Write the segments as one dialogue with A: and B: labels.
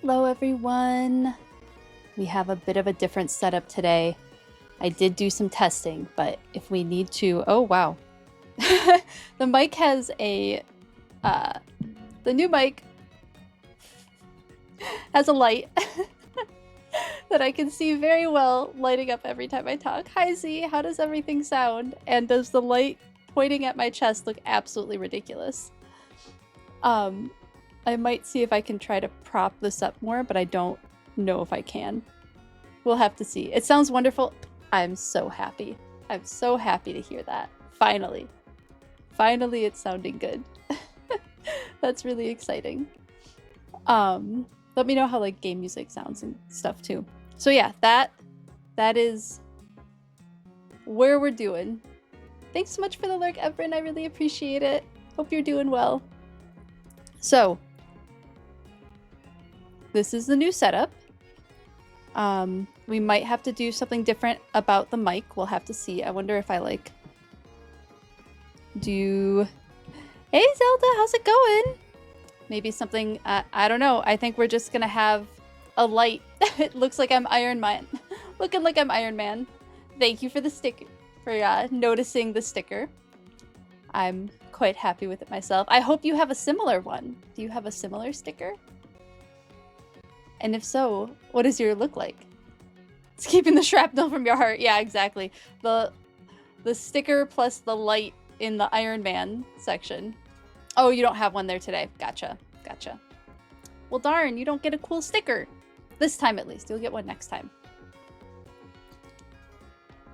A: Hello everyone! We have a bit of a different setup today. I did do some testing, but if we need to... Oh, wow. The mic has a... the new mic has a light that I can see very well lighting up every time I talk. Hi Z, how does everything sound? And does the light pointing at my chest look absolutely ridiculous? I might see if I can try to prop this up more, but I don't know if I can. We'll have to see. It sounds wonderful. I'm so happy. I'm so happy to hear that. Finally. Finally, it's sounding good. That's really exciting. Let me know how like game music sounds and stuff too. So yeah, that is where we're doing. Thanks so much for the lurk, Everin. I really appreciate it. Hope you're doing well. So, this is the new setup. We might have to do something different about the mic. We'll have to see. I wonder if I like do... Hey Zelda, how's it going? Maybe something, I don't know. I think we're just gonna have a light. It looks like I'm Iron Man. Looking like I'm Iron Man. Thank you for the sticker, for noticing the sticker. I'm quite happy with it myself. I hope you have a similar one. Do you have a similar sticker? And if so, what does your look like? It's keeping the shrapnel from your heart. Yeah, exactly. The sticker plus the light in the Iron Man section. Oh, you don't have one there today. Gotcha. Gotcha. Well, darn, you don't get a cool sticker. This time at least. You'll get one next time.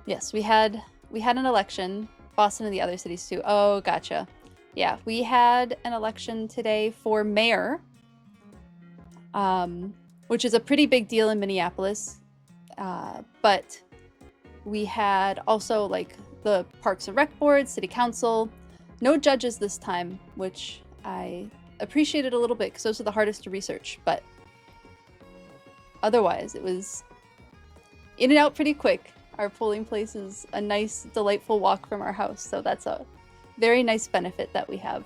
A: Yes, we had an election. Boston and the other cities too. Oh, gotcha. Yeah, we had an election today for mayor, which is a pretty big deal in Minneapolis. But we had also like the Parks and Rec Board, City Council, no judges this time, which I appreciated a little bit because those are the hardest to research. But otherwise, it was in and out pretty quick. Our polling place is a nice, delightful walk from our house, so that's a very nice benefit that we have.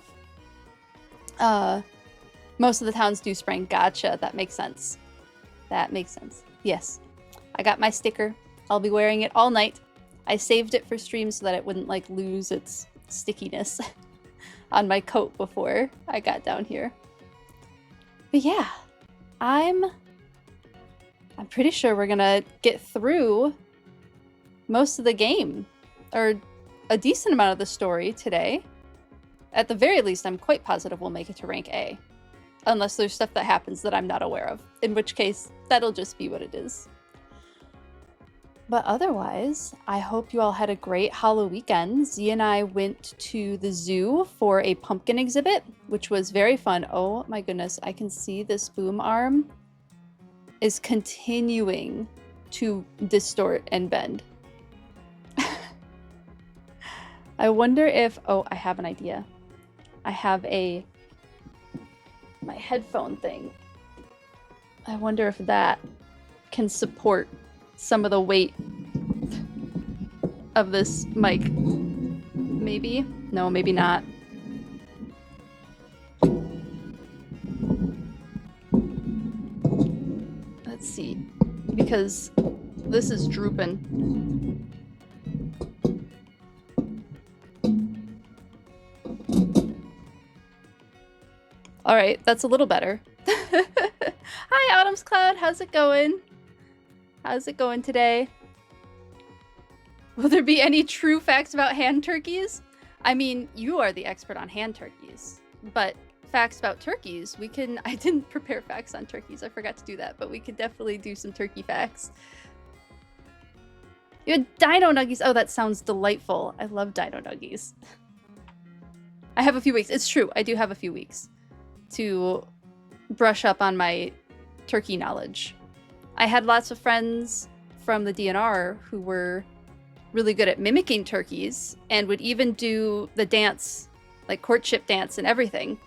A: Most of the towns do spring. Gotcha. That makes sense. That makes sense. Yes. I got my sticker. I'll be wearing it all night. I saved it for stream so that it wouldn't like lose its stickiness on my coat before I got down here. But yeah, I'm pretty sure we're gonna get through most of the game, or a decent amount of the story today. At the very least, I'm quite positive we'll make it to rank A. Unless there's stuff that happens that I'm not aware of, in which case, that'll just be what it is. But otherwise, I hope you all had a great Halloween weekend. Z and I went to the zoo for a pumpkin exhibit, which was very fun. Oh my goodness, I can see this boom arm is continuing to distort and bend. I wonder if... Oh, I have an idea. I have my headphone thing. I wonder if that can support some of the weight of this mic. Maybe? No, maybe not. Let's see. Because this is drooping. All right, that's a little better. Hi, Autumn's Cloud. How's it going? How's it going today? Will there be any true facts about hand turkeys? I mean, you are the expert on hand turkeys, but facts about turkeys, we can... I didn't prepare facts on turkeys. I forgot to do that, but we could definitely do some turkey facts. You had dino nuggies. Oh, that sounds delightful. I love dino nuggies. I have a few weeks. It's true. I do have a few weeks to brush up on my turkey knowledge. I had lots of friends from the DNR who were really good at mimicking turkeys and would even do the dance, like courtship dance and everything,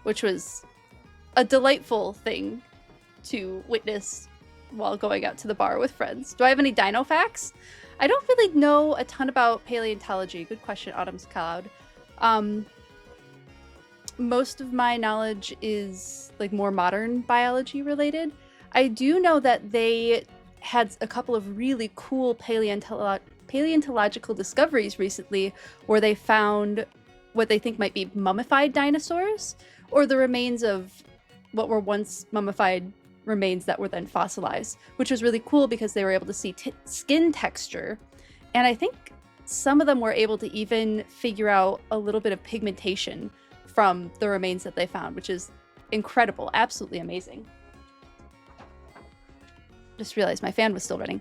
A: which was a delightful thing to witness while going out to the bar with friends. Do I have any dino facts? I don't really know a ton about paleontology. Good question, Autumn's Cloud. Most of my knowledge is like more modern biology related. I do know that they had a couple of really cool paleontological discoveries recently where they found what they think might be mummified dinosaurs, or the remains of what were once mummified remains that were then fossilized, which was really cool because they were able to see skin texture. And I think some of them were able to even figure out a little bit of pigmentation from the remains that they found, which is incredible, absolutely amazing. Just realized my fan was still running.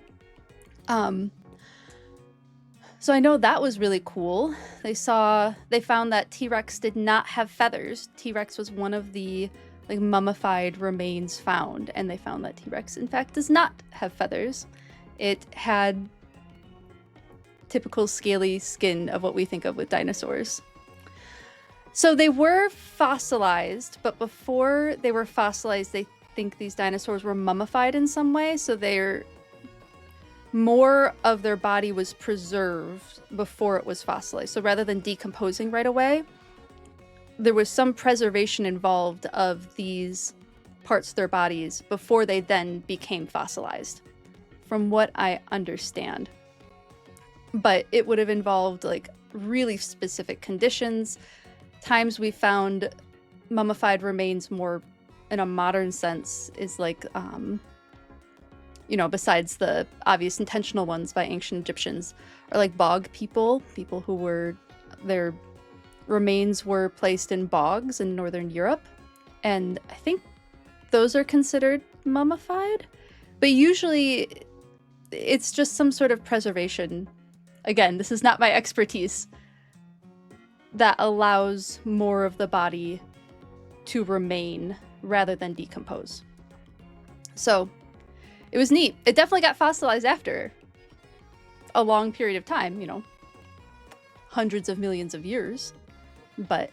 A: So I know that was really cool. They found that T-Rex did not have feathers. T-Rex was one of the like mummified remains found, and they found that T-Rex in fact does not have feathers. It had typical scaly skin of what we think of with dinosaurs. So they were fossilized, but before they were fossilized, they think these dinosaurs were mummified in some way, so more of their body was preserved before it was fossilized. So rather than decomposing right away, there was some preservation involved of these parts of their bodies before they then became fossilized, from what I understand. But it would have involved like really specific conditions. Times we found mummified remains more in a modern sense is like, besides the obvious intentional ones by ancient Egyptians, are like bog people who their remains were placed in bogs in Northern Europe. And I think those are considered mummified, but usually it's just some sort of preservation. Again, this is not my expertise, that allows more of the body to remain rather than decompose. So it was neat. It definitely got fossilized after a long period of time, hundreds of millions of years, but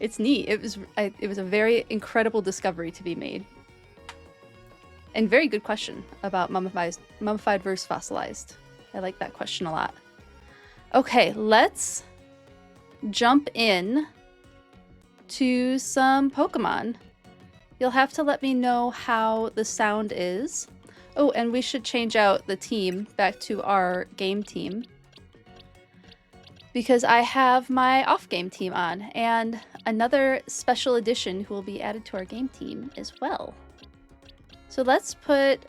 A: it's neat. It was a very incredible discovery to be made. And very good question about mummified versus fossilized. I like that question a lot. Okay, let's jump in to some Pokemon. You'll have to let me know how the sound is. Oh, and we should change out the team back to our game team, because I have my off-game team on, and another special edition who will be added to our game team as well. So let's put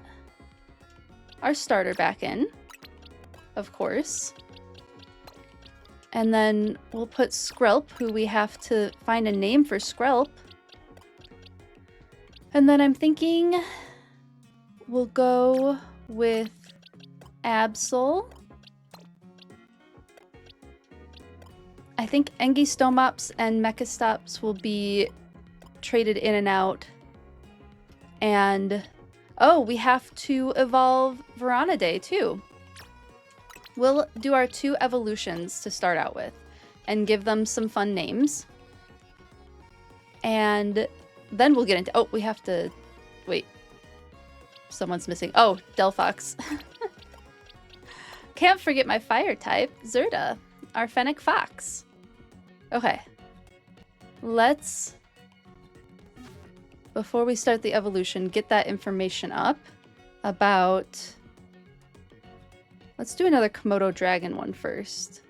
A: our starter back in, of course. And then we'll put Skrelp, who we have to find a name for Skrelp. And then I'm thinking we'll go with Absol. I think Engistomops and Mechastops will be traded in and out. And, oh, we have to evolve Veronidae too. We'll do our 2 evolutions to start out with and give them some fun names. And then we'll get into... Oh, we have to... Wait. Someone's missing. Oh, Delphox. Can't forget my fire type, Zerda, our Fennec Fox. Okay. Let's, before we start the evolution, get that information up about... Let's do another Komodo dragon one first.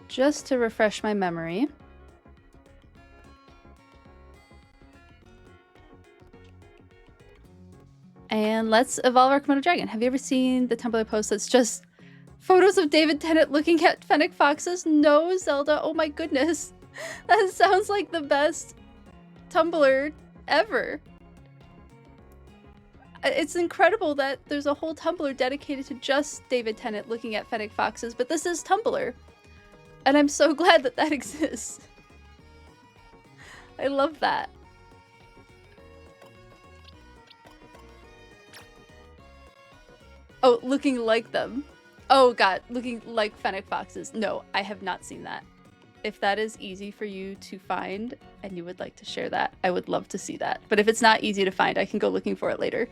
A: Just to refresh my memory. And let's evolve our Komodo dragon. Have you ever seen the Tumblr post that's just photos of David Tennant looking at Fennec Foxes? No, Zelda. Oh my goodness. That sounds like the best Tumblr ever. It's incredible that there's a whole Tumblr dedicated to just David Tennant looking at Fennec Foxes, but this is Tumblr. And I'm so glad that that exists. I love that. Oh, looking like them. Oh god, looking like Fennec Foxes. No, I have not seen that. If that is easy for you to find and you would like to share that, I would love to see that. But if it's not easy to find, I can go looking for it later.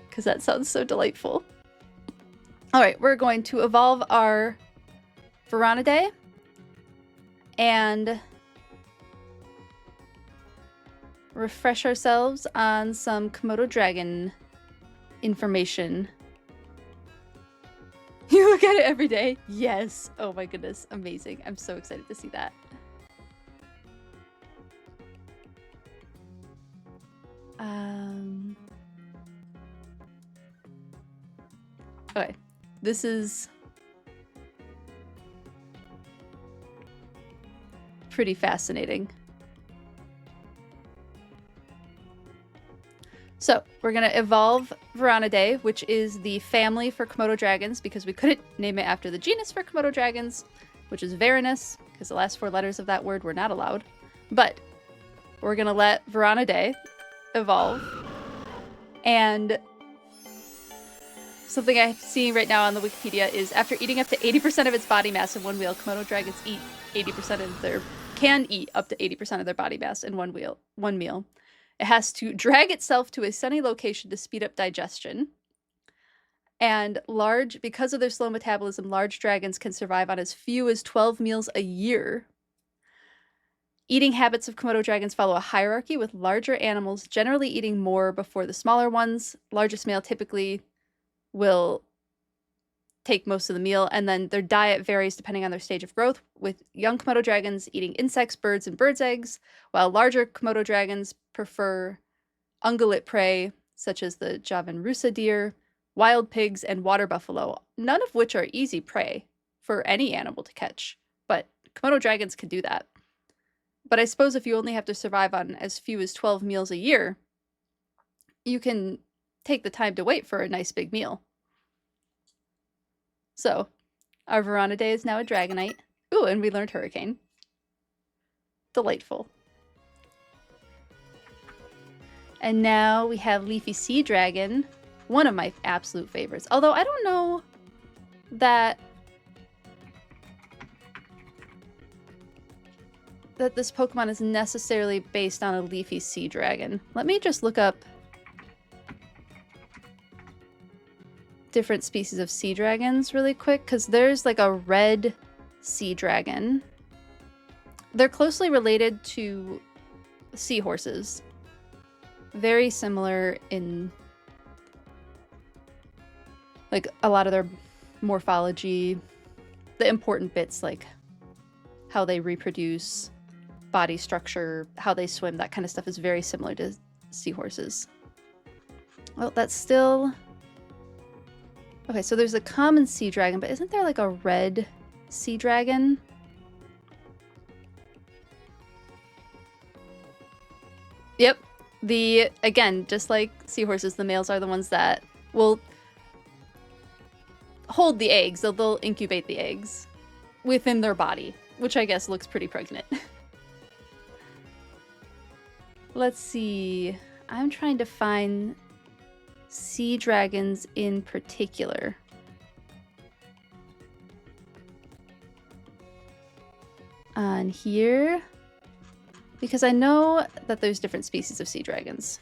A: Because that sounds so delightful. All right, we're going to evolve our Veronidae and refresh ourselves on some Komodo dragon information. You look at it every day? Yes. Oh my goodness. Amazing. I'm so excited to see that. Okay. This is pretty fascinating. So we're going to evolve Veronidae, which is the family for Komodo dragons, because we couldn't name it after the genus for Komodo dragons, which is Varanus, because the last 4 letters of that word were not allowed. But we're going to let Veronidae evolve. And something I'm seeing right now on the Wikipedia is after eating up to 80% of its body mass in one wheel, Komodo dragons can eat up to 80% of their body mass in one meal. It has to drag itself to a sunny location to speed up digestion. And because of their slow metabolism, large dragons can survive on as few as 12 meals a year. Eating habits of Komodo dragons follow a hierarchy, with larger animals generally eating more before the smaller ones. Largest male typically will take most of the meal, and then their diet varies depending on their stage of growth, with young Komodo dragons eating insects, birds, and birds' eggs, while larger Komodo dragons prefer ungulate prey, such as the Javanrusa deer, wild pigs, and water buffalo, none of which are easy prey for any animal to catch, but Komodo dragons can do that. But I suppose if you only have to survive on as few as 12 meals a year, you can take the time to wait for a nice big meal. So, our Veronidae is now a Dragonite. Ooh, and we learned Hurricane. Delightful. And now we have Leafy Sea Dragon, one of my absolute favorites. Although I don't know that this Pokemon is necessarily based on a Leafy Sea Dragon. Let me just look up different species of sea dragons really quick, because there's like a red sea dragon. They're closely related to seahorses. Very similar in like a lot of their morphology, the important bits like how they reproduce, body structure, how they swim, that kind of stuff is very similar to seahorses. Well, that's still... Okay, so there's a common sea dragon, but isn't there like a red sea dragon? Yep. Again, just like seahorses, the males are the ones that will hold the eggs. They'll incubate the eggs within their body, which I guess looks pretty pregnant. Let's see. I'm trying to find sea dragons in particular. On here, because I know that there's different species of sea dragons.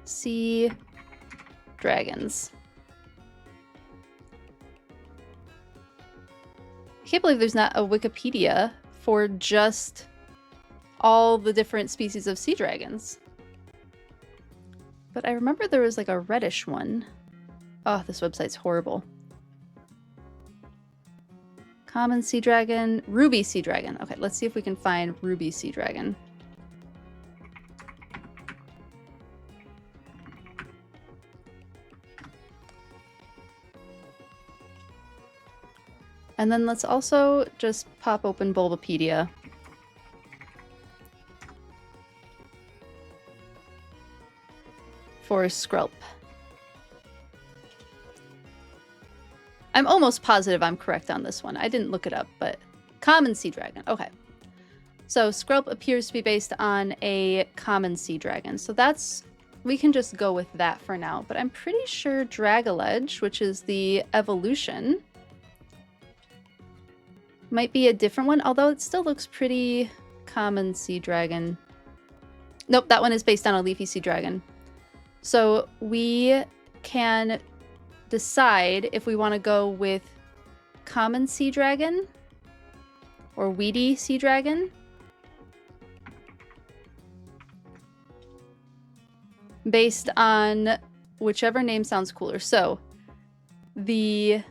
A: Sea dragons. I can't believe there's not a Wikipedia for just all the different species of sea dragons. But I remember there was like a reddish one. Oh, this website's horrible. Common sea dragon, ruby sea dragon. Okay, let's see if we can find ruby sea dragon. And then let's also just pop open Bulbapedia. For Skrelp. I'm almost positive I'm correct on this one. I didn't look it up, but common sea dragon. Okay. So Skrelp appears to be based on a common sea dragon. So we can just go with that for now. But I'm pretty sure Dragoledge, which is the evolution, might be a different one, although it still looks pretty common sea dragon. Nope, that one is based on a leafy sea dragon. So we can decide if we want to go with common sea dragon or weedy sea dragon. Based on whichever name sounds cooler. So the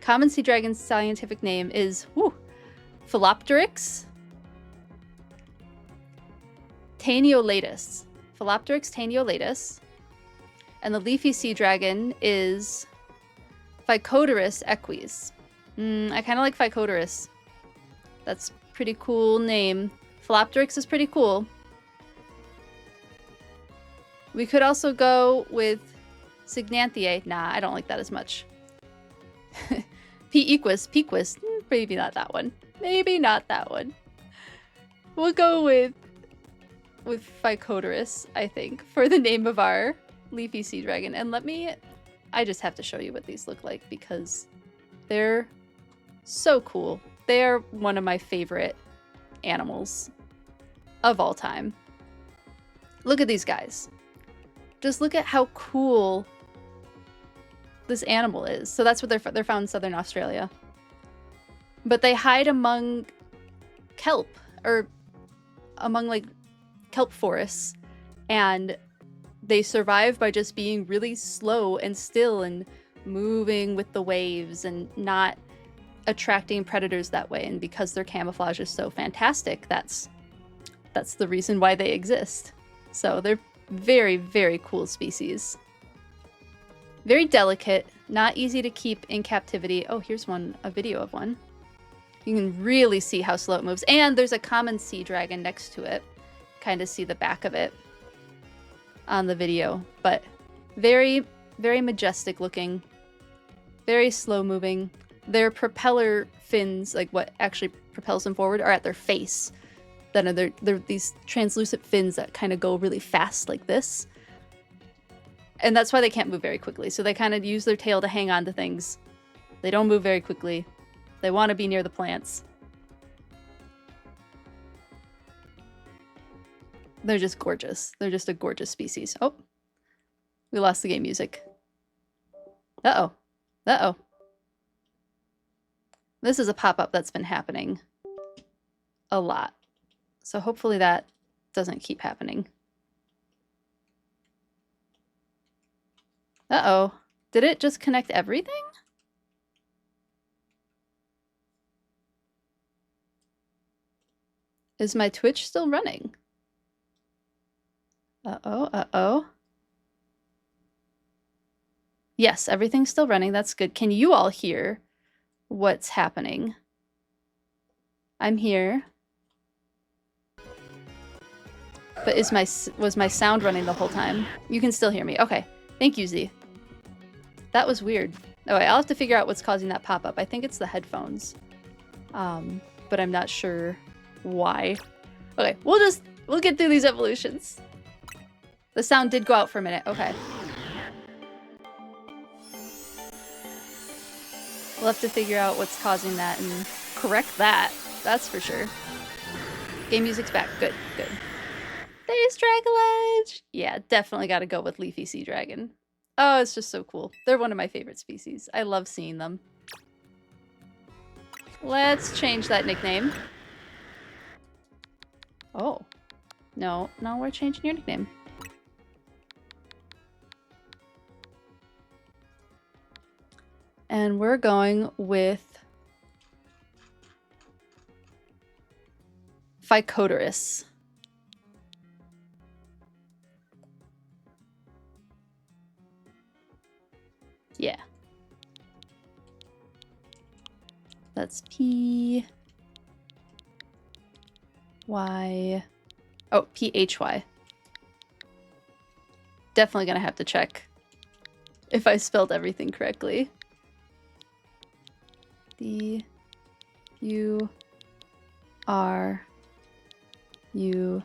A: common sea dragon's scientific name is Philopteryx taniolatus. Philopteryx taniolatus. And the leafy sea dragon is Phycoderus equis. I kind of like Phycoderus. That's a pretty cool name. Philopteryx is pretty cool. We could also go with Signanthiae. Nah, I don't like that as much. P. equus. Maybe not that one. Maybe not that one. We'll go with Phycoderus, I think, for the name of our leafy sea dragon. And I just have to show you what these look like because they're so cool. They are one of my favorite animals of all time. Look at these guys. Just look at how cool this animal is. So that's what they're found in southern Australia. But they hide among kelp, or among like kelp forests, and they survive by just being really slow and still and moving with the waves and not attracting predators that way. And because their camouflage is so fantastic, that's the reason why they exist. So they're very, very cool species. Very delicate, not easy to keep in captivity. Oh, here's a video of one. You can really see how slow it moves. And there's a common sea dragon next to it. Kind of see the back of it on the video. But very, very majestic looking. Very slow moving. Their propeller fins, like what actually propels them forward, are at their face. Then they're these translucent fins that kind of go really fast like this. And that's why they can't move very quickly. So they kind of use their tail to hang on to things. They don't move very quickly. They want to be near the plants. They're just gorgeous. They're just a gorgeous species. Oh, we lost the game music. Uh-oh. Uh-oh. This is a pop-up that's been happening a lot. So hopefully that doesn't keep happening. Uh-oh. Did it just connect everything? Is my Twitch still running? Uh-oh, uh-oh. Yes, everything's still running. That's good. Can you all hear what's happening? I'm here. But was my sound running the whole time? You can still hear me. Okay. Thank you, Z. That was weird. Oh, wait, I'll have to figure out what's causing that pop-up. I think it's the headphones. But I'm not sure why. Okay, we'll get through these evolutions. The sound did go out for a minute. Okay. We'll have to figure out what's causing that and correct that. That's for sure. Game music's back. Good, good. There's Dragalege! Yeah, definitely gotta go with Leafy Sea Dragon. Oh, it's just so cool. They're one of my favorite species. I love seeing them. Let's change that nickname. Oh. No, we're changing your nickname. And we're going with Phycoderus. Yeah. That's P Y. Oh, PHY. Definitely gonna have to check if I spelled everything correctly. D U R U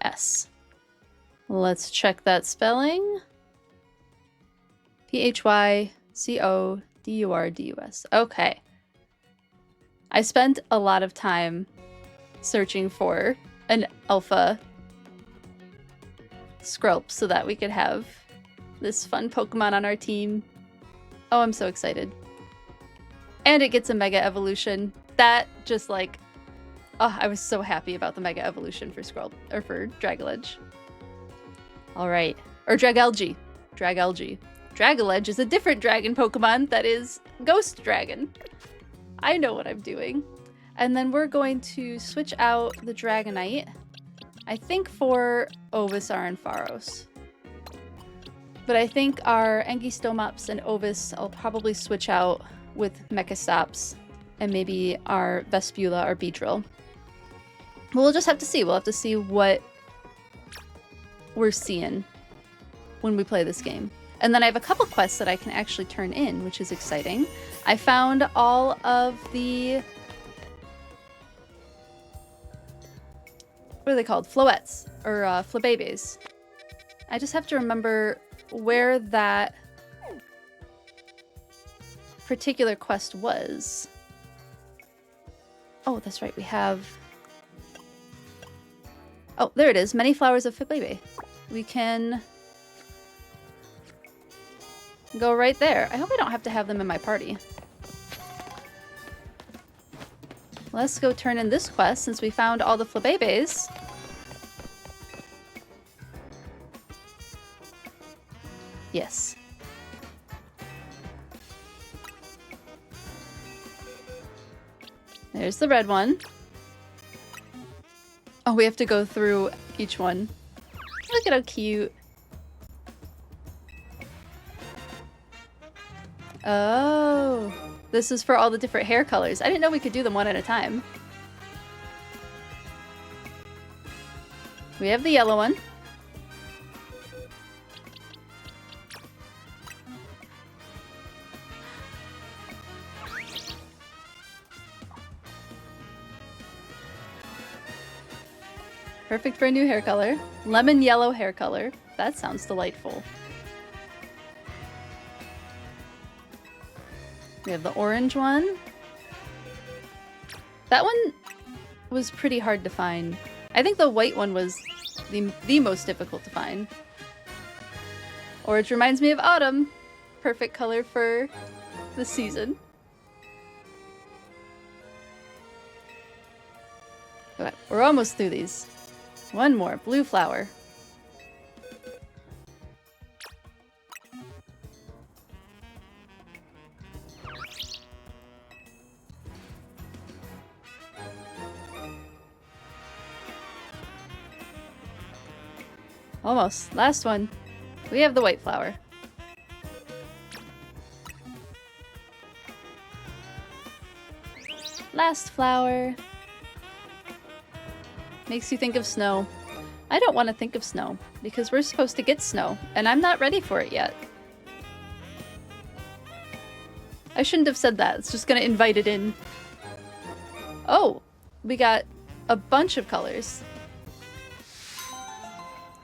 A: S. Let's check that spelling. PHYCODURDUS. Okay. I spent a lot of time searching for an alpha Skrelp so that we could have this fun Pokemon on our team. Oh, I'm so excited. And it gets a Mega Evolution. That just like... Oh, I was so happy about the Mega Evolution for Skrelp, or for Dragalge. Alright. Or Dragalge. Dragalge. Dragalge is a different dragon Pokemon that is Ghost Dragon. I know what I'm doing. And then we're going to switch out the Dragonite, I think for Ovisar and Pharos. But I think our Angistomops and Ovis I'll probably switch out with Mechastops, and maybe our Vespula or Beedrill. We'll just have to see. We'll have to see what we're seeing when we play this game. And then I have a couple quests that I can actually turn in, which is exciting. I found all of the... What are they called? Floettes, or Flabébés. I just have to remember where that particular quest was. Oh, that's right, we have... Oh, there it is. Many flowers of Flabébé. We can go right there. I hope I don't have to have them in my party. Let's go turn in this quest since we found all the Flabébés. Yes. There's the red one. Oh, we have to go through each one. Look at how cute. Oh, this is for all the different hair colors. I didn't know we could do them one at a time. We have the yellow one. Perfect for a new hair color. Lemon yellow hair color. That sounds delightful. We have the orange one. That one was pretty hard to find. I think the white one was the most difficult to find. Orange reminds me of autumn. Perfect color for the season. Okay, we're almost through these. One more. Blue flower. Almost. Last one. We have the white flower. Last flower. Makes you think of snow. I don't want to think of snow, because we're supposed to get snow, and I'm not ready for it yet. I shouldn't have said that. It's just gonna invite it in. Oh! We got a bunch of colors.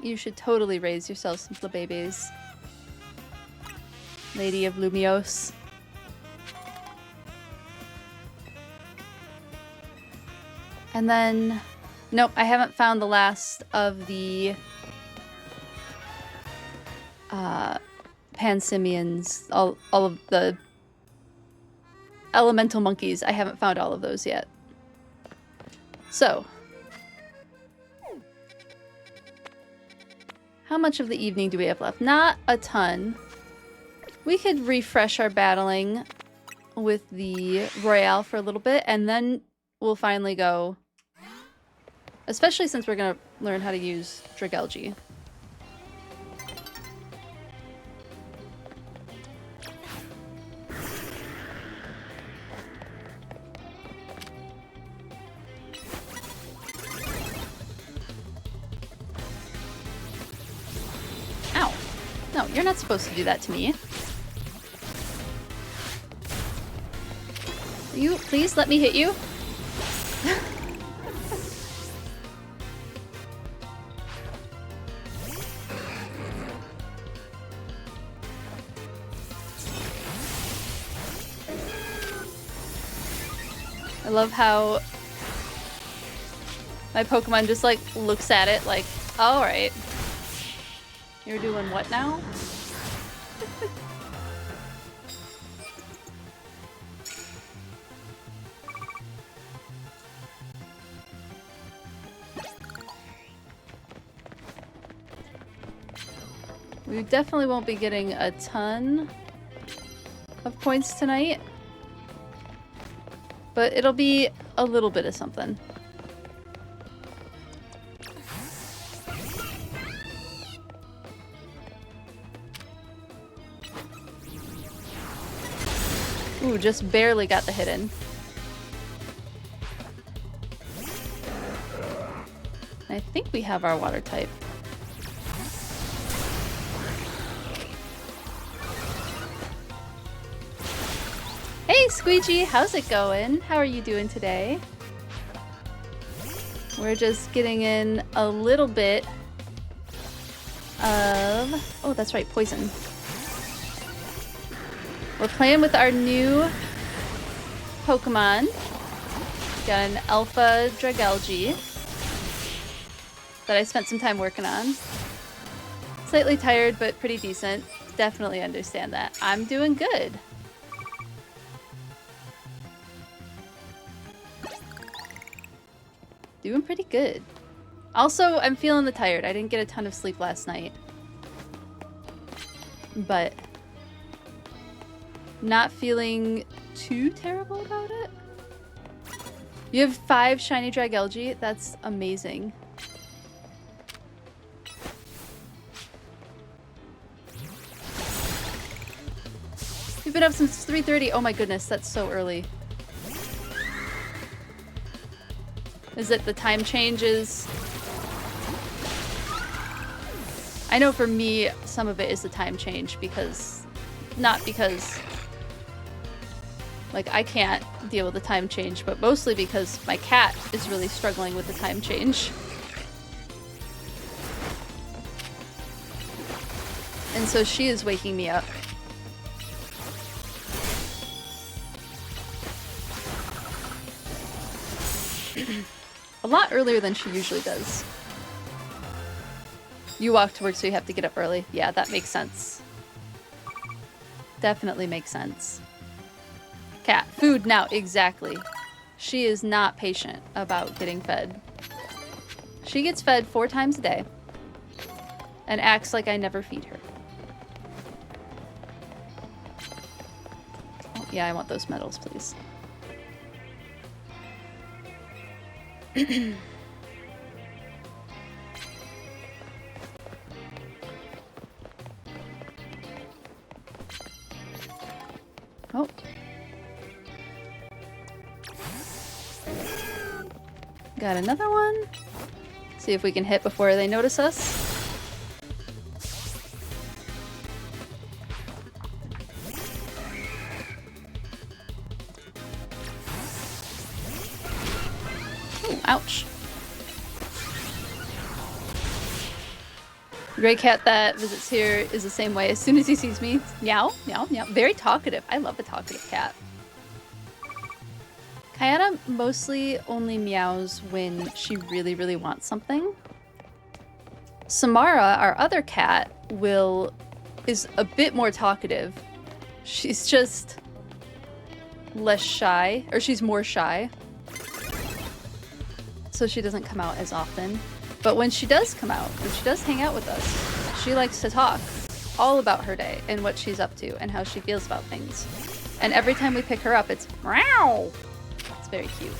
A: You should totally raise yourself some Flabébés. Lady of Lumiose. And then... Nope, I haven't found the last of the Pansimians, all of the elemental monkeys. I haven't found all of those yet. So, how much of the evening do we have left? Not a ton. We could refresh our battling with the Royale for a little bit, and then we'll finally go... Especially since we're gonna learn how to use Dragalge. Ow. No, you're not supposed to do that to me. Will you please let me hit you? I love how my Pokemon just like looks at it like, alright. You're doing what now? We definitely won't be getting a ton of points tonight, but it'll be a little bit of something. Ooh, just barely got the hit in. I think we have our water type. Hey Squeegee, how's it going? How are you doing today? We're just getting in a little bit of... Oh, that's right, poison. We're playing with our new Pokemon. Got an Alpha Dragalge that I spent some time working on. Slightly tired, but pretty decent. Definitely understand that. I'm doing good. Doing pretty good. Also, I'm feeling the tired. I didn't get a ton of sleep last night. But not feeling too terrible about it. You have 5 shiny Dragalge? That's amazing. You've been up since 3:30. Oh my goodness, that's so early. Is it the time changes? I know for me, some of it is the time change because... Not because... Like, I can't deal with the time change, but mostly because my cat is really struggling with the time change. And so she is waking me up. A lot earlier than she usually does. You walk to work, so you have to get up early. Yeah, that makes sense. Definitely makes sense. Cat, food now, exactly. She is not patient about getting fed. She gets fed 4 times a day and acts like I never feed her. Oh, yeah, I want those medals, please. Oh. Got another one. See if we can hit before they notice us. Ooh, ouch. Gray cat that visits here is the same way. As soon as he sees me, meow, meow, meow. Very talkative. I love a talkative cat. Kayana mostly only meows when she really, really wants something. Samara, our other cat, is a bit more talkative. She's just less shy, or she's more shy. So she doesn't come out as often. But when she does come out, when she does hang out with us, she likes to talk all about her day and what she's up to and how she feels about things. And every time we pick her up, it's meow. It's very cute.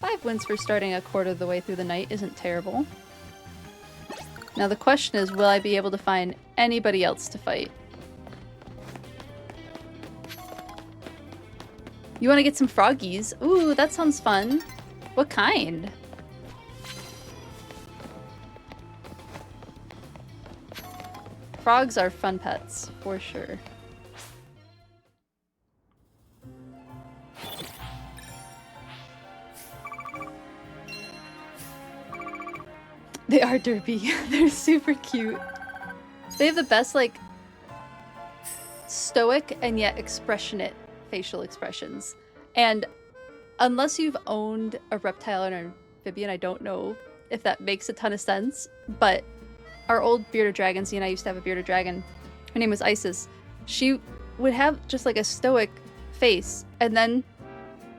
A: Five wins for starting a quarter of the way through the night isn't terrible. Now the question is, will I be able to find anybody else to fight? You want to get some froggies? Ooh, that sounds fun. What kind? Frogs are fun pets, for sure. They are derpy. They're super cute. They have the best, like, stoic and yet expressionate facial expressions. And unless you've owned a reptile or an amphibian, I don't know if that makes a ton of sense, but our old bearded dragon, and I used to have a bearded dragon. Her name was Isis. She would have just like a stoic face, and then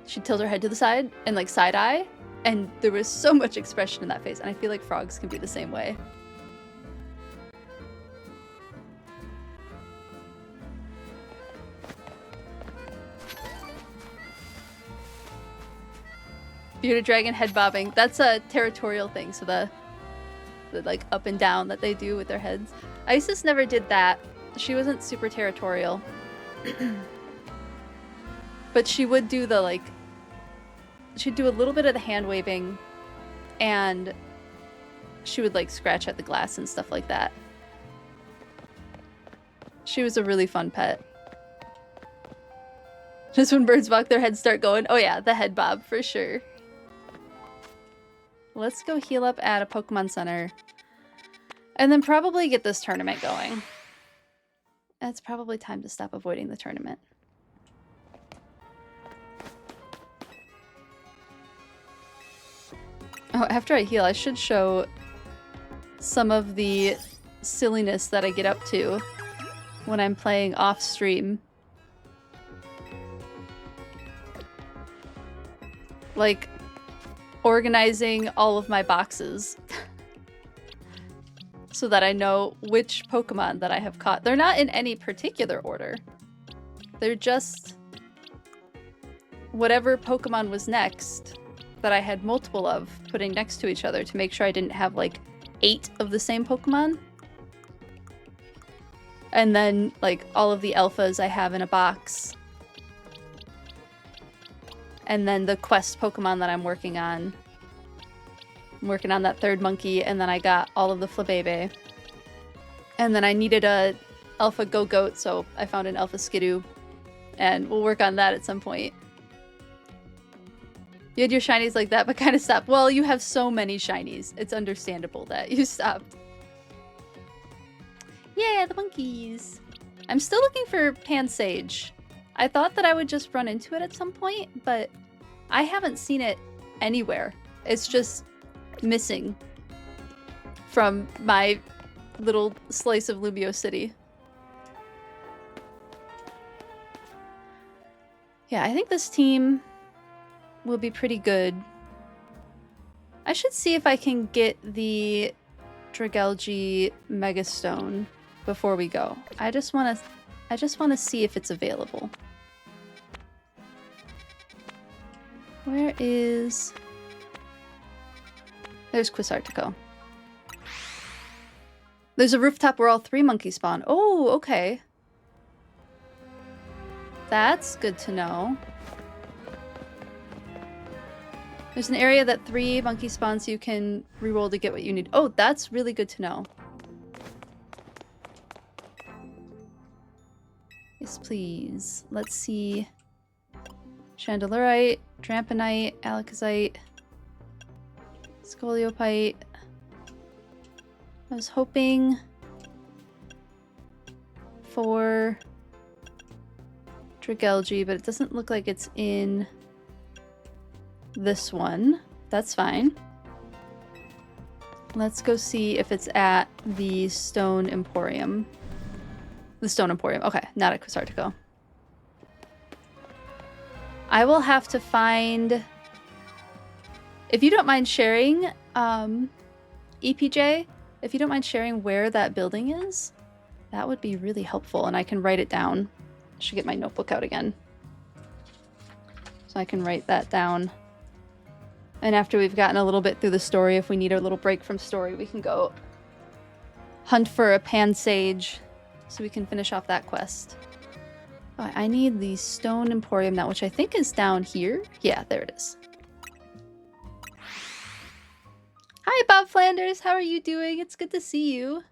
A: she'd tilt her head to the side and like side eye, and there was so much expression in that face, and I feel like frogs can be the same way. Bearded dragon head bobbing. That's a territorial thing, so the like up and down that they do with their heads. Isis never did that. She wasn't super territorial. But she would do the like, she'd do a little bit of the hand waving, and she would like scratch at the glass and stuff like that. She was a really fun pet. Just when birds walk, their heads start going. Oh yeah, the head bob for sure. Let's go heal up at a Pokemon Center. And then probably get this tournament going. It's probably time to stop avoiding the tournament. Oh, after I heal, I should show some of the silliness that I get up to when I'm playing off stream. Like, organizing all of my boxes so that I know which Pokemon that I have caught. They're not in any particular order. They're just whatever Pokemon was next that I had multiple of putting next to each other to make sure I didn't have like 8 of the same Pokemon. And then like all of the alphas I have in a box. And then the quest Pokemon that I'm working on. I'm working on that third monkey, and then I got all of the Flabebe. And then I needed a Alpha Go-Goat, so I found an Alpha Skidoo. And we'll work on that at some point. You had your shinies like that, but kind of stopped. Well, you have so many shinies. It's understandable that you stopped. Yeah, the monkeys. I'm still looking for Pansage. I thought that I would just run into it at some point, but I haven't seen it anywhere. It's just missing from my little slice of Lumio City. Yeah, I think this team will be pretty good. I should see if I can get the Dragalge Megastone before we go. I just want to see if it's available. Where is... There's Quisartico. There's a rooftop where all 3 monkeys spawn. Oh, okay. That's good to know. There's an area that 3 monkey spawns, so you can reroll to get what you need. Oh, that's really good to know. Yes, please. Let's see. Chandelurite, Drampinite, Alakazite, Scoliopite. I was hoping for Dragalge, but it doesn't look like it's in this one. That's fine. Let's go see if it's at the Stone Emporium. The Stone Emporium. Okay, not at Quisartico. I will have to find... If you don't mind sharing, EPJ, if you don't mind sharing where that building is, that would be really helpful, and I can write it down. I should get my notebook out again. So I can write that down. And after we've gotten a little bit through the story, if we need a little break from story, we can go hunt for a Pansage so we can finish off that quest. Oh, I need the Stone Emporium now, which I think is down here. Yeah, there it is. Hi, Bob Flanders. How are you doing? It's good to see you.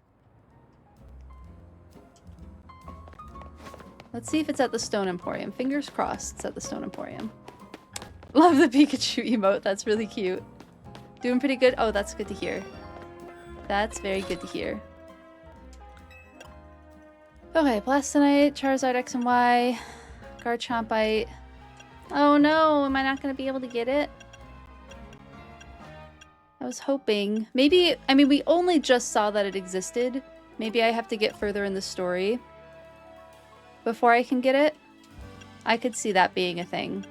A: Let's see if it's at the Stone Emporium. Fingers crossed it's at the Stone Emporium. Love the Pikachu emote. That's really cute. Doing pretty good? Oh, that's good to hear. That's very good to hear. Okay, Blastonite, Charizard X and Y, Garchompite. Oh no, am I not going to be able to get it? I was hoping. Maybe, I mean, we only just saw that it existed. Maybe I have to get further in the story before I can get it. I could see that being a thing.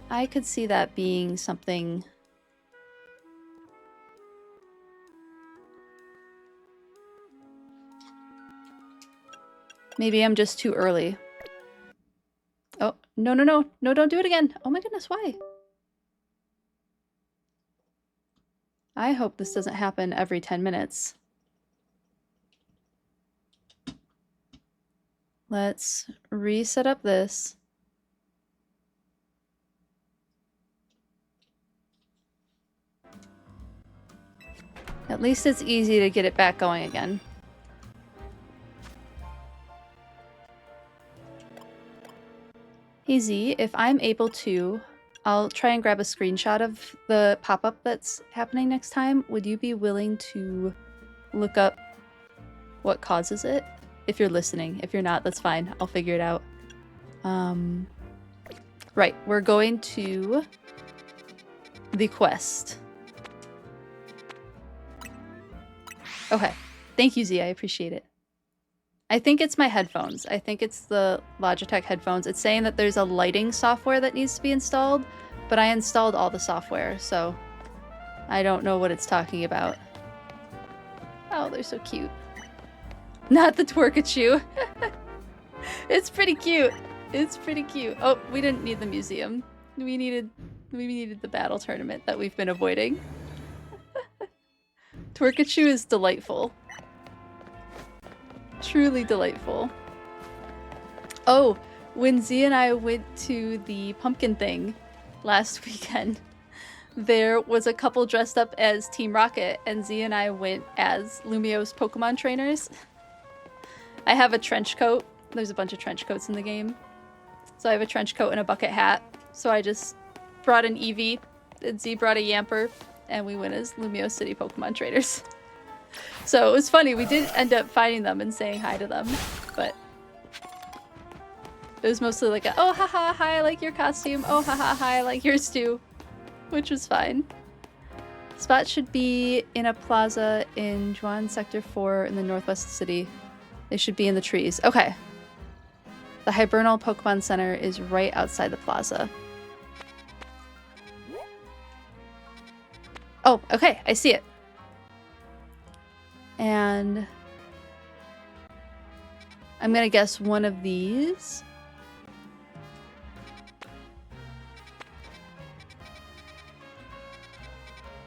A: I could see that being something. Maybe I'm just too early. Oh, no, no, no. No, don't do it again. Oh my goodness, why? I hope this doesn't happen every 10 minutes. Let's reset up this. At least it's easy to get it back going again. Hey Z, if I'm able to, I'll try and grab a screenshot of the pop-up that's happening next time. Would you be willing to look up what causes it? If you're listening. If you're not, that's fine. I'll figure it out. Right, we're going to the quest. Okay. Thank you, Z. I appreciate it. I think it's my headphones. I think it's the Logitech headphones. It's saying that there's a lighting software that needs to be installed, but I installed all the software, so I don't know what it's talking about. Oh, they're so cute. Not the Twerkachu. It's pretty cute. It's pretty cute. Oh, we didn't need the museum. We needed the battle tournament that we've been avoiding. Twerkachu is delightful. Truly delightful. Oh, when Z and I went to the pumpkin thing last weekend, there was a couple dressed up as Team Rocket, and Z and I went as Lumio's Pokemon trainers. I have a trench coat. There's a bunch of trench coats in the game. So I have a trench coat and a bucket hat. So I just brought an Eevee, and Z brought a Yamper, and we went as Lumio City Pokemon trainers. So it was funny. We did end up finding them and saying hi to them, but it was mostly like a, oh haha, hi, I like your costume. Oh haha, hi, I like yours too, which was fine. Spot should be in a plaza in Juan Sector 4 in the northwest city. They should be in the trees. Okay. The Hibernal Pokemon Center is right outside the plaza. Oh, okay, I see it. And I'm gonna guess one of these.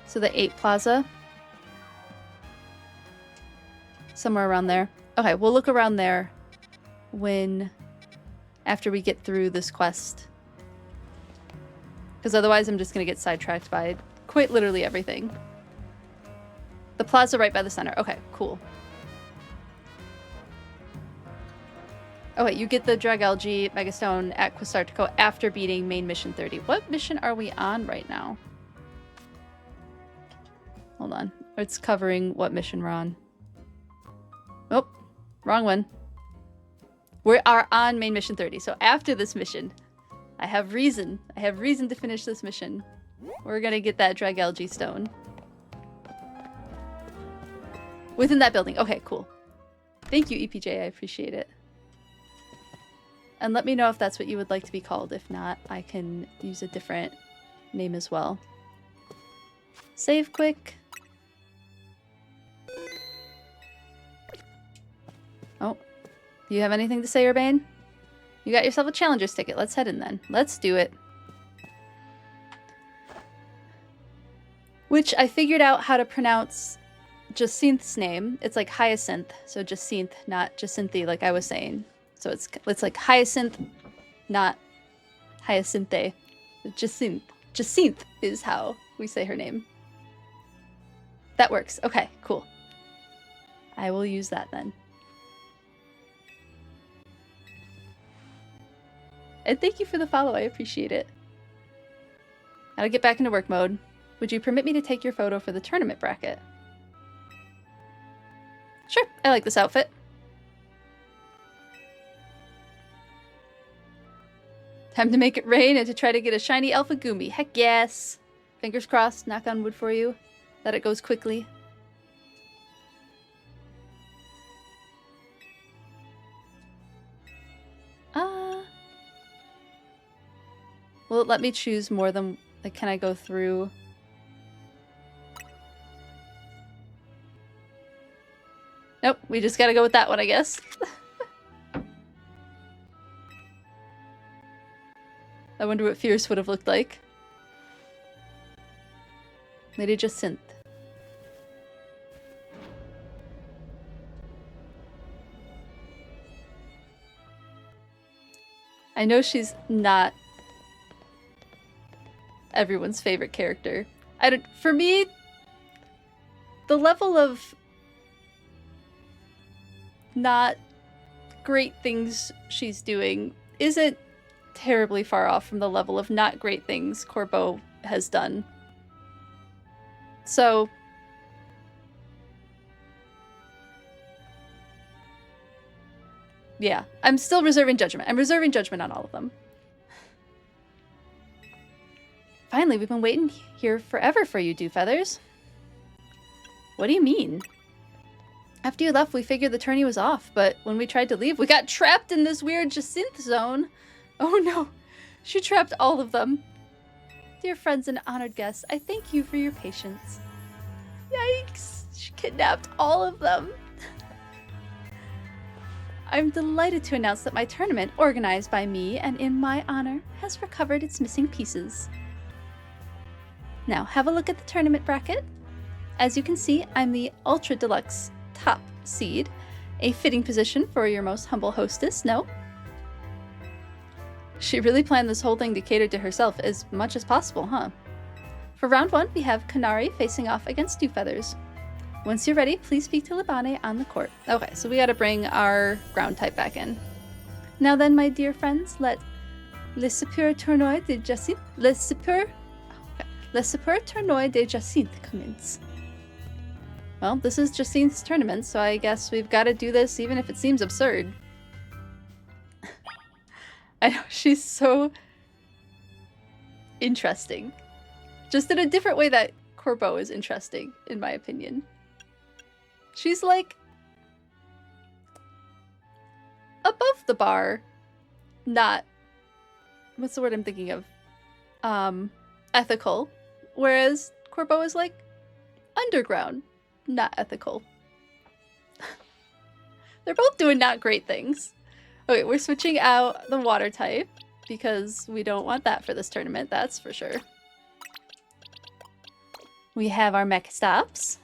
A: So the 8 Plaza. Somewhere around there. Okay, we'll look around there after we get through this quest. Because otherwise I'm just gonna get sidetracked by quite literally everything. The plaza right by the center. Okay, cool. Oh wait, you get the Dragalge Megastone at Quasartico after beating main mission 30. What mission are we on right now? Hold on. It's covering what mission we're on. Oh, wrong one. We are on main mission 30. So after this mission, I have reason to finish this mission. We're gonna get that Dragalge stone. Within that building. Okay, cool. Thank you, EPJ. I appreciate it. And let me know if that's what you would like to be called. If not, I can use a different name as well. Save quick. Oh. Do you have anything to say, Urbane? You got yourself a Challenger's ticket. Let's head in then. Let's do it. Which I figured out how to pronounce Jacinth's name. It's like Hyacinth, so Jacinth, not Jacinthe, like I was saying. So it's like Hyacinth, not Hyacinthe. Jacinth. Jacinth is how we say her name. That works. Okay, cool. I will use that then. And thank you for the follow. I appreciate it. Gotta get back into work mode. Would you permit me to take your photo for the tournament bracket? Sure, I like this outfit. Time to make it rain and to try to get a shiny Alpha Goomy. Heck yes! Fingers crossed, knock on wood for you, that it goes quickly. Will it let me choose more than... Like, can I go through... Nope, we just gotta go with that one, I guess. I wonder what Fierce would have looked like. Lady Jacinth. I know she's not everyone's favorite character. For me, the level of not great things she's doing isn't terribly far off from the level of not great things Corbeau has done. So, yeah, I'm still reserving judgment. I'm reserving judgment on all of them. Finally, we've been waiting here forever for you, Dewfeathers. What do you mean? After you left, we figured the tourney was off, but when we tried to leave, we got trapped in this weird Jacinth zone. Oh no, she trapped all of them. Dear friends and honored guests, I thank you for your patience. Yikes, she kidnapped all of them. I'm delighted to announce that my tournament, organized by me and in my honor, has recovered its missing pieces. Now, have a look at the tournament bracket. As you can see, I'm the Ultra Deluxe top seed, a fitting position for your most humble hostess, no? She really planned this whole thing to cater to herself as much as possible, huh? For round 1, we have Kanari facing off against Dewfeathers. Once you're ready, please speak to Libane on the court. Okay, so we gotta bring our ground type back in. Now then, my dear friends, let Le Super Tournoi de Jacinthe, Le Super Tournoi de Jacinthe commence. Well, this is Jacinthe's tournament, so I guess we've got to do this even if it seems absurd. I know, she's so interesting. Just in a different way that Corbeau is interesting, in my opinion. She's like above the bar, not, what's the word I'm thinking of? Ethical. Whereas Corbeau is like underground, not ethical. They're both doing not great things. Okay, we're switching out the water type because we don't want that for this tournament, that's for sure. We have our mech stops.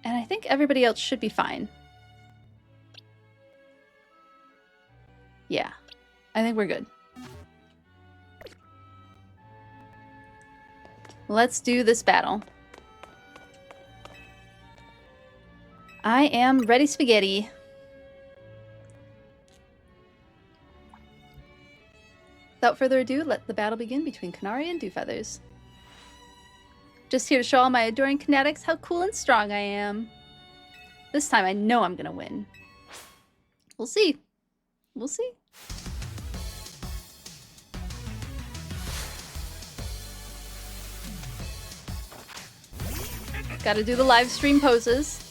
A: And I think everybody else should be fine. Yeah, I think we're good. Let's do this battle. I am ready spaghetti. Without further ado, let the battle begin between Kanari and Dewfeathers. Just here to show all my adoring kinetics how cool and strong I am. This time I know I'm gonna win. We'll see. We'll see. Gotta do the live stream poses.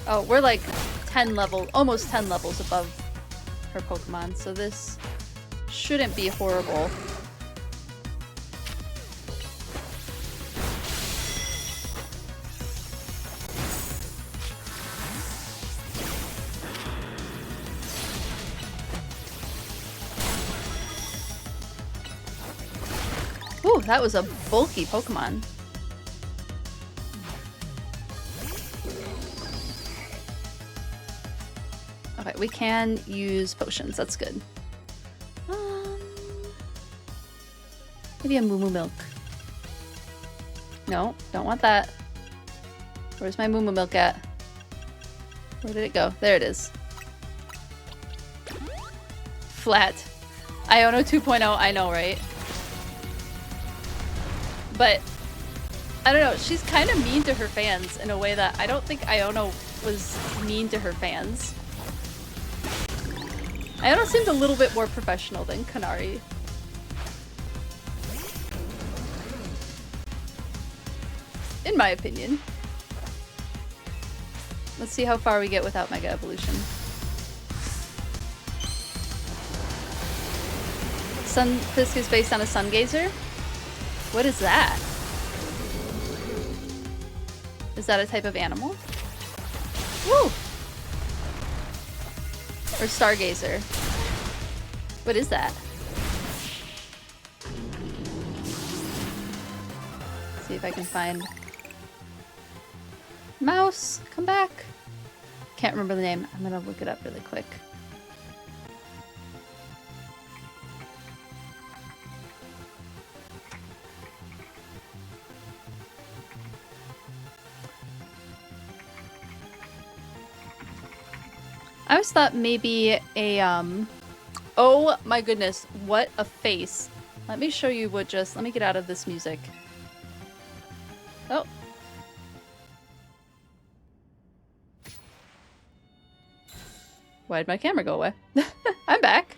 A: Oh, we're like 10 levels, almost 10 levels above her Pokemon, so this shouldn't be horrible. Ooh, that was a bulky Pokemon. Okay, we can use potions. That's good. Maybe a Moo Moo Milk. No, don't want that. Where's my Moo Moo Milk at? Where did it go? There it is. Flat. Iono 2.0, I know, right? But I don't know, she's kind of mean to her fans in a way that I don't think Iono was mean to her fans. Iono seemed a little bit more professional than Kanari. In my opinion. Let's see how far we get without Mega Evolution. Sunfisk is based on a sun gazer? What is that? Is that a type of animal? Woo! Or stargazer. What is that? Let's see if I can find... Mouse, come back. Can't remember the name. I'm gonna look it up really quick. I always thought maybe a, oh my goodness, what a face. Let me show you what just, let me get out of this music. Oh. Why'd my camera go away? I'm back.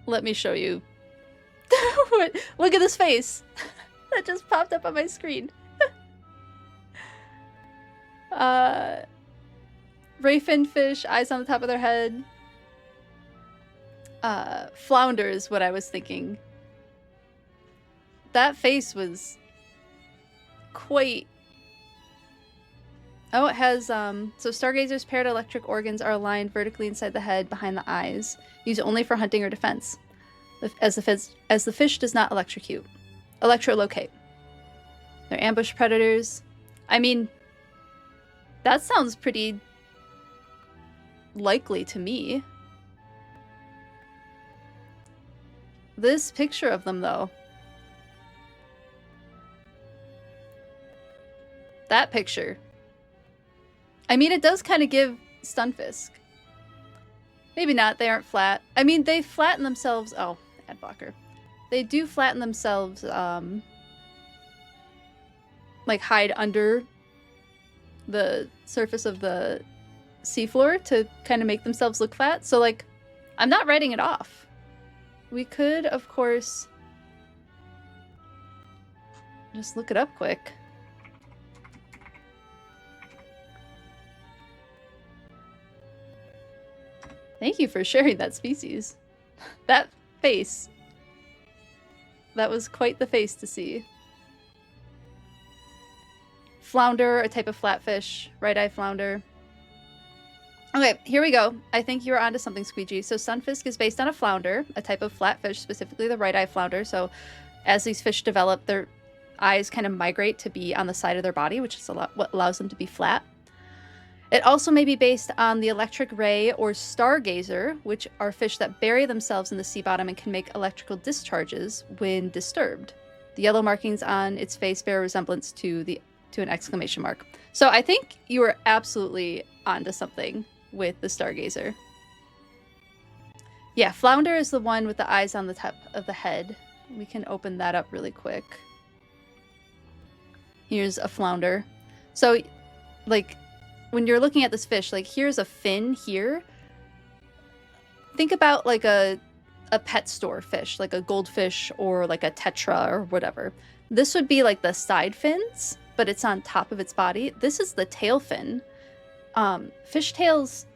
A: Let me show you. Look at this face. That just popped up on my screen. Rayfin fish, eyes on the top of their head. Flounder is what I was thinking. That face was quite... Oh, it has, so stargazers' paired electric organs are aligned vertically inside the head, behind the eyes, used only for hunting or defense, as the fish does not electrolocate. They're ambush predators. I mean, that sounds pretty likely to me. This picture of them, though. That picture. I mean, it does kind of give Stunfisk. Maybe not, they aren't flat. I mean, they flatten themselves... Oh, ad blocker. They do flatten themselves, like hide under the surface of the seafloor to kind of make themselves look flat. So, like, I'm not writing it off. We could, of course, just look it up quick. Thank you for sharing that species. That face. That was quite the face to see. Flounder, a type of flatfish. Right-eye flounder. Okay, here we go. I think you were onto something, Squeegee. So Sunfisk is based on a flounder, a type of flatfish, specifically the right-eye flounder. So as these fish develop, their eyes kind of migrate to be on the side of their body, which is what allows them to be flat. It also may be based on the electric ray or stargazer, which are fish that bury themselves in the sea bottom and can make electrical discharges when disturbed. The yellow markings on its face bear resemblance to an exclamation mark. So I think you were absolutely onto something with the stargazer. Yeah, flounder is the one with the eyes on the top of the head. We can open that up really quick. Here's a flounder. So, like, when you're looking at this fish, like, here's a fin here. Think about, like, a pet store fish, like a goldfish or, like, a tetra or whatever. This would be, like, the side fins, but it's on top of its body. This is the tail fin. Fish tails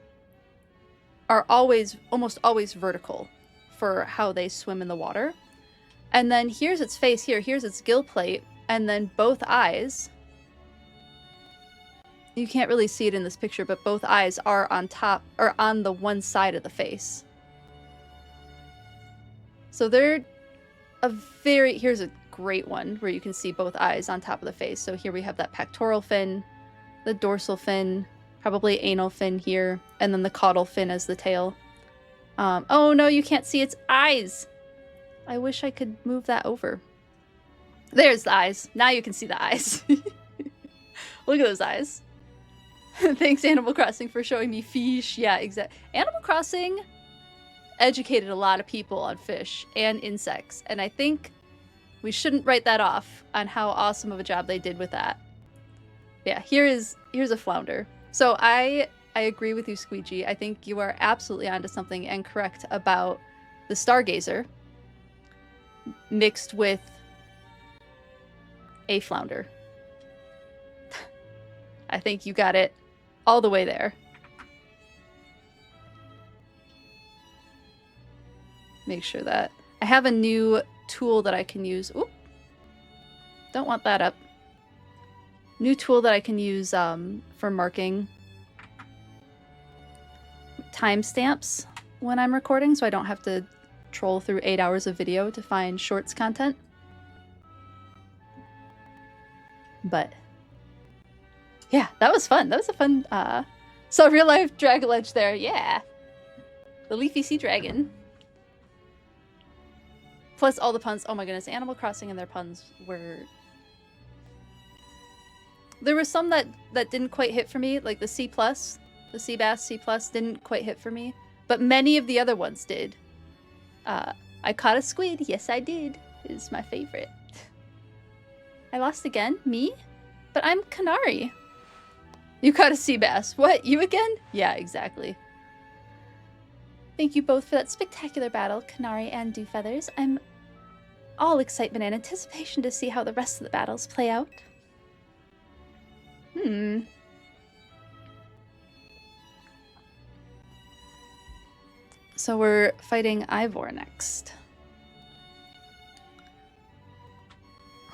A: are almost always vertical for how they swim in the water. And then here's its face here. Here's its gill plate. And then both eyes... You can't really see it in this picture, but both eyes are on top, or on the one side of the face. So they're here's a great one where you can see both eyes on top of the face. So here we have that pectoral fin, the dorsal fin, probably anal fin here, and then the caudal fin as the tail. Oh no, you can't see its eyes! I wish I could move that over. There's the eyes. Now you can see the eyes. Look at those eyes. Thanks, Animal Crossing, for showing me fish. Yeah, exactly. Animal Crossing, educated a lot of people on fish and insects, and I think we shouldn't write that off on how awesome of a job they did with that. Yeah, here's a flounder. So I agree with you, Squeegee. I think you are absolutely onto something and correct about the stargazer mixed with a flounder. I think you got it all the way there. Make sure that I have a new tool that I can use. Oop. Don't want that up. New tool that I can use for marking timestamps when I'm recording, so I don't have to troll through 8 hours of video to find shorts content. But yeah, that was fun. That was a fun so real life Dragoledge there. Yeah. The leafy sea dragon. Plus all the puns. Oh my goodness, Animal Crossing and their puns were... There were some that didn't quite hit for me, like the C+, the sea bass C+, didn't quite hit for me. But many of the other ones did. I caught a squid. Yes, I did. It is my favorite. I lost again? Me? But I'm Canary. You caught a sea bass. What? You again? Yeah, exactly. Thank you both for that spectacular battle, Canary and Dewfeathers. I'm all excitement and anticipation to see how the rest of the battles play out. So we're fighting Ivor next.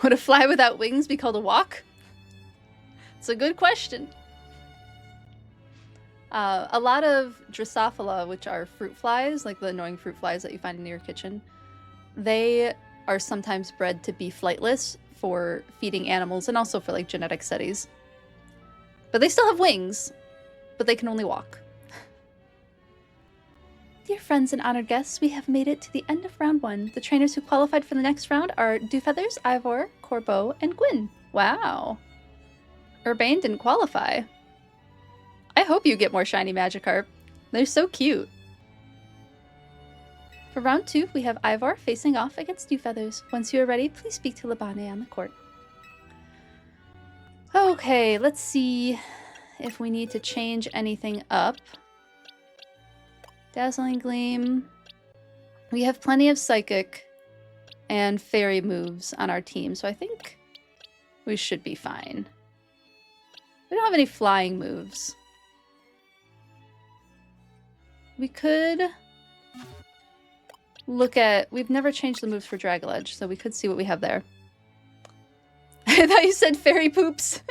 A: Would a fly without wings be called a walk? It's a good question. A lot of Drosophila, which are fruit flies, like the annoying fruit flies that you find in your kitchen, they are sometimes bred to be flightless for feeding animals and also for like genetic studies. But they still have wings, but they can only walk. Dear friends and honored guests, we have made it to the end of round 1. The trainers who qualified for the next round are Dewfeathers, Ivor, Corbeau, and Gwyn. Wow. Urbane didn't qualify. I hope you get more shiny Magikarp. They're so cute. For round 2, we have Ivor facing off against Dewfeathers. Once you are ready, please speak to Labane on the court. Okay, let's see if we need to change anything up. Dazzling Gleam. We have plenty of Psychic and Fairy moves on our team, so I think we should be fine. We don't have any flying moves. We could look at... We've never changed the moves for Dragoledge, so we could see what we have there. I thought you said fairy poops.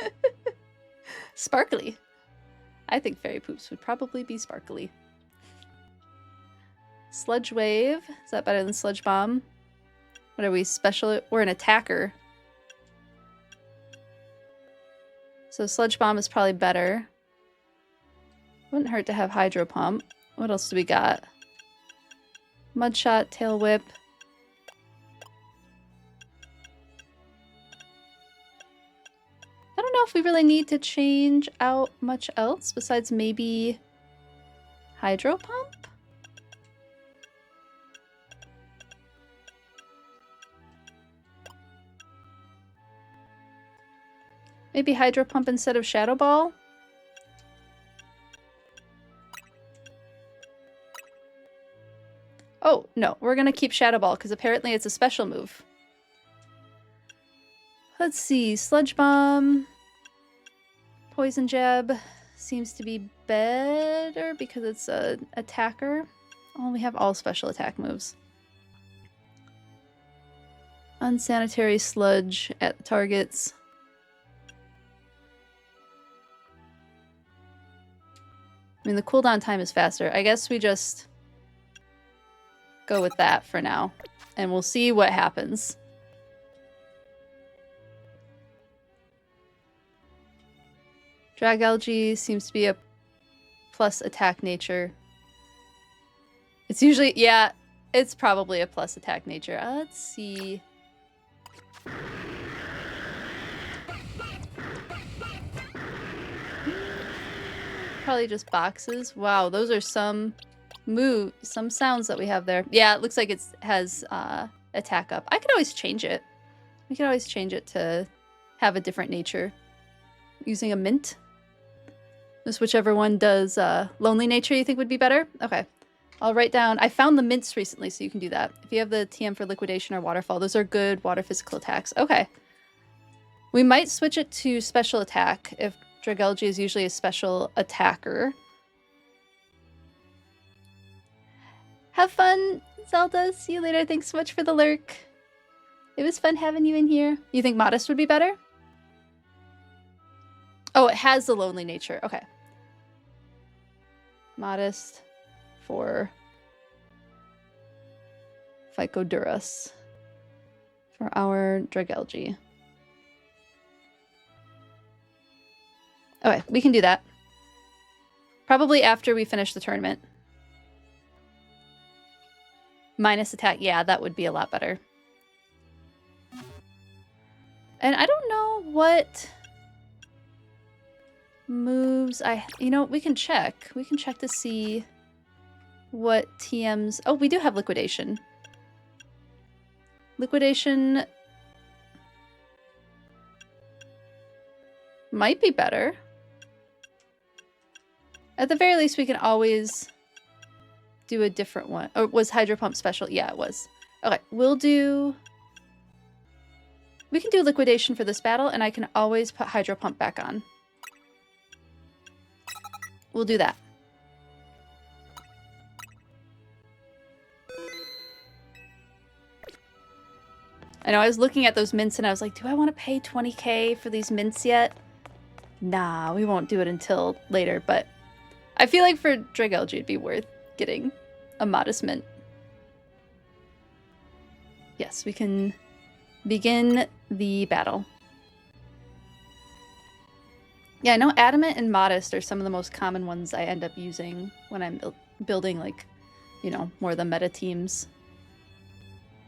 A: Sparkly. I think fairy poops would probably be sparkly. Sludge Wave. Is that better than Sludge Bomb? What are we, special? We're an attacker. So Sludge Bomb is probably better. Wouldn't hurt to have Hydro Pump. What else do we got? Mudshot, Tail Whip. I don't know if we really need to change out much else besides maybe Hydro Pump? Maybe Hydro Pump instead of Shadow Ball? Oh, no. We're gonna keep Shadow Ball because apparently it's a special move. Let's see. Sludge Bomb. Poison Jab seems to be better because it's an attacker. Oh, we have all special attack moves. Unsanitary Sludge at the targets. I mean, the cooldown time is faster. I guess we just go with that for now. And we'll see what happens. Dragalge seems to be a plus attack nature. It's usually... Yeah, it's probably a plus attack nature. Let's see... Probably just boxes. Wow, those are some some sounds that we have there. Yeah, it looks like it has attack up. I could always change it. We could always change it to have a different nature using a mint. Just whichever one does lonely nature you think would be better. Okay. I'll write down. I found the mints recently, so you can do that. If you have the TM for liquidation or waterfall, those are good water physical attacks. Okay. We might switch it to special attack if Dragalge is usually a special attacker. Have fun, Zelda. See you later. Thanks so much for the lurk. It was fun having you in here. You think modest would be better? Oh, it has the lonely nature. Okay. Modest for Phycodurus. For our Dragalge. Okay, we can do that. Probably after we finish the tournament. Minus attack. Yeah, that would be a lot better. And I don't know what moves you know, we can check. We can check to see what TMs... Oh, we do have liquidation. Liquidation might be better. At the very least, we can always do a different one. Or was Hydro Pump special? Yeah, it was. Okay, we'll do... We can do liquidation for this battle, and I can always put Hydro Pump back on. We'll do that. I know I was looking at those mints and I was like, do I want to pay 20k for these mints yet? Nah, we won't do it until later, but I feel like for Dragalge it'd be worth getting a modest mint. Yes, we can begin the battle. Yeah, I know Adamant and Modest are some of the most common ones I end up using when I'm building, like, you know, more of the meta teams.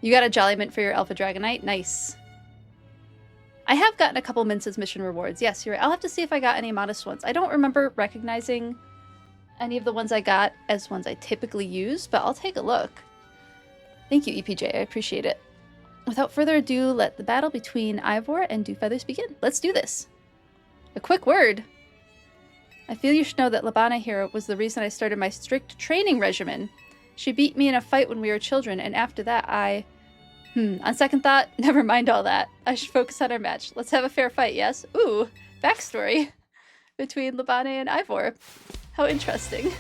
A: You got a Jolly Mint for your Alpha Dragonite? Nice. I have gotten a couple mints as mission rewards. Yes, you're right. I'll have to see if I got any Modest ones. I don't remember recognizing any of the ones I got as ones I typically use, but I'll take a look. Thank you, EPJ. I appreciate it. Without further ado, let the battle between Ivor and Dewfeathers begin. Let's do this. A quick word. I feel you should know that Labana here was the reason I started my strict training regimen. She beat me in a fight when we were children, and after that on second thought, never mind all that. I should focus on our match. Let's have a fair fight, yes? Ooh, backstory between Labana and Ivor. How interesting.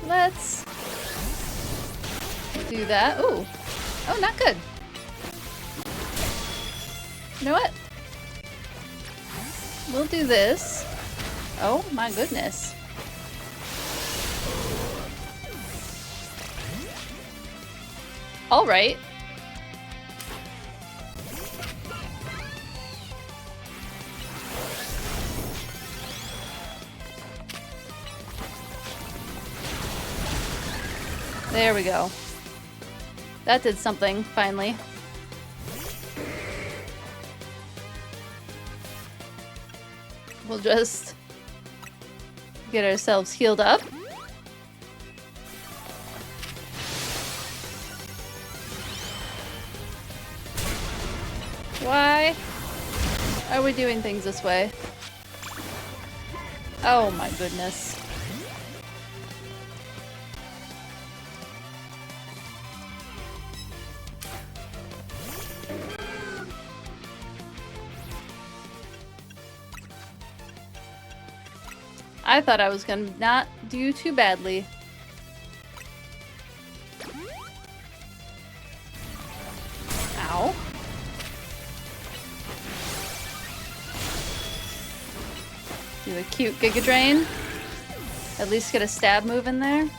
A: Let's do that. Ooh. Oh, not good. You know what? We'll do this. Oh my goodness. All right. There we go. That did something, finally. We'll just get ourselves healed up. Why are we doing things this way? Oh my goodness. I thought I was gonna not do too badly. Ow. Do a cute Giga Drain. At least get a stab move in there.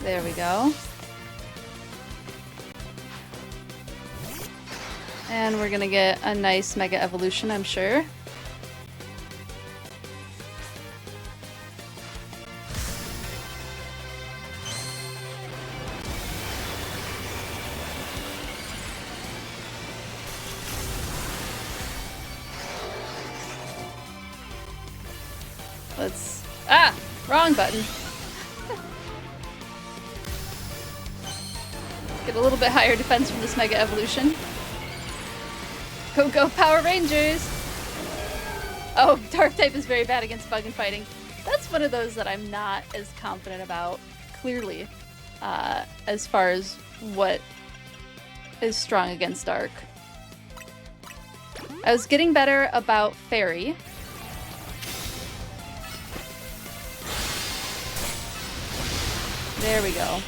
A: There we go. And we're gonna get a nice Mega Evolution, I'm sure. Let's... Ah! Wrong button. Get a little bit higher defense from this Mega Evolution. Go, go, Power Rangers! Oh, Dark type is very bad against bug and fighting. That's one of those that I'm not as confident about, clearly, as far as what is strong against Dark. I was getting better about Fairy. There we go.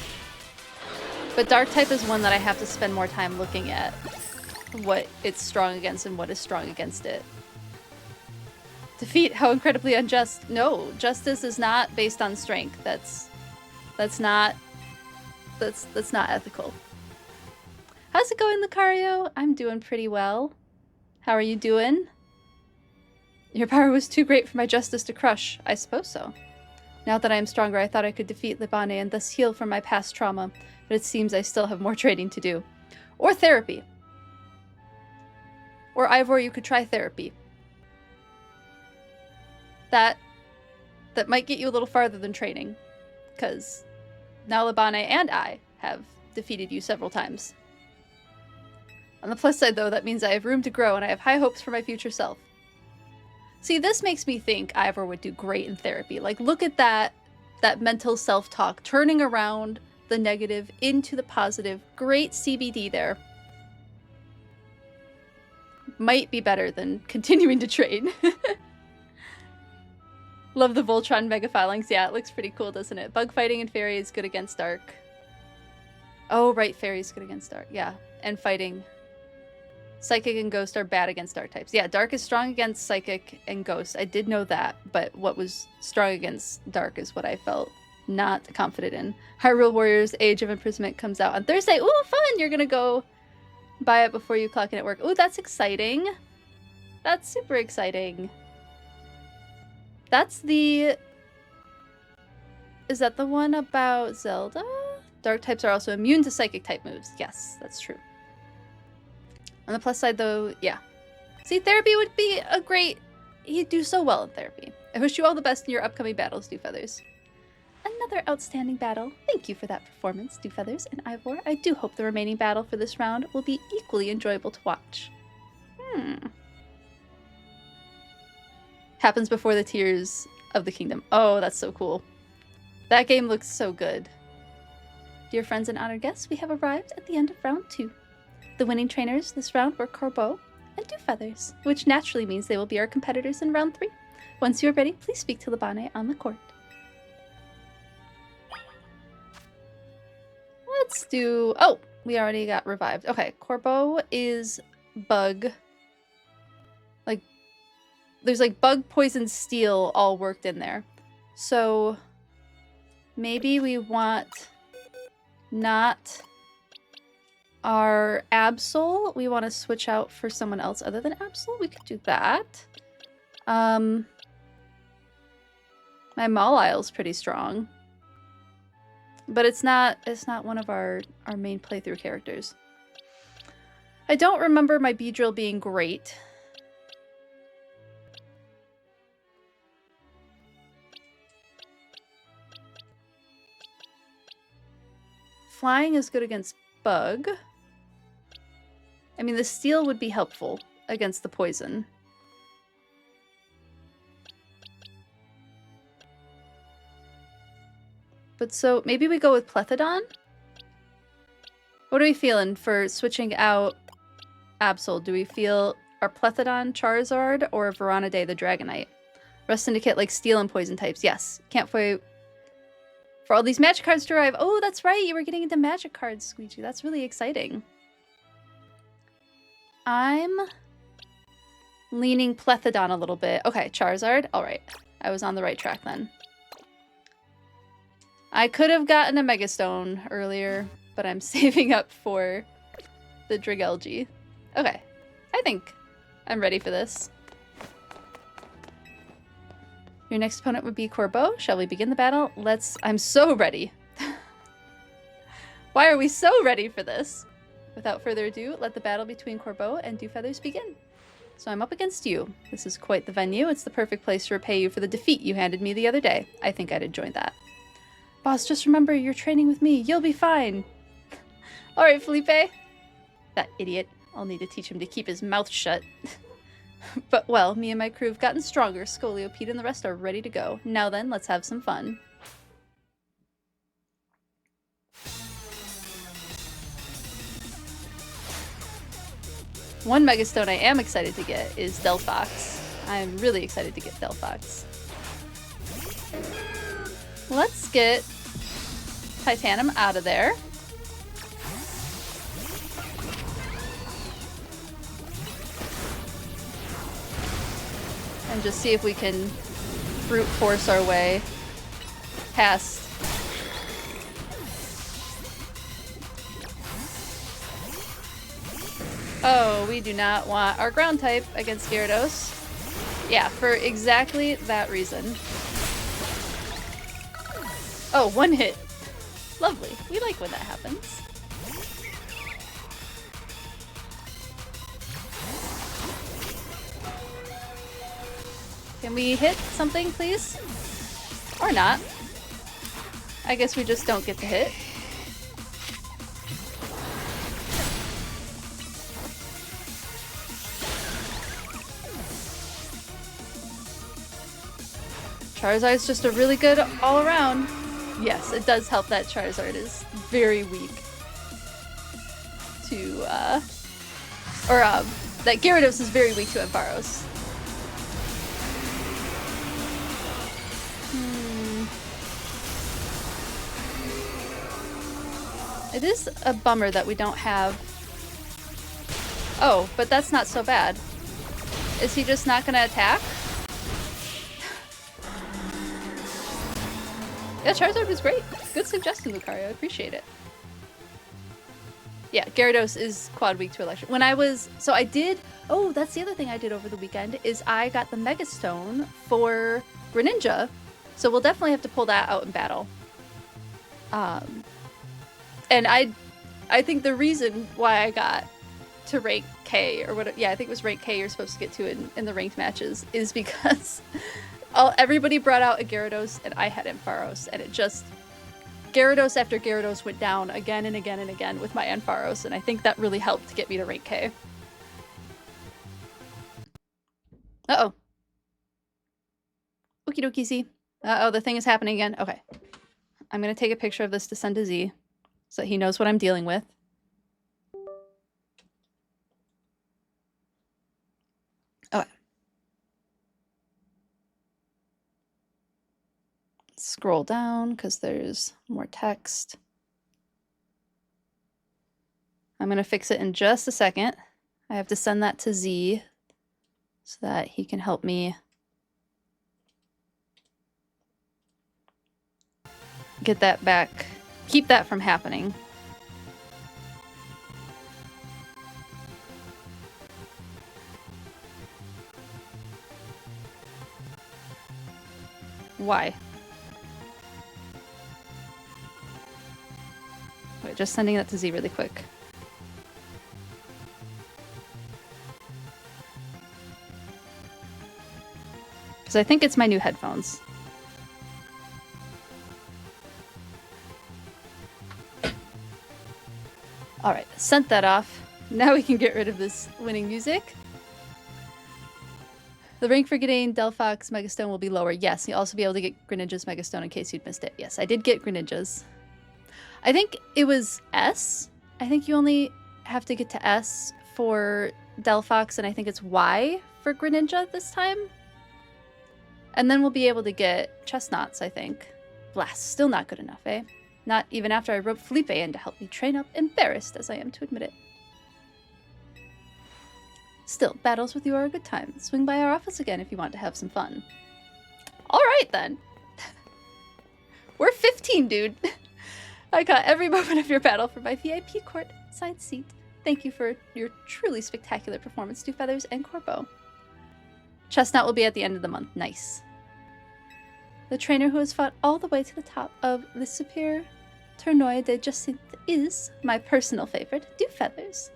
A: But Dark type is one that I have to spend more time looking at what it's strong against and what is strong against it. Defeat, how incredibly unjust. No, justice is not based on strength. That's not ethical. How's it going, Lucario? I'm doing pretty well. How are you doing? Your power was too great for my justice to crush. I suppose so. Now that I am stronger, I thought I could defeat Libane and thus heal from my past trauma, but it seems I still have more training to do. Or therapy. Or Ivor, you could try therapy. That might get you a little farther than training, because now Libane and I have defeated you several times. On the plus side, though, that means I have room to grow and I have high hopes for my future self. See, this makes me think Ivor would do great in therapy. Like, look at that mental self-talk, turning around the negative into the positive. Great CBD there. Might be better than continuing to train. Love the Voltron Mega Phalanx. Yeah, it looks pretty cool, doesn't it? Bug fighting and Fairy is good against Dark. Oh, right, Fairy is good against Dark. Yeah, and fighting. Psychic and Ghost are bad against Dark types. Yeah, Dark is strong against Psychic and Ghost. I did know that, but what was strong against Dark is what I felt not confident in. Hyrule Warriors Age of Imprisonment comes out on Thursday. Ooh, fun! You're gonna go buy it before you clock in at work. Ooh, that's exciting. That's super exciting. That's the... Is that the one about Zelda? Dark types are also immune to Psychic type moves. Yes, that's true. On the plus side, though, yeah. See, therapy would be a great... He'd do so well in therapy. I wish you all the best in your upcoming battles, Dewfeathers. Another outstanding battle. Thank you for that performance, Dewfeathers and Ivor. I do hope the remaining battle for this round will be equally enjoyable to watch. Happens before the Tears of the Kingdom. Oh, that's so cool. That game looks so good. Dear friends and honored guests, we have arrived at the end of round 2. The winning trainers this round were Corbeau and Dewfeathers, which naturally means they will be our competitors in round 3. Once you are ready, please speak to Libane on the court. Let's do... Oh, we already got revived. Okay, Corbeau is bug. Like, there's like bug, poison, steel all worked in there. So maybe we want not our Absol. We want to switch out for someone else other than Absol. We could do that. My Mawlile's pretty strong. But it's not one of our main playthrough characters. I don't remember my Beedrill being great. Flying is good against bug. I mean, the steel would be helpful against the poison. But so maybe we go with Plethodon? What are we feeling for switching out Absol? Do we feel our Plethodon Charizard or Veronade the Dragonite? Rust Syndicate like steel and poison types. Yes. Can't wait for all these magic cards to arrive. Oh, that's right. You were getting into magic cards, Squeegee. That's really exciting. I'm leaning Plethodon a little bit. Okay, Charizard. All right. I was on the right track then. I could have gotten a Megastone earlier, but I'm saving up for the Zoology. Okay, I think I'm ready for this. Your next opponent would be Corbeau. Shall we begin the battle? I'm so ready. Why are we so ready for this? Without further ado, let the battle between Corbeau and Dewfeathers begin. So I'm up against you. This is quite the venue. It's the perfect place to repay you for the defeat you handed me the other day. I think I'd enjoy that. Boss, just remember, you're training with me. You'll be fine. All right, Felipe. That idiot. I'll need to teach him to keep his mouth shut. But, well, me and my crew have gotten stronger. Scolio, Pete, and the rest are ready to go. Now then, let's have some fun. One Megastone I am excited to get is Delphox. I'm really excited to get Delphox. Let's get Titanium out of there. And just see if we can brute force our way past. Oh, we do not want our ground type against Gyarados. Yeah, for exactly that reason. Oh, one hit. Lovely. We like when that happens. Can we hit something, please? Or not. I guess we just don't get to hit. Charizard's just a really good all-around. Yes, it does help that Charizard is very weak to, that Gyarados is very weak to Ampharos. It is a bummer that we don't have... Oh, but that's not so bad. Is he just not gonna attack? Yeah, Charizard was great. Good suggestion, Lucario. I appreciate it. Yeah, Gyarados is quad weak to electric. When I was... So I did... Oh, that's the other thing I did over the weekend, is I got the Megastone for Greninja. So we'll definitely have to pull that out in battle. And I think the reason why I got to rank K, or what... Yeah, I think it was rank K you're supposed to get to in the ranked matches, is because... everybody brought out a Gyarados, and I had Ampharos, and it just... Gyarados after Gyarados went down again and again and again with my Ampharos, and I think that really helped to get me to rank K. Uh-oh. Okie dokie, Z. Uh-oh, the thing is happening again. Okay. I'm gonna take a picture of this to send to Z, so that he knows what I'm dealing with. Okay. Scroll down because there's more text. I'm going to fix it in just a second. I have to send that to Z so that he can help me get that back, keep that from happening. Why? Wait, just sending that to Z really quick. Because I think it's my new headphones. Alright, sent that off. Now we can get rid of this winning music. The rank for getting Delphox Megastone will be lower. Yes, you'll also be able to get Greninja's Megastone in case you'd missed it. Yes, I did get Greninja's. I think it was S. I think you only have to get to S for Delphox, and I think it's Y for Greninja this time. And then we'll be able to get Chestnuts, I think. Blast, still not good enough, eh? Not even after I roped Felipe in to help me train up, embarrassed as I am to admit it. Still, battles with you are a good time. Swing by our office again if you want to have some fun. Alright then. We're 15, dude. I got every moment of your battle for my VIP court side seat. Thank you for your truly spectacular performance, Two Feathers and Corpo. Chestnut will be at the end of the month. Nice. The trainer who has fought all the way to the top of the Superior Tournoi de Jacinthe is my personal favorite, Dew Feathers.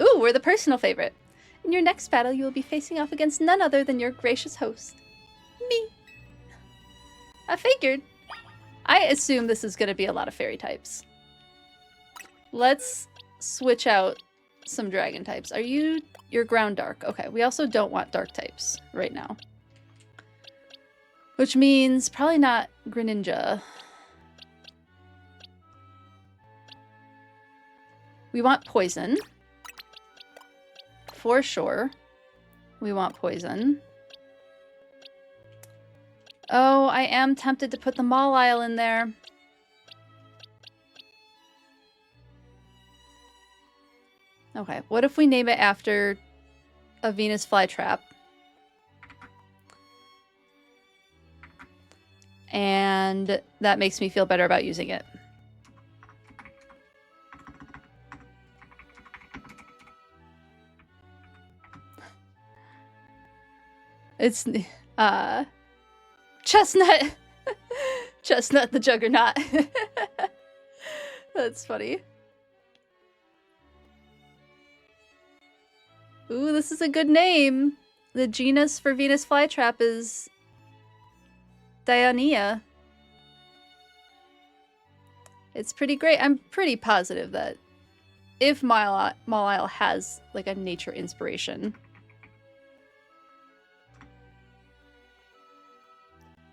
A: Ooh, we're the personal favorite. In your next battle, you will be facing off against none other than your gracious host, me. I figured. I assume this is going to be a lot of fairy types. Let's switch out some dragon types. Are you... You're ground dark. Okay, we also don't want dark types right now. Which means probably not Greninja. We want poison. For sure. We want poison. Oh, I am tempted to put the Mawile in there. Okay, what if we name it after a Venus flytrap? And that makes me feel better about using it. It's, Chestnut! Chestnut the Juggernaut. That's funny. Ooh, this is a good name. The genus for Venus flytrap is Dionea. It's pretty great. I'm pretty positive that if Mawile has like a nature inspiration,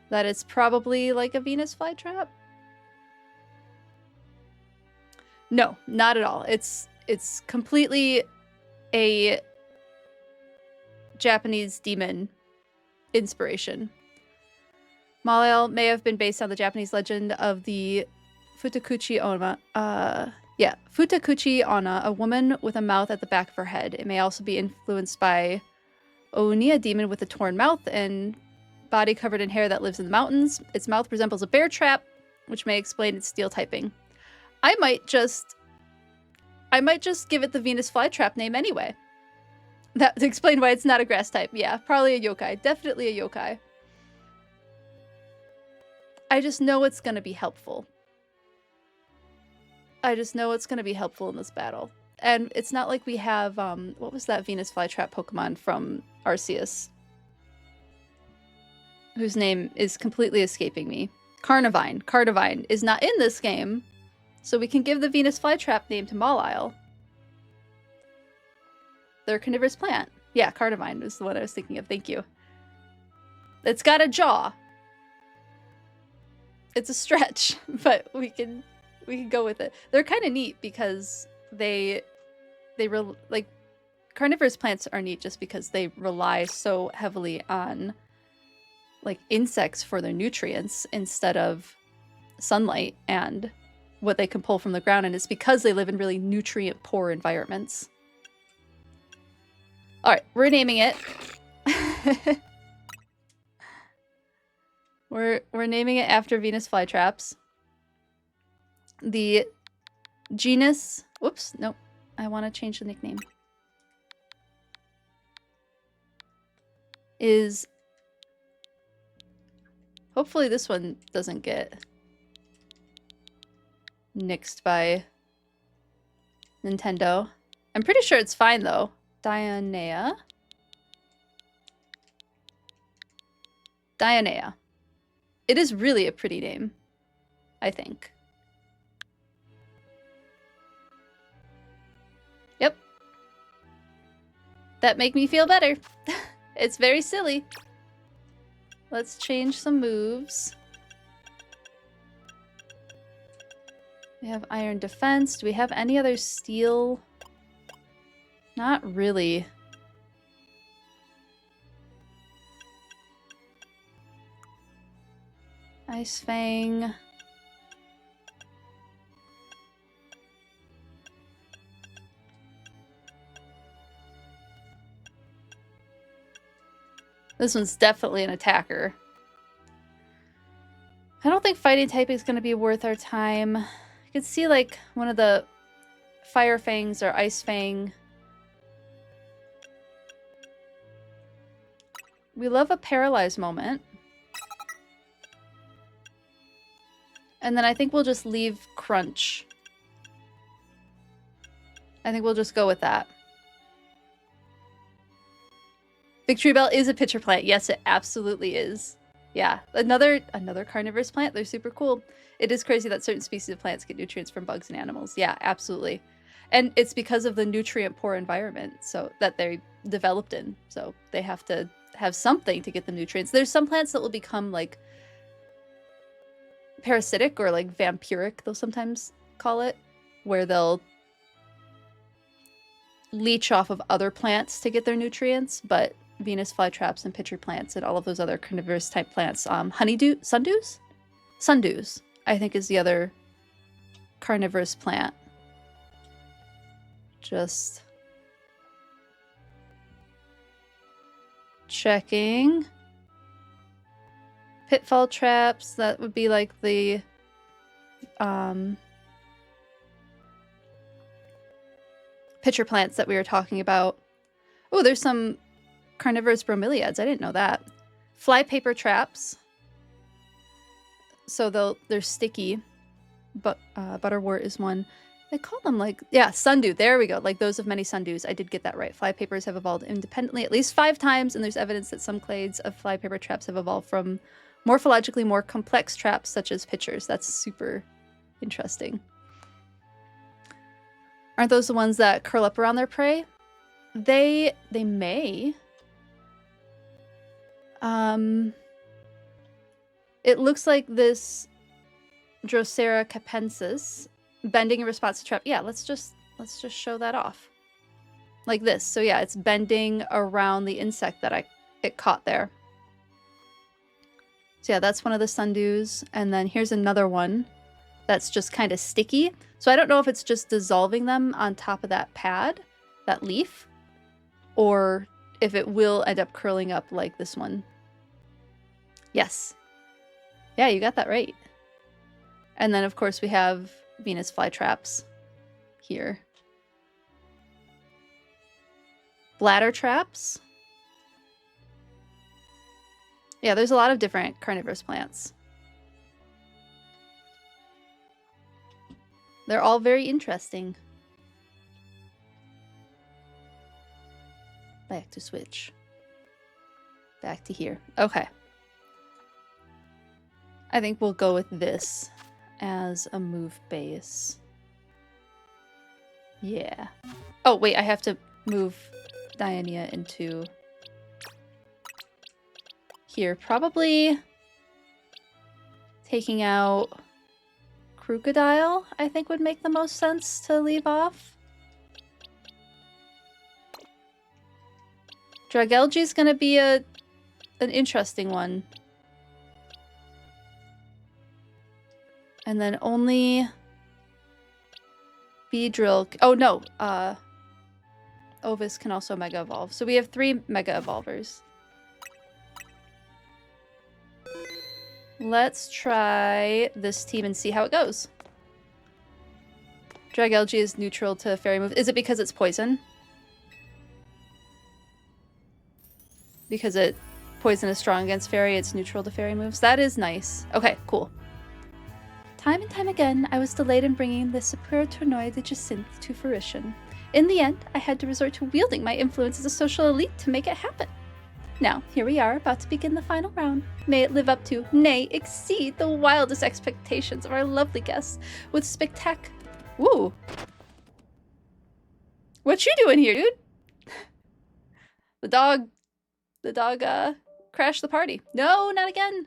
A: that it's probably like a Venus flytrap. No, not at all. It's completely a Japanese demon inspiration. Mawile may have been based on the Japanese legend of the Futakuchi Onna. Futakuchi Onna, a woman with a mouth at the back of her head. It may also be influenced by Oni, a demon with a torn mouth and body covered in hair that lives in the mountains. Its mouth resembles a bear trap, which may explain its steel typing. I might just give it the Venus flytrap name anyway. That to explain why it's not a grass type. Yeah, probably a yokai. Definitely a yokai. I just know it's going to be helpful. I just know it's going to be helpful in this battle. And it's not like we have, what was that Venus flytrap Pokemon from Arceus? Whose name is completely escaping me. Carnivine. Carnivine is not in this game, so we can give the Venus flytrap name to Mawile. They're a carnivorous plant. Yeah, Carnivine was the one I was thinking of. Thank you. It's got a jaw. It's a stretch, but we can go with it. They're kind of neat because like carnivorous plants are neat just because they rely so heavily on like insects for their nutrients instead of sunlight and what they can pull from the ground, and it's because they live in really nutrient poor environments. All right, we're naming it. We're naming it after Venus flytraps. The genus, whoops, nope. I want to change the nickname. Is, hopefully this one doesn't get nixed by Nintendo. I'm pretty sure it's fine though. Dionea. Dionea. It is really a pretty name, I think. Yep. That make me feel better. It's very silly. Let's change some moves. We have iron defense. Do we have any other steel? Not really. Ice Fang. This one's definitely an attacker. I don't think think fighting type is going to be worth our time. I could see like one of the Fire Fangs or Ice Fang. We love a paralyzed moment. And then I think we'll just leave Crunch. I think we'll just go with that. Victory Bell is a pitcher plant. Yes, it absolutely is. Yeah, another carnivorous plant. They're super cool. It is crazy that certain species of plants get nutrients from bugs and animals. Yeah, absolutely. And it's because of the nutrient-poor environment so that they developed in. So they have to have something to get the nutrients. There's some plants that will become like parasitic or like vampiric, they'll sometimes call it, where they'll leech off of other plants to get their nutrients, but Venus flytraps and pitcher plants and all of those other carnivorous type plants, sundews, I think is the other carnivorous plant. Just checking. Pitfall traps, that would be like the pitcher plants that we were talking about. Oh, there's some carnivorous bromeliads. I didn't know that. Flypaper traps. So they're sticky. But butterwort is one. They call them like, yeah, sundew. There we go. Like those of many sundews. I did get that right. Flypapers have evolved independently at least 5 times, and there's evidence that some clades of flypaper traps have evolved from morphologically more complex traps such as pitchers. That's super interesting. Aren't those the ones that curl up around their prey? They may. It looks like this Drosera capensis bending in response to trap. Yeah, let's just show that off. Like this. So yeah, it's bending around the insect that it caught there. So yeah, that's one of the sundews. And then here's another one that's just kind of sticky. So I don't know if it's just dissolving them on top of that pad, that leaf, or if it will end up curling up like this one. Yes. Yeah, you got that right. And then of course we have Venus flytraps here. Bladder traps. Yeah, there's a lot of different carnivorous plants. They're all very interesting. Back to switch. Back to here. Okay. I think we'll go with this as a move base. Yeah. Oh, wait, I have to move Diania into here. Probably taking out Crocodile, I think would make the most sense to leave off. Dragelgi is going to be an interesting one. And then only Beedrill. Oh no, Ovis can also Mega Evolve. So we have 3 Mega Evolvers. Let's try this team and see how it goes. Dragelgi is neutral to Fairy Move. Is it because it's poison? Because poison is strong against Fairy, it's neutral to Fairy moves. That is nice. Okay, cool. Time and time again, I was delayed in bringing the Superior Tournoy de Jacinthe to fruition. In the end, I had to resort to wielding my influence as a social elite to make it happen. Now, here we are, about to begin the final round. May it live up to, nay, exceed the wildest expectations of our lovely guests with spectac... Ooh. What you doing here, dude? The dog crashed the party. No, not again.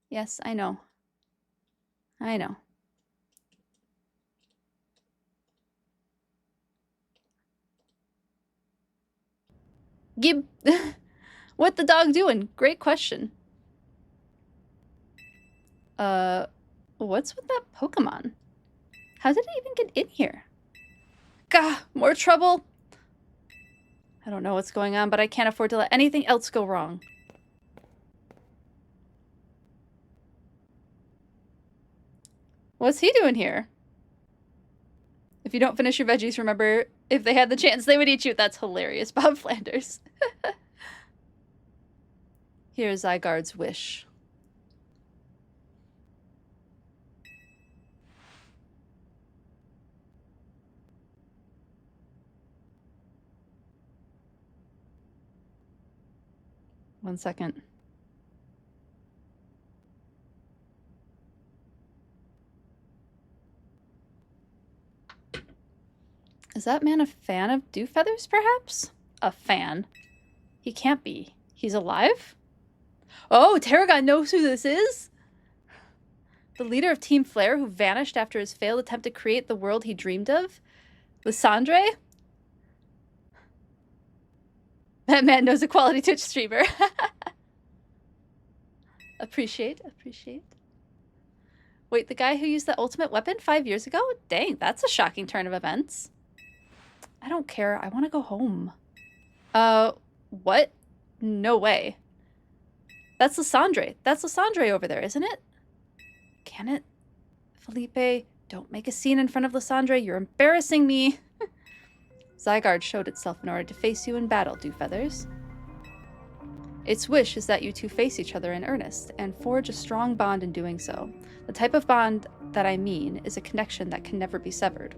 A: Yes, I know. I know. Gib, what the dog doing? Great question. What's with that Pokemon? How did it even get in here? Gah, more trouble. I don't know what's going on, but I can't afford to let anything else go wrong. What's he doing here? If you don't finish your veggies, remember, if they had the chance, they would eat you. That's hilarious, Bob Flanders. Here's Zygarde's wish. One second. Is that man a fan of Dewfeathers, perhaps? A fan. He can't be. He's alive? Oh, Tarragon knows who this is? The leader of Team Flare who vanished after his failed attempt to create the world he dreamed of? Lysandre? That man knows a quality Twitch streamer. Appreciate. Wait, the guy who used the ultimate weapon 5 years ago? Dang, that's a shocking turn of events. I don't care. I want to go home. What? No way. That's Lysandre. That's Lysandre over there, isn't it? Can it? Felipe, don't make a scene in front of Lysandre. You're embarrassing me. Zygarde showed itself in order to face you in battle, Dewfeathers. Its wish is that you two face each other in earnest, and forge a strong bond in doing so. The type of bond that I mean is a connection that can never be severed.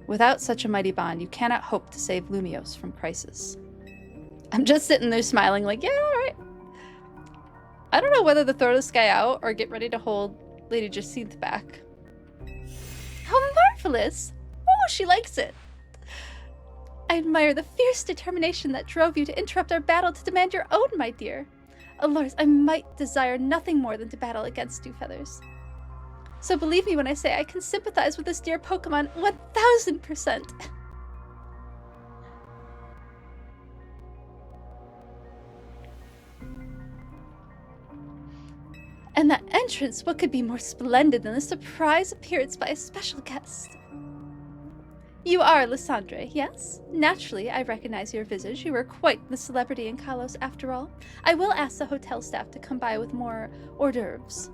A: Without such a mighty bond, you cannot hope to save Lumiose from crisis. I'm just sitting there smiling like, yeah, alright. I don't know whether to throw this guy out or get ready to hold Lady Jacinth back. How marvelous! Oh, she likes it. I admire the fierce determination that drove you to interrupt our battle to demand your own, my dear. Alas, I might desire nothing more than to battle against Dewfeathers. So believe me when I say I can sympathize with this dear Pokemon 1000%. And that entrance, what could be more splendid than the surprise appearance by a special guest? You are Lysandre, yes? Naturally, I recognize your visage. You are quite the celebrity in Kalos, after all. I will ask the hotel staff to come by with more hors d'oeuvres.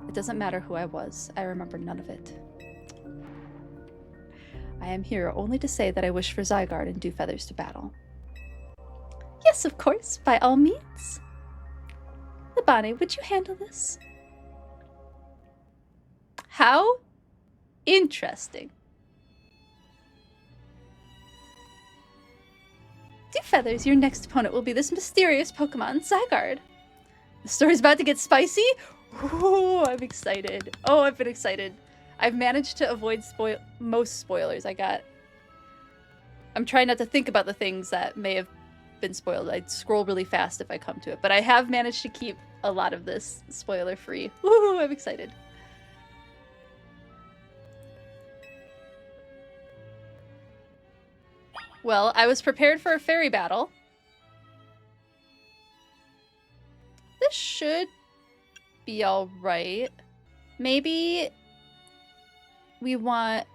A: It doesn't matter who I was. I remember none of it. I am here only to say that I wish for Zygarde and Dewfeathers to battle. Yes, of course, by all means. Labane, would you handle this? How interesting. Dewfeathers, your next opponent will be this mysterious Pokemon, Zygarde. The story's about to get spicy? Ooh, I'm excited. Oh, I've been excited. I've managed to avoid most spoilers. I'm trying not to think about the things that may have been spoiled. I'd scroll really fast if I come to it, but I have managed to keep a lot of this spoiler free. Ooh, I'm excited. Well, I was prepared for a fairy battle. This should be all right. Maybe we want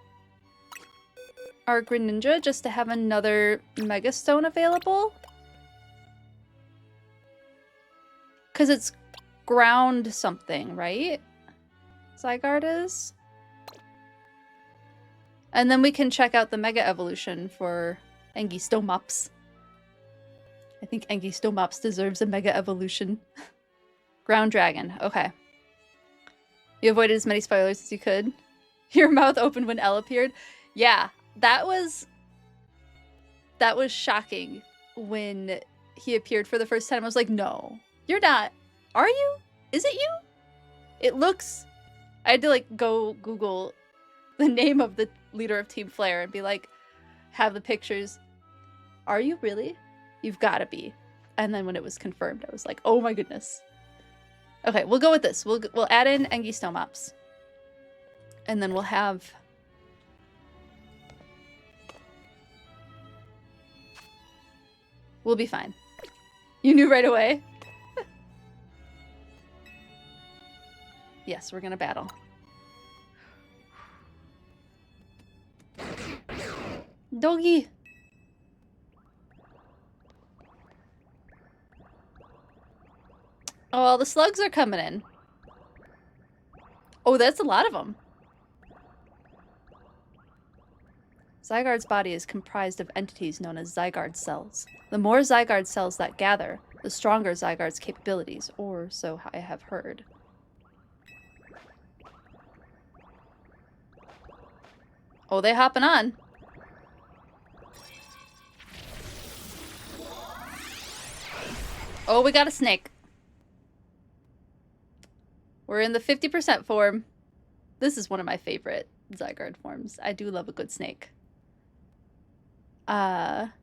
A: our Greninja just to have another Mega Stone available. Because it's ground something, right? Zygarde is. And then we can check out the Mega Evolution for Anguistomops. I think Anguistomops deserves a Mega Evolution. Ground Dragon. Okay. You avoided as many spoilers as you could. Your mouth opened when L appeared. Yeah, that was shocking when he appeared for the first time. I was like, no, you're not. Are you? Is it you? It looks... I had to like go Google the name of the leader of Team Flare and be like, have the pictures. Are you really? You've got to be. And then when it was confirmed, I was like, oh my goodness. Okay, we'll go with this. We'll add in Anguistomops. And then we'll have... We'll be fine. You knew right away? Yes, we're gonna battle. Doggy! Oh, well, the slugs are coming in. Oh, that's a lot of them. Zygarde's body is comprised of entities known as Zygarde cells. The more Zygarde cells that gather, the stronger Zygarde's capabilities, or so I have heard. Oh, they hopping on. Oh, we got a snake. We're in the 50% form. This is one of my favorite Zygarde forms. I do love a good snake. One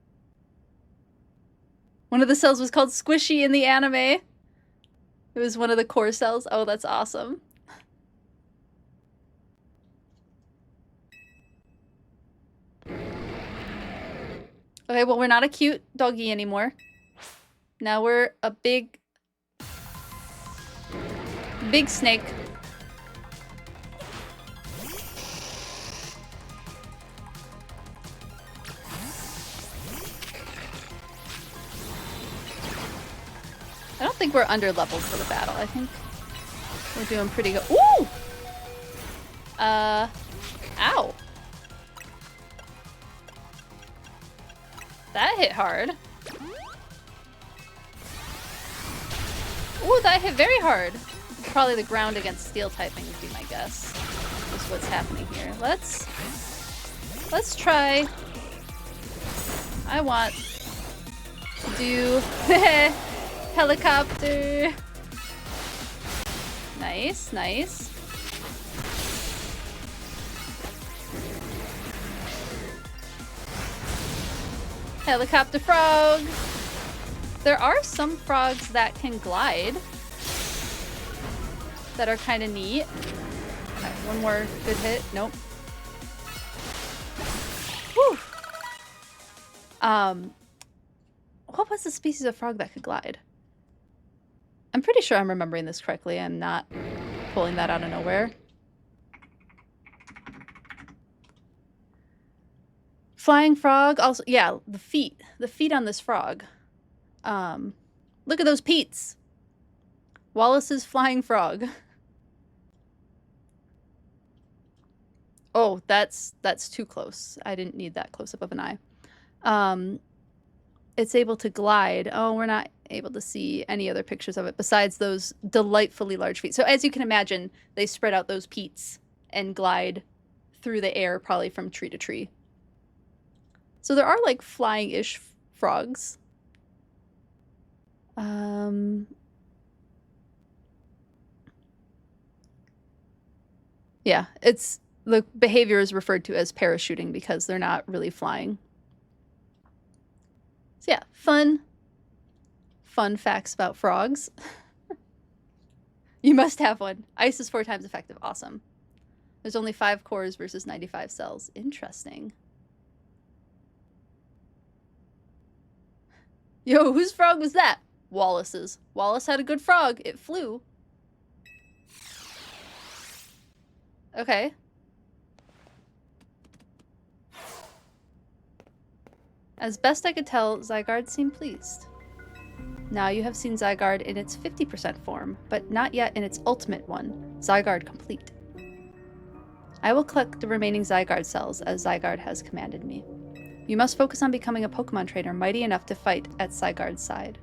A: of the cells was called Squishy in the anime. It was one of the core cells. Oh, that's awesome. Okay, well, we're not a cute doggy anymore. Now we're a big snake. I don't think we're under-leveled for the battle. I think we're doing pretty good. Ooh! Ow. That hit hard. Ooh, that hit very hard. Probably the ground against steel typing would be my guess. Is what's happening here. Let's try. I want to do helicopter. Nice, nice. Helicopter frog. There are some frogs that can glide that are kind of neat. Okay, one more good hit. Nope. Whew. What was the species of frog that could glide? I'm pretty sure I'm remembering this correctly. I'm not pulling that out of nowhere. Flying frog. Also, yeah, the feet. The feet on this frog. Look at those peats. Wallace's flying frog. Oh, that's too close. I didn't need that close up of an eye. It's able to glide. Oh, we're not able to see any other pictures of it besides those delightfully large feet. So as you can imagine, they spread out those peats and glide through the air, probably from tree to tree. So there are like flying-ish frogs. Yeah, the behavior is referred to as parachuting because they're not really flying. So yeah, fun facts about frogs. You must have one. Ice is 4 times effective. Awesome. There's only 5 cores versus 95 cells. Interesting. Yo, whose frog was that? Wallace's. Wallace had a good frog. It flew. Okay. As best I could tell, Zygarde seemed pleased. Now you have seen Zygarde in its 50% form, but not yet in its ultimate one, Zygarde Complete. I will collect the remaining Zygarde cells as Zygarde has commanded me. You must focus on becoming a Pokemon trainer mighty enough to fight at Zygarde's side.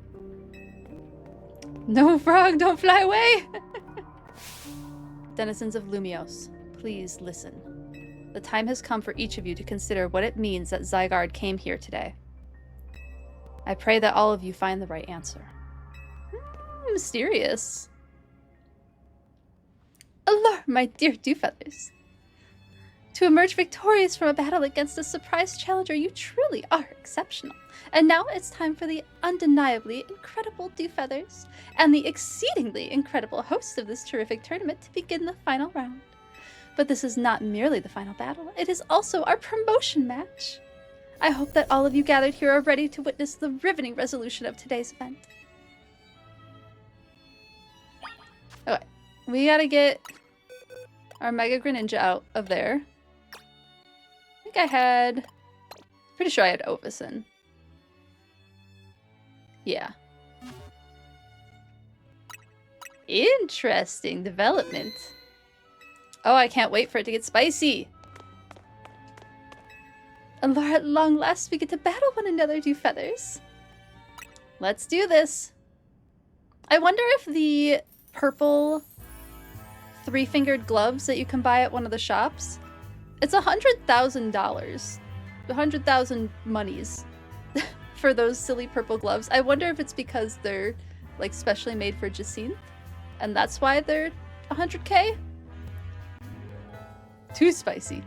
A: No, frog, don't fly away! Denizens of Lumiose, please listen. The time has come for each of you to consider what it means that Zygarde came here today. I pray that all of you find the right answer. Mysterious. Allure, my dear Dewfeathers. To emerge victorious from a battle against a surprise challenger, you truly are exceptional. And now it's time for the undeniably incredible Dewfeathers and the exceedingly incredible host of this terrific tournament to begin the final round. But this is not merely the final battle, it is also our promotion match. I hope that all of you gathered here are ready to witness the riveting resolution of today's event. Okay, we gotta get our Mega Greninja out of there. I think I had... Pretty sure I had Ovison. Yeah. Interesting development. Oh, I can't wait for it to get spicy. And at long last, we get to battle one another, do feathers. Let's do this. I wonder if the purple three-fingered gloves that you can buy at one of the shops, it's $100,000. 100,000 monies for those silly purple gloves. I wonder if it's because they're like specially made for Jacinth, and that's why they're 100K? Too spicy.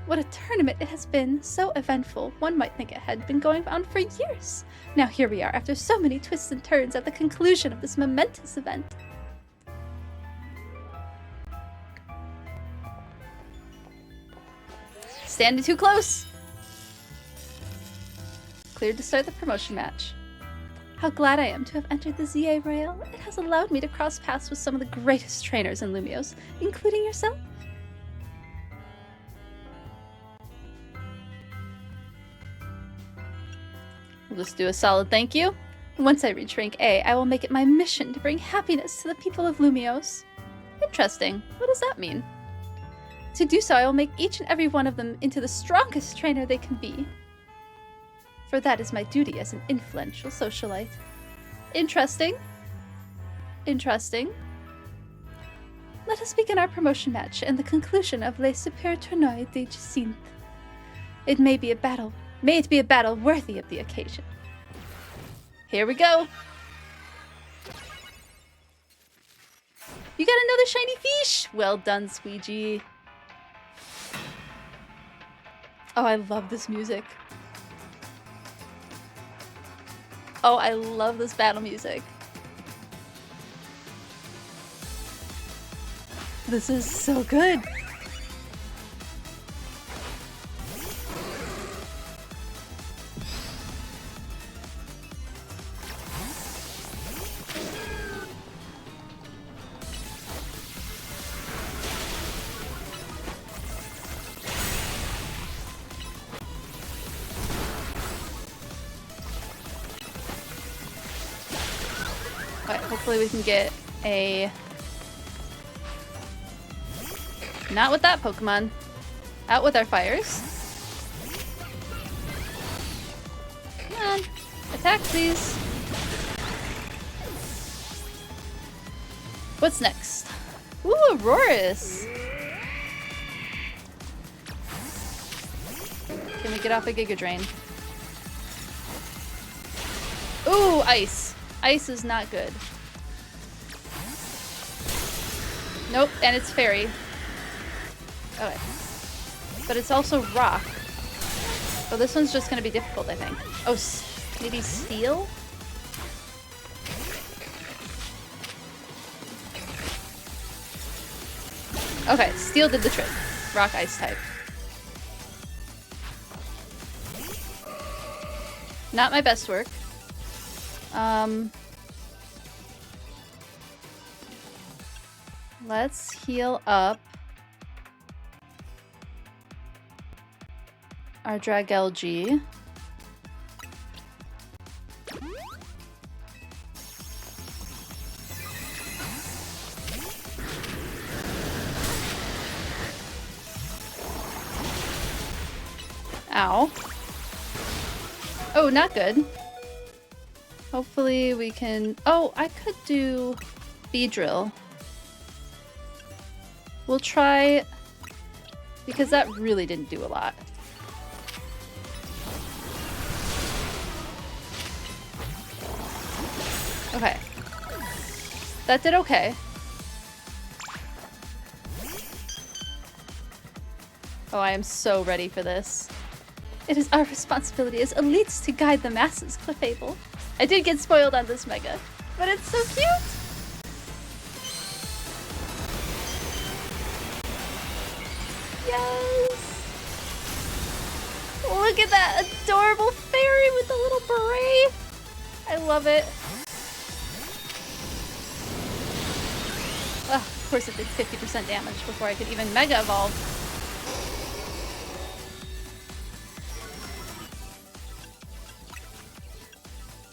A: What a tournament it has been, so eventful. One might think it had been going on for years. Now here we are, after so many twists and turns at the conclusion of this momentous event. Standing too close! Cleared to start the promotion match. How glad I am to have entered the ZA Royale. It has allowed me to cross paths with some of the greatest trainers in Lumios, including yourself. We'll just do a solid thank you. Once I reach rank A, I will make it my mission to bring happiness to the people of Lumios. Interesting. What does that mean? To do so, I will make each and every one of them into the strongest trainer they can be. For that is my duty as an influential socialite. Interesting. Interesting. Let us begin our promotion match and the conclusion of Les Super Tournois de Jacinth. May it be a battle worthy of the occasion. Here we go. You got another shiny fish! Well done, Squeegee. Oh, I love this music. Oh, I love this battle music. This is so good. Hopefully we can get a... Not with that Pokemon. Out with our fires. Come on. Attack, please. What's next? Ooh, Aurorus! Can we get off a Giga Drain? Ooh, Ice. Ice is not good. Nope, and it's Fairy. Okay. But it's also Rock. Oh, this one's just gonna be difficult, I think. Oh, maybe Steel? Okay, Steel did the trick. Rock, Ice type. Not my best work. Let's heal up our Dragalge. Ow. Oh, not good. Hopefully we can... Oh, I could do Beedrill. We'll try... Because that really didn't do a lot. Okay. That did okay. Oh, I am so ready for this. It is our responsibility as elites to guide the masses, Clefable. I did get spoiled on this Mega, but it's so cute! Yes! Look at that adorable fairy with the little beret! I love it. Oh, of course it did 50% damage before I could even Mega Evolve.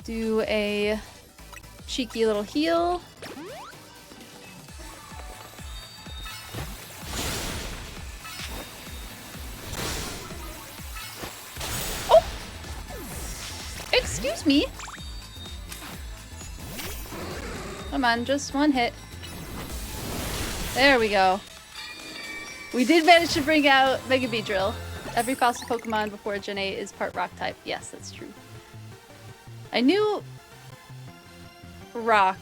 A: Do a cheeky little heal. Excuse me. Come on, just one hit. There we go. We did manage to bring out Mega Beedrill. Every fossil Pokemon before Gen 8 is part rock type. Yes, that's true. I knew rock.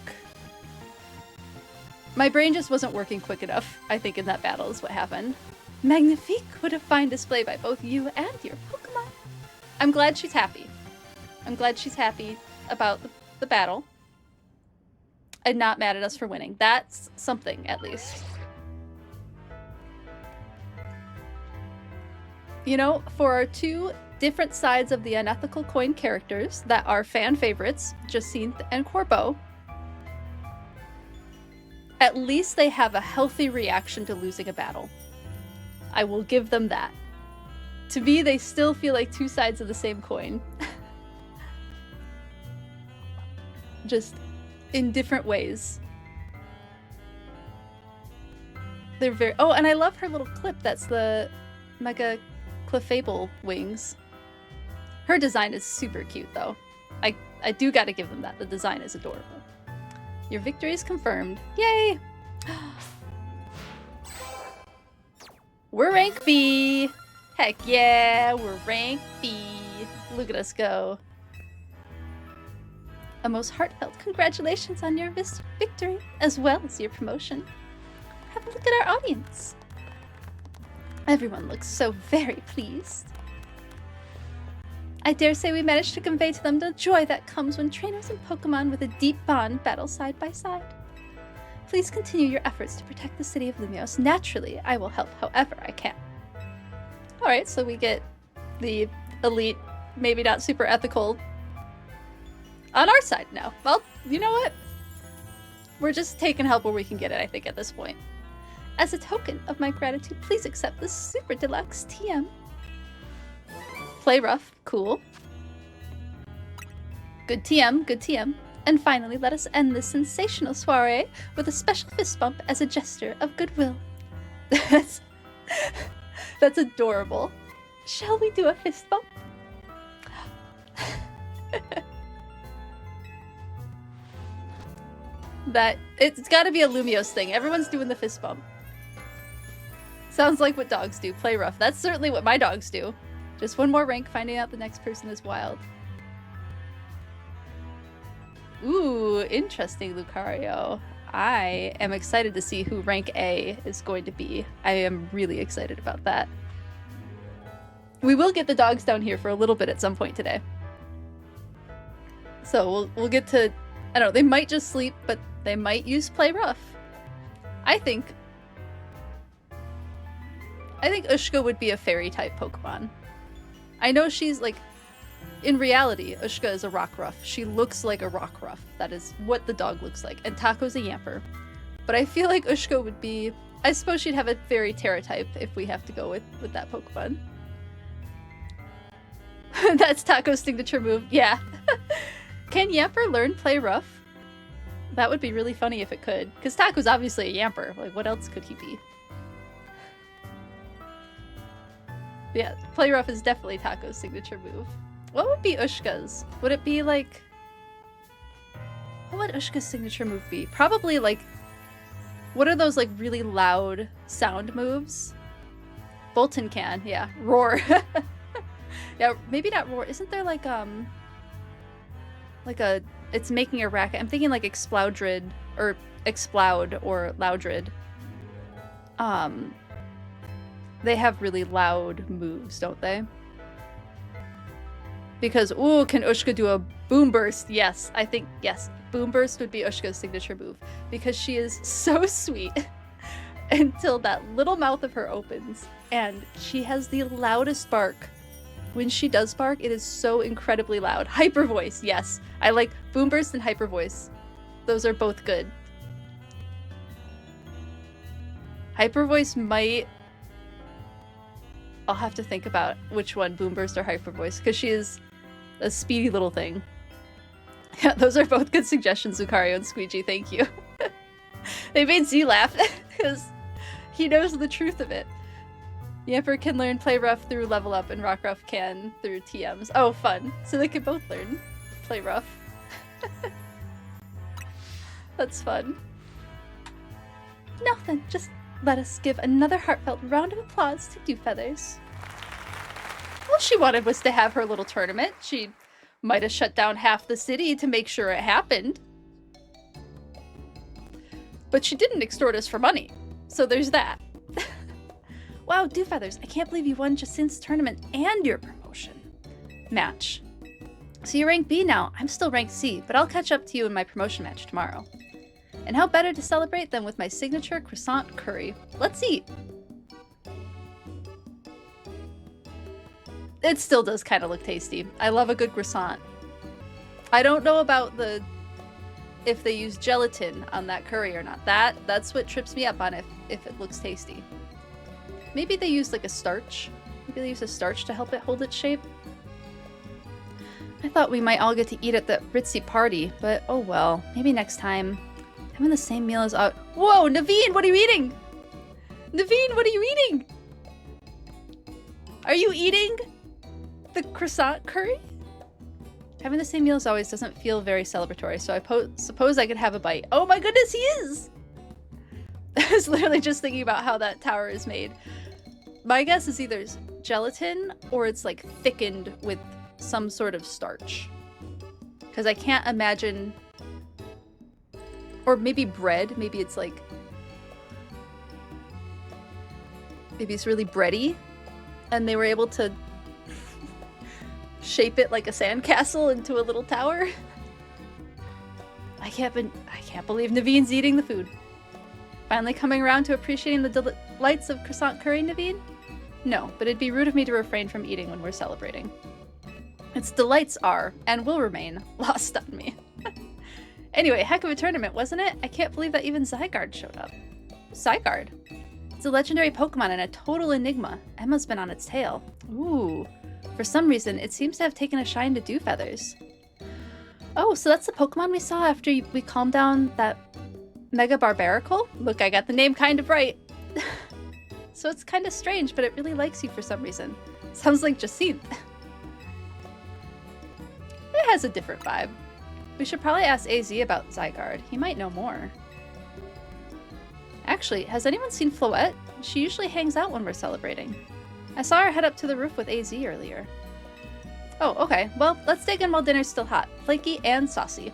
A: My brain just wasn't working quick enough, I think, in that battle is what happened. Magnifique! What a fine display by both you and your Pokemon. I'm glad she's happy. I'm glad she's happy about the battle. And not mad at us for winning. That's something, at least. You know, for our two different sides of the unethical coin characters that are fan favorites, Jacinthe and Corbeau, at least they have a healthy reaction to losing a battle. I will give them that. To me, they still feel like two sides of the same coin. Just in different ways. They're very— oh, and I love her little clip. That's the Mega Clefable wings. Her design is super cute, though. I do gotta give them that. The design is adorable. Your victory is confirmed. Yay! We're rank B! Heck yeah, we're rank B! Look at us go. A most heartfelt congratulations on your victory, as well as your promotion. Have a look at our audience. Everyone looks so very pleased. I dare say we managed to convey to them the joy that comes when trainers and Pokemon with a deep bond battle side by side. Please continue your efforts to protect the city of Lumiose. Naturally, I will help however I can. Alright, so we get the elite, maybe not super ethical, on our side now. Well, you know what? We're just taking help where we can get it, I think, at this point. As a token of my gratitude, please accept this super deluxe TM. Play rough. Cool. Good TM, good TM. And finally, let us end this sensational soiree with a special fist bump as a gesture of goodwill. That's adorable. Shall we do a fist bump? It's gotta be a Lumiose thing. Everyone's doing the fist bump. Sounds like what dogs do. Play rough. That's certainly what my dogs do. Just one more rank, finding out the next person is wild. Ooh, interesting, Lucario. I am excited to see who rank A is going to be. I am really excited about that. We will get the dogs down here for a little bit at some point today. So we'll get to— I don't know, they might just sleep, but they might use Play Rough. I think Ushka would be a fairy-type Pokemon. I know she's, like, in reality, Ushka is a Rockruff. She looks like a Rockruff. That is what the dog looks like. And Taco's a Yamper. But I feel like Ushka would be— I suppose she'd have a fairy Terra-type if we have to go with that Pokemon. That's Taco's signature move. Yeah. Can Yamper learn Play Rough? That would be really funny if it could. Because Taco's obviously a Yamper. Like, what else could he be? Yeah, Play Rough is definitely Taco's signature move. What would be Ushka's? Would it be like— what would Ushka's signature move be? Probably like— what are those like really loud sound moves? Bolton can, yeah. Roar. Yeah, maybe not roar. Isn't there like a— it's making a racket. I'm thinking like Exploudrid or Exploud or Loudred. They have really loud moves, don't they? Because, ooh, can Ushka do a Boom Burst? Yes, I think, yes. Boom Burst would be Ushka's signature move. Because she is so sweet until that little mouth of her opens. And she has the loudest bark. When she does bark, it is so incredibly loud. Hyper Voice, yes. I like Boom Burst and Hyper Voice. Those are both good. Hyper Voice might— I'll have to think about which one, Boom Burst or Hyper Voice, because she is a speedy little thing. Yeah, those are both good suggestions, Lucario and Squeegee, thank you. They made Z laugh, because he knows the truth of it. Yamper can learn Play Rough through Level Up, and Rockruff can through TMs. Oh, fun. So they can both learn play rough. That's fun. Nothing, just let us give another heartfelt round of applause to Dewfeathers. All she wanted was to have her little tournament. She might have shut down half the city to make sure it happened. But she didn't extort us for money. So there's that. Wow, Dewfeathers, I can't believe you won Jacint's tournament and your promotion. Match. So you're rank B now. I'm still rank C, but I'll catch up to you in my promotion match tomorrow. And how better to celebrate than with my signature croissant curry. Let's eat. It still does kind of look tasty. I love a good croissant. I don't know about if they use gelatin on that curry or not. That's what trips me up on if it looks tasty. Maybe they use like a starch. Maybe they use a starch to help it hold its shape. I thought we might all get to eat at the ritzy party, but oh well. Maybe next time. Having the same meal as Whoa, Naveen, what are you eating? Naveen, what are you eating? Are you eating the croissant curry? Having the same meal as always doesn't feel very celebratory, so I suppose I could have a bite. Oh my goodness, he is! I was literally just thinking about how that tower is made. My guess is either gelatin or it's like thickened with some sort of starch. Because I can't imagine... Or maybe bread. Maybe it's like... Maybe it's really bready. And they were able to shape it like a sandcastle into a little tower. I can't believe Naveen's eating the food. Finally coming around to appreciating the delights of croissant curry, Naveen? No, but it'd be rude of me to refrain from eating when we're celebrating. Its delights are, and will remain, lost on me. Anyway, heck of a tournament, wasn't it? I can't believe that even Zygarde showed up. Zygarde? It's a legendary Pokemon and a total enigma. Emma's been on its tail. Ooh. For some reason, it seems to have taken a shine to Dewfeathers. Oh, so that's the Pokemon we saw after we calmed down that Mega Barbaracle? Look, I got the name kind of right. So it's kind of strange, but it really likes you for some reason. Sounds like Jacinth. It has a different vibe. We should probably ask AZ about Zygarde. He might know more. Actually, has anyone seen Floette? She usually hangs out when we're celebrating. I saw her head up to the roof with AZ earlier. Oh, okay. Well, let's dig in while dinner's still hot. Flaky and saucy.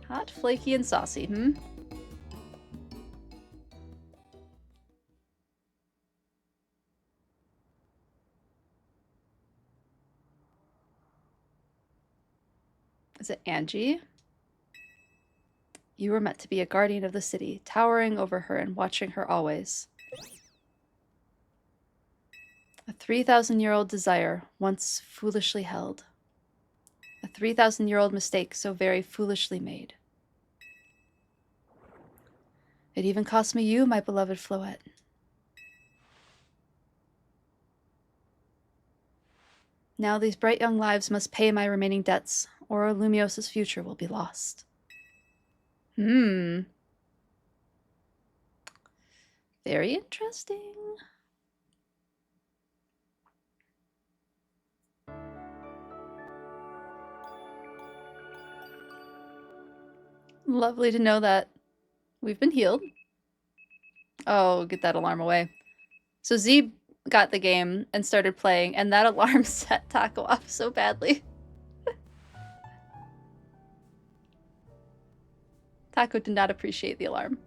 A: Hot, flaky, and saucy, hmm? Is it Angie? You were meant to be a guardian of the city, towering over her and watching her always. A 3,000-year-old desire, once foolishly held. A 3,000-year-old mistake so very foolishly made. It even cost me you, my beloved Floette. Now these bright young lives must pay my remaining debts, or Lumios's future will be lost. Very interesting. Lovely to know that we've been healed. Oh, get that alarm away. So Z got the game and started playing, and that alarm set Taco off so badly. Taco did not appreciate the alarm.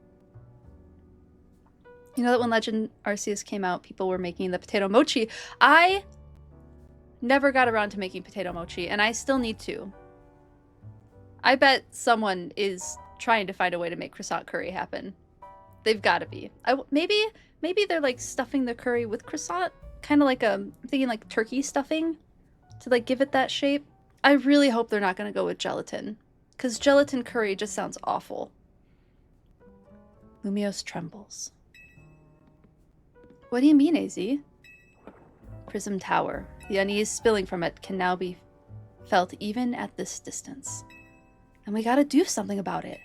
A: You know that when Legend Arceus came out, people were making the potato mochi. I never got around to making potato mochi, and I still need to. I bet someone is trying to find a way to make croissant curry happen. They've got to be. Maybe they're like stuffing the curry with croissant, kind of like I'm thinking like turkey stuffing to like give it that shape. I really hope they're not going to go with gelatin, because gelatin curry just sounds awful. Lumios trembles. What do you mean, AZ? Prism Tower. The unease spilling from it can now be felt even at this distance. And we gotta do something about it.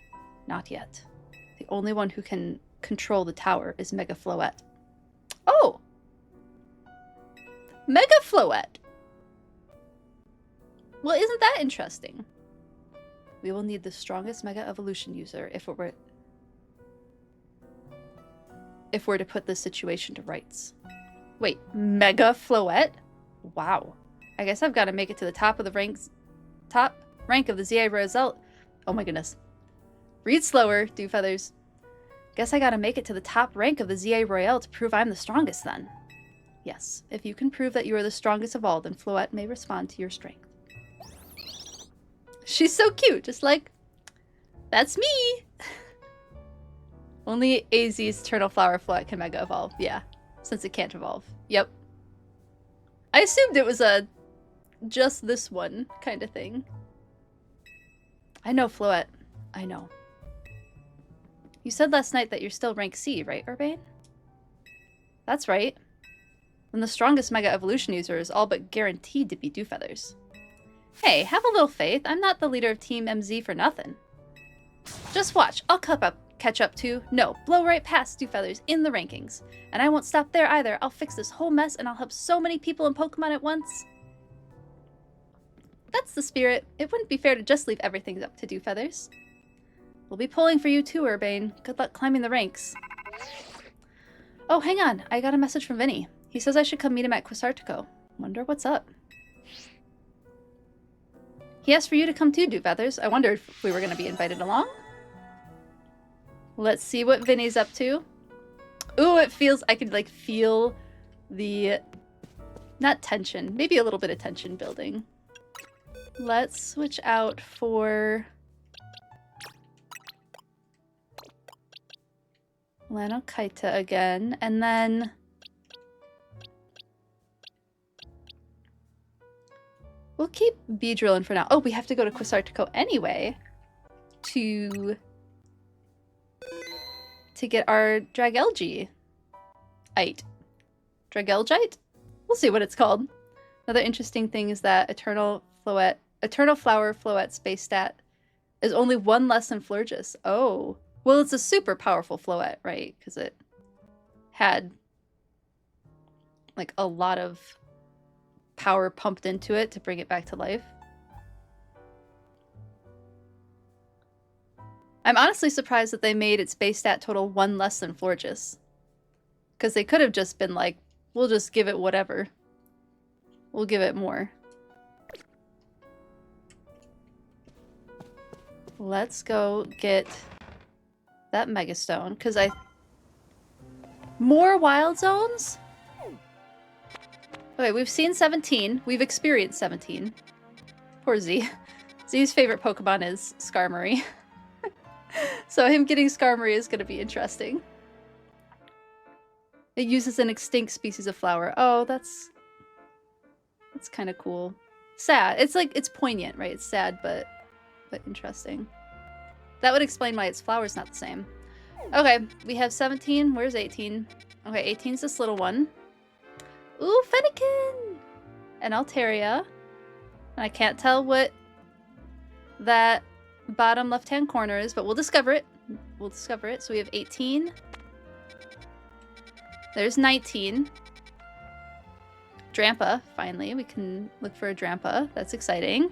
A: Not yet. The only one who can control the tower is Mega Floette. Oh! Mega Floette! Well, isn't that interesting? We will need the strongest Mega Evolution user if we're to put this situation to rights. Wait, Mega Floette? Wow. I guess I've got to make it to the top rank of the ZA Roselle. Oh my goodness. Read slower, Dewfeathers. Guess I gotta make it to the top rank of the ZA Royale to prove I'm the strongest then. Yes, if you can prove that you are the strongest of all, then Floette may respond to your strength. She's so cute, just like, that's me! Only AZ's Eternal Flower Floette can Mega Evolve. Yeah, since it can't evolve. Yep. I assumed it was a just this one kind of thing. I know, Floette. I know. You said last night that you're still rank C, right, Urbane? That's right. Then the strongest Mega Evolution user is all but guaranteed to be Dewfeathers. Hey, have a little faith. I'm not the leader of Team MZ for nothing. Just watch. I'll catch up to, no, blow right past Dewfeathers in the rankings. And I won't stop there either. I'll fix this whole mess and I'll help so many people in Pokemon at once. That's the spirit. It wouldn't be fair to just leave everything up to Dewfeathers. We'll be pulling for you too, Urbane. Good luck climbing the ranks. Oh, hang on. I got a message from Vinny. He says I should come meet him at Quasartico. Wonder what's up. He asked for you to come too, Dewfeathers. I wondered if we were going to be invited along. Let's see what Vinny's up to. Ooh, it feels... I could, like, feel the... not tension. Maybe a little bit of tension building. Let's switch out for... Lanokaita again, and then... we'll keep Beedrillin for now. Oh, we have to go to Quasartico anyway to get our Dragalge. Dragalgite? We'll see what it's called. Another interesting thing is that Eternal Flower Floette space stat is only one less than Florges. Oh. Well, it's a super powerful Floette, right? Because it had like a lot of power pumped into it to bring it back to life. I'm honestly surprised that they made its base stat total one less than Florges. Because they could have just been like, we'll just give it whatever. We'll give it more. Let's go get that Megastone, because more Wild Zones? Okay, we've seen 17. We've experienced 17. Poor Z. Z's favorite Pokemon is Skarmory. So him getting Skarmory is going to be interesting. It uses an extinct species of flower. Oh, that's kind of cool. Sad. It's like, it's poignant, right? It's sad, but interesting. That would explain why its flower's not the same. Okay, we have 17. Where's 18? Okay, 18's this little one. Ooh, Fennekin! And Altaria. And I can't tell what that bottom left-hand corner is, but we'll discover it. We'll discover it. So we have 18. There's 19. Drampa, finally. We can look for a Drampa. That's exciting.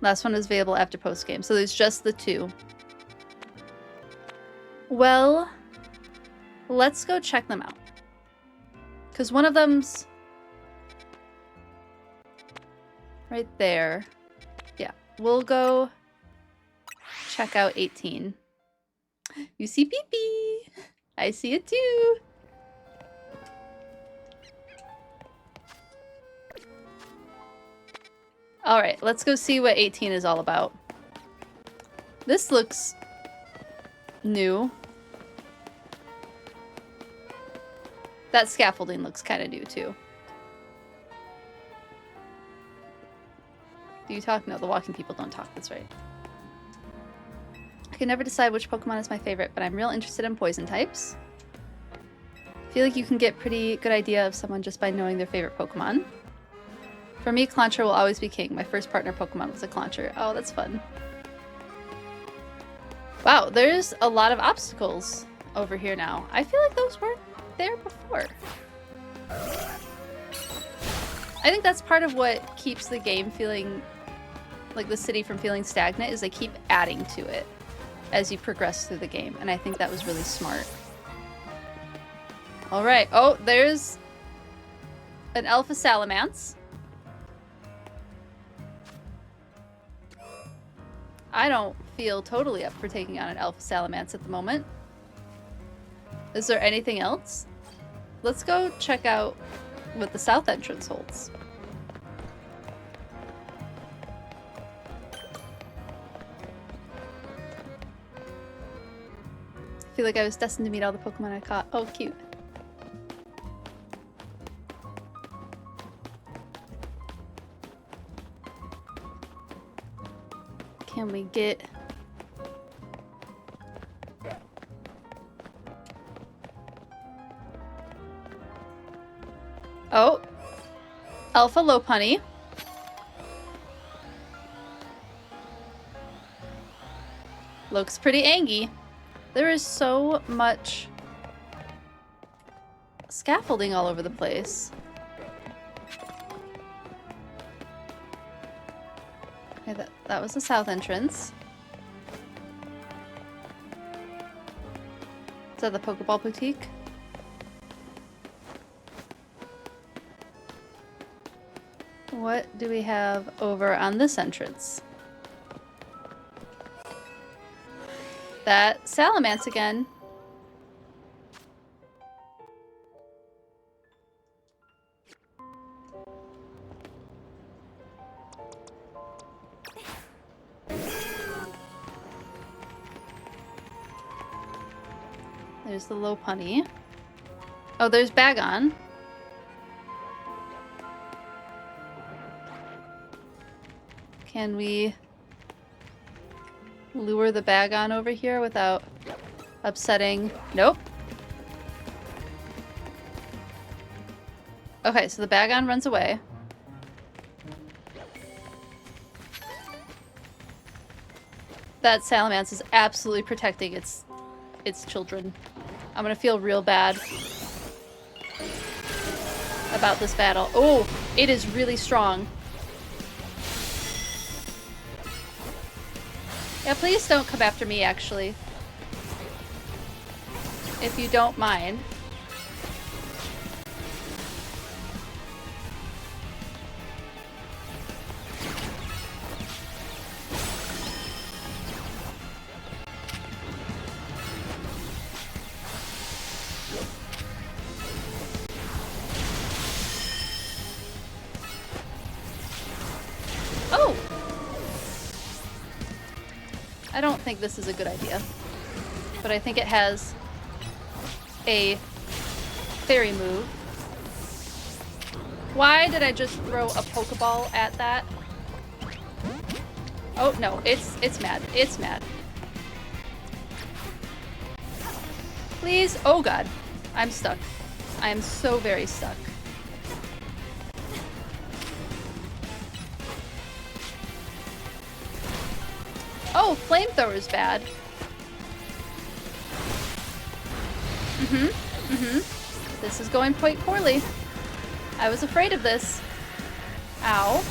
A: Last one is available after post-game, so there's just the 2. Well, let's go check them out. Because one of them's right there. Yeah, we'll go check out 18. You see Pee-Pee! I see it too! Alright, let's go see what 18 is all about. This looks new. That scaffolding looks kind of new too. Do you talk? No, the walking people don't talk, that's right. I can never decide which Pokemon is my favorite, but I'm real interested in poison types. I feel like you can get a pretty good idea of someone just by knowing their favorite Pokemon. For me, Clauncher will always be king. My first partner Pokemon was a Clauncher. Oh, that's fun. Wow, there's a lot of obstacles over here now. I feel like those weren't there before. I think that's part of what keeps the game feeling like the city from feeling stagnant is they keep adding to it as you progress through the game, and I think that was really smart. All right. Oh, there's an alpha salamance. I don't feel totally up for taking on an alpha salamance at the moment. Is there anything else? Let's go check out what the south entrance holds. I feel like I was destined to meet all the Pokemon I caught. Oh, cute. Can we get... Oh! Alpha Lopunny. Looks pretty angry. There is so much scaffolding all over the place. Okay, that was the south entrance. Is that the Pokeball Boutique? What do we have over on this entrance? That Salamence again. There's the Lopunny. Oh, there's Bagon. Can we lure the Bagon over here without upsetting? Nope. Okay, so the Bagon runs away. That Salamence is absolutely protecting its children. I'm gonna feel real bad about this battle. Oh, it is really strong. Yeah, please don't come after me, actually. If you don't mind. Oh! I don't think this is a good idea, but I think it has a fairy move. Why did I just throw a Pokeball at that? Oh no, it's mad. It's mad. Please. Oh god. I'm stuck. I am so very stuck. Oh, flamethrower's bad. This is going quite poorly. I was afraid of this. Ow.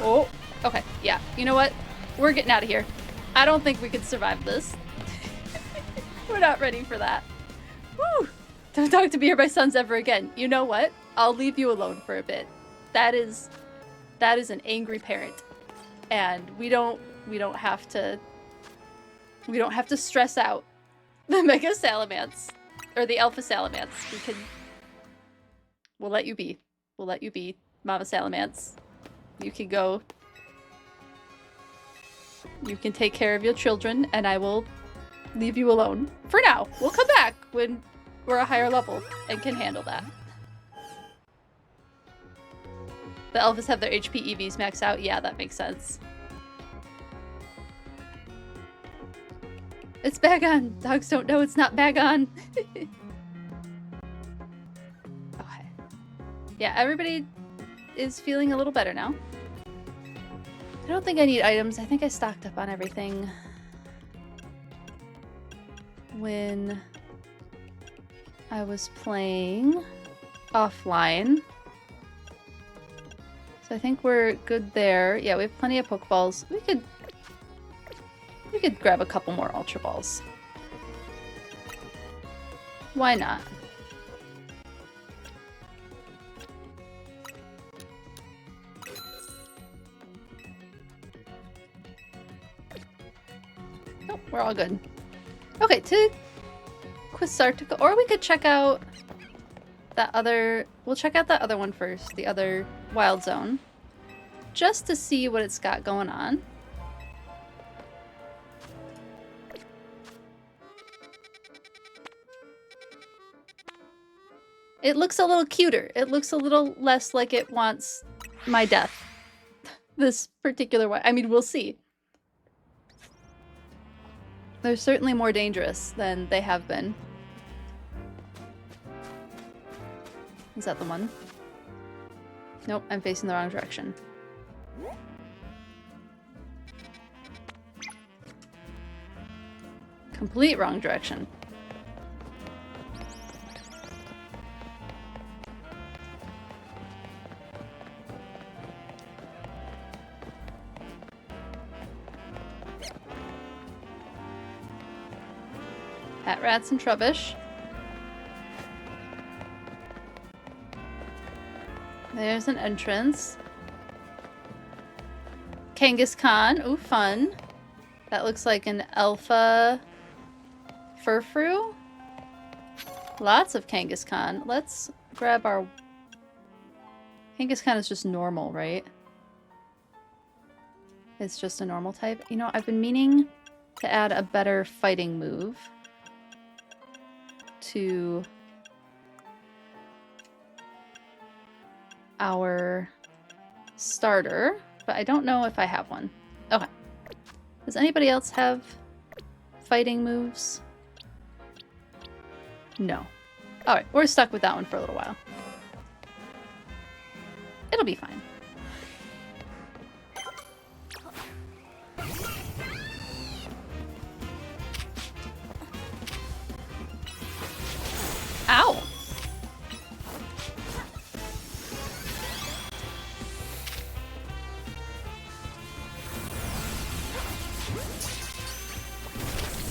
A: Oh, okay, yeah. You know what? We're getting out of here. I don't think we can survive this. We're not ready for that. Woo! Don't talk to me or my sons ever again. You know what? I'll leave you alone for a bit. That is an angry parent. And we don't have to stress out the Mega Salamence or the Alpha Salamence. We'll let you be. We'll let you be, Mama Salamence. You can go. You can take care of your children and I will leave you alone. For now. We'll come back when we're a higher level and can handle that. The Alphas have their HP EVs maxed out. Yeah, that makes sense. It's Bagon. Dogs don't know it's not Bagon. Okay. Yeah, everybody is feeling a little better now. I don't think I need items. I think I stocked up on everything. when I was playing offline. So I think we're good there. Yeah, we have plenty of Pokeballs. We could grab a couple more Ultra Balls. Why not? Nope, we're all good. Okay, to Quisartica, or we could check out that other... We'll check out that other one first, the other Wild Zone, just to see what it's got going on. It looks a little cuter. It looks a little less like it wants my death. This particular one. I mean, we'll see. They're certainly more dangerous than they have been. Is that the one? Nope, I'm facing the wrong direction. Complete wrong direction. Hat rats and trubbish. There's an entrance. Kangaskhan. Ooh, fun. That looks like an alpha furfrou. Lots of Kangaskhan. Let's grab our... Kangaskhan is just normal, right? It's just a normal type. You know, I've been meaning to add a better fighting move to our starter, but I don't know if I have one. Okay. Does anybody else have fighting moves? No. Alright, we're stuck with that one for a little while. It'll be fine. Ow!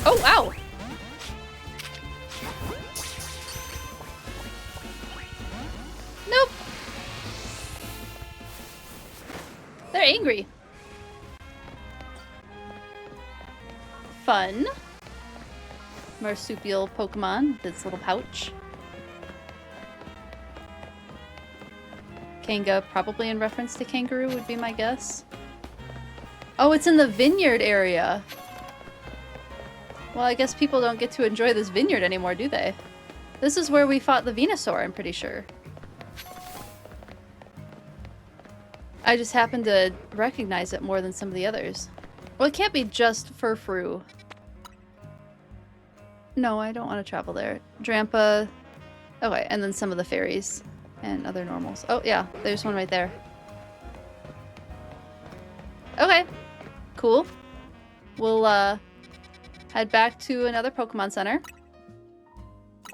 A: Oh, ow! Nope! They're angry. Fun. Marsupial Pokemon with its little pouch. Kanga, probably in reference to kangaroo, would be my guess. Oh, it's in the vineyard area. Well, I guess people don't get to enjoy this vineyard anymore, do they? This is where we fought the Venusaur, I'm pretty sure. I just happen to recognize it more than some of the others. Well, it can't be just Furfrou. No, I don't want to travel there. Drampa. Okay, and then some of the fairies and other normals. Oh, yeah, there's one right there. Okay, cool. We'll, head back to another Pokemon Center.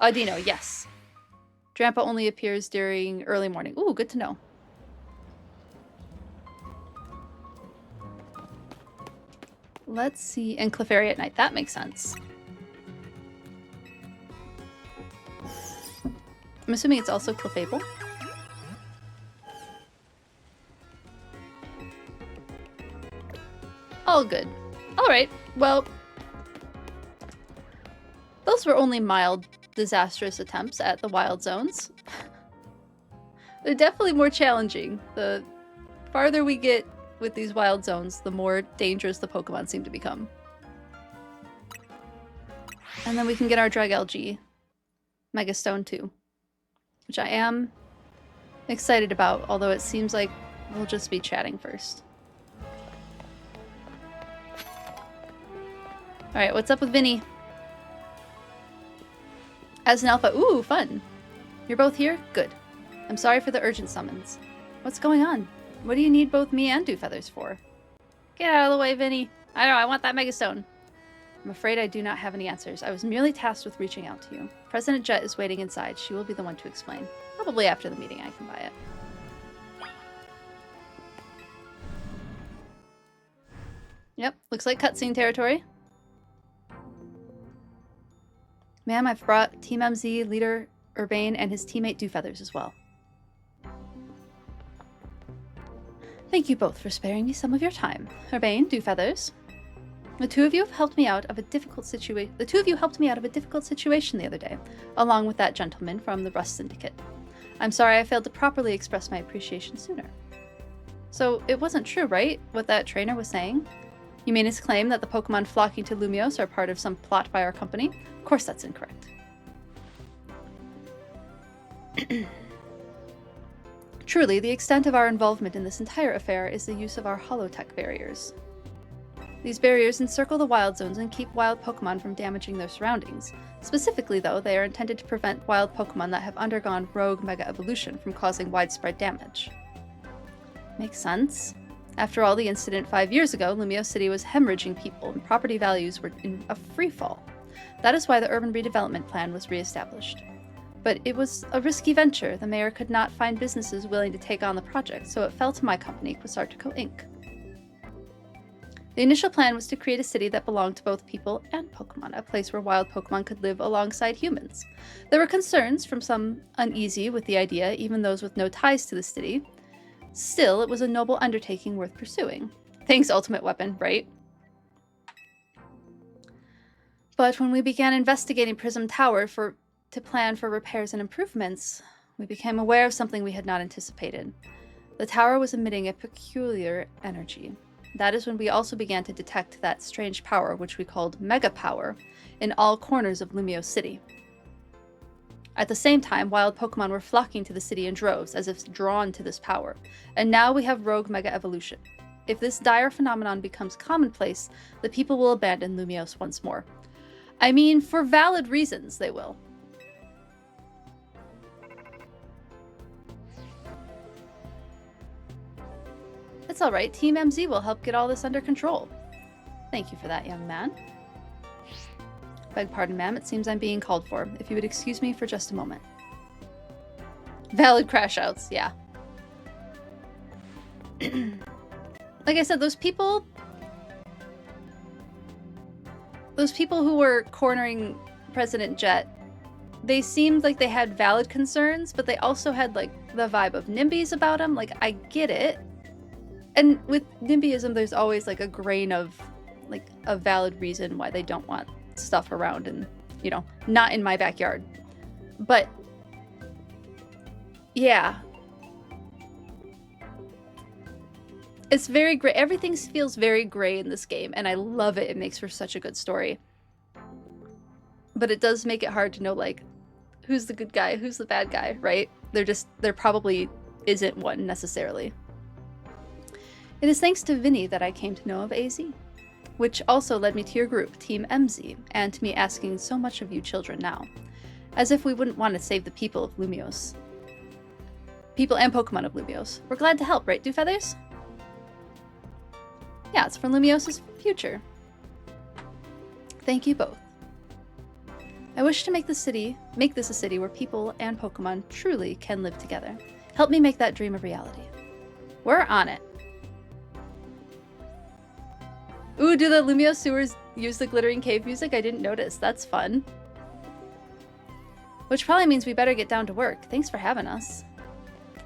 A: Audino, yes. Drampa only appears during early morning. Ooh, good to know. Let's see. And Clefairy at night. That makes sense. I'm assuming it's also Clefable. All good. Alright, well... those were only mild, disastrous attempts at the wild zones. They're definitely more challenging. The farther we get with these wild zones, the more dangerous the Pokemon seem to become. And then we can get our Dragalge Megastone too, which I am excited about, although it seems like we'll just be chatting first. Alright, what's up with Vinny? As an alpha. Ooh, fun. You're both here? Good. I'm sorry for the urgent summons. What's going on? What do you need both me and Dewfeathers for? Get out of the way, Vinny. I know, I want that Megastone. I'm afraid I do not have any answers. I was merely tasked with reaching out to you. President Jet is waiting inside. She will be the one to explain. Probably after the meeting I can buy it. Yep, looks like cutscene territory. Ma'am, I've brought Team MZ leader Urbane and his teammate Dewfeathers as well. Thank you both for sparing me some of your time. Urbane, Dewfeathers. The two of you have helped me out of a difficult situation. The two of you helped me out of a difficult situation the other day, along with that gentleman from the Rust Syndicate. I'm sorry I failed to properly express my appreciation sooner. So it wasn't true, right? What that trainer was saying? You mean his claim that the Pokemon flocking to Lumiose are part of some plot by our company? Of course that's incorrect. Truly, the extent of our involvement in this entire affair is the use of our holotech barriers. These barriers encircle the wild zones and keep wild Pokemon from damaging their surroundings. Specifically, though, they are intended to prevent wild Pokemon that have undergone rogue Mega Evolution from causing widespread damage. Makes sense. After all, the incident 5 years ago, Lumiose City was hemorrhaging people and property values were in a freefall. That is why the urban redevelopment plan was re-established. But it was a risky venture. The mayor could not find businesses willing to take on the project, so it fell to my company, Quasartico Inc. The initial plan was to create a city that belonged to both people and Pokemon, a place where wild Pokemon could live alongside humans. There were concerns from some uneasy with the idea, even those with no ties to the city. Still, it was a noble undertaking worth pursuing. Thanks, Ultimate Weapon, right? But when we began investigating Prism Tower to plan for repairs and improvements, we became aware of something we had not anticipated. The tower was emitting a peculiar energy. That is when we also began to detect that strange power, which we called Mega Power, in all corners of Lumiose City. At the same time, wild Pokemon were flocking to the city in droves, as if drawn to this power. And now we have rogue Mega Evolution. If this dire phenomenon becomes commonplace, the people will abandon Lumiose once more. I mean, for valid reasons, they will. It's alright, Team MZ will help get all this under control. Thank you for that, young man. Beg pardon, ma'am, it seems I'm being called for. If you would excuse me for just a moment. Valid crash outs, yeah. Like I said, those people who were cornering President Jet, they seemed like they had valid concerns, but they also had, like, the vibe of NIMBYs about them. Like, I get it. And with NIMBYism, there's always, like, a grain of, like, a valid reason why they don't want stuff around and, you know, not in my backyard. But, yeah. It's very gray. Everything feels very gray in this game, and I love it. It makes for such a good story. But it does make it hard to know, like, who's the good guy, who's the bad guy, right? There probably isn't one necessarily. It is thanks to Vinny that I came to know of AZ, which also led me to your group, Team MZ, and to me asking so much of you children now. As if we wouldn't want to save the people of Lumiose. People and Pokemon of Lumiose. We're glad to help, right, Dewfeathers? Yeah, it's for Lumiose's future. Thank you both. I wish to make this a city where people and Pokemon truly can live together. Help me make that dream a reality. We're on it. Ooh, do the Lumiose sewers use the glittering cave music? I didn't notice. That's fun. Which probably means we better get down to work. Thanks for having us.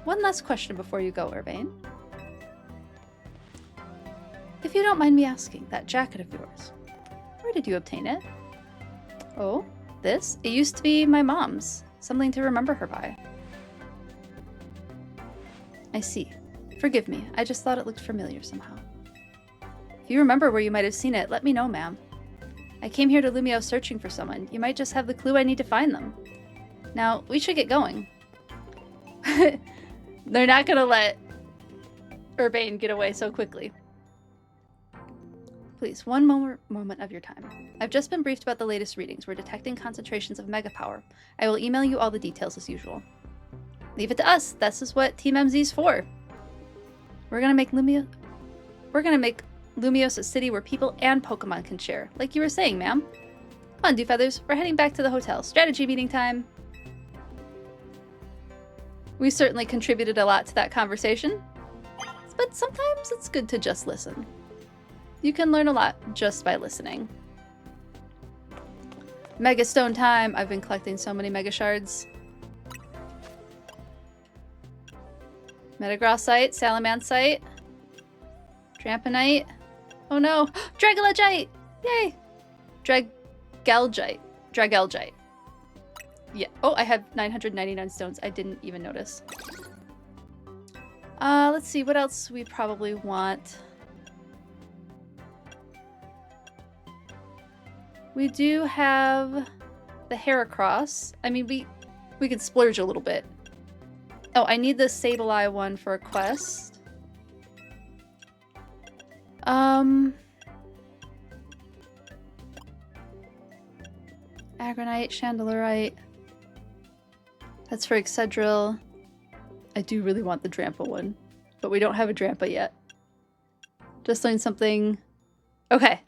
A: One last question before you go, Urbane. If you don't mind me asking, that jacket of yours, where did you obtain it? Oh, this? It used to be my mom's. Something to remember her by. I see. Forgive me. I just thought it looked familiar somehow. If you remember where you might have seen it, let me know, ma'am. I came here to Lumiose searching for someone. You might just have the clue I need to find them. Now, we should get going. They're not gonna let Urbane get away so quickly. Please, one moment of your time. I've just been briefed about the latest readings. We're detecting concentrations of Mega Power. I will email you all the details as usual. Leave it to us. This is what Team MZ's for. We're gonna make Lumiose, a city where people and Pokemon can share. Like you were saying, ma'am. Come on, Dewfeathers. We're heading back to the hotel. Strategy meeting time. We certainly contributed a lot to that conversation. But sometimes it's good to just listen. You can learn a lot just by listening. Mega Stone time! I've been collecting so many Mega Shards. Metagrossite, Salamancite, Tramponite. Oh no! Dragalogite! Yay! Dragalgite. Yeah. Oh, I have 999 stones. I didn't even notice. Let's see, what else we probably want. We do have the Heracross. I mean, we could splurge a little bit. Oh, I need the Sableye one for a quest. Agronite, Chandelurite. That's for Excedril. I do really want the Drampa one, but we don't have a Drampa yet. Just learned something. Okay.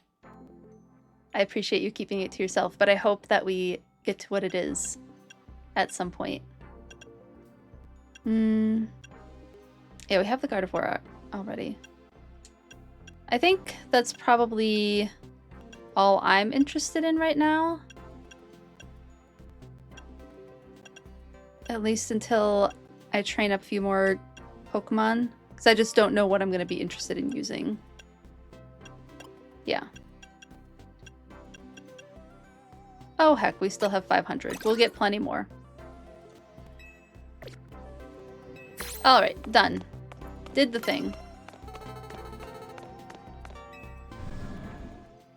A: I appreciate you keeping it to yourself, but I hope that we get to what it is at some point. Yeah, we have the Gardevoir already. I think that's probably all I'm interested in right now. At least until I train up a few more Pokemon. Because I just don't know what I'm going to be interested in using. Yeah. Oh heck, we still have 500. We'll get plenty more. Alright, done. Did the thing.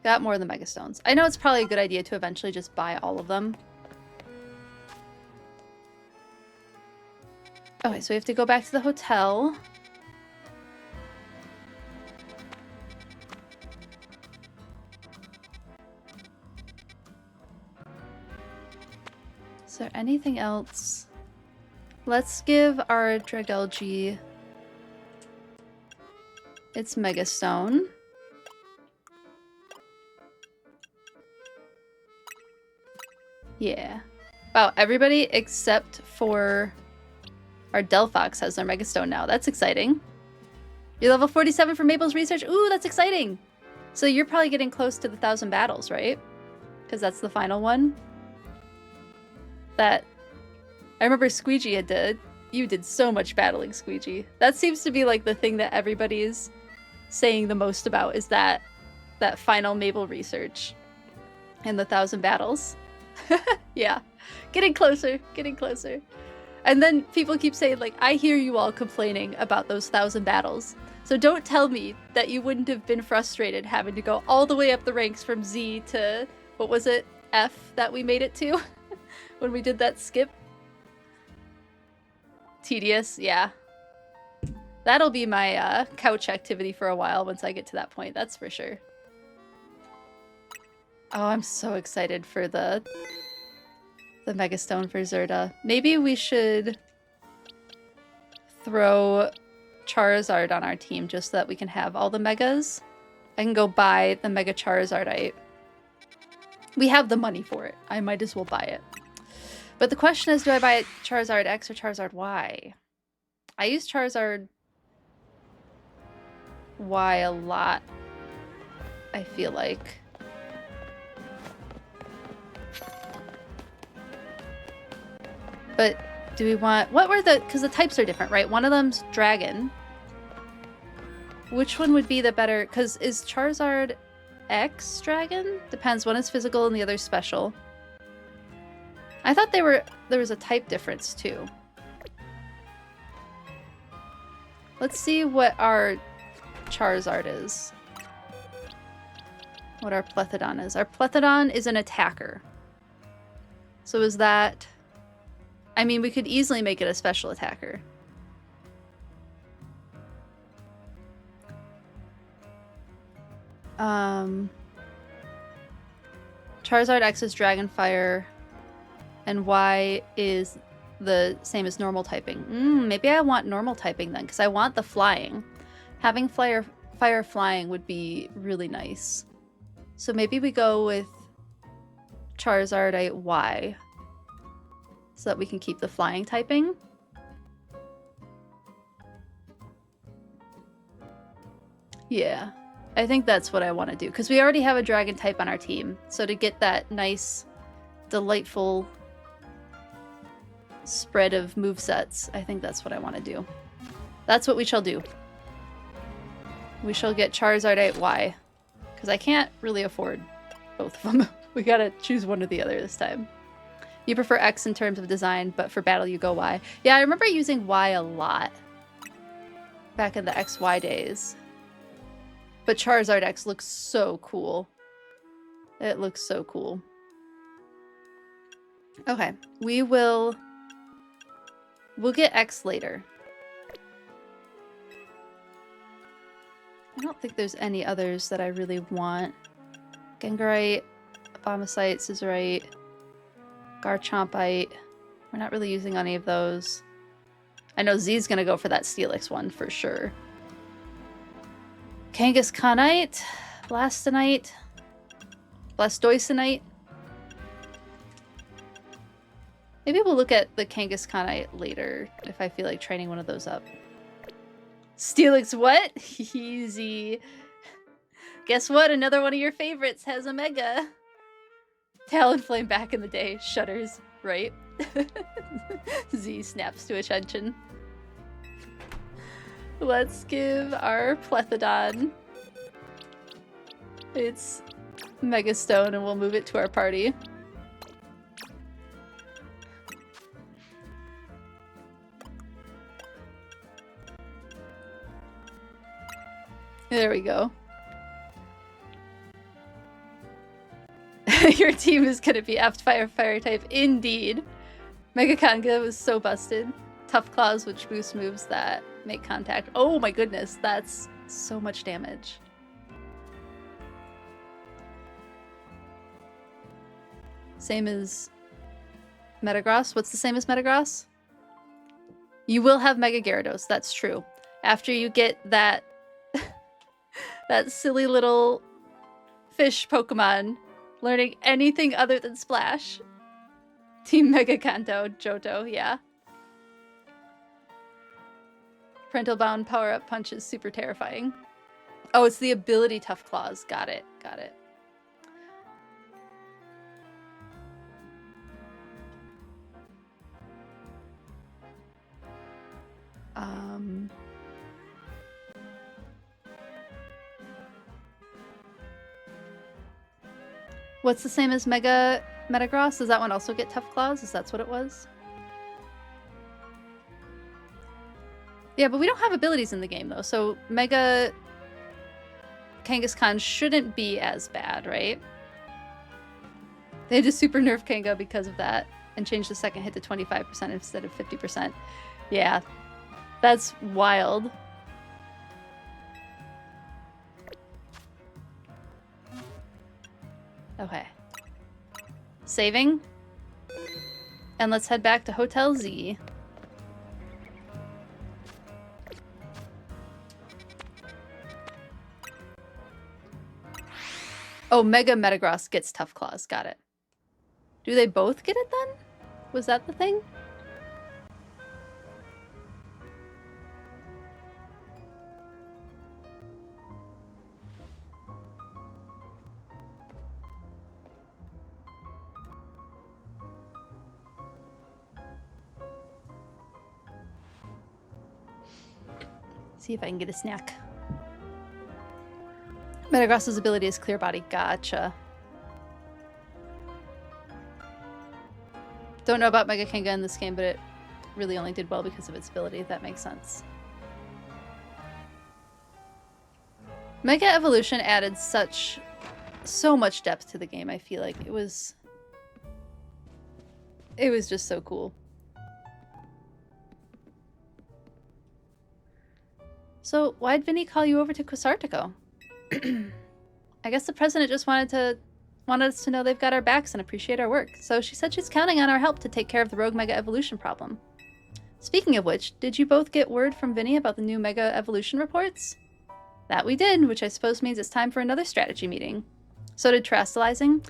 A: Got more of the Mega Stones. I know it's probably a good idea to eventually just buy all of them. Okay, so we have to go back to the hotel. Is there anything else? Let's give our Dragalge its Mega Stone. Yeah. Wow, everybody except for our Delphox has their Mega Stone now. That's exciting. You're level 47 for Maple's research. Ooh, that's exciting. So you're probably getting close to the 1,000 battles, right? Because that's the final one. That I remember Squeegee had did. You did so much battling, Squeegee. That seems to be like the thing that everybody's saying the most about is that final Maple research and the 1,000 battles. Yeah, getting closer, getting closer. And then people keep saying, like, I hear you all complaining about those 1,000 battles. So don't tell me that you wouldn't have been frustrated having to go all the way up the ranks from Z to, what was it, F that we made it to when we did that skip. Tedious, yeah. That'll be my couch activity for a while once I get to that point, that's for sure. Oh, I'm so excited for the Mega Stone for Zerda. Maybe we should throw Charizard on our team just so that we can have all the Megas. I can go buy the Mega Charizardite. We have the money for it. I might as well buy it. But the question is, do I buy Charizard X or Charizard Y? I use Charizard Y a lot, I feel like. But do we want... What were the... Because the types are different, right? One of them's Dragon. Which one would be the better... Because is Charizard X Dragon? Depends. One is physical and the other's special. I thought there was a type difference, too. Let's see what our Charizard is. What our Plethodon is. Our Plethodon is an attacker. So is that... I mean, we could easily make it a special attacker. Charizard X is Dragon Fire, and Y is the same as normal typing. Maybe I want normal typing then, because I want the flying. Having fire flying would be really nice. So maybe we go with Charizardite Y. So that we can keep the flying typing. Yeah, I think that's what I want to do. Because we already have a dragon type on our team. So to get that nice, delightful spread of movesets, I think that's what I want to do. That's what we shall do. We shall get Charizardite Y. Because I can't really afford both of them. We gotta choose one or the other this time. You prefer X in terms of design, but for battle you go Y. Yeah, I remember using Y a lot. Back in the XY days. But Charizard X looks so cool. It looks so cool. Okay, we'll get X later. I don't think there's any others that I really want. Gengarite, Abomasite, Scissorite, Garchompite. We're not really using any of those. I know Z's gonna go for that Steelix one for sure. Kangaskhanite, Blastonite, Blastoisinite. Maybe we'll look at the Kangaskhanite later if I feel like training one of those up. Steelix what? Easy. Guess what? Another one of your favorites has a Mega. Talonflame back in the day. Shudders, right? Z snaps to attention. Let's give our Plethodon its Mega Stone and we'll move it to our party. There we go. Your team is gonna be effed by a fire type, indeed. Mega Kanga was so busted. Tough Claws, which boosts moves that make contact. Oh my goodness, that's so much damage. Same as Metagross. What's the same as Metagross? You will have Mega Gyarados, that's true. After you get that that silly little fish Pokemon learning anything other than Splash. Team Mega Kanto, Johto, yeah. Parental Bound power-up punch is super terrifying. Oh, it's the ability Tough Claws. Got it, got it. What's the same as Metagross? Does that one also get Tough Claws? Is that what it was? Yeah, but we don't have abilities in the game, though, so Mega Kangaskhan shouldn't be as bad, right? They had to super nerf Kanga because of that and change the second hit to 25% instead of 50%. Yeah, that's wild. Okay. Saving. And let's head back to Hotel Z. Oh, Mega Metagross gets Tough Claws. Got it. Do they both get it then? Was that the thing? See if I can get a snack. Metagross's ability is Clear Body. Gotcha. Don't know about Mega Kanga in this game, but it really only did well because of its ability, if that makes sense. Mega Evolution added so much depth to the game, I feel like. It was just so cool. So, why'd Vinny call you over to Quasartico? I guess the president just wanted us to know they've got our backs and appreciate our work. So she said she's counting on our help to take care of the rogue Mega Evolution problem. Speaking of which, did you both get word from Vinny about the new Mega Evolution reports? That we did, which I suppose means it's time for another strategy meeting. So did terastallizing.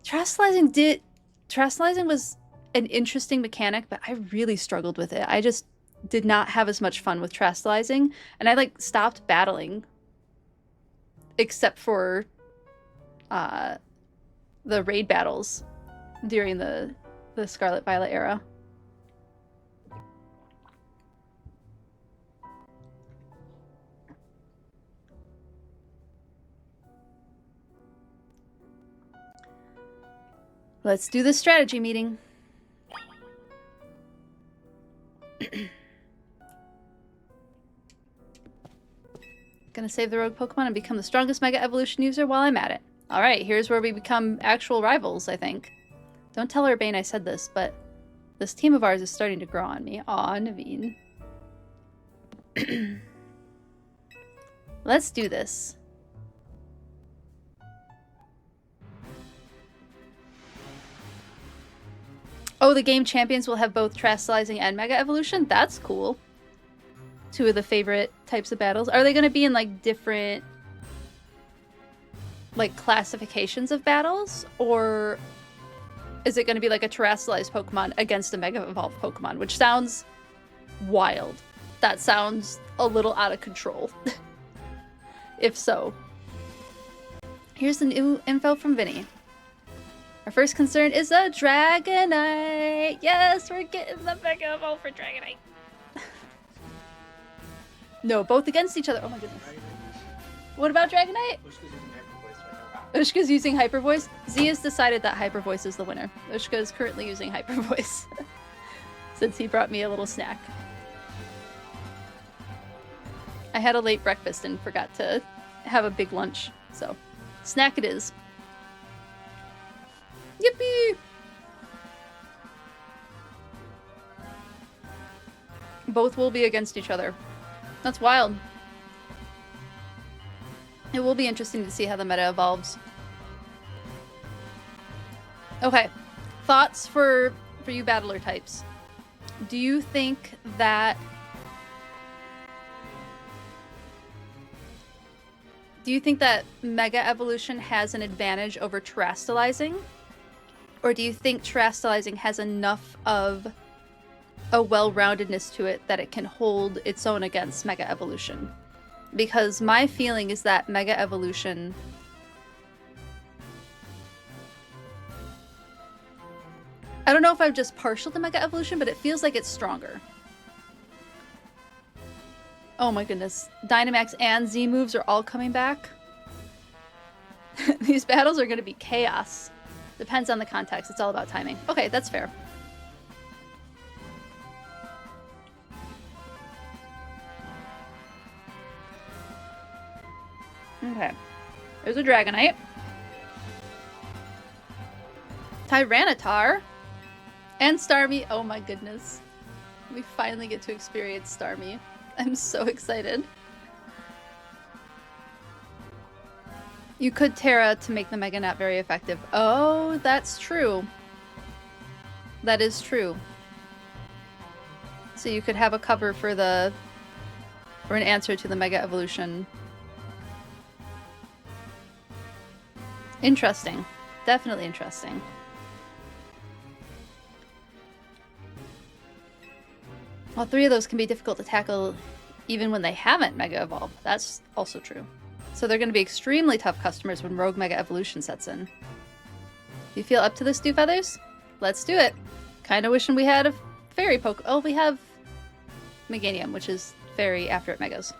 A: Terastallizing was an interesting mechanic, but I really struggled with it. I just did not have as much fun with terastallizing, and I like stopped battling except for the raid battles during the Scarlet Violet era. Let's do the strategy meeting. Gonna save the rogue Pokemon and become the strongest Mega Evolution user while I'm at it. Alright, here's where we become actual rivals, I think. Don't tell Urbane I said this, but this team of ours is starting to grow on me. Aw, Naveen. Let's do this. Oh, the game champions will have both terastallizing and Mega Evolution? That's cool. Two of the favorite types of battles. Are they going to be in, like, different, like, classifications of battles? Or is it going to be, like, a terastallized Pokemon against a Mega Evolved Pokemon? Which sounds wild. That sounds a little out of control. If so. Here's the new info from Vinny. Our first concern is a Dragonite! Yes, we're getting the Mega Evolve for Dragonite! No, both against each other. Oh my goodness. What about Dragonite? Ushka's using Hyper Voice. Z has decided that Hyper Voice is the winner. Ushka is currently using Hyper Voice. Since he brought me a little snack. I had a late breakfast and forgot to have a big lunch, so snack it is. Yippee! Both will be against each other. That's wild. It will be interesting to see how the meta evolves. Okay, thoughts for you battler types. Do you think that Mega Evolution has an advantage over terastallizing? Or do you think terastallizing has enough of a well-roundedness to it that it can hold its own against Mega Evolution? Because my feeling is that Mega Evolution I don't know if I'm just partial to Mega Evolution, but it feels like it's stronger. Oh my goodness. Dynamax and Z moves are all coming back. These battles are going to be chaos. Depends on the context. It's all about timing. Okay, that's fair. Okay. There's a Dragonite. Tyranitar. And Starmie. Oh my goodness. We finally get to experience Starmie. I'm so excited. You could Terra to make the Mega Nap very effective. Oh, that's true. That is true. So you could have a cover for an answer to the Mega Evolution. Interesting. Definitely interesting. All three of those can be difficult to tackle even when they haven't Mega Evolved. That's also true. So they're going to be extremely tough customers when Rogue Mega Evolution sets in. Do you feel up to this, Dewfeathers? Let's do it. Kind of wishing we had a fairy poke. Oh, we have Meganium, which is fairy after it megas.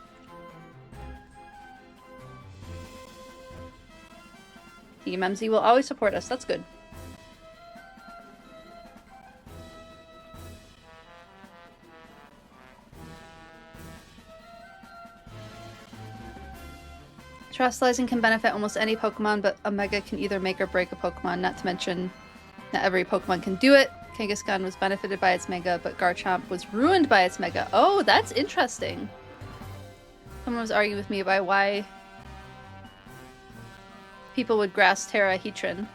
A: Team MZ will always support us. That's good. Terastallizing can benefit almost any Pokemon, but a Mega can either make or break a Pokemon, not to mention not every Pokemon can do it. Kangaskhan was benefited by its Mega, but Garchomp was ruined by its Mega. Oh, that's interesting. Someone was arguing with me about why people would grass Terra Heatran.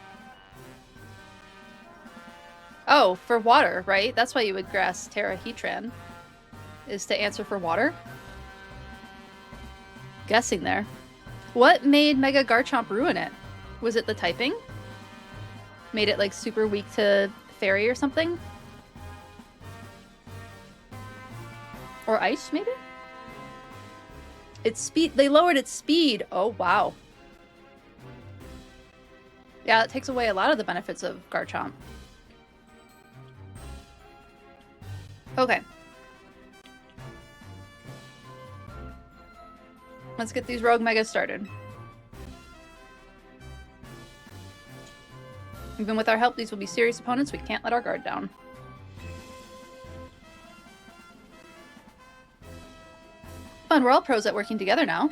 A: Oh, for water, right? That's why you would grass Terra Heatran, is to answer for water. guessing there. What made Mega Garchomp ruin it? Was it the typing? Made it like super weak to Fairy or something? Or Ice, maybe? Its speed. They lowered its speed. Oh, wow. Yeah, it takes away a lot of the benefits of Garchomp. Okay. Let's get these Rogue Megas started. Even with our help, these will be serious opponents. We can't let our guard down. Fun, we're all pros at working together now.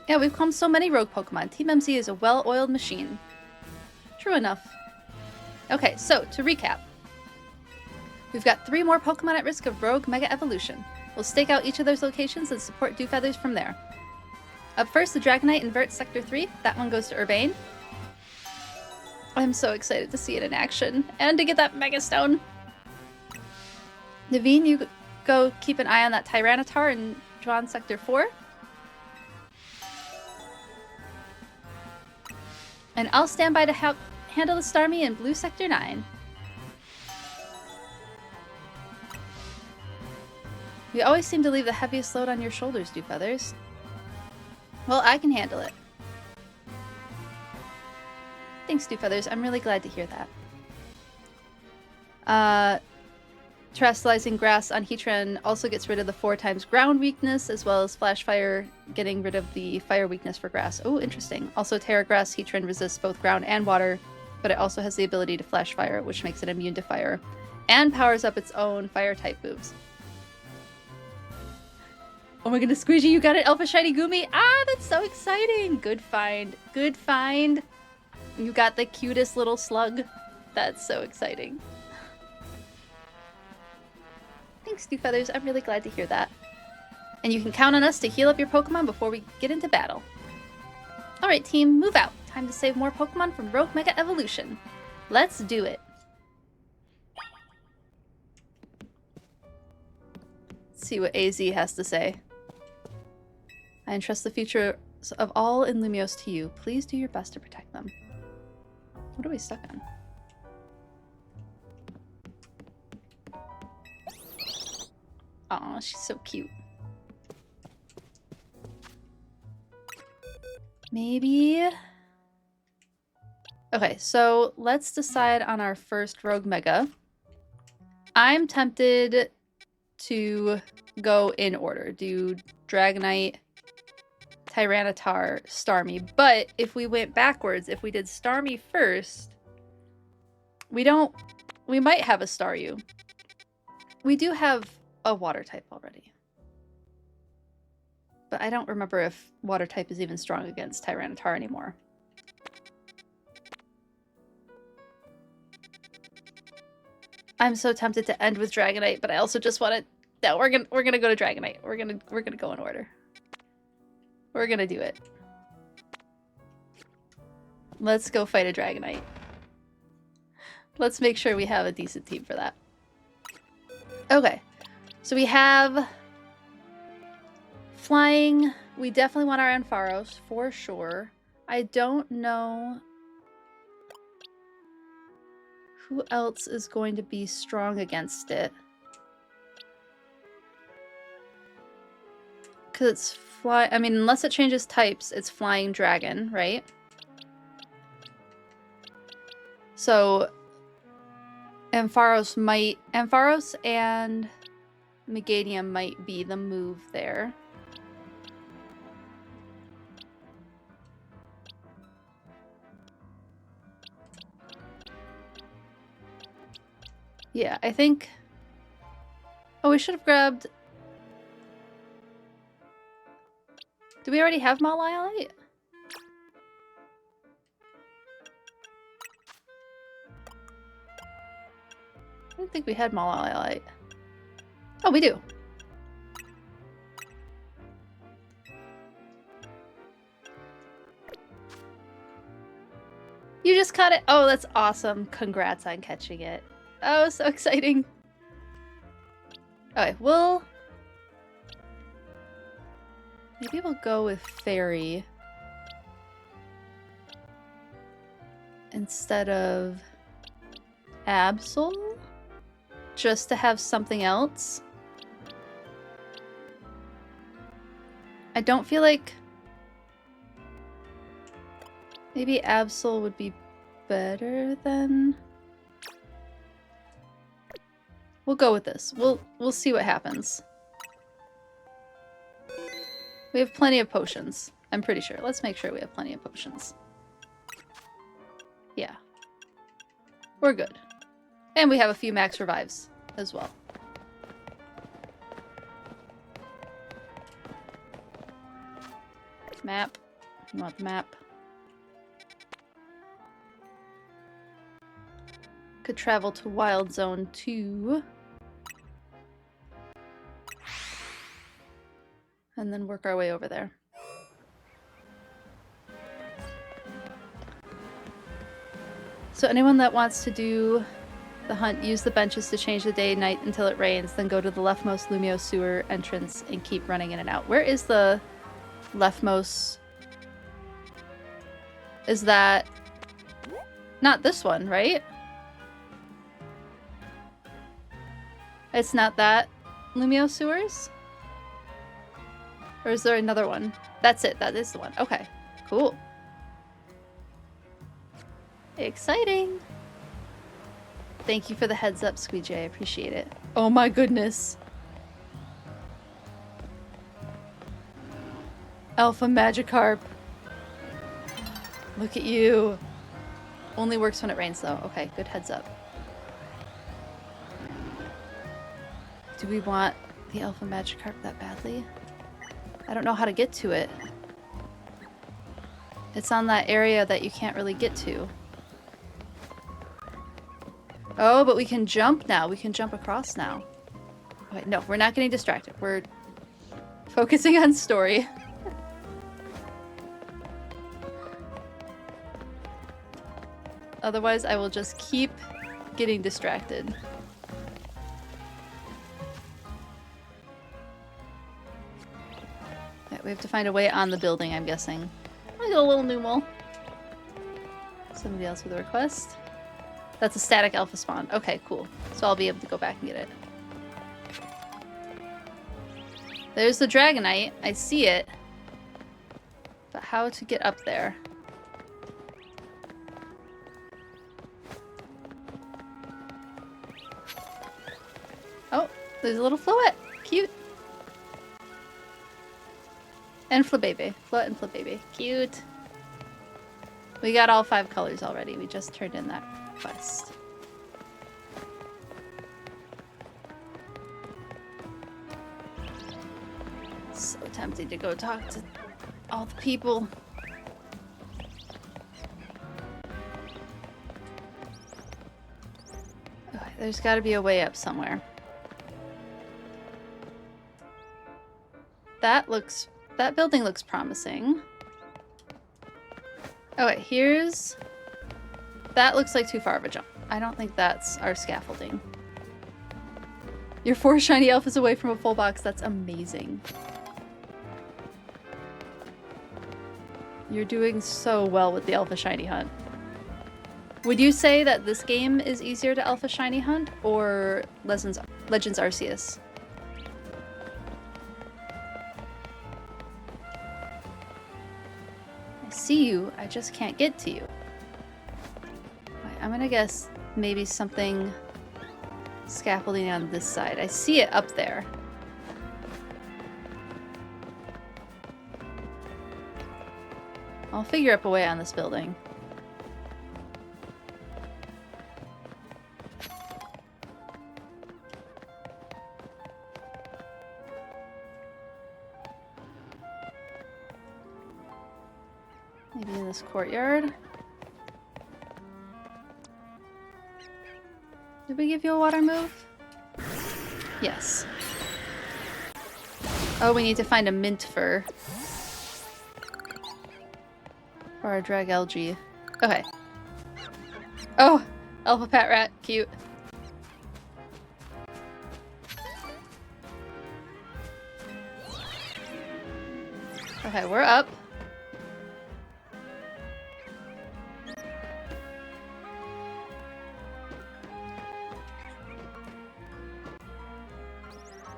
A: Yeah, we've calmed so many rogue Pokemon. Team MC is a well-oiled machine. True enough. Okay, so to recap. We've got 3 more Pokemon at risk of Rogue Mega Evolution. We'll stake out each of those locations and support Dewfeathers from there. Up first, the Dragonite inverts Sector 3. That one goes to Urbane. I'm so excited to see it in action and to get that Mega Stone. Naveen, you go keep an eye on that Tyranitar and draw on Sector 4. And I'll stand by to handle the Starmie in Blue Sector 9. You always seem to leave the heaviest load on your shoulders, Dewfeathers. Well, I can handle it. Thanks, Dewfeathers. I'm really glad to hear that. Terrestrializing Grass on Heatran also gets rid of the 4 times ground weakness, as well as Flash Fire getting rid of the fire weakness for grass. Oh, interesting. Also, Terra Grass Heatran resists both ground and water, but it also has the ability to Flash Fire, which makes it immune to fire, and powers up its own fire-type moves. Oh my goodness, Squeegee, you got an Alpha Shiny Gumi! Ah, that's so exciting! Good find. Good find. You got the cutest little slug. That's so exciting. Thanks, Dewfeathers. I'm really glad to hear that. And you can count on us to heal up your Pokemon before we get into battle. Alright, team, move out. Time to save more Pokemon from Rogue Mega Evolution. Let's do it. Let's see what AZ has to say. I entrust the future of all in Lumiose to you. Please do your best to protect them. What are we stuck on? Aw, she's so cute. Maybe... Okay, so let's decide on our first Rogue Mega. I'm tempted to go in order. Do Dragonite, Tyranitar, Starmie. But if we went backwards, if we did Starmie first, we might have a Staryu. We do have a water type already. But I don't remember if water type is even strong against Tyranitar anymore. I'm so tempted to end with Dragonite, but I also just want to... No, we're gonna go to Dragonite. We're gonna go in order. We're gonna do it. Let's go fight a Dragonite. Let's make sure we have a decent team for that. Okay. So we have flying. We definitely want our Ampharos for sure. I don't know who else is going to be strong against it. Because it's fly. I mean, unless it changes types, it's Flying Dragon, right? So Ampharos and Meganium might be the move there. Yeah, I think... Oh, we should have grabbed... Do we already have Mawile? I didn't think we had Mawile. Oh, we do. You just caught it? Oh, that's awesome. Congrats on catching it. Oh, so exciting. Okay, Maybe we'll go with Fairy instead of Absol, just to have something else. I don't feel like maybe Absol would be better than... We'll go with this. We'll see what happens. We have plenty of potions. I'm pretty sure. Let's make sure we have plenty of potions. Yeah. We're good. And we have a few max revives as well. Map. You want the map? Could travel to Wild Zone 2. And then work our way over there. So anyone that wants to do the hunt, use the benches to change the day, night until it rains, then go to the leftmost Lumio sewer entrance and keep running in and out. Where is the leftmost? Is that not this one, right? It's not that Lumio sewers? Or is there another one? That's it. That is the one. Okay. Cool. Exciting. Thank you for the heads up, Squeegee. I appreciate it. Oh my goodness. Alpha Magikarp. Look at you. Only works when it rains though. Okay, good heads up. Do we want the Alpha Magikarp that badly? I don't know how to get to it. It's on that area that you can't really get to. Oh, but we can jump now. We can jump across now. Okay, no, we're not getting distracted. We're focusing on story. Otherwise, I will just keep getting distracted. We have to find a way on the building, I'm guessing. Look at a little Numel. Somebody else with a request. That's a static alpha spawn. Okay, cool. So I'll be able to go back and get it. There's the Dragonite. I see it. But how to get up there? Oh, there's a little Floette. Cute. And Flababy. Floette and Flababy. Cute. We got all 5 colors already. We just turned in that quest. So tempting to go talk to all the people. Okay, there's got to be a way up somewhere. That building looks promising. Okay, here's... That looks like too far of a jump. I don't think that's our scaffolding. You're 4 shiny alphas away from a full box. That's amazing. You're doing so well with the alpha shiny hunt. Would you say that this game is easier to alpha shiny hunt or Legends Arceus? See you, I just can't get to you. Right, I'm gonna guess maybe something scaffolding on this side. I see it up there. I'll figure up a way on this building. Maybe in this courtyard. Did we give you a water move? Yes. Oh, we need to find a mint fur. For our Dragalge. Okay. Oh! Alpha Pat Rat. Cute. Okay, we're up.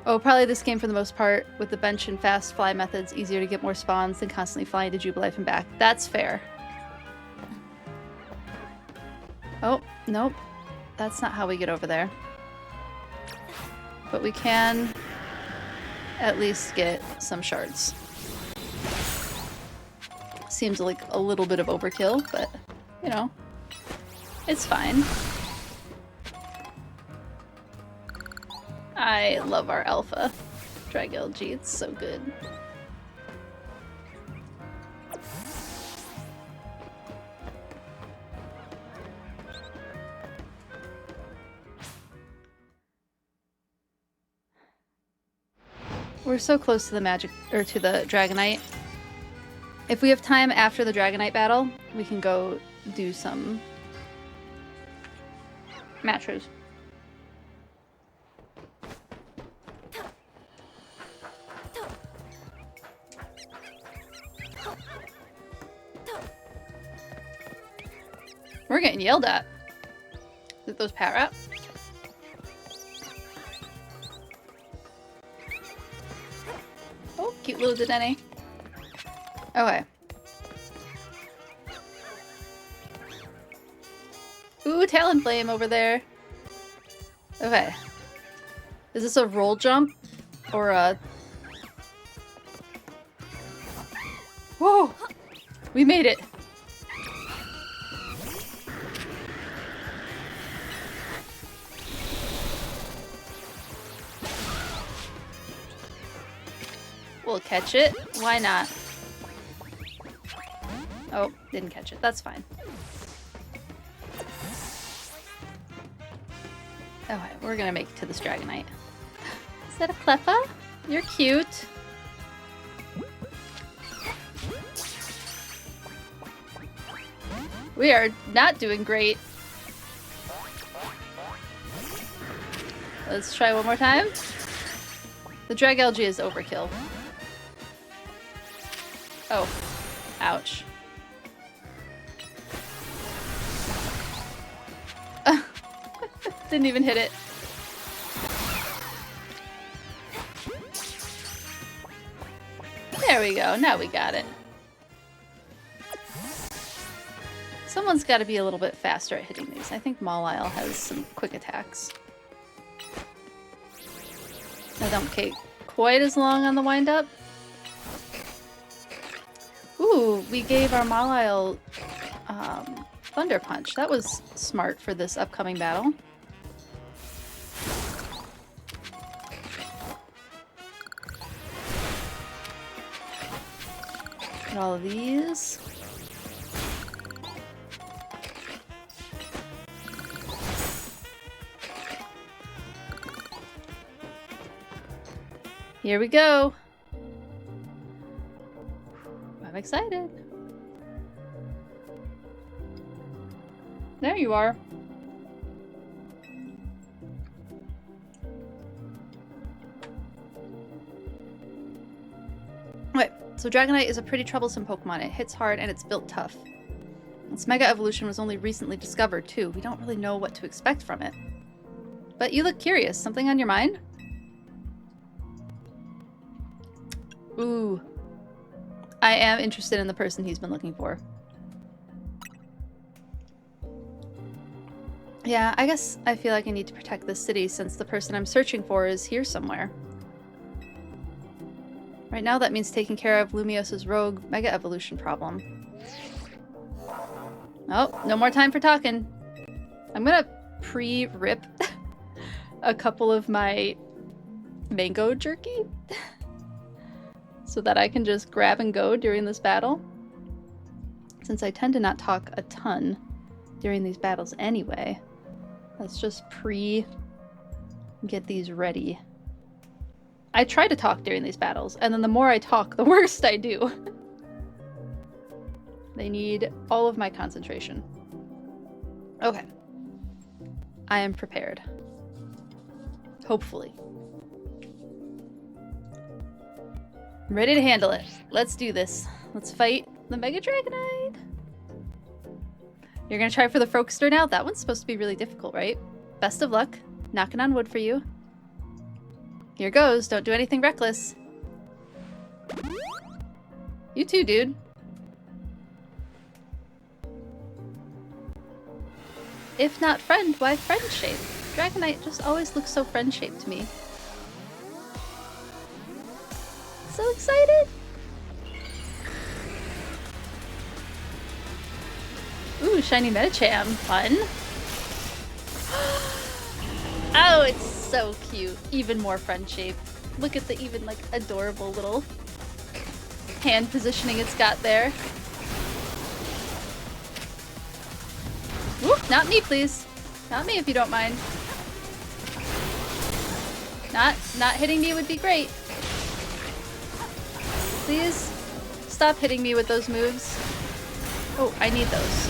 A: Oh, probably this game for the most part, with the bench and fast fly methods, easier to get more spawns than constantly flying to Jubilife and back. That's fair. Oh, nope. That's not how we get over there. But we can at least get some shards. Seems like a little bit of overkill, but, you know, it's fine. I love our alpha Dragalge, it's so good. We're so close to the magic, or to the Dragonite. If we have time after the Dragonite battle, we can go do some matches. We're getting yelled at. Is it those Parrot? Oh, cute little Dedenne. Okay. Ooh, Talonflame over there. Okay. Is this a roll jump? Or a... Whoa! We made it! We'll catch it. Why not? Oh, didn't catch it. That's fine. Okay, we're gonna make it to this Dragonite. Is that a Cleffa? You're cute. We are not doing great. Let's try one more time. The Dragalge is overkill. Oh. Ouch. Didn't even hit it. There we go. Now we got it. Someone's got to be a little bit faster at hitting these. I think Mawile has some quick attacks. I don't take quite as long on the wind-up. Ooh, we gave our Mawile Thunder Punch. That was smart for this upcoming battle. Get all of these. Here we go. I'm excited. There you are. Okay, so Dragonite is a pretty troublesome Pokemon. It hits hard and it's built tough. Its Mega Evolution was only recently discovered, too. We don't really know what to expect from it. But you look curious. Something on your mind? Ooh. I am interested in the person he's been looking for. Yeah, I guess I feel like I need to protect this city since the person I'm searching for is here somewhere. Right now that means taking care of Lumios's rogue Mega Evolution problem. Oh, no more time for talking. I'm gonna pre-rip a couple of my mango jerky. So that I can just grab and go during this battle. Since I tend to not talk a ton during these battles anyway. Let's just get these ready. I try to talk during these battles, and then the more I talk, the worse I do. They need all of my concentration. Okay. I am prepared. Hopefully. I'm ready to handle it. Let's do this. Let's fight the Mega Dragonite. You're gonna try for the Frokester now? That one's supposed to be really difficult, right? Best of luck. Knocking on wood for you. Here goes. Don't do anything reckless. You too, dude. If not friend, why friend-shaped? Dragonite just always looks so friend-shaped to me. So excited! Ooh, shiny Medicham. Fun. Oh, it's so cute. Even more friend-shaped. Look at the even, like, adorable little hand positioning it's got there. Ooh, not me, please. Not me, if you don't mind. Not hitting me would be great. Please stop hitting me with those moves. Oh, I need those.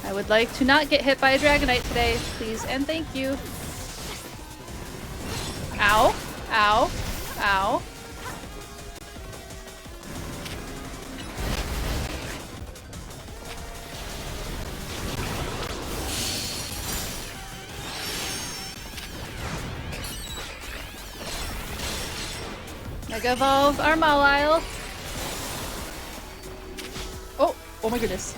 A: I would like to not get hit by a Dragonite today, please and thank you. Ow. Ow. Ow. Mega Evolve Armalile. Oh, oh my goodness.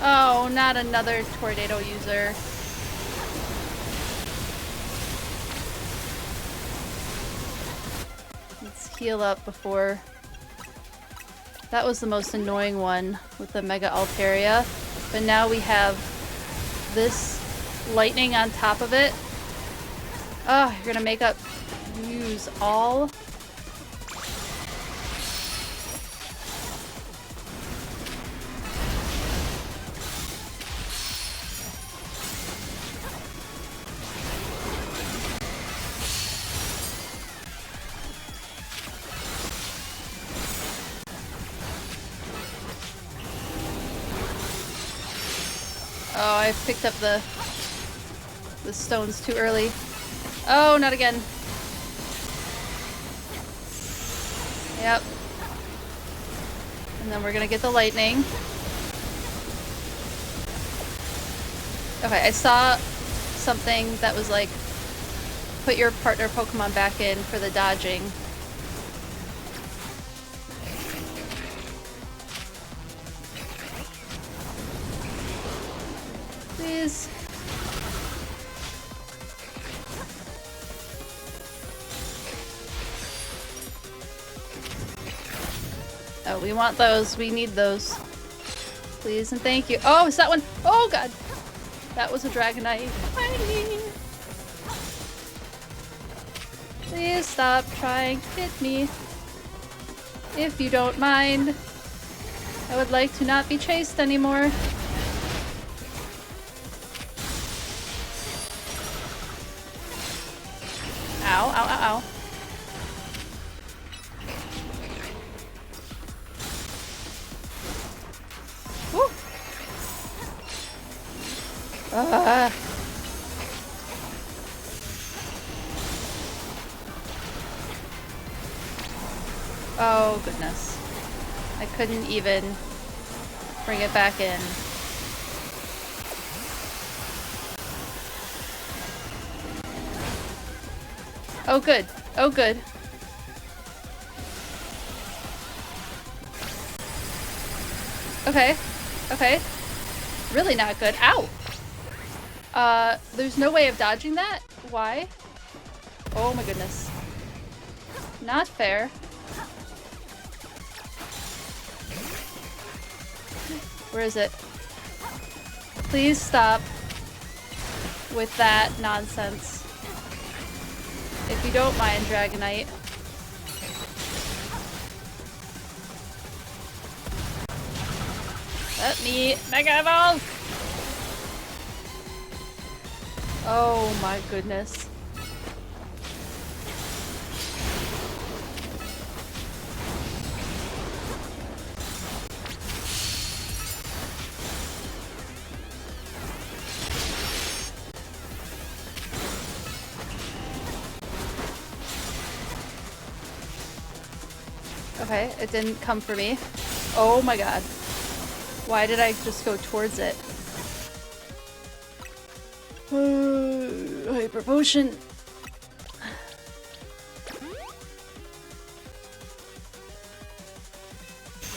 A: Oh, not another tornado user. Let's heal up before... That was the most annoying one with the Mega Altaria. But now we have this lightning on top of it. Oh, you're gonna make up use all. Oh, I picked up the stones too early. Oh, not again. Yep. And then we're gonna get the lightning. Okay, I saw something that was like, put your partner Pokemon back in for the dodging. Please. Oh, we want those. We need those. Please and thank you. Oh, is that one? Oh, God. That was a Dragonite. Please stop trying to hit me. If you don't mind. I would like to not be chased anymore. Ow, ow, ow, ow. Woo. Oh, goodness. I couldn't even bring it back in. Oh, good. Oh, good. Okay. Okay. Really not good. Ow! There's no way of dodging that? Why? Oh my goodness. Not fair. Where is it? Please stop with that nonsense. If you don't mind, Dragonite. Let me Mega Evolve! Oh my goodness. Okay, it didn't come for me. Oh my god. Why did I just go towards it? Hyper potion.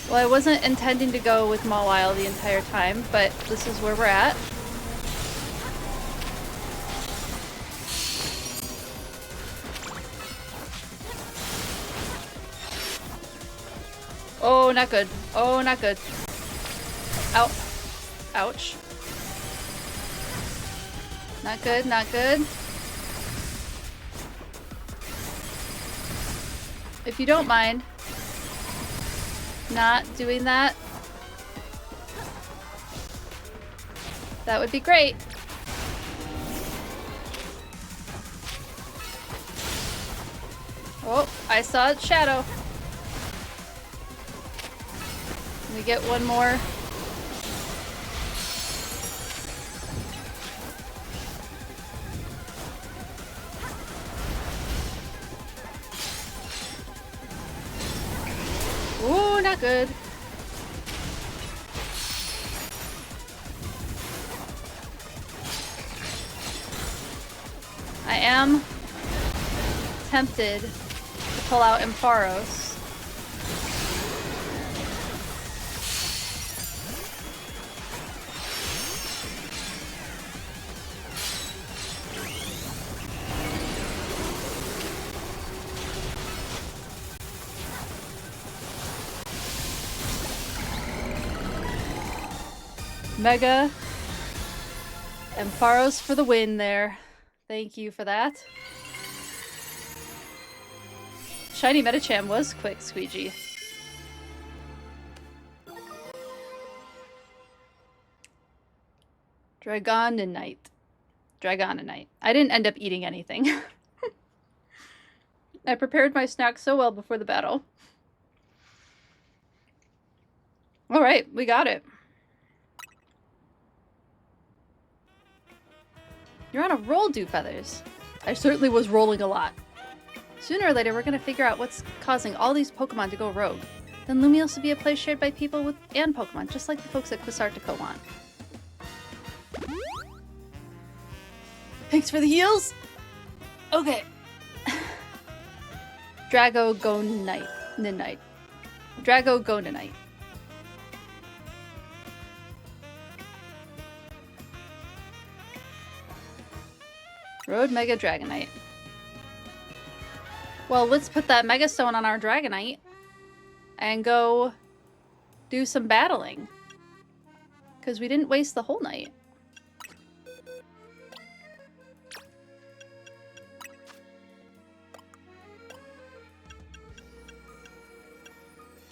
A: Well, I wasn't intending to go with Mawile the entire time, but this is where we're at. Oh, not good. Oh, not good. Ow. Ouch. Not good, not good. If you don't mind not doing that, that would be great. Oh, I saw its shadow. Let me get one more. Ooh, not good. I am tempted to pull out Ampharos. Mega Ampharos for the win there. Thank you for that. Shiny Medicham was quick, Squeegee. Dragonite. Dragonite. I didn't end up eating anything. I prepared my snack so well before the battle. Alright, we got it. You're on a roll, Dewfeathers. I certainly was rolling a lot. Sooner or later, we're gonna figure out what's causing all these Pokemon to go rogue. Then Lumiose will be a place shared by people and Pokemon, just like the folks at Quisartico want. Thanks for the heals! Okay. Dragonite. Dragonite. Road Mega Dragonite. Well, let's put that Mega Stone on our Dragonite and go do some battling. Because we didn't waste the whole night.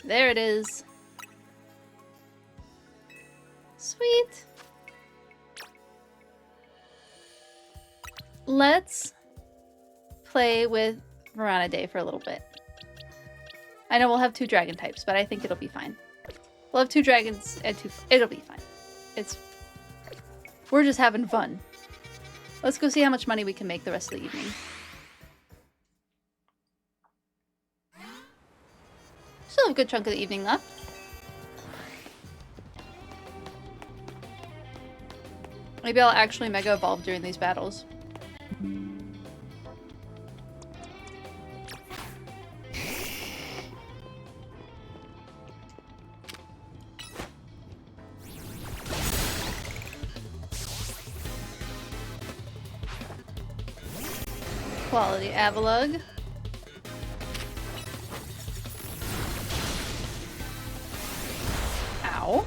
A: There it is. Sweet. Let's play with Verana Day for a little bit. I know we'll have 2 dragon types, but I think it'll be fine. We'll have 2 dragons and 2... It'll be fine. We're just having fun. Let's go see how much money we can make the rest of the evening. Still have a good chunk of the evening left. Maybe I'll actually Mega Evolve during these battles. Quality Avalugg. Ow.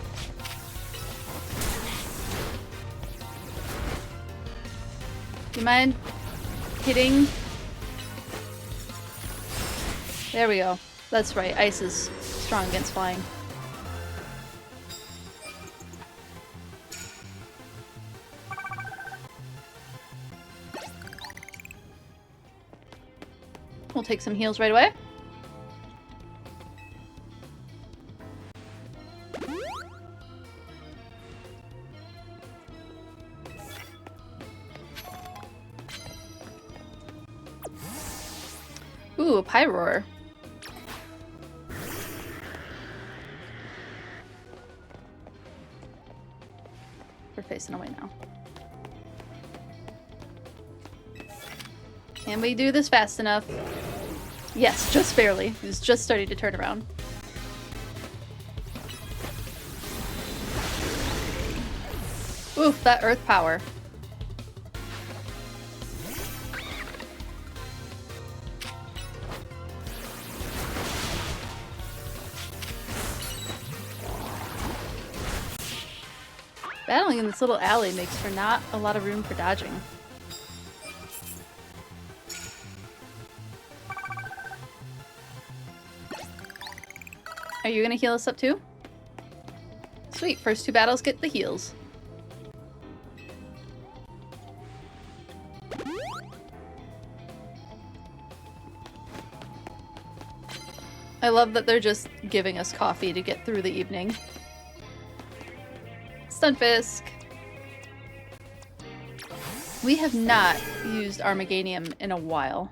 A: Do you mind hitting? There we go. That's right. Ice is strong against flying. We'll take some heals right away. Ooh, a Pyroar. We're facing away now. Can we do this fast enough? Yes, just barely. He's just starting to turn around. Oof, that earth power. Battling in this little alley makes for not a lot of room for dodging. Are you gonna heal us up too? Sweet, first two battles get the heals. I love that they're just giving us coffee to get through the evening. Stunfisk! We have not used Armaganium in a while.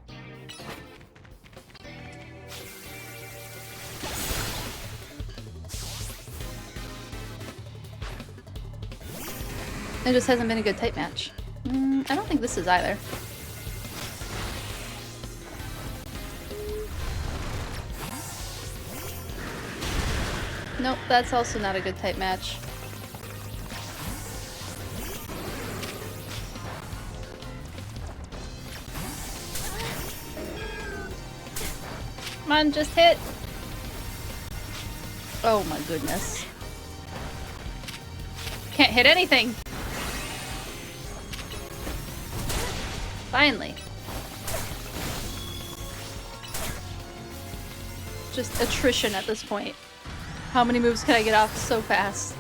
A: It just hasn't been a good type match. I don't think this is either. Nope, that's also not a good type match. Come on, just hit! Oh my goodness. Can't hit anything! Finally. Just attrition at this point. How many moves can I get off so fast?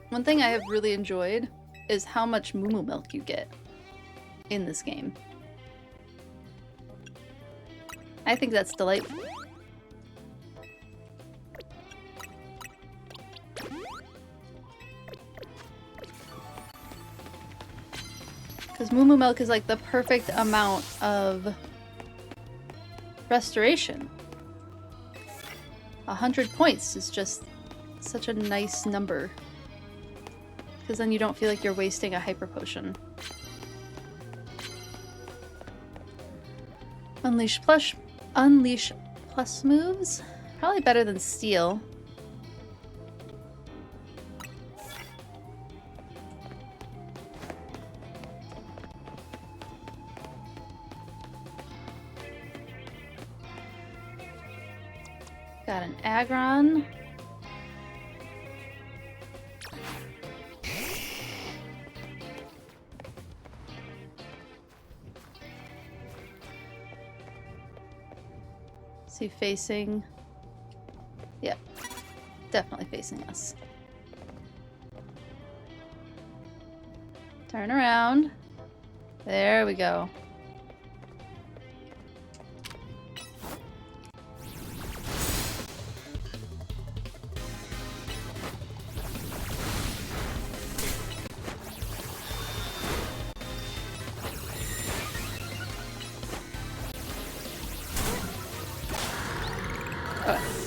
A: One thing I have really enjoyed is how much Moo milk you get in this game. I think that's delightful. Because Moo milk is like the perfect amount of restoration. 100 points is just such a nice number. Because then you don't feel like you're wasting a hyper potion. Unleash plus moves? Probably better than Steel. Got an Aggron. Is he facing? Yep. Definitely facing us. Turn around. There we go.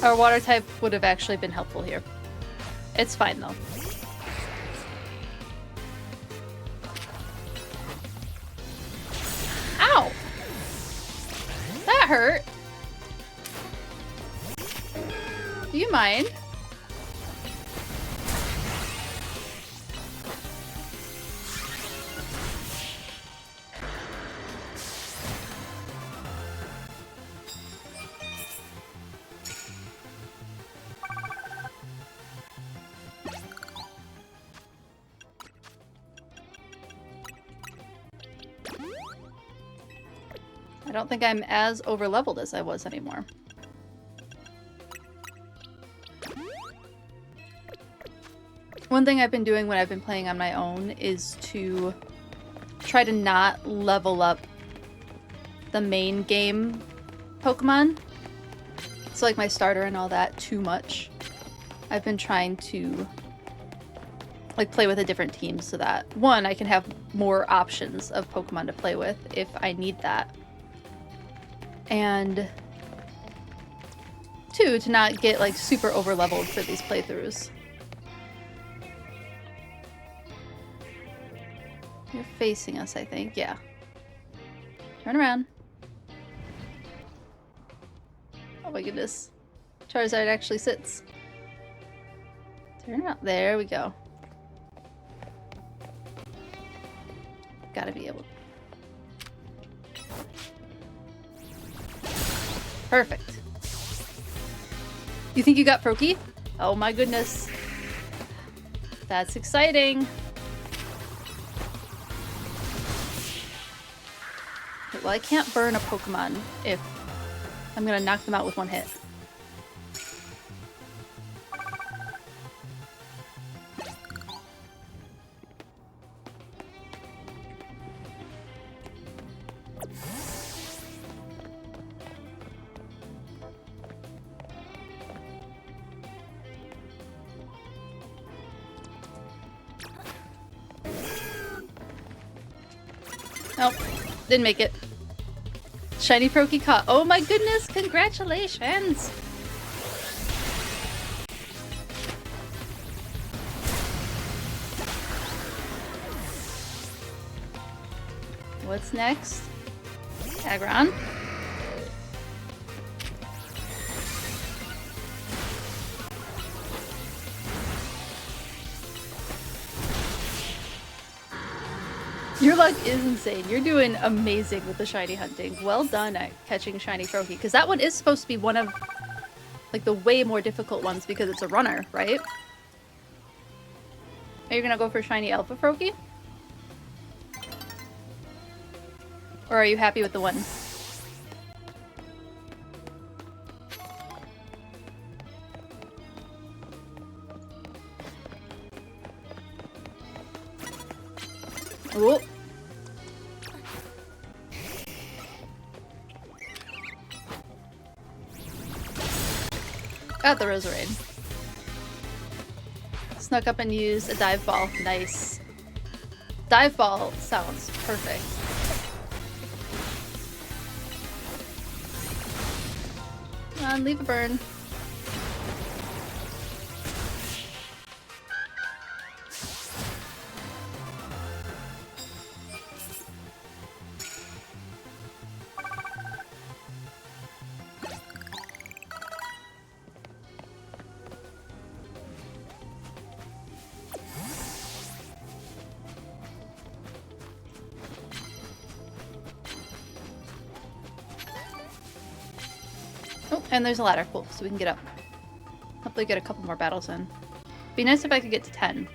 A: Our water type would have actually been helpful here. It's fine though. Ow! That hurt. Do you mind? I don't think I'm as over-leveled as I was anymore. One thing I've been doing when I've been playing on my own is to try to not level up the main game Pokemon. So like my starter and all that too much. I've been trying to like play with a different team so that one, I can have more options of Pokemon to play with if I need that. And two, to not get like super over leveled for these playthroughs. You're facing us, I think. Yeah. Turn around. Oh my goodness. Charizard actually sits. Turn around. There we go. Gotta be able. Perfect. You think you got Proki? Oh my goodness. That's exciting. Well, I can't burn a Pokemon if I'm gonna knock them out with one hit. Nope, didn't make it. Shiny Proki caught. Oh my goodness, congratulations! What's next? Aggron. Your luck is insane. You're doing amazing with the shiny hunting. Well done at catching shiny Proki, because that one is supposed to be one of like the way more difficult ones because it's a runner, right? Are you gonna go for shiny Alpha Proki? Or are you happy with the one? Ooh. Got the Roserade. Snuck up and used a dive ball. Nice. Dive ball sounds perfect. Come on, leave a burn. Oh, and there's a ladder. Cool, so we can get up. Hopefully get a couple more battles in. Be nice if I could get to 10.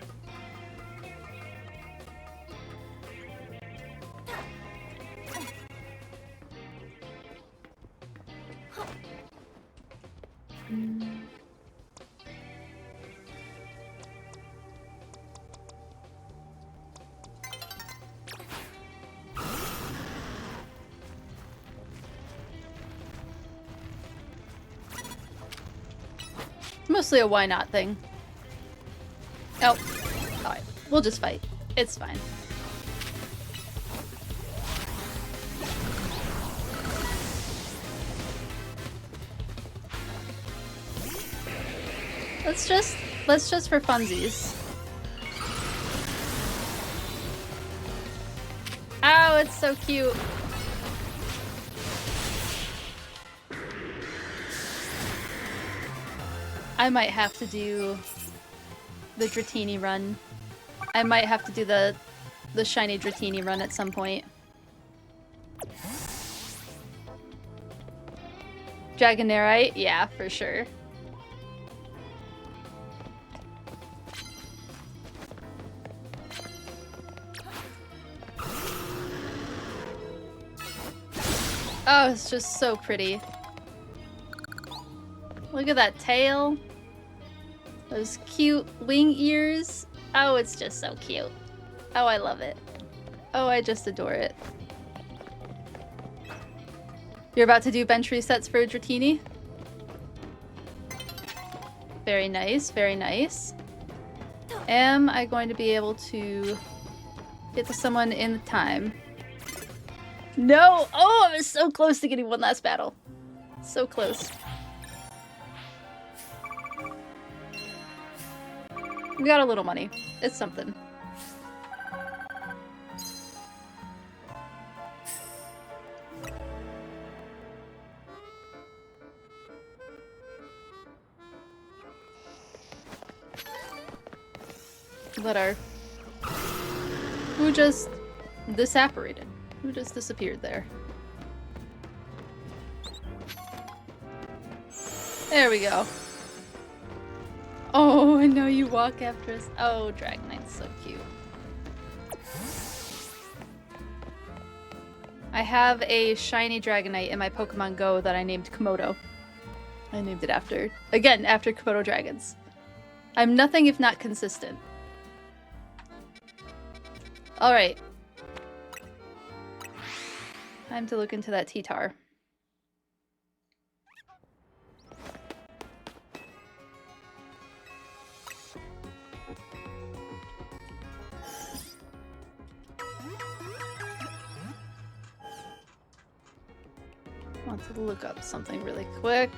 A: Mostly a why not thing. Oh, alright. We'll just fight. It's fine. Let's just for funsies. Oh, it's so cute. I might have to do the Dratini run. I might have to do the shiny Dratini run at some point. Dragonite? Yeah, for sure. Oh, it's just so pretty. Look at that tail. Those cute wing ears. Oh, it's just so cute. Oh, I love it. Oh, I just adore it. You're about to do bench resets for Dratini? Very nice, very nice. Am I going to be able to get to someone in time? No! Oh, I was so close to getting one last battle. So close. We got a little money. It's something. Who just disapparated? Who just disappeared there? There we go. Oh, I know you walk after us. Oh, Dragonite's so cute. I have a shiny Dragonite in my Pokemon Go that I named Komodo. I named it after Komodo dragons. I'm nothing if not consistent. Alright. Time to look into that T-Tar. I want to look up something really quick.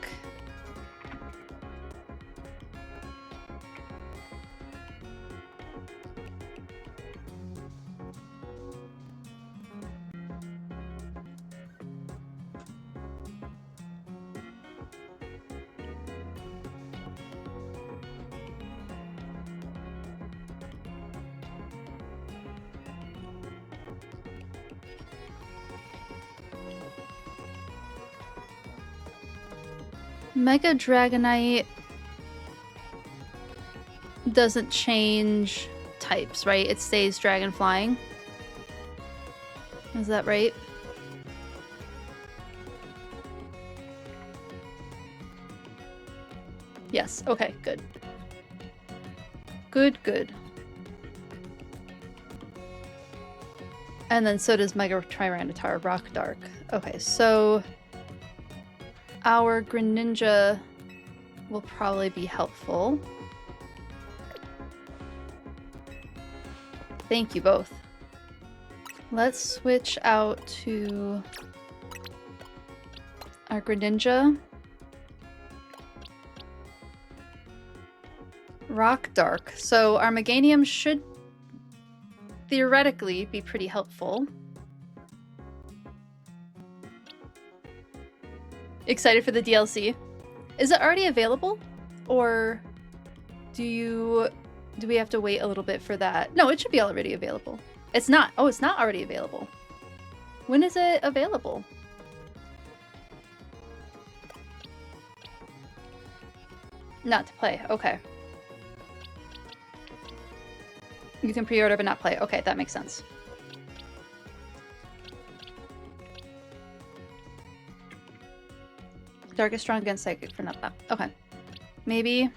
A: Mega Dragonite doesn't change types, right? It stays dragon flying. Is that right? Yes, okay, good. Good. And then so does Mega Tyranitar Rock Dark. Okay, so our Greninja will probably be helpful. Thank you both. Let's switch out to our Greninja. Rock Dark. So our Meganium should theoretically be pretty helpful. Excited for the DLC. Is it already available? Or do we have to wait a little bit for that? No, it should be already available. It's not. Oh, it's not already available. When is it available? Not to play. Okay. You can pre-order but not play. Okay, that makes sense. Dark is strong against Psychic for not that. Okay. Maybe.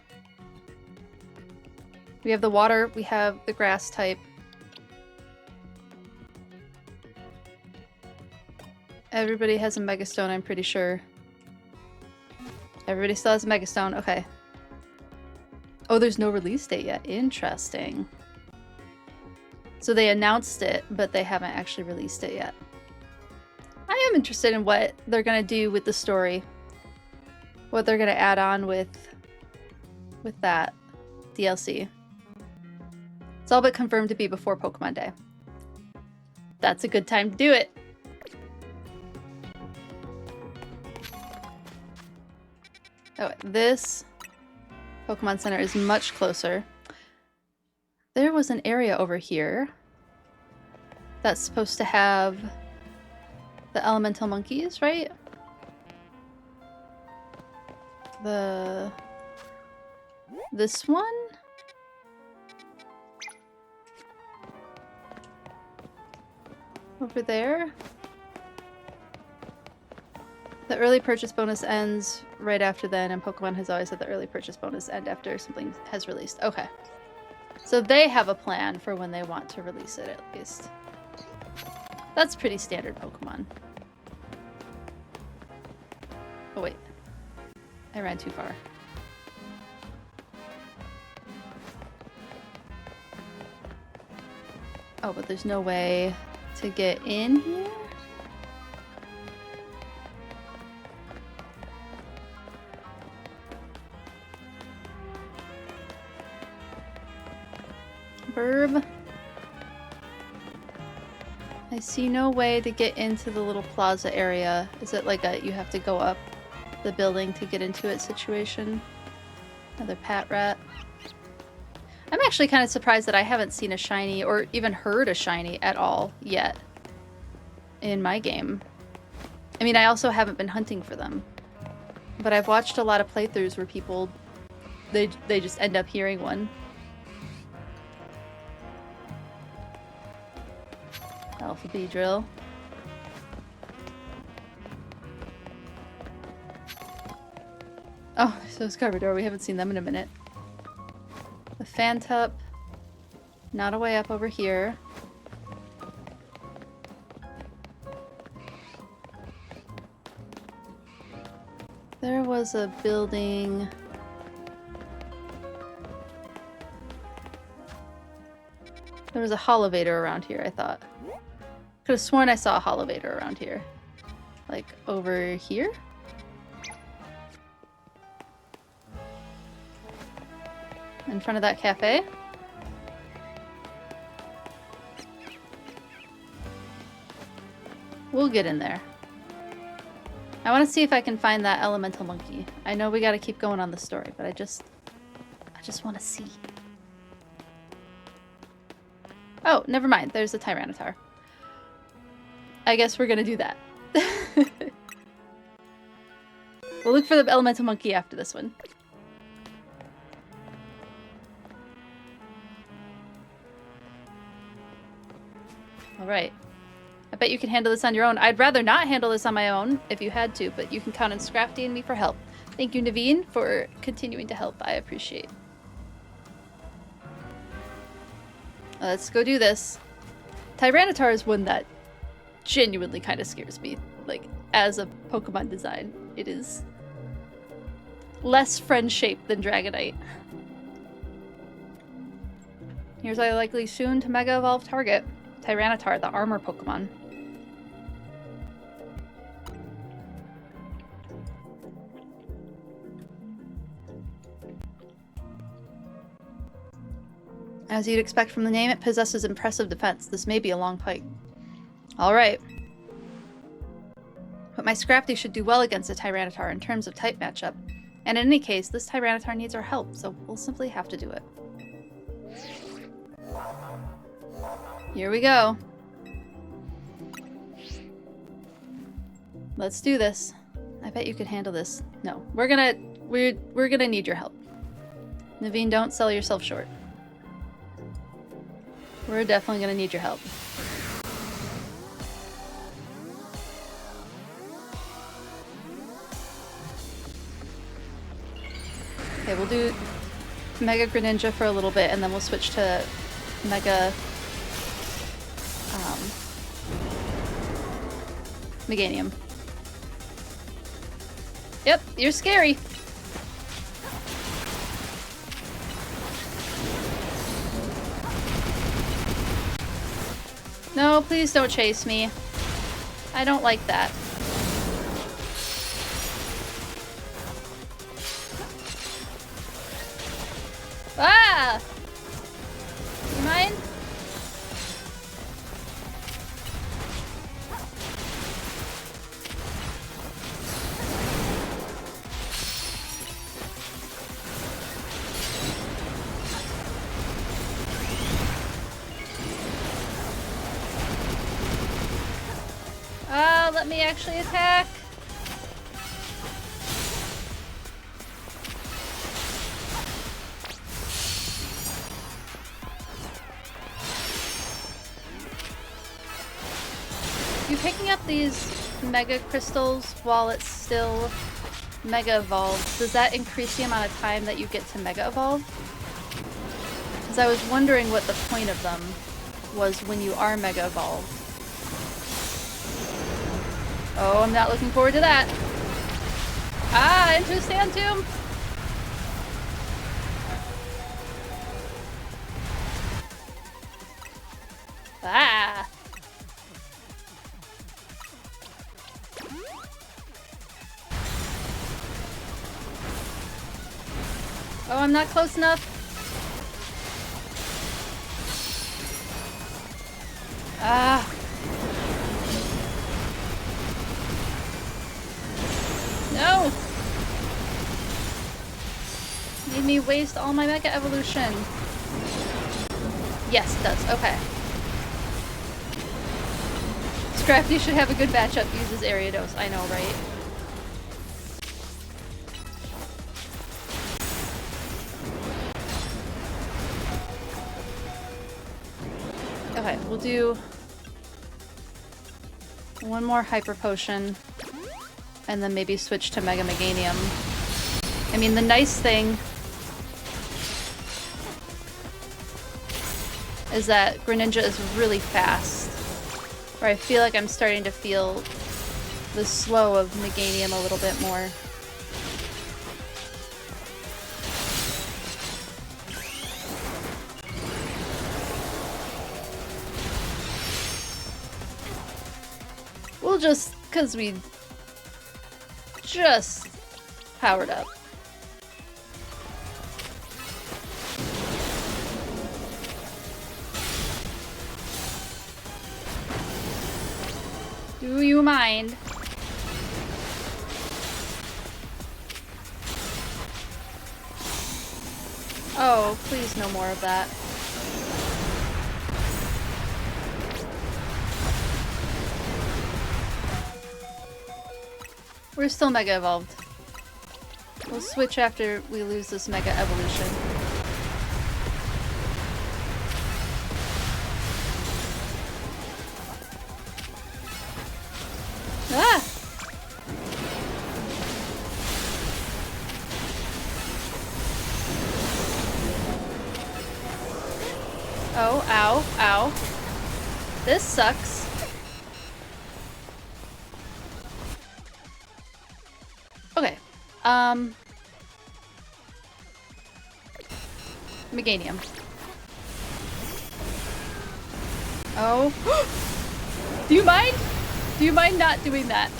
A: We have the water. We have the grass type. Everybody has a Megastone, I'm pretty sure. Everybody still has a Megastone. Okay. Oh, there's no release date yet. Interesting. So they announced it, but they haven't actually released it yet. I am interested in what they're gonna do with the story. What they're gonna add on with that DLC. It's all but confirmed to be before Pokemon Day. That's a good time to do it. Oh, this Pokemon Center is much closer. There was an area over here that's supposed to have the elemental monkeys, right? This one? Over there? The early purchase bonus ends right after then, and Pokemon has always had the early purchase bonus end after something has released. Okay. So they have a plan for when they want to release it, at least. That's pretty standard Pokemon. Oh, wait. I ran too far. Oh, but there's no way to get in here? Burb. I see no way to get into the little plaza area. Is it like a you have to go up the building to get into it situation? Another pat rat. I'm actually kind of surprised that I haven't seen a shiny or even heard a shiny at all yet in my game. I mean, I also haven't been hunting for them, but I've watched a lot of playthroughs where people, they just end up hearing one. Alpha B drill. Oh, so Scarbador, we haven't seen them in a minute. The Fantup. Not a way up over here. There was a building. There was a holovator around here, I thought. Could have sworn I saw a holovator around here. Like, over here? In front of that cafe? We'll get in there. I want to see if I can find that elemental monkey. I know we gotta keep going on the story, but I just want to see. Oh, never mind. There's a Tyranitar. I guess we're gonna do that. We'll look for the elemental monkey after this one. Alright. I bet you can handle this on your own. I'd rather not handle this on my own if you had to, but you can count on Scrafty and me for help. Thank you, Naveen, for continuing to help. I appreciate. Let's go do this. Tyranitar is one that genuinely kind of scares me. Like, as a Pokemon design, it is less friend-shaped than Dragonite. Here's our likely soon to Mega Evolve target. Tyranitar, the armor Pokemon. As you'd expect from the name, it possesses impressive defense. This may be a long fight. Alright. But my Scrafty should do well against a Tyranitar in terms of type matchup. And in any case, this Tyranitar needs our help, so we'll simply have to do it. Here we go. Let's do this. I bet you could handle this. No, we're gonna need your help. Naveen, don't sell yourself short. We're definitely gonna need your help. Okay, we'll do Mega Greninja for a little bit, and then we'll switch to Mega Meganium. Yep, you're scary. No, please don't chase me. I don't like that. Ah! You mind? Let me actually attack. You picking up these Mega Crystals while it's still Mega Evolved, does that increase the amount of time that you get to Mega Evolve? Because I was wondering what the point of them was when you are Mega Evolved. Oh, I'm not looking forward to that. Ah, into a Sand Tomb! Ah! Oh, I'm not close enough. Ah. No! Made me waste all my Mega Evolution. Yes, it does. Okay. Scrafty should have a good matchup. Uses Ariados. I know, right? Okay, we'll do one more Hyper Potion and then maybe switch to Mega Meganium. I mean, the nice thing is that Greninja is really fast. Where I feel like I'm starting to feel the slow of Meganium a little bit more. We'll just, because we just powered up. Do you mind? Oh, please no more of that. We're still Mega Evolved. We'll switch after we lose this Mega Evolution. Ah! Oh, ow, ow. This sucks. Okay. Meganium. Oh. Do you mind? Do you mind not doing that?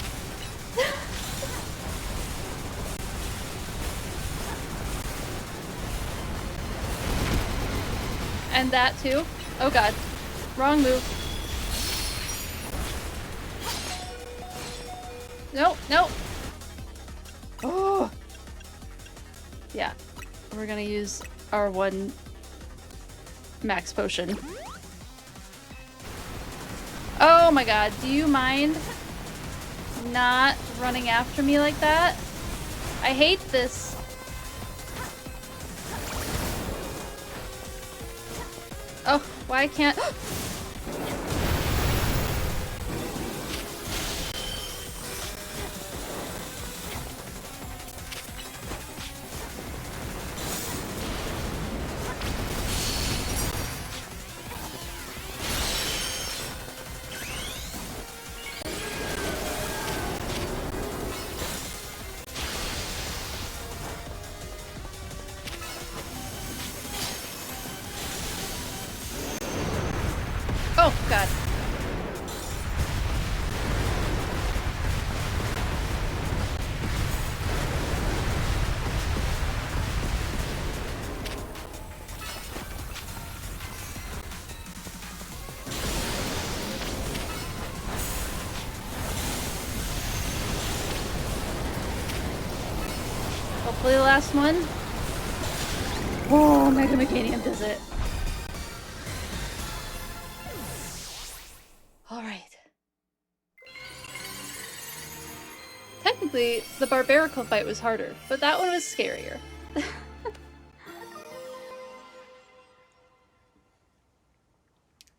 A: And that too? Oh god. Wrong move. No, no. Oh. Yeah. We're gonna use our one max potion. Oh my god, do you mind not running after me like that? I hate this. Oh, why can't... Oh, God. Hopefully the last one. Oh, Mega Meganium does it. Alright. Technically, the Barbarical fight was harder, but that one was scarier.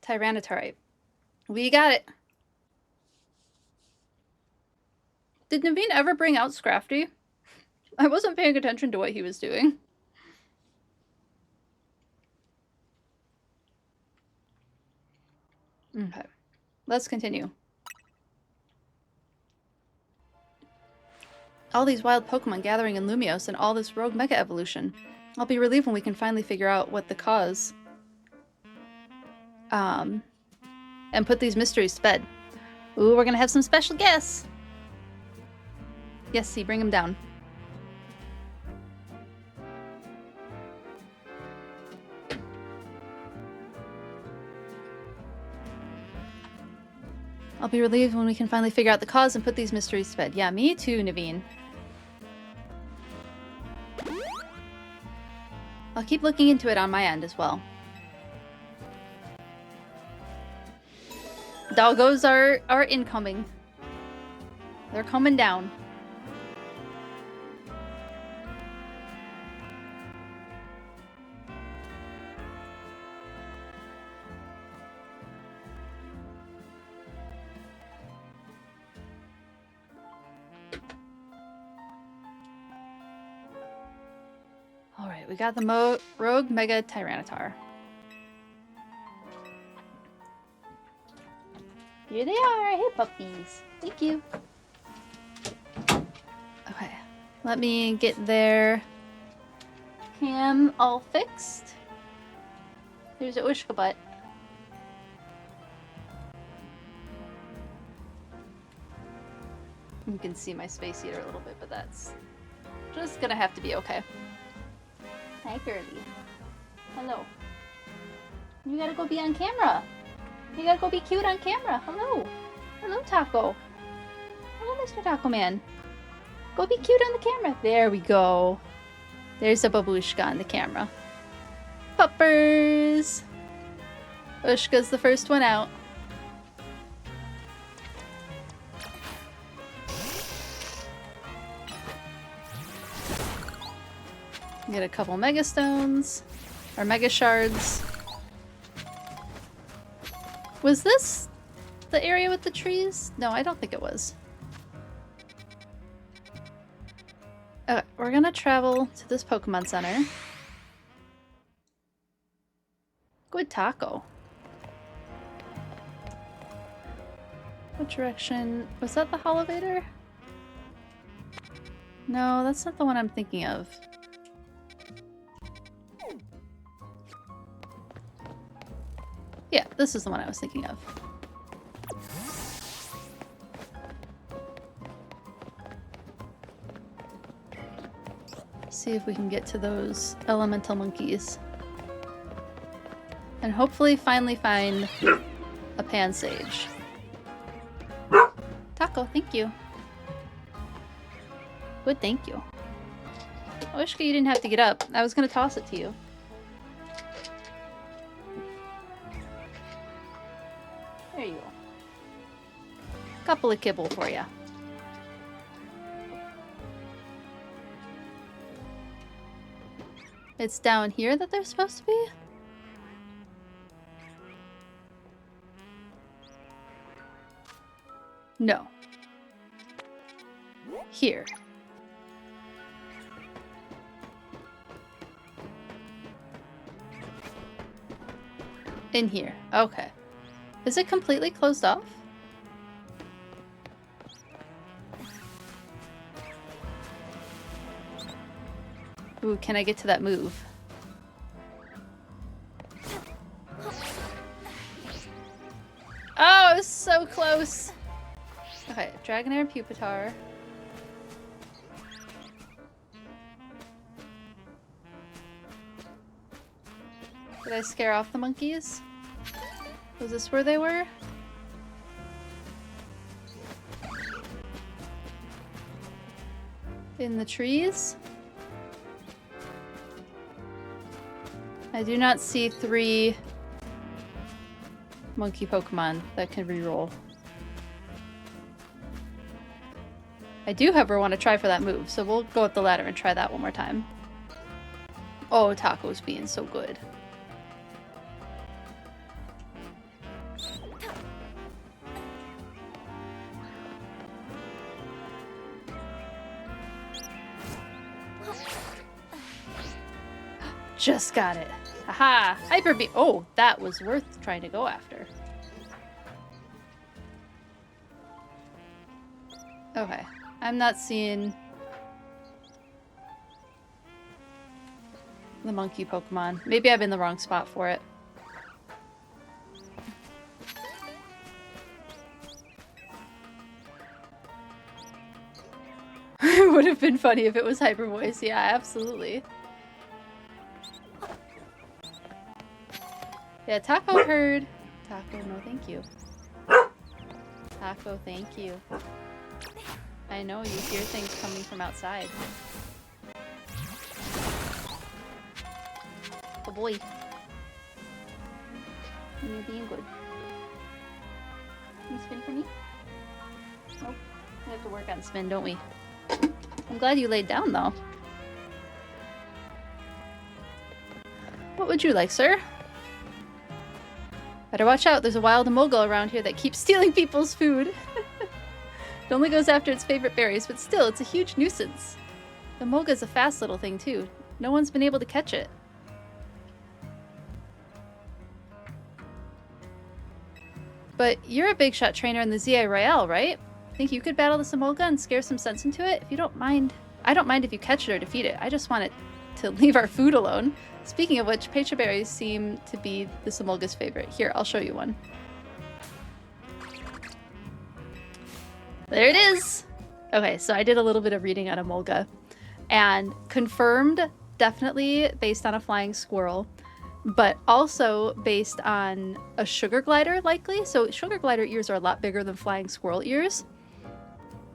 A: Tyranitarite. We got it. Did Naveen ever bring out Scrafty? I wasn't paying attention to what he was doing. Okay. Let's continue. All these wild Pokemon gathering in Lumios and all this rogue Mega Evolution. I'll be relieved when we can finally figure out what the cause and put these mysteries to bed. Ooh, we're gonna have some special guests. Yes, see, bring them down. I'll be relieved when we can finally figure out the cause and put these mysteries to bed. Yeah, me too, Naveen. I'll keep looking into it on my end as well. Doggos are incoming. They're coming down. Alright, we got the Rogue Mega Tyranitar. Here they are! Hey, puppies! Thank you! Okay, let me get their cam all fixed. There's a Ushka butt. You can see my Space Eater a little bit, but that's just gonna have to be okay. Hi, girlie. Hello. You gotta go be on camera. You gotta go be cute on camera. Hello. Hello, Taco. Hello, Mr. Taco Man. Go be cute on the camera. There we go. There's a babushka on the camera. Puppers! Ushka's the first one out. Get a couple Mega Stones. Or Mega Shards. Was this the area with the trees? No, I don't think it was. Okay, we're gonna travel to this Pokemon Center. Good taco. What direction? Was that the Holovator? No, that's not the one I'm thinking of. Yeah, this is the one I was thinking of. See if we can get to those elemental monkeys. And hopefully finally find a Pansage. Taco, thank you. Good, thank you. I wish you didn't have to get up. I was gonna toss it to you. There you go. Couple of kibble for you. It's down here that they're supposed to be? No. Here. In here. Okay. Is it completely closed off? Ooh, can I get to that move? Oh, it was so close! Okay, Dragonair and Pupitar. Did I scare off the monkeys? Was this where they were? In the trees? I do not see 3 monkey Pokemon that can reroll. I do, however, want to try for that move, so we'll go up the ladder and try that one more time. Oh, Taco's being so good. Just got it. Haha! Hyper Beam! Oh, that was worth trying to go after. Okay. I'm not seeing the monkey Pokemon. Maybe I'm in the wrong spot for it. would have been funny if it was hyper voice. Yeah, absolutely. Yeah, Taco heard. Taco, no thank you. Taco, thank you. I know you hear things coming from outside. Oh boy. And you're being good. Can you spin for me? Nope. We have to work on spin, don't we? I'm glad you laid down, though. What would you like, sir? Better watch out, there's a wild emolga around here that keeps stealing people's food. It only goes after its favorite berries, but still, it's a huge nuisance. The emolga's a fast little thing, too. No one's been able to catch it. But you're a big shot trainer in the ZI Royale, right? Think you could battle this emolga and scare some sense into it? If you don't mind... I don't mind if you catch it or defeat it. I just want it to leave our food alone. Speaking of which, pecha berries seem to be this emolga's favorite. Here, I'll show you one. There it is! Okay, so I did a little bit of reading on emolga. And confirmed, definitely based on a flying squirrel. But also based on a sugar glider, likely. So sugar glider ears are a lot bigger than flying squirrel ears.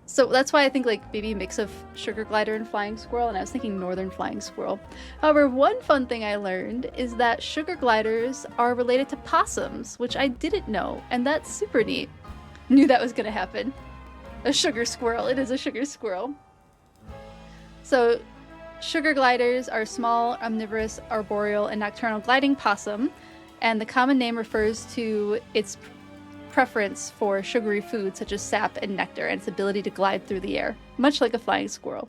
A: So that's why I think like maybe a mix of sugar glider and flying squirrel, and I was thinking northern flying squirrel. However, one fun thing I learned is that sugar gliders are related to possums, which I didn't know, and that's super neat. Knew that was gonna happen. A sugar squirrel. It is a sugar squirrel. So sugar gliders are small, omnivorous, arboreal, and nocturnal gliding possum, and the common name refers to its preference for sugary food such as sap and nectar and its ability to glide through the air, much like a flying squirrel.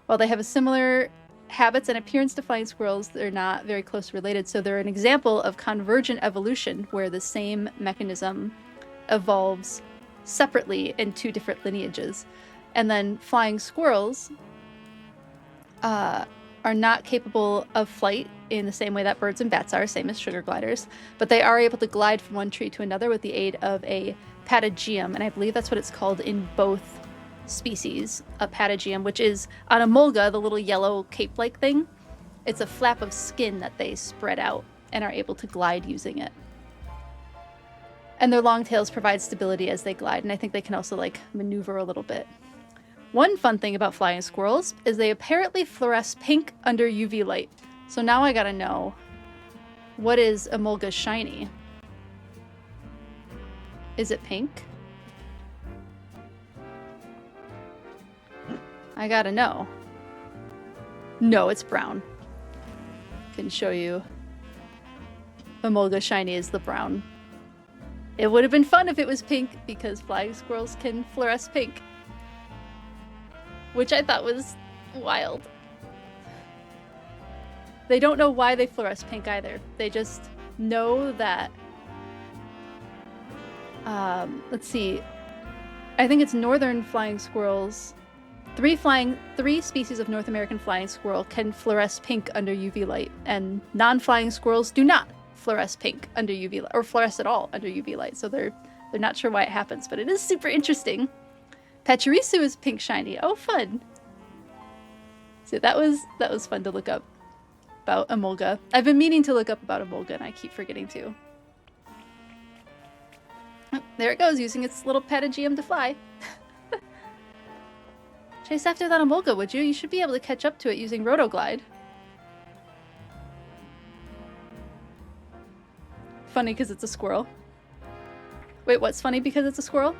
A: While they have a similar habits and appearance to flying squirrels, they're not very close related, so they're an example of convergent evolution where the same mechanism evolves separately in two different lineages. And then flying squirrels are not capable of flight in the same way that birds and bats are, same as sugar gliders, but they are able to glide from one tree to another with the aid of a patagium, and I believe that's what it's called in both species, a patagium, which is on emolga, the little yellow cape-like thing. It's a flap of skin that they spread out and are able to glide using it. And their long tails provide stability as they glide, and I think they can also like maneuver a little bit. One fun thing about flying squirrels is they apparently fluoresce pink under UV light. So now I gotta know, what is emolga shiny? Is it pink? I gotta know. No, it's brown. Can show you. Emolga shiny is the brown. It would have been fun if it was pink because flying squirrels can fluoresce pink. Which I thought was wild. They don't know why they fluoresce pink either. They just know that... let's see. I think it's northern flying squirrels. Three species of North American flying squirrel can fluoresce pink under UV light, and non-flying squirrels do not fluoresce pink under UV light, or fluoresce at all under UV light. So they're not sure why it happens, but it is super interesting. Pachirisu is pink shiny. Oh, fun! So that was fun to look up about emolga. I've been meaning to look up about emolga, and I keep forgetting to. Oh, there it goes, using its little patagium to fly. Chase after that emolga, would you? You should be able to catch up to it using Rotoglide. Funny because it's a squirrel. Wait, what's funny because it's a squirrel?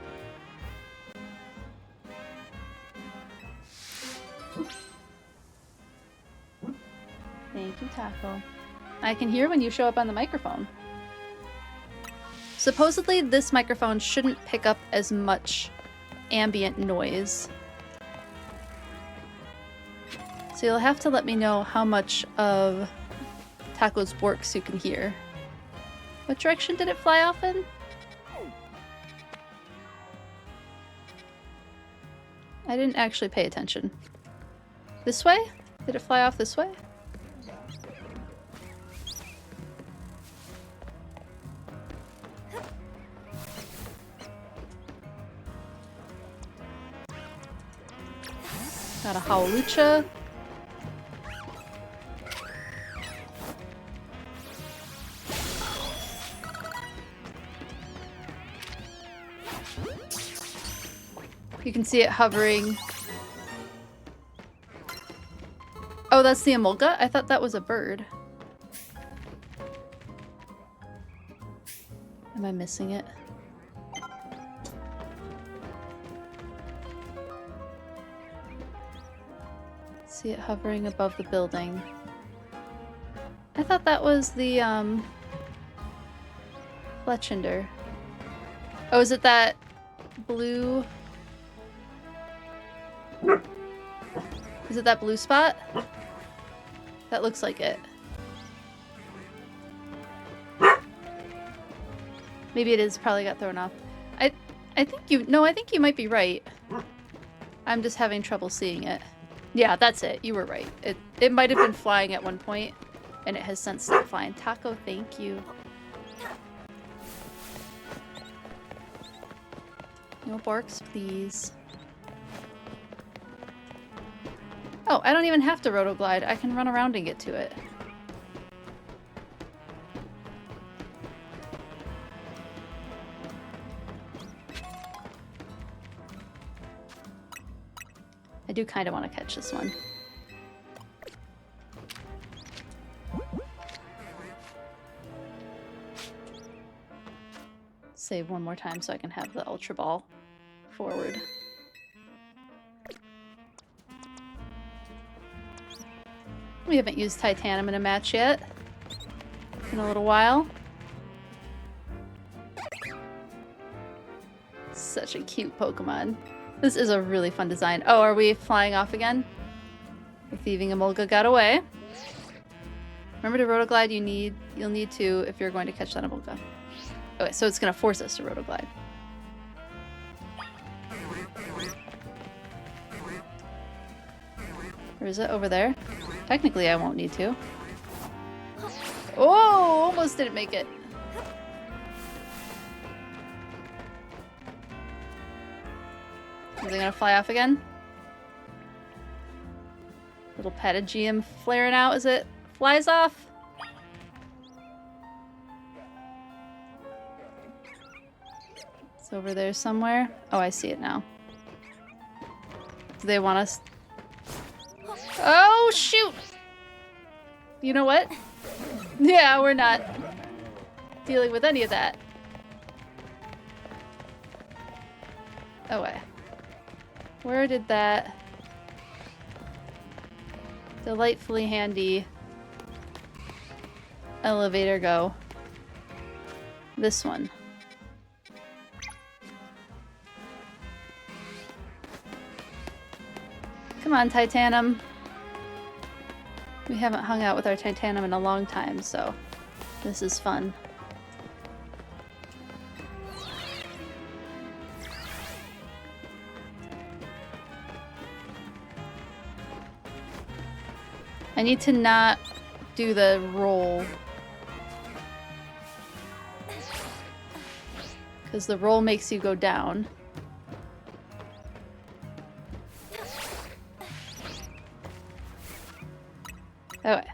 A: Thank you, Taco. I can hear when you show up on the microphone. Supposedly, this microphone shouldn't pick up as much ambient noise. So you'll have to let me know how much of Taco's borks you can hear. What direction did it fly off in? I didn't actually pay attention. This way? Did it fly off this way? Got a Howlucha. You can see it hovering. Oh, that's the Emolga? I thought that was a bird. Am I missing it? See it hovering above the building. I thought that was the, Fletchinder. Oh, is it that blue... Is it that blue spot? That looks like it. Maybe it is, probably got thrown off. I think you might be right. I'm just having trouble seeing it. Yeah, that's it. You were right. It might have been flying at one point, and it has since stopped flying. Taco, thank you. No barks, please. Oh, I don't even have to rotoglide. I can run around and get to it. I do kind of want to catch this one. Save one more time so I can have the Ultra Ball forward. We haven't used Titanium in a match yet. In a little while. Such a cute Pokemon. This is a really fun design. Oh, are we flying off again? The thieving Emolga got away. Remember to rotoglide, you'll need to if you're going to catch that Emolga. Okay, so it's gonna force us to rotoglide. Or is it over there? Technically, I won't need to. Oh, almost didn't make it. Is it gonna fly off again? Little Patagium flaring out as it flies off. It's over there somewhere. Oh, I see it now. Do they want us? Oh, shoot! You know what? Yeah, we're not dealing with any of that. Oh, wait. Where did that delightfully handy elevator go? This one. Come on, Titanium. We haven't hung out with our Titanium in a long time, so this is fun. I need to not do the roll. Because the roll makes you go down. Okay.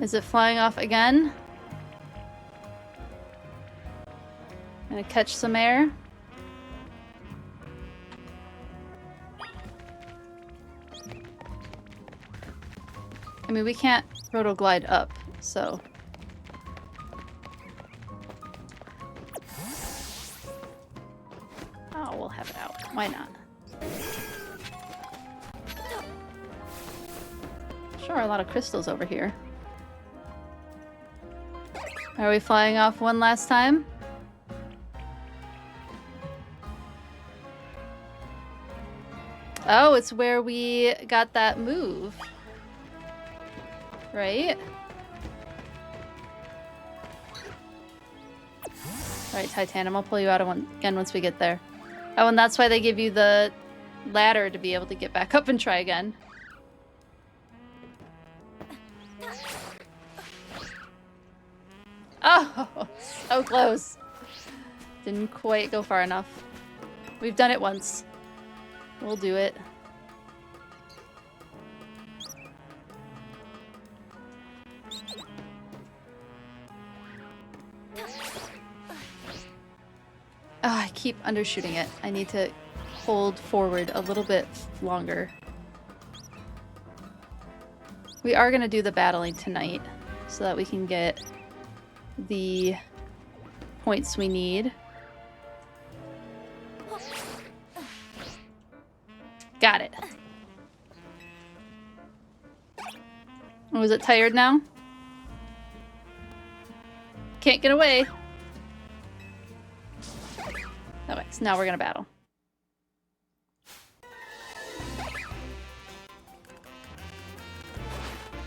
A: Is it flying off again? Gonna catch some air. I mean, we can't rotoglide up, so... Oh, we'll have it out. Why not? Sure, a lot of crystals over here. Are we flying off one last time? Oh, it's where we got that move. Right? Alright, Titanium, I'll pull you out again once we get there. Oh, and that's why they give you the ladder to be able to get back up and try again. Oh, so close. Didn't quite go far enough. We've done it once. We'll do it. Oh, I keep undershooting it. I need to hold forward a little bit longer. We are going to do the battling tonight so that we can get the points we need. Got it. Oh, is it tired now? Can't get away. Okay, so now we're gonna battle.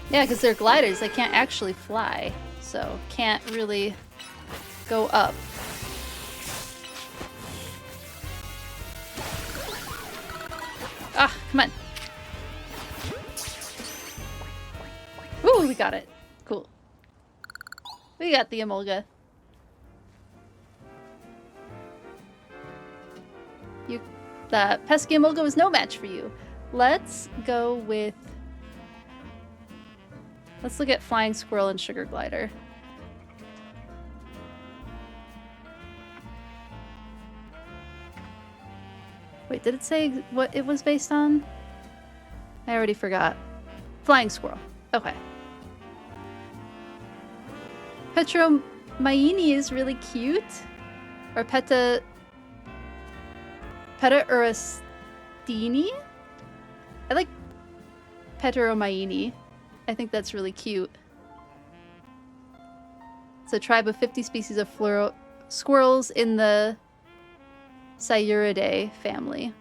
A: Yeah, because they're gliders, they can't actually fly, so can't really go up. Ah, come on. Ooh, we got it. Cool. We got the Emolga. The pesky Emolga was no match for you. Let's go with... Let's look at Flying Squirrel and Sugar Glider. Wait, did it say what it was based on? I already forgot. Flying Squirrel. Okay. Petromaini is really cute. Or Urastini? I like Petromaini. I think that's really cute. It's a tribe of 50 species of squirrels in the Sayuridae family.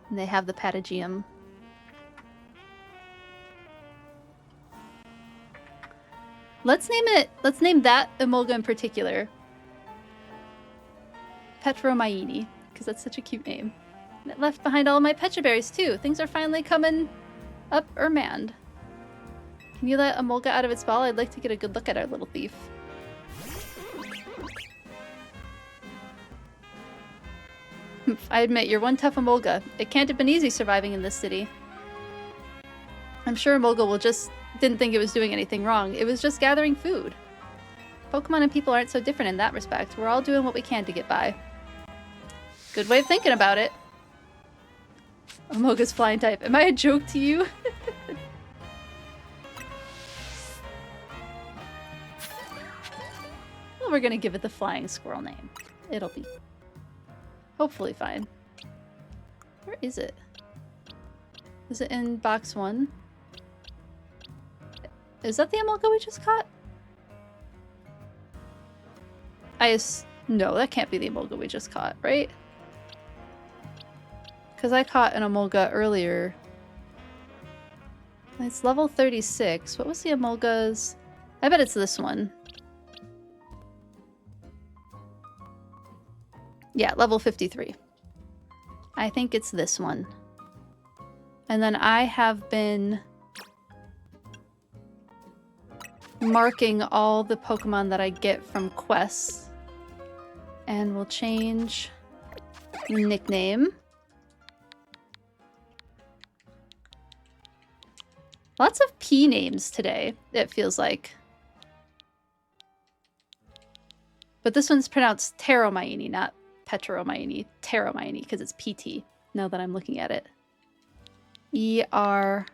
A: And they have the patagium. Let's name that Emolga in particular Petromaini, because that's such a cute name. And it left behind all of my Pecha berries too. Things are finally coming up manned. Can you let Emolga out of its ball? I'd like to get a good look at our little thief. I admit, you're one tough Emolga. It can't have been easy surviving in this city. I'm sure Emolga didn't think it was doing anything wrong. It was just gathering food. Pokemon and people aren't so different in that respect. We're all doing what we can to get by. Good way of thinking about it. Emolga's flying type. Am I a joke to you? Well, we're gonna give it the Flying Squirrel name. It'll be hopefully fine. Where is it? Is it in box 1? Is that the Emolga we just caught? No, that can't be the Emolga we just caught, right? Because I caught an Emolga earlier. It's level 36. What was the Emolga's? I bet it's this one. Yeah, level 53. I think it's this one. And then I have been marking all the Pokemon that I get from quests. And we'll change the nickname. Lots of P names today, it feels like. But this one's pronounced Taromaini, not Petromaini. Taromaini, because it's PT, now that I'm looking at it. E-R-O-M-Y-I-N-I.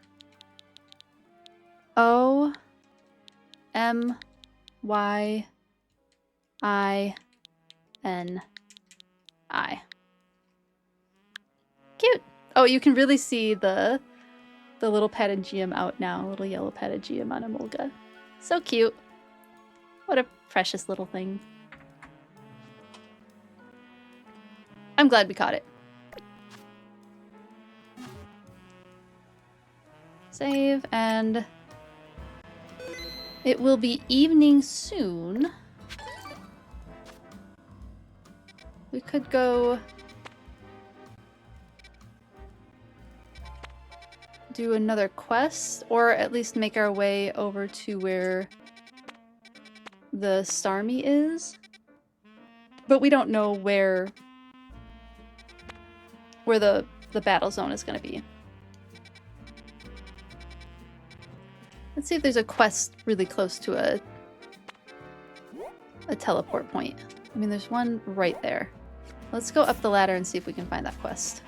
A: Cute! Oh, you can really see the little patagium out now. Little yellow patagium on Emolga. So cute. What a precious little thing. I'm glad we caught it. Save, and it will be evening soon. We could go do another quest, or at least make our way over to where the Starmie is. But we don't know where the battle zone is going to be. Let's see if there's a quest really close to a teleport point. I mean, there's one right there. Let's go up the ladder and see if we can find that quest.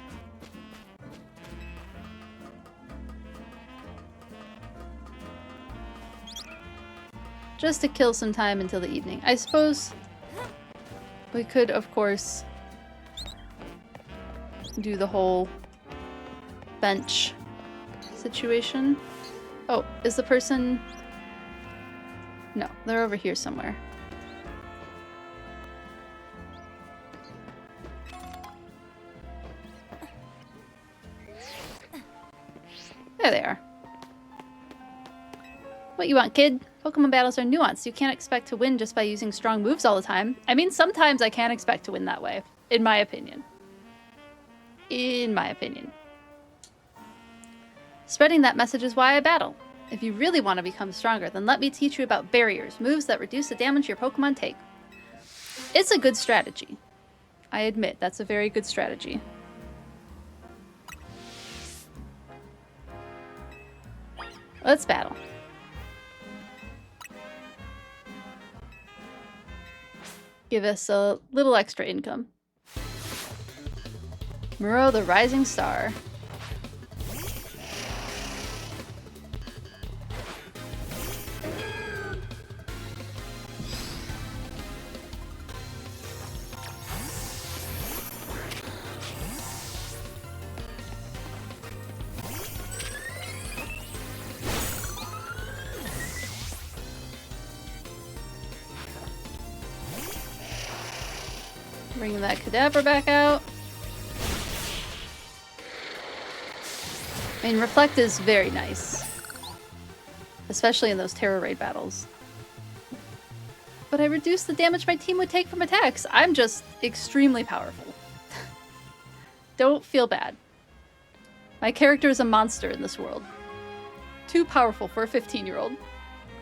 A: Just to kill some time until the evening. I suppose we could, of course, do the whole bench situation. Oh, is the person... No, they're over here somewhere. There they are. What you want, kid? Pokemon battles are nuanced. You can't expect to win just by using strong moves all the time. I mean, sometimes I can expect to win that way, in my opinion. In my opinion. Spreading that message is why I battle. If you really want to become stronger, then let me teach you about barriers, moves that reduce the damage your Pokemon take. It's a good strategy. I admit, that's a very good strategy. Let's battle. Give us a little extra income. Muro the Rising Star. Bringing that cadaver back out. I mean, Reflect is very nice. Especially in those Terror Raid battles. But I reduced the damage my team would take from attacks. I'm just extremely powerful. Don't feel bad. My character is a monster in this world. Too powerful for a 15-year-old.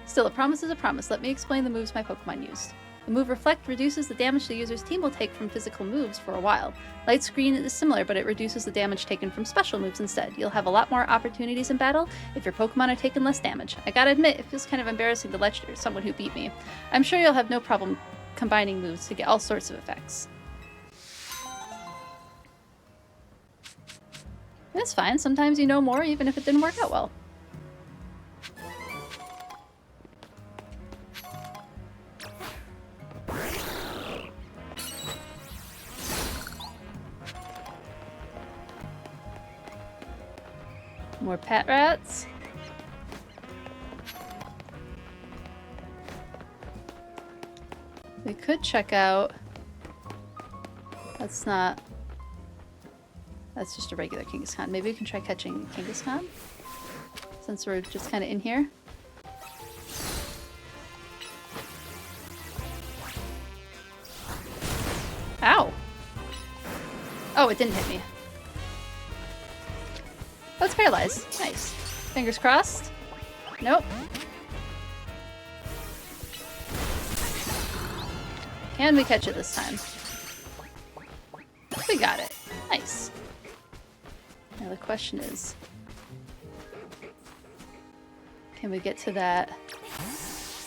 A: Still, a promise is a promise. Let me explain the moves my Pokemon used. The move Reflect reduces the damage the user's team will take from physical moves for a while. Light Screen is similar, but it reduces the damage taken from special moves instead. You'll have a lot more opportunities in battle if your Pokemon are taking less damage. I gotta admit, it feels kind of embarrassing to lecture someone who beat me. I'm sure you'll have no problem combining moves to get all sorts of effects. That's fine. Sometimes you know more, even if it didn't work out well. More pet rats. We could check out... That's not... That's just a regular Kangaskhan. Maybe we can try catching Kangaskhan? Since we're just kind of in here. Ow! Oh, it didn't hit me. Oh, it's paralyzed. Nice. Fingers crossed. Nope. Can we catch it this time? We got it. Nice. Now the question is, can we get to that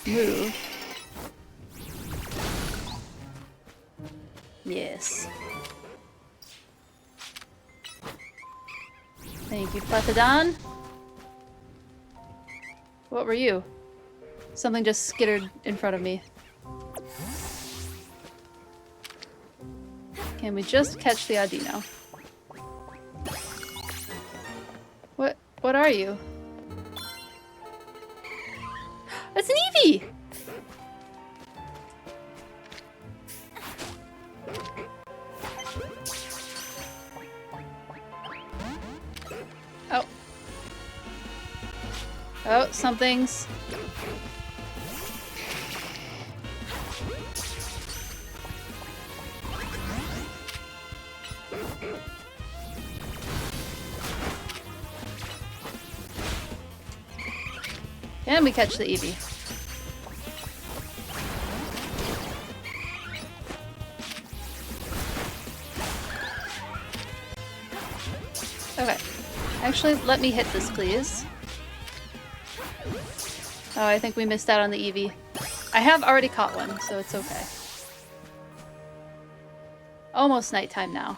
A: move? Yes. Thank you, Plethodon. What were you? Something just skittered in front of me. Can we just catch the Audino? What are you? That's an Eevee! Oh. Oh, something's... And we catch the Eevee. Okay. Actually, let me hit this, please. Oh, I think we missed out on the Eevee. I have already caught one, so it's okay. Almost nighttime now.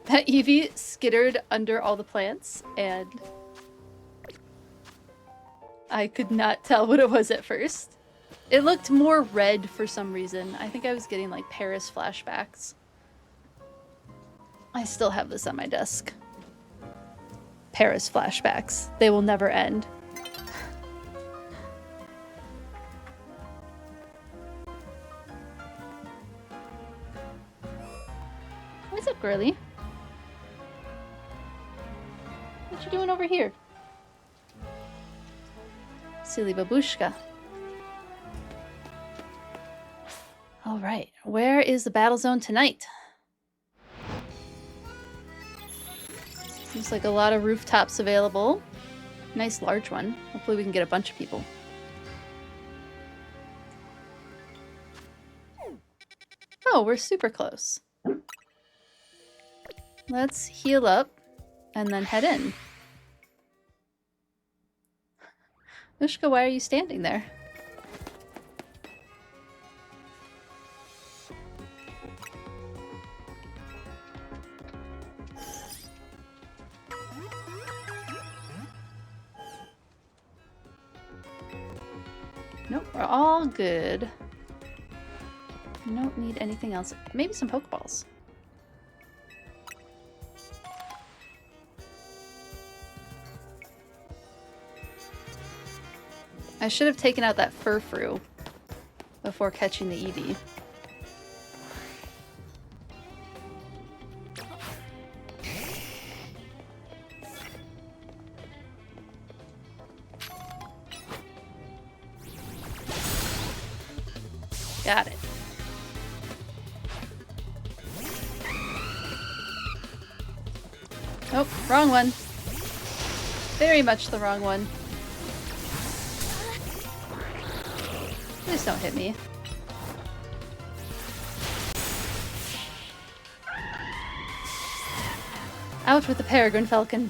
A: That Eevee skittered under all the plants, and I could not tell what it was at first. It looked more red for some reason. I think I was getting like Paris flashbacks. I still have this on my desk. Paris flashbacks. They will never end. What's up, girly? What you doing over here? Silly babushka. Alright, where is the battle zone tonight? Seems like a lot of rooftops available. Nice large one. Hopefully we can get a bunch of people. Oh, we're super close. Let's heal up and then head in. Ushka, why are you standing there? Nope, we're all good. Don't need anything else. Maybe some Pokeballs. I should have taken out that Furfrou before catching the Eevee. Got it. Oh, wrong one. Very much the wrong one. Please don't hit me. Out with the peregrine falcon.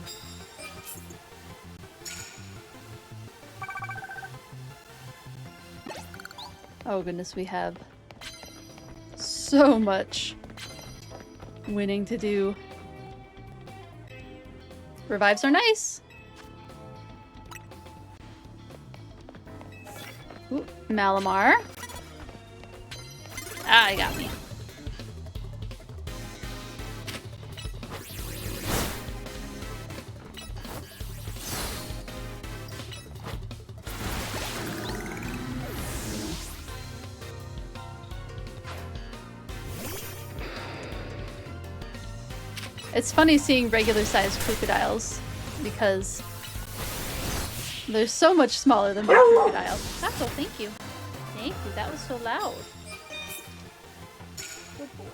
A: Oh goodness, we have so much winning to do. Revives are nice. Ooh, Malamar. Ah, he got me. It's funny seeing regular-sized crocodiles because they're so much smaller than my crocodile. Taco, thank you. Thank you, that was so loud. Good boy.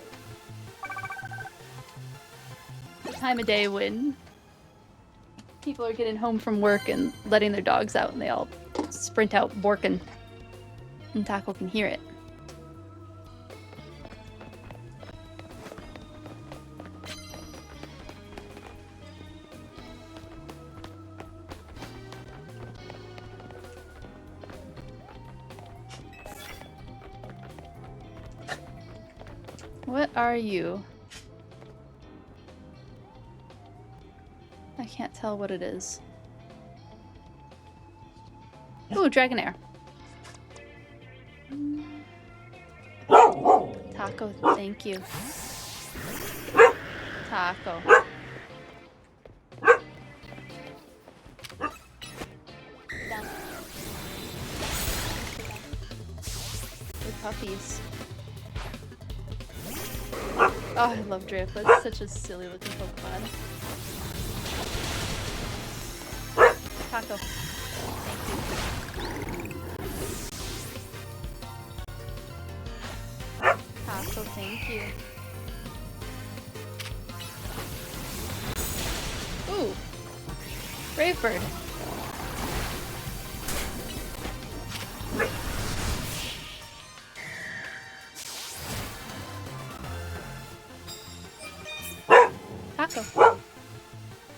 A: The time of day when people are getting home from work and letting their dogs out and they all sprint out borking. And Taco can hear it. What are you? I can't tell what it is. Ooh, Dragonair. Taco, thank you. Taco. Good puppies. Oh, I love Drift. That's such a silly looking Pokemon. Taco. Thank you. Taco, thank you. Ooh. Brave Bird. Taco.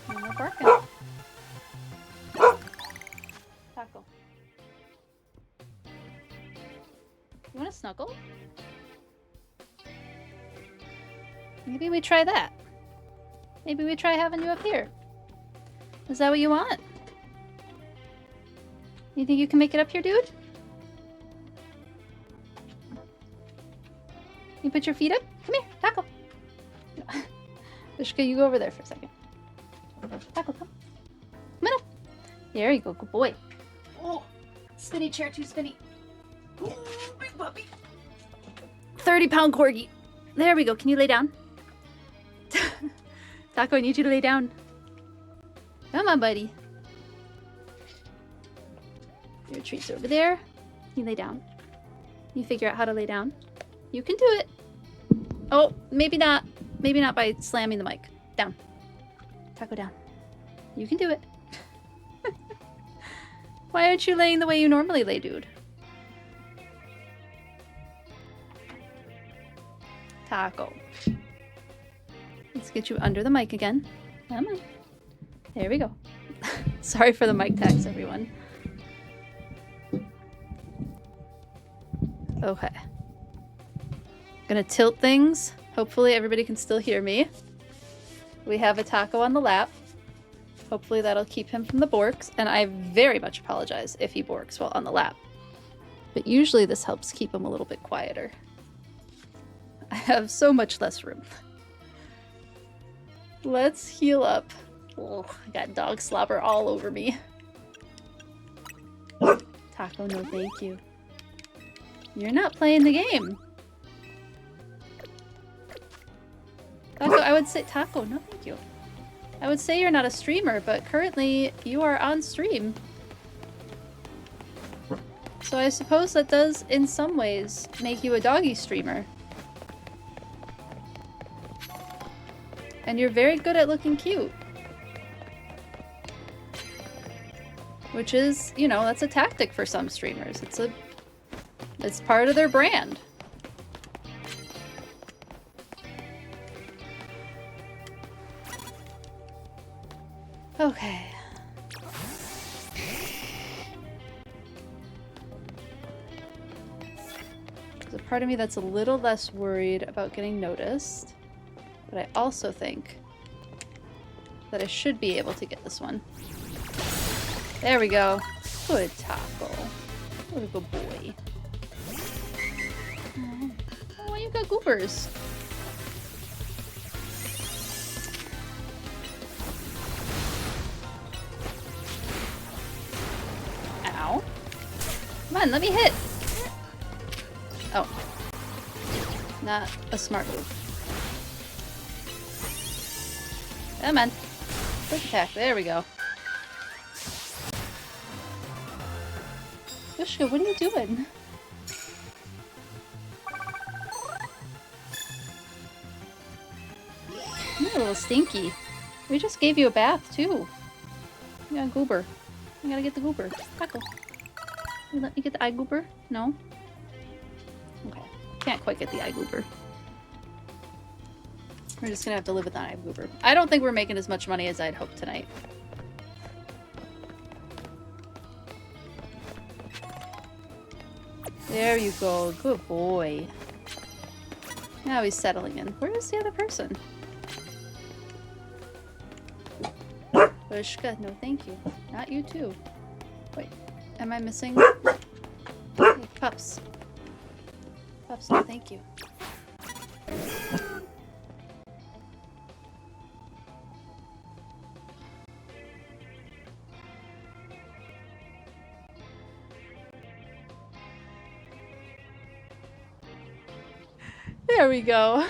A: No more barking. Taco. You want to snuggle? Maybe we try that. Maybe we try having you up here. Is that what you want? You think you can make it up here, dude? You put your feet up? Come here, Taco. Vishka, you go over there for a second. Taco, come. Come on up. There you go, good boy. Oh, spinny chair, too spinny. Ooh, big puppy. 30-pound corgi. There we go. Can you lay down? Taco, I need you to lay down. Come on, buddy. Your treat's over there. You lay down. You figure out how to lay down. You can do it. Oh, maybe not. Maybe not by slamming the mic. Down. Taco, down. You can do it. Why aren't you laying the way you normally lay, dude? Taco. Let's get you under the mic again. Come on. There we go. Sorry for the mic tags, everyone. Okay. Gonna tilt things. Hopefully everybody can still hear me. We have a Taco on the lap. Hopefully that'll keep him from the borks, and I very much apologize if he borks while on the lap. But usually this helps keep him a little bit quieter. I have so much less room. Let's heal up. Oh, I got dog slobber all over me. Taco, no thank you. You're not playing the game. Taco, I would say... Taco, no thank you. I would say you're not a streamer, but currently you are on stream. So I suppose that does, in some ways, make you a doggy streamer. And you're very good at looking cute. Which is, you know, that's a tactic for some streamers. It's part of their brand. Okay. There's a part of me that's a little less worried about getting noticed. But I also think that I should be able to get this one. There we go. Good Taco. What a good boy. Oh, you got goobers. Ow. Come on, let me hit. Oh. Not a smart move. Come on. Quick attack. There we go. Vishka, what are you doing? You're a little stinky. We just gave you a bath, too. You got a goober. I gotta get the goober. Taco. You let me get the eye goober? No? Okay. Can't quite get the eye goober. We're just gonna have to live with the eye goober. I don't think we're making as much money as I'd hoped tonight. There you go. Good boy. Now he's settling in. Where is the other person? Vishka, no thank you. Not you too. Wait, am I missing? Hey, pups. Pups, no thank you. There we go.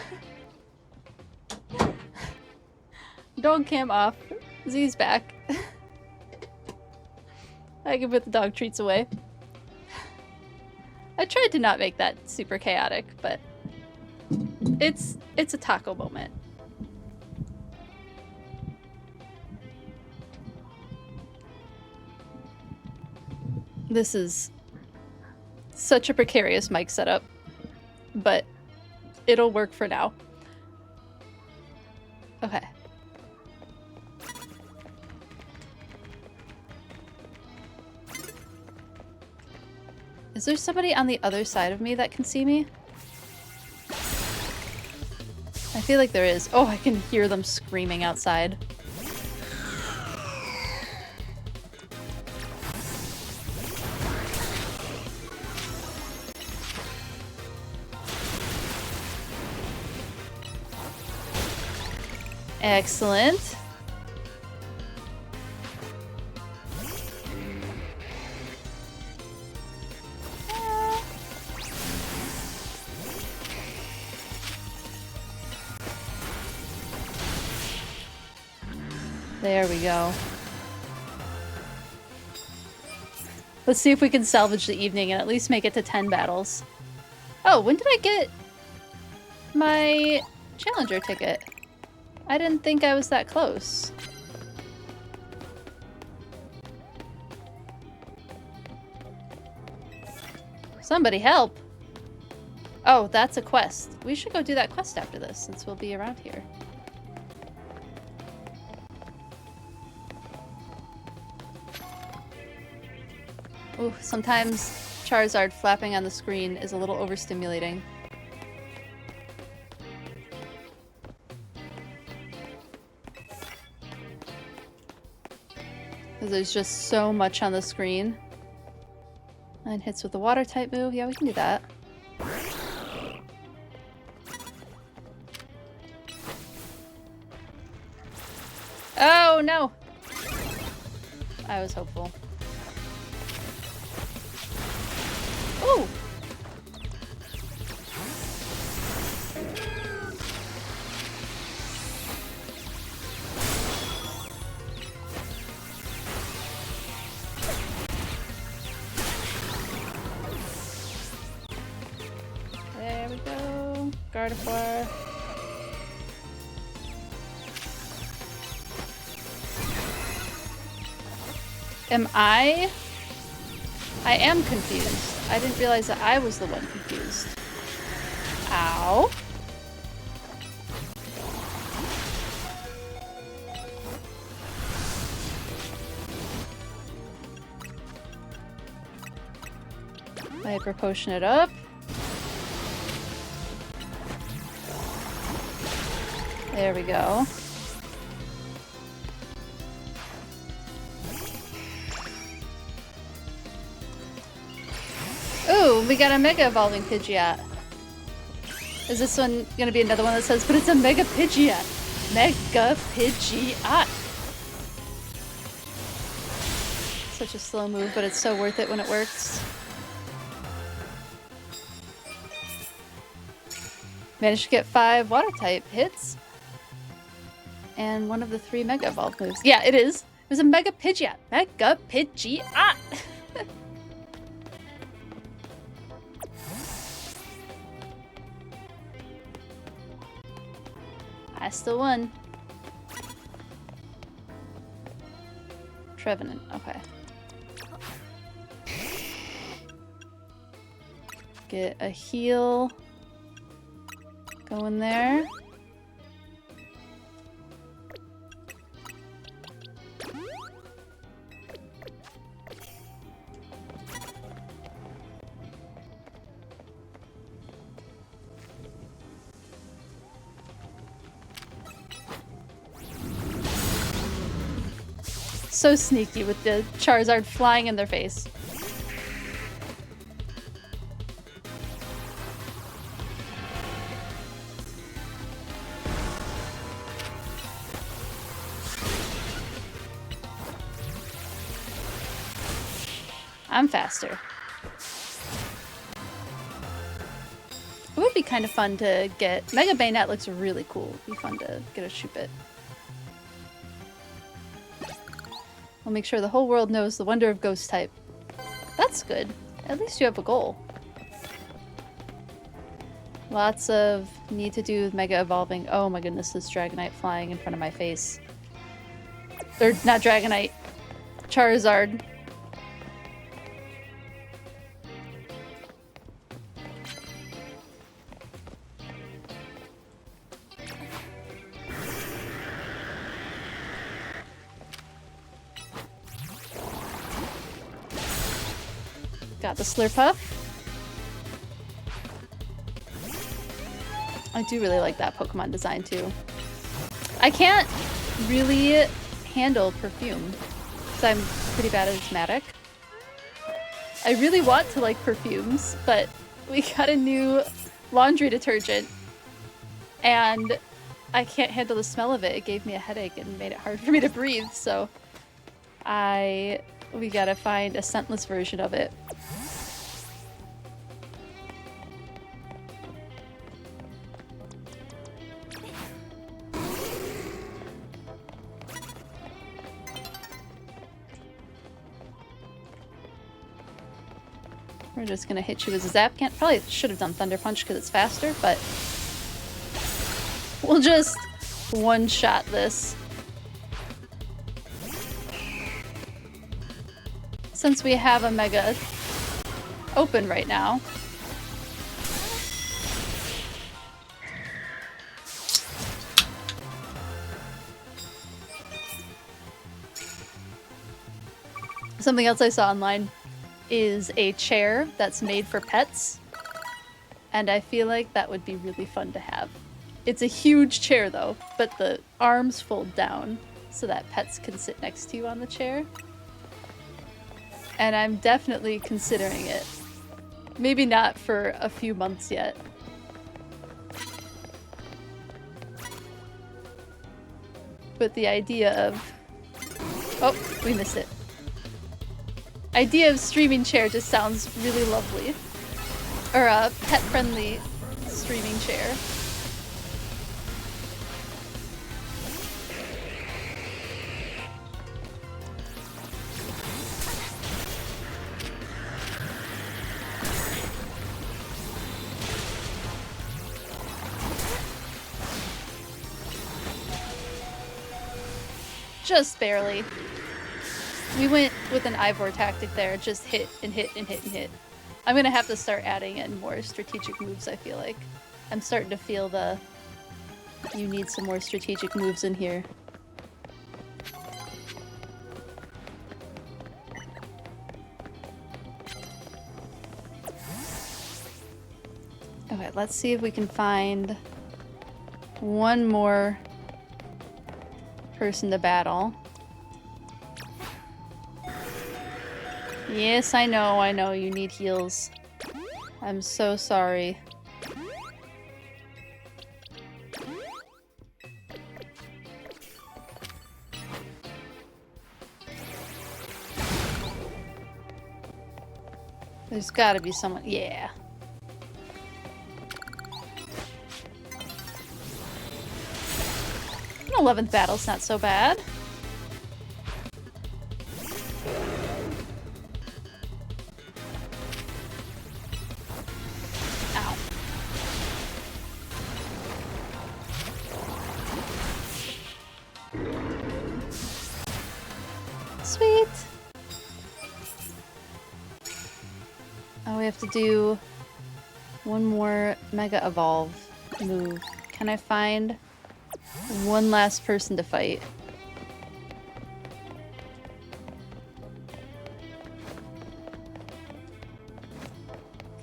A: Dog cam off. Z's back. I can put the dog treats away. I tried to not make that super chaotic, but it's a Taco moment. This is such a precarious mic setup, but it'll work for now. Okay. Is there somebody on the other side of me that can see me? I feel like there is. Oh, I can hear them screaming outside. Excellent. There we go. Let's see if we can salvage the evening and at least make it to 10 battles. Oh, when did I get my Challenger ticket? I didn't think I was that close. Somebody help! Oh, that's a quest. We should go do that quest after this, since we'll be around here. Ooh, sometimes Charizard flapping on the screen is a little overstimulating. Because there's just so much on the screen. And hits with the water type move. Yeah, we can do that. Oh, no! I was hopeful. Ooh! There we go. Gardevoir. Am I am confused. I didn't realize that I was the one confused. Ow. Hyper potion it up. There we go. Ooh, we got a Mega Evolving Pidgeot. Is this one gonna be another one that says, but it's a Mega Pidgeot? Mega Pidgeot! Such a slow move, but it's so worth it when it works. Managed to get 5 water type hits. And one of the 3 Mega Evolve moves. Yeah, it is. It was a Mega Pidgeot. Mega Pidgeot! I still won. Trevenant, okay. Get a heal. Go in there. So sneaky with the Charizard flying in their face. I'm faster. It would be kind of fun to get... Mega Bayonet looks really cool. It'd be fun to get a Shoopit. I'll make sure the whole world knows the wonder of Ghost type. That's good. At least you have a goal. Lots of need to do with Mega Evolving. Oh my goodness, this Dragonite flying in front of my face. Or not Dragonite. Charizard. Got the Slurpuff. I do really like that Pokemon design too. I can't really handle perfume because I'm pretty bad at asthmatic. I really want to like perfumes, but we got a new laundry detergent and I can't handle the smell of it. It gave me a headache and made it hard for me to breathe, so we gotta find a scentless version of it. We're just gonna hit you with a Zap Can. Probably should have done Thunder Punch because it's faster, but we'll just one-shot this. Since we have a Mega open right now. Something else I saw online is a chair that's made for pets, and I feel like that would be really fun to have. It's a huge chair though, but the arms fold down so that pets can sit next to you on the chair. And I'm definitely considering it. Maybe not for a few months yet. But the idea of... Oh, we missed it. Idea of streaming chair just sounds really lovely. Or a pet-friendly streaming chair. Just barely. We went with an Ivor tactic there, just hit and hit and hit and hit. I'm gonna have to start adding in more strategic moves, I feel like. I'm starting to feel the... You need some more strategic moves in here. Okay, let's see if we can find one more person to battle. Yes, I know, you need heals. I'm so sorry. There's gotta be someone. Yeah. An 11th battle's not so bad. Ow. Sweet. Oh, we have to do one more Mega Evolve move. Can I find one last person to fight?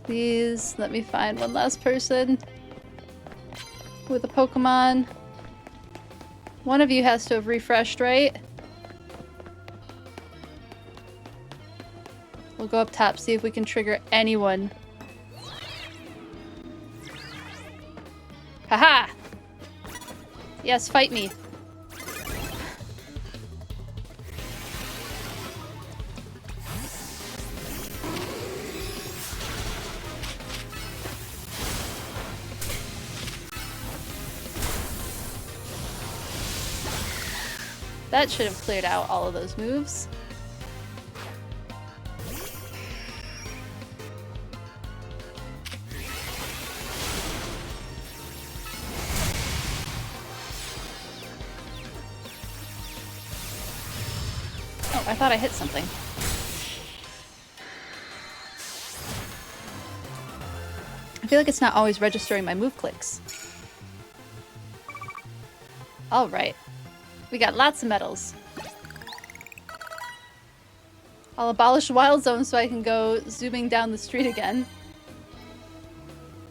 A: Please let me find one last person with a Pokemon. One of you has to have refreshed, right? We'll go up top, see if we can trigger anyone. Haha! Yes, fight me. That should have cleared out all of those moves. Oh, I thought I hit something. I feel like it's not always registering my move clicks. Alright. We got lots of medals. I'll abolish Wild Zone so I can go zooming down the street again.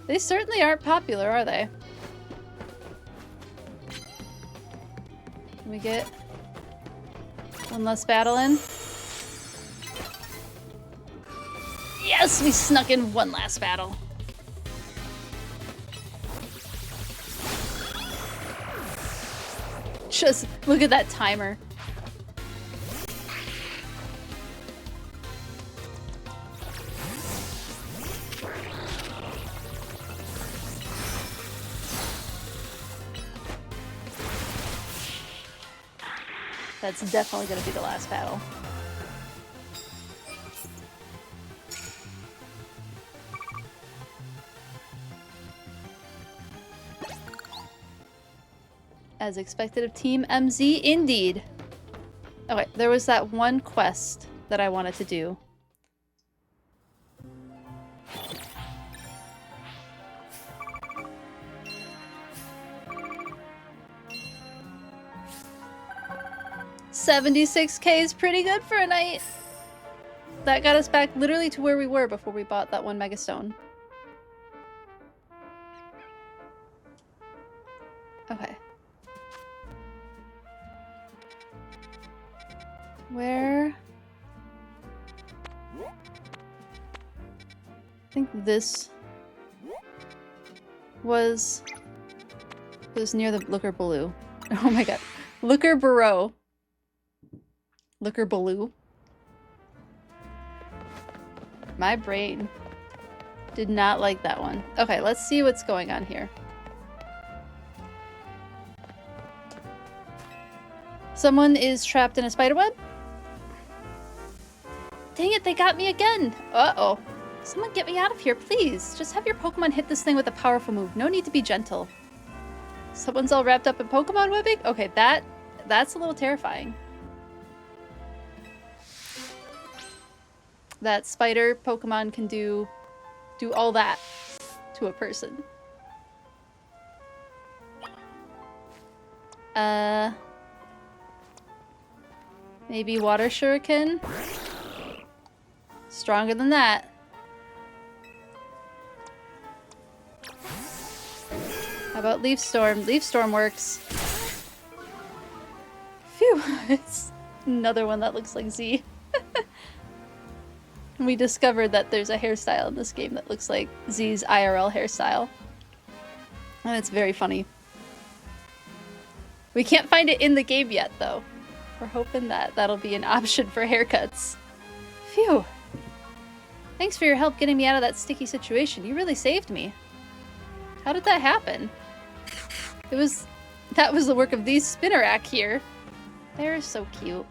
A: They certainly aren't popular, are they? Can we get one less battle in? Yes, we snuck in one last battle. Just look at that timer. That's definitely gonna be the last battle. As expected of Team MZ, indeed. Okay, there was that one quest that I wanted to do. $76K is pretty good for a night. That got us back literally to where we were before we bought that one Megastone. Okay. Where? I think this was near the Looker Baloo. Oh my god. Looker Burrow. Looker Baloo. My brain did not like that one. Okay, let's see what's going on here. Someone is trapped in a spiderweb? Dang it, they got me again! Uh-oh. Someone get me out of here, please. Just have your Pokemon hit this thing with a powerful move. No need to be gentle. Someone's all wrapped up in Pokemon webbing? Okay, that's a little terrifying. That spider Pokemon can do all that to a person. Maybe Water Shuriken? Stronger than that. How about Leaf Storm? Leaf Storm works. Phew, it's another one that looks like Z. We discovered that there's a hairstyle in this game that looks like Z's IRL hairstyle. And it's very funny. We can't find it in the game yet, though. We're hoping that that'll be an option for haircuts. Phew. Thanks for your help getting me out of that sticky situation. You really saved me. How did that happen? That was the work of these Spinnerack here. They're so cute.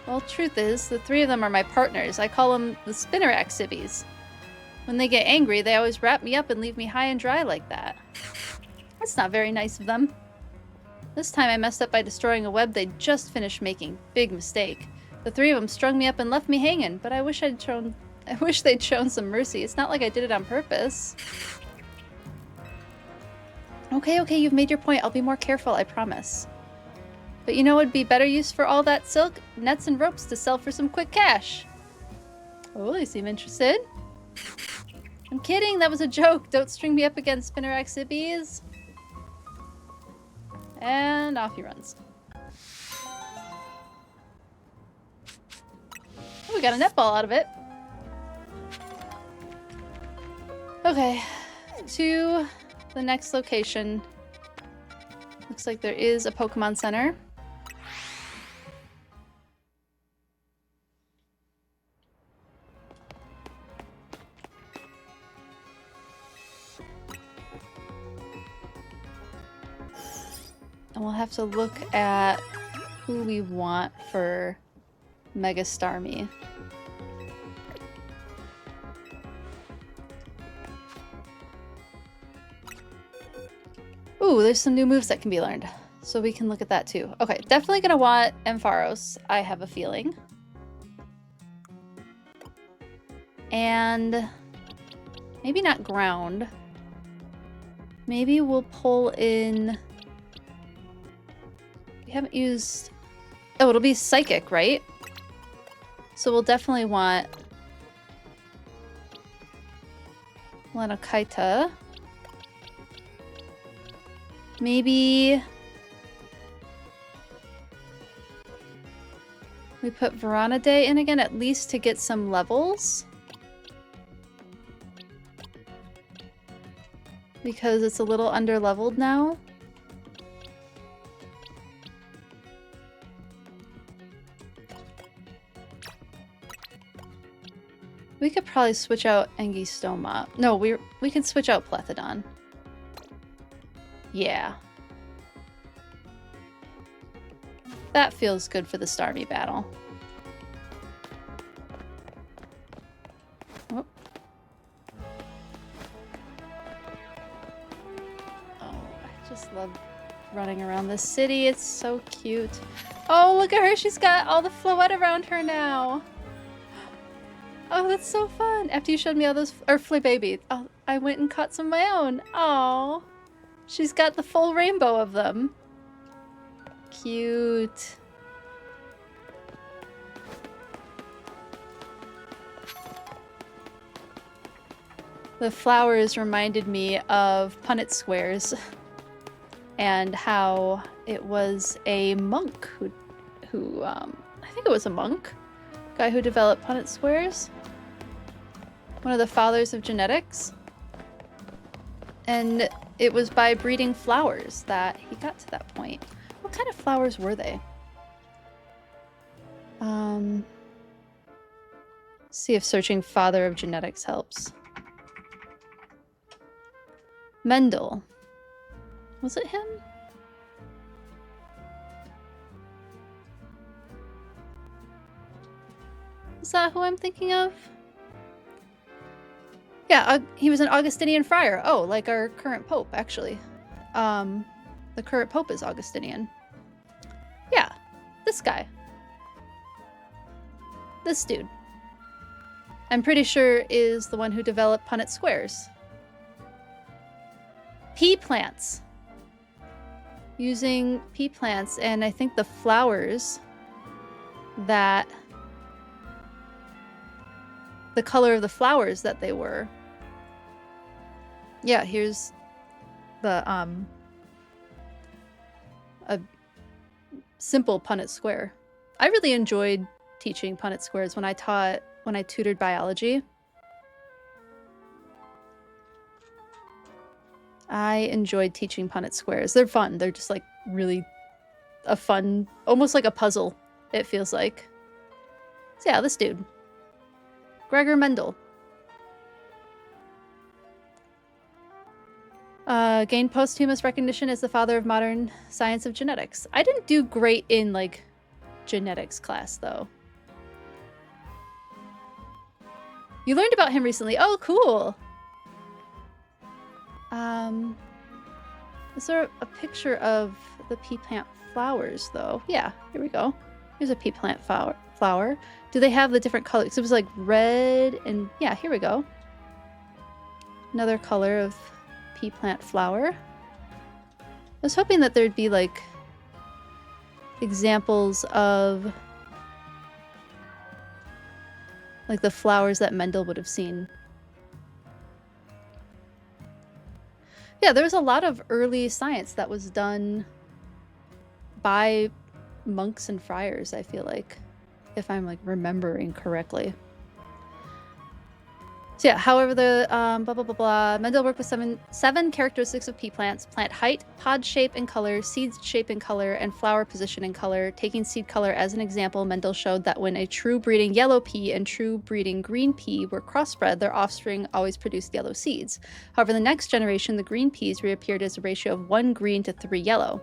A: Well, truth is, the three of them are my partners. I call them the Spinnerack civvies. When they get angry, they always wrap me up and leave me high and dry like that. That's not very nice of them. This time I messed up by destroying a web they'd just finished making. Big mistake. The three of them strung me up and left me hanging, but I wish they'd shown some mercy. It's not like I did it on purpose. Okay, you've made your point. I'll be more careful, I promise. But you know what would be better use for all that silk? Nets and ropes to sell for some quick cash. Oh, they seem interested. I'm kidding, that was a joke. Don't string me up against Spinnerack civvies. And off he runs. Oh, we got a netball out of it. Okay, to the next location. Looks like there is a Pokemon Center. And we'll have to look at who we want for Mega Starmie. Ooh, there's some new moves that can be learned. So we can look at that too. Okay, definitely gonna want Ampharos, I have a feeling. And maybe not ground. Maybe we'll pull in... We haven't used Oh, it'll be psychic, right? So we'll definitely want Lenakaita. Maybe we put Veronidae in again, at least to get some levels. Because it's a little under-leveled now. We could probably switch out Angistoma. No, we can switch out Plethodon. Yeah. That feels good for the Starmie battle. Oh. Oh, I just love running around this city. It's so cute. Oh, look at her. She's got all the Floette around her now. Oh, that's so fun. After you showed me all those, or Flebaby, I went and caught some of my own. Oh, she's got the full rainbow of them. Cute. The flowers reminded me of Punnett squares and how it was a monk who I think it was a monk, guy who developed Punnett squares. One of the fathers of genetics. And it was by breeding flowers that he got to that point. What kind of flowers were they? See if searching father of genetics helps. Mendel. Was it him? Is that who I'm thinking of? Yeah, he was an Augustinian friar. Oh, like our current pope, actually. The current pope is Augustinian. Yeah, this guy. This dude. I'm pretty sure is the one who developed Punnett squares. Pea plants. Using pea plants, and I think the flowers that... the color of the flowers that they were. Yeah, here's the, a simple Punnett square. I really enjoyed teaching Punnett squares when I tutored biology. I enjoyed teaching Punnett squares. They're fun. They're just like really a fun, almost like a puzzle, it feels like. So yeah, this dude. Gregor Mendel. Gained posthumous recognition as the father of modern science of genetics. I didn't do great in, like, genetics class, though. You learned about him recently. Oh, cool! Is there a picture of the pea plant flowers, though? Yeah, here we go. Here's a pea plant flower. Do they have the different colors? It was like red and... yeah, here we go. Another color of pea plant flower. I was hoping that there'd be, like, examples of, like, the flowers that Mendel would have seen. Yeah, there was a lot of early science that was done by monks and friars, I feel like, if I'm, like, remembering correctly. So yeah, however, the blah blah blah blah. Mendel worked with seven characteristics of pea plants: plant height, pod shape and color, seed shape and color, and flower position and color. Taking seed color as an example, Mendel showed that when a true breeding yellow pea and true breeding green pea were crossbred, their offspring always produced yellow seeds. However, the next generation, the green peas reappeared as a ratio of 1 green to 3 yellow.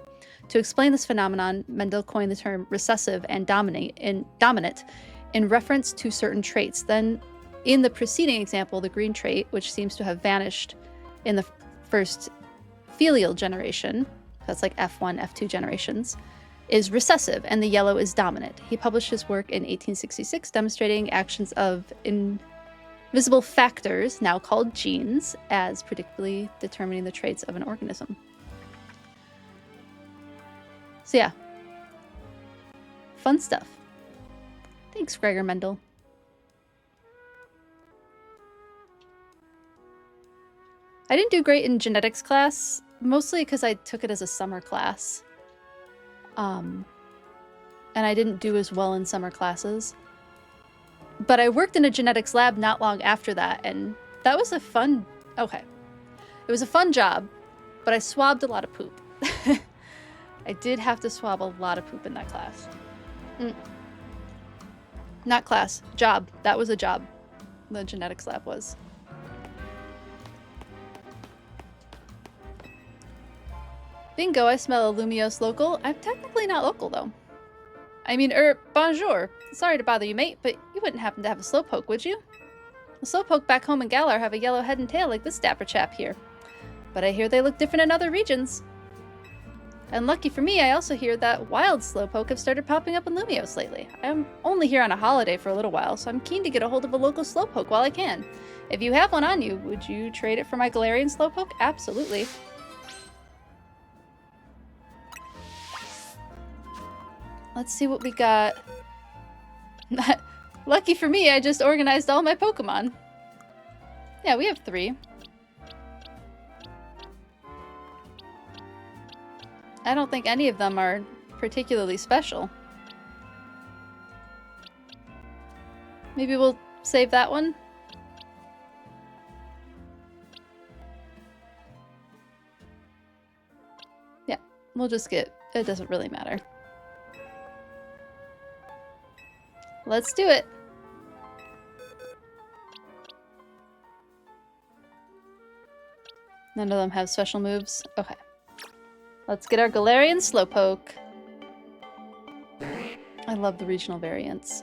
A: To explain this phenomenon, Mendel coined the term recessive and dominant in reference to certain traits. Then, in the preceding example, the green trait, which seems to have vanished in the first filial generation, that's like F1, F2 generations, is recessive, and the yellow is dominant. He published his work in 1866, demonstrating actions of invisible factors, now called genes, as predictably determining the traits of an organism. So yeah. fun stuff. Thanks, Gregor Mendel. I didn't do great in genetics class, mostly because I took it as a summer class. And I didn't do as well in summer classes. But I worked in a genetics lab not long after that, and that was a fun... Okay. It was a fun job, but I swabbed a lot of poop. I did have to swab a lot of poop in that class. Not class. Job. That was a job. The genetics lab was. Bingo, I smell a Lumiose local. I'm technically not local, though. I mean, bonjour. Sorry to bother you, mate, but you wouldn't happen to have a slowpoke, would you? The slowpoke back home in Galar have a yellow head and tail like this dapper chap here. But I hear they look different in other regions. And lucky for me, I also hear that wild slowpoke have started popping up in Lumiose lately. I'm only here on a holiday for a little while, so I'm keen to get a hold of a local slowpoke while I can. If you have one on you, would you trade it for my Galarian slowpoke? Absolutely. Let's see what we got. Lucky for me, I just organized all my Pokemon. Yeah, we have 3. I don't think any of them are particularly special. Maybe we'll save that one. Yeah, we'll just get... It doesn't really matter. Let's do it. None of them have special moves. Okay. Let's get our Galarian Slowpoke. I love the regional variants.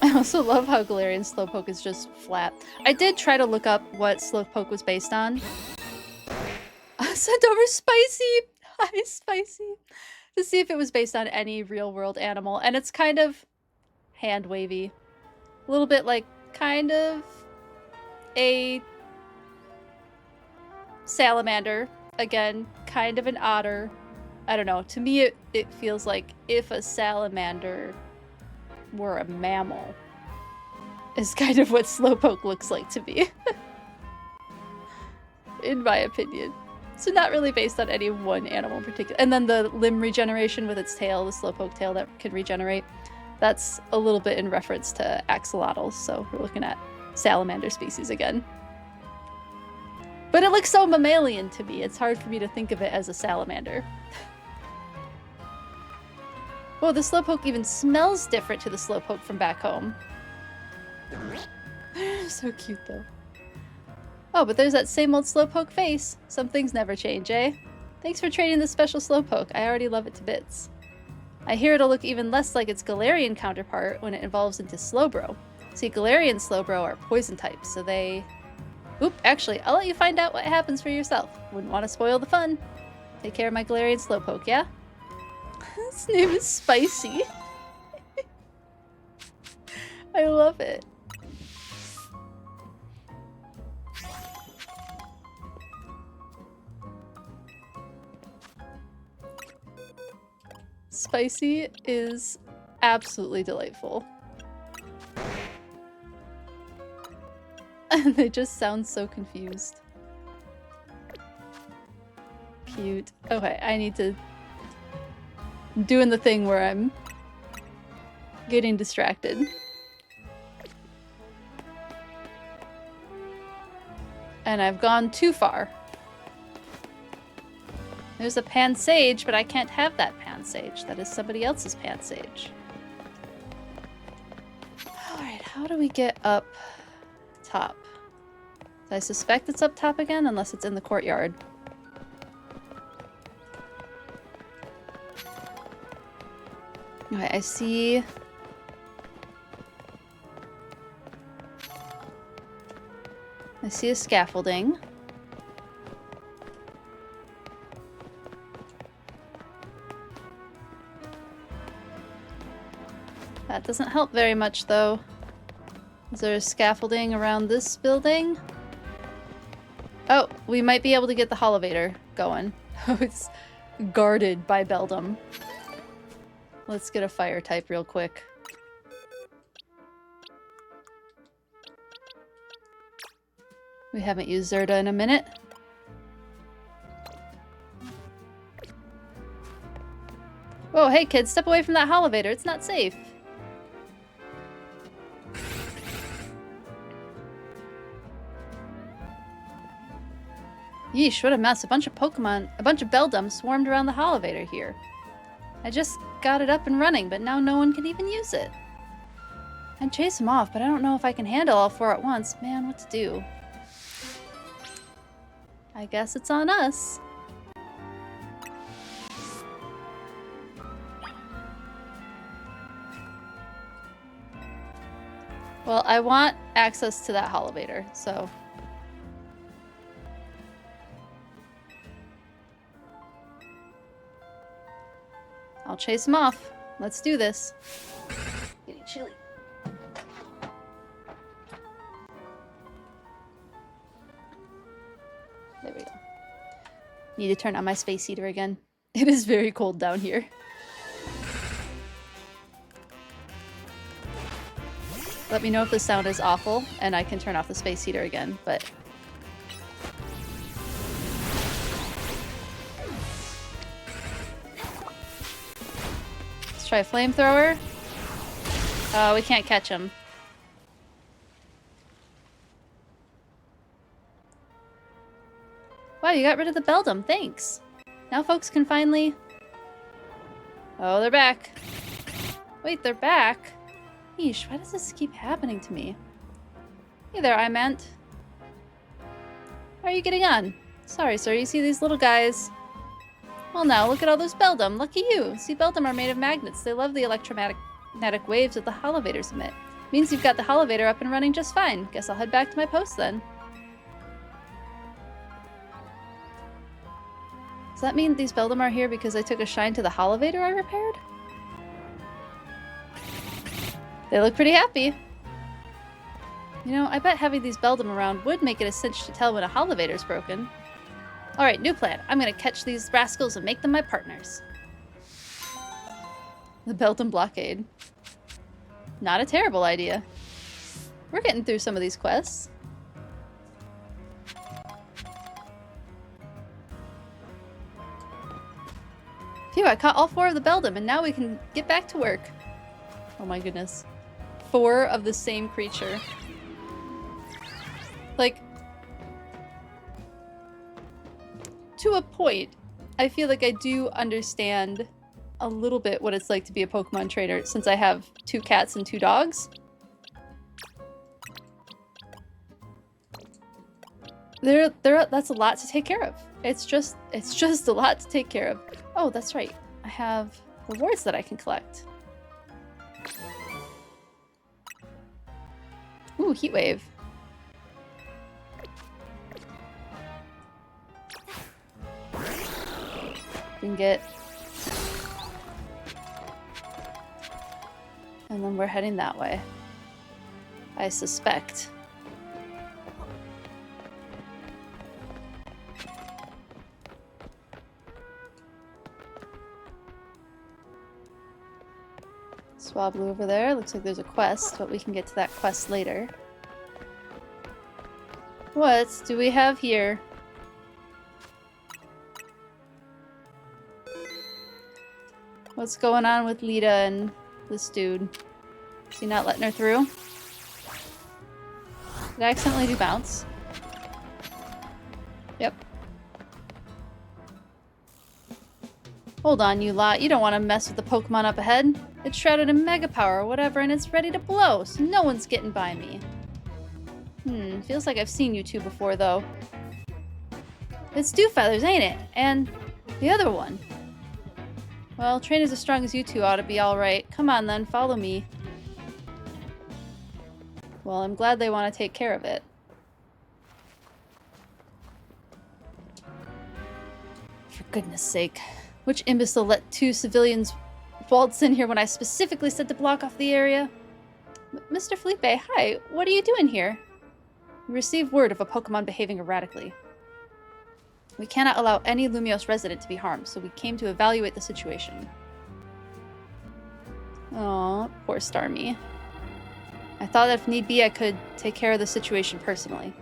A: I also love how Galarian Slowpoke is just flat. I did try to look up what Slowpoke was based on. I sent over Spicy! Hi, Spicy! To see if it was based on any real-world animal, and it's kind of hand-wavy. A little bit like, kind of a salamander. Again, kind of an otter. I don't know. To me, it feels like if a salamander were a mammal, is kind of what Slowpoke looks like to me. In my opinion. So not really based on any one animal in particular. And then the limb regeneration with its tail, the Slowpoke tail that can regenerate, that's a little bit in reference to axolotls, so we're looking at salamander species again. But it looks so mammalian to me, it's hard for me to think of it as a salamander. Whoa, the Slowpoke even smells different to the Slowpoke from back home. So cute, though. Oh, but there's that same old Slowpoke face. Some things never change, eh? Thanks for trading this special Slowpoke. I already love it to bits. I hear it'll look even less like its Galarian counterpart when it evolves into Slowbro. See, Galarian Slowbro are poison types, so they... Oop, actually, I'll let you find out what happens for yourself. Wouldn't want to spoil the fun. Take care of my Galarian Slowpoke, yeah? His name is Spicy. I love it. Spicy is absolutely delightful. And they just sound so confused. Cute. Okay, I need to... I'm doing the thing where I'm getting distracted. And I've gone too far. There's a Pansage, but I can't have that Pansage. That is somebody else's Pansage. Alright, how do we get up top? I suspect it's up top again, unless it's in the courtyard. Okay, I see... I see a scaffolding. That doesn't help very much, though. Is there scaffolding around this building? Oh, we might be able to get the Holovator going. Oh, it's guarded by Beldum. Let's get a fire type real quick. We haven't used Zerda in a minute. Whoa, hey kids, step away from that Holovator. It's not safe. Yeesh, what a mess. A bunch of Beldum swarmed around the Holovator here. I just got it up and running, but now no one can even use it. I'd chase them off, but I don't know if I can handle all 4 at once. Man, what to do? I guess it's on us. Well, I want access to that Holovator, so... I'll chase him off. Let's do this. Getting chilly. There we go. Need to turn on my space heater again. It is very cold down here. Let me know if the sound is awful and I can turn off the space heater again, but... Let's try a flamethrower. Oh, we can't catch him. Wow, you got rid of the Beldum. Thanks. Now folks can finally... Oh, they're back. Wait, they're back? Yeesh, why does this keep happening to me? Hey there, I meant. How are you getting on? Sorry, sir, you see these little guys? Well now, look at all those Beldum. Lucky you. See, Beldum are made of magnets. They love the electromagnetic waves that the Holovators emit. Means you've got the Holovator up and running just fine. Guess I'll head back to my post then. Does that mean these Beldum are here because I took a shine to the Holovator I repaired? They look pretty happy. You know, I bet having these Beldum around would make it a cinch to tell when a Holovator's broken. Alright, new plan. I'm gonna catch these rascals and make them my partners. The Beldum blockade. Not a terrible idea. We're getting through some of these quests. Phew, I caught all 4 of the Beldum and now we can get back to work. Oh my goodness. 4 of the same creature. Like, to a point, I feel like I do understand a little bit what it's like to be a Pokemon trainer since I have 2 cats and 2 dogs. That's a lot to take care of. It's just a lot to take care of. Oh, that's right. I have rewards that I can collect. Ooh, heat wave. We can get... And then we're heading that way. I suspect. Swablu over there. Looks like there's a quest, but we can get to that quest later. What do we have here? What's going on with Lita and this dude? Is he not letting her through? Did I accidentally do bounce? Yep. Hold on, you lot. You don't want to mess with the Pokemon up ahead. It's shrouded in Mega Power or whatever, and it's ready to blow, so no one's getting by me. Feels like I've seen you two before, though. It's Dewfeathers, ain't it? And the other one. Well, trainers as strong as you two ought to be alright. Come on, then. Follow me. Well, I'm glad they want to take care of it. For goodness sake. Which imbecile let 2 civilians waltz in here when I specifically said to block off the area. Mr. Felipe, hi. What are you doing here? We received word of a Pokemon behaving erratically. We cannot allow any Lumiose resident to be harmed, so we came to evaluate the situation. Aw, poor Starmie. I thought that if need be, I could take care of the situation personally.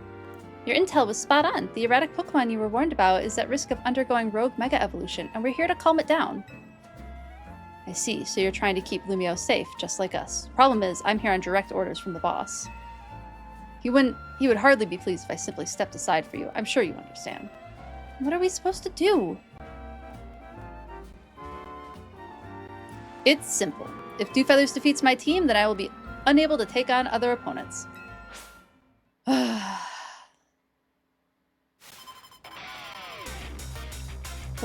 A: Your intel was spot on. The erratic Pokemon you were warned about is at risk of undergoing rogue Mega Evolution, and we're here to calm it down. I see, so you're trying to keep Lumiose safe, just like us. Problem is, I'm here on direct orders from the boss. He would hardly be pleased if I simply stepped aside for you. I'm sure you understand. What are we supposed to do? It's simple. If Dewfeathers defeats my team, then I will be unable to take on other opponents. Well,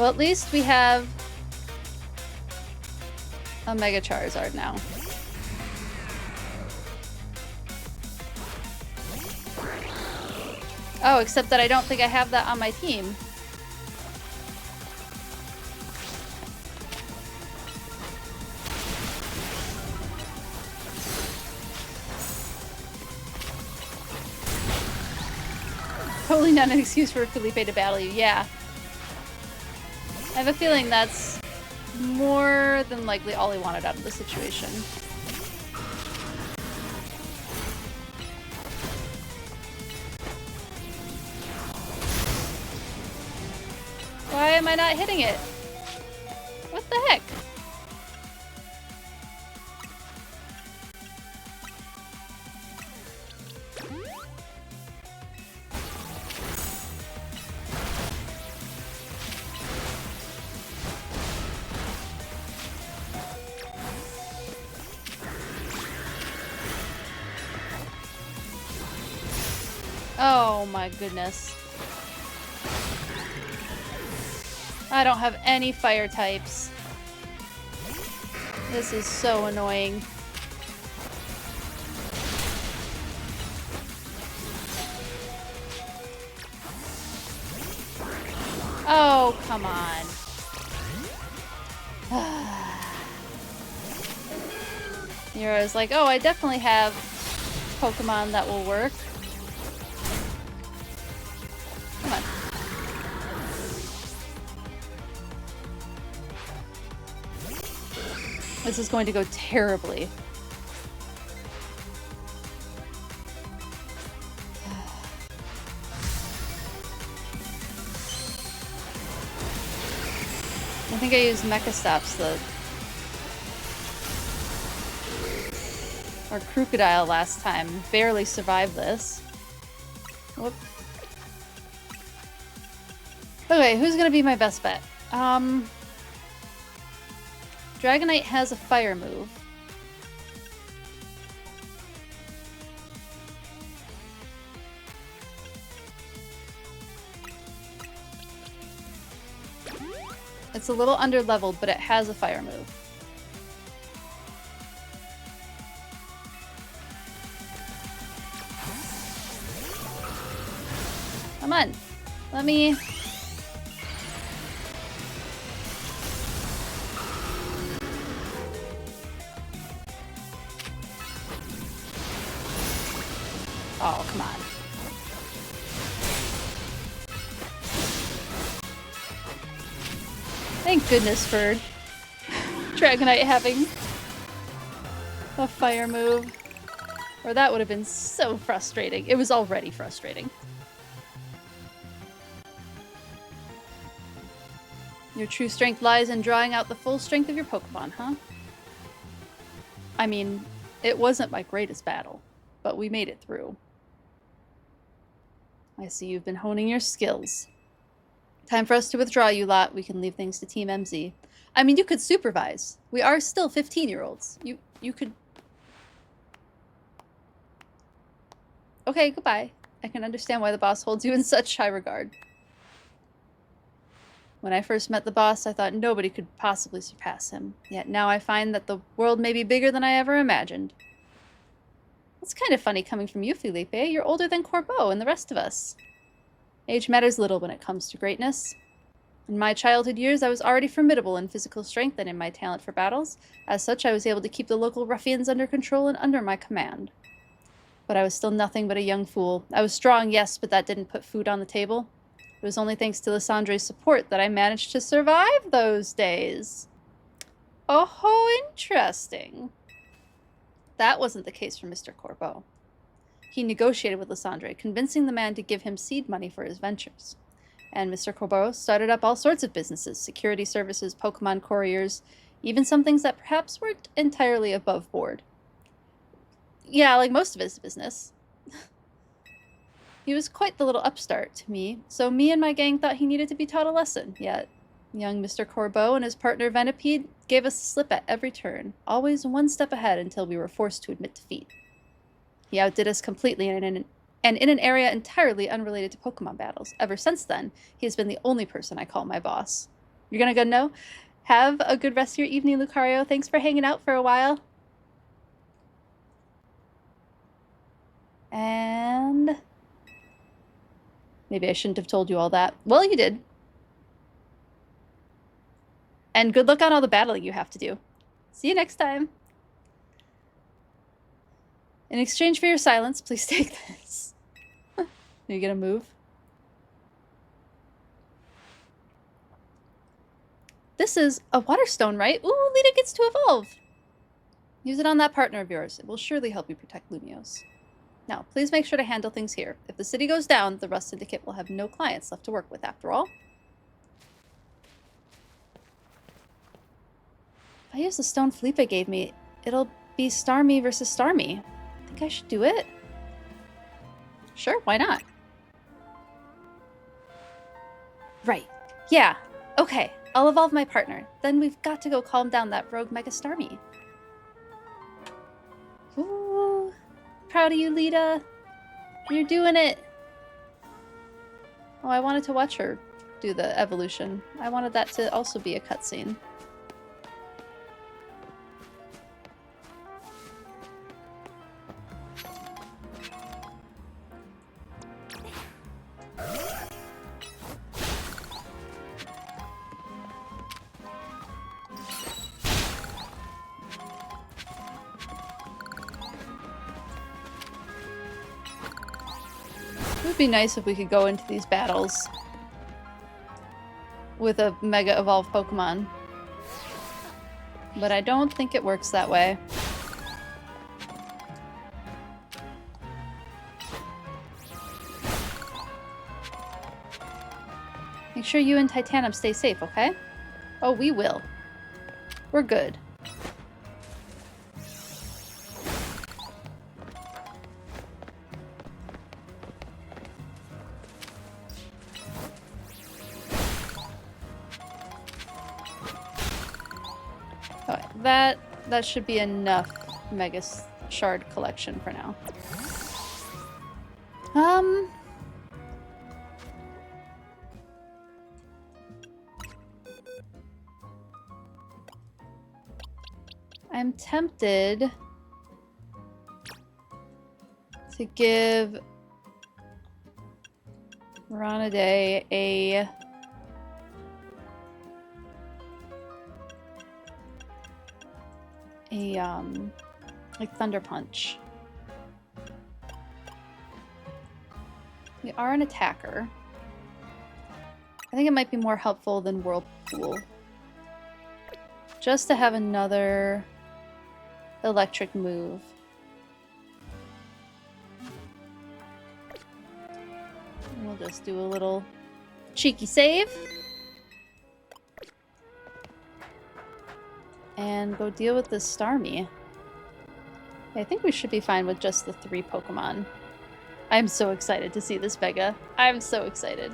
A: at least we have a Mega Charizard now. Oh, except that I don't think I have that on my team. Totally not an excuse for Felipe to battle you, yeah. I have a feeling that's more than likely all he wanted out of the situation. Why am I not hitting it? What the heck? Oh my goodness. I don't have any fire types. This is so annoying. Oh, come on. Yura's like, oh, I definitely have Pokemon that will work. Come on. This is going to go terribly. I think I used Mecha Stops or Crocodile last time. Barely survived this. Whoop. Okay, who's gonna be my best bet? Dragonite has a fire move. It's a little under-leveled, but it has a fire move. Come on. Let me... Oh, come on. Thank goodness for Dragonite having a fire move. Or that would have been so frustrating. It was already frustrating. Your true strength lies in drawing out the full strength of your Pokemon, huh? I mean, it wasn't my greatest battle, but we made it through. I see you've been honing your skills. Time for us to withdraw, you lot. We can leave things to Team MZ. I mean, you could supervise. We are still 15-year-olds. You could... Okay, goodbye. I can understand why the boss holds you in such high regard. When I first met the boss, I thought nobody could possibly surpass him. Yet now I find that the world may be bigger than I ever imagined. It's kind of funny coming from you, Felipe. You're older than Corbeau and the rest of us. Age matters little when it comes to greatness. In my childhood years, I was already formidable in physical strength and in my talent for battles. As such, I was able to keep the local ruffians under control and under my command. But I was still nothing but a young fool. I was strong, yes, but that didn't put food on the table. It was only thanks to Lysandre's support that I managed to survive those days. Oh, interesting. That wasn't the case for Mr. Corbeau. He negotiated with Lysandre, convincing the man to give him seed money for his ventures. And Mr. Corbeau started up all sorts of businesses, security services, Pokemon couriers, even some things that perhaps weren't entirely above board. Yeah, like most of his business. He was quite the little upstart to me, so me and my gang thought he needed to be taught a lesson, yet young Mr. Corbeau and his partner Venipede gave us a slip at every turn, always one step ahead until we were forced to admit defeat. He outdid us completely and in an area entirely unrelated to Pokemon battles. Ever since then, he has been the only person I call my boss. You're gonna go no? Have a good rest of your evening, Lucario. Thanks for hanging out for a while. And maybe I shouldn't have told you all that. Well, you did. And good luck on all the battling you have to do. See you next time. In exchange for your silence, please take this. Are you gonna move? This is a water stone, right? Ooh, Lita gets to evolve. Use it on that partner of yours. It will surely help you protect Lumiose. Now, please make sure to handle things here. If the city goes down, the Rust Syndicate will have no clients left to work with after all. If I use the stone Felipe gave me, it'll be Starmie versus Starmie. Think I should do it? Sure, why not? Right. Yeah. Okay, I'll evolve my partner. Then we've got to go calm down that rogue Mega Starmie. Ooh. Proud of you, Lita. You're doing it. Oh, I wanted to watch her do the evolution. I wanted that to also be a cutscene. It would be nice if we could go into these battles with a Mega Evolved Pokemon. But I don't think it works that way. Make sure you and Titanium stay safe, okay? Oh, we will. We're good. That should be enough Mega Shard collection for now. I'm tempted to give Ranaday a like Thunder Punch. We are an attacker. I think it might be more helpful than Whirlpool. Just to have another electric move. We'll just do a little cheeky save. And go deal with this Starmie. I think we should be fine with just the 3 Pokemon. I'm so excited to see this Mega. I'm so excited.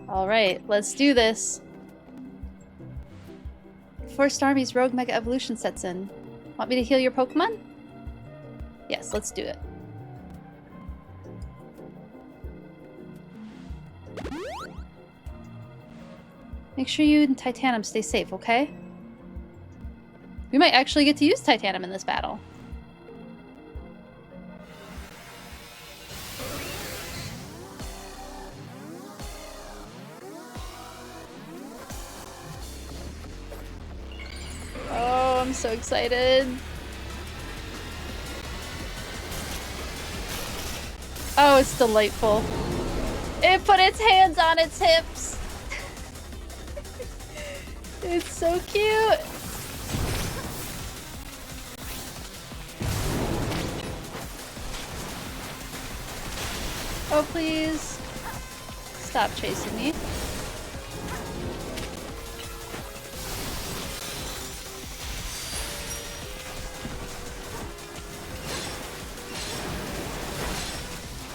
A: Alright, let's do this. Before Starmie's Rogue Mega Evolution sets in, want me to heal your Pokemon? Yes, let's do it. Make sure you and Titanium stay safe, okay? We might actually get to use Titanium in this battle. Oh, I'm so excited. Oh, it's delightful. It put its hands on its hips. It's so cute. Oh, please. Stop chasing me.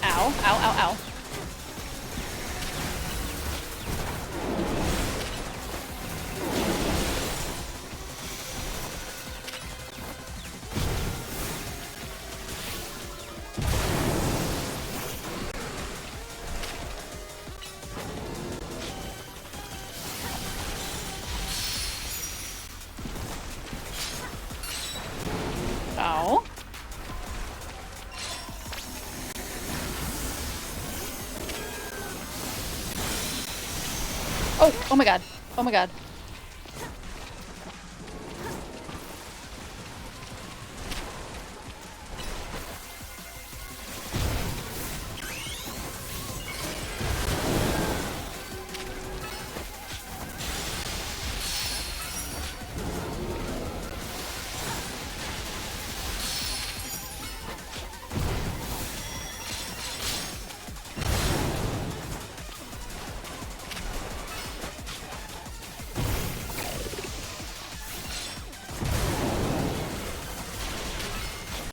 A: Ow, ow, ow, ow. Ow. Oh, oh my god. Oh my god.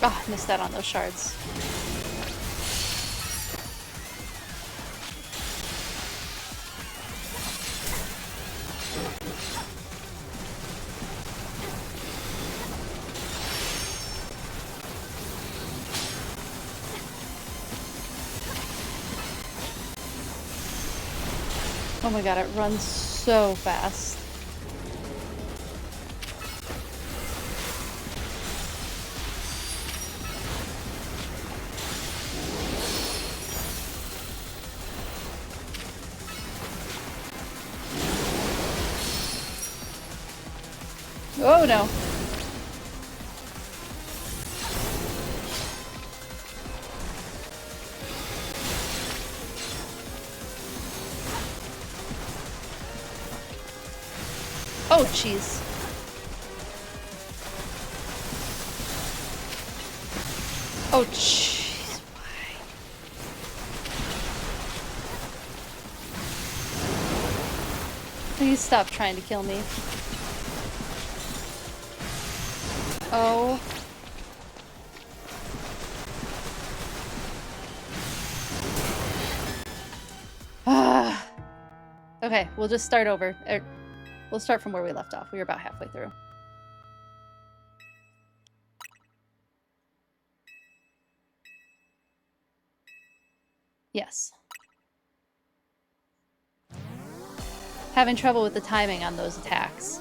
A: Oh, I missed out on those shards. Oh my god, it runs so fast. Oh no. Oh jeez. Oh jeez. Why? Please stop trying to kill me. Oh. Ah. Okay, we'll just start over. We'll start from where we left off. We were about halfway through. Yes. Having trouble with the timing on those attacks.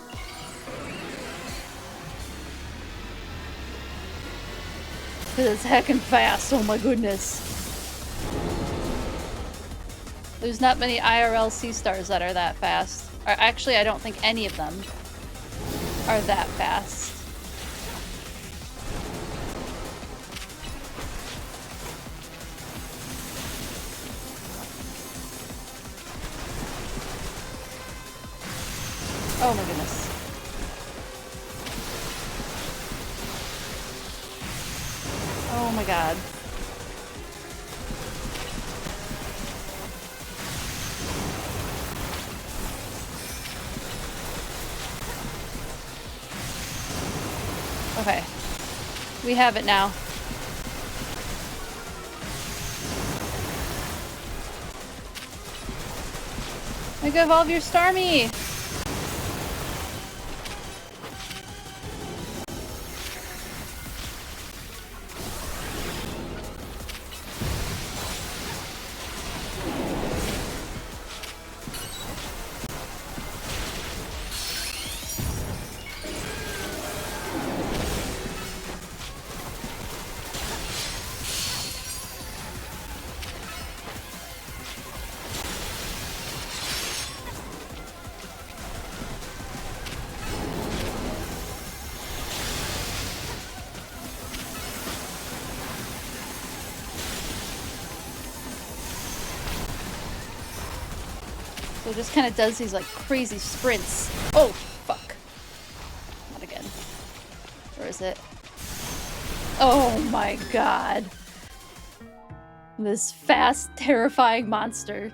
A: Because it's heckin' fast, oh my goodness. There's not many IRL sea stars that are that fast. Or actually, I don't think any of them are that fast. Oh my goodness. Oh my god. Okay. We have it now. Make evolve your Starmie! So it just kind of does these like crazy sprints. Oh, fuck. Not again. Or is it? Oh my god. This fast, terrifying monster.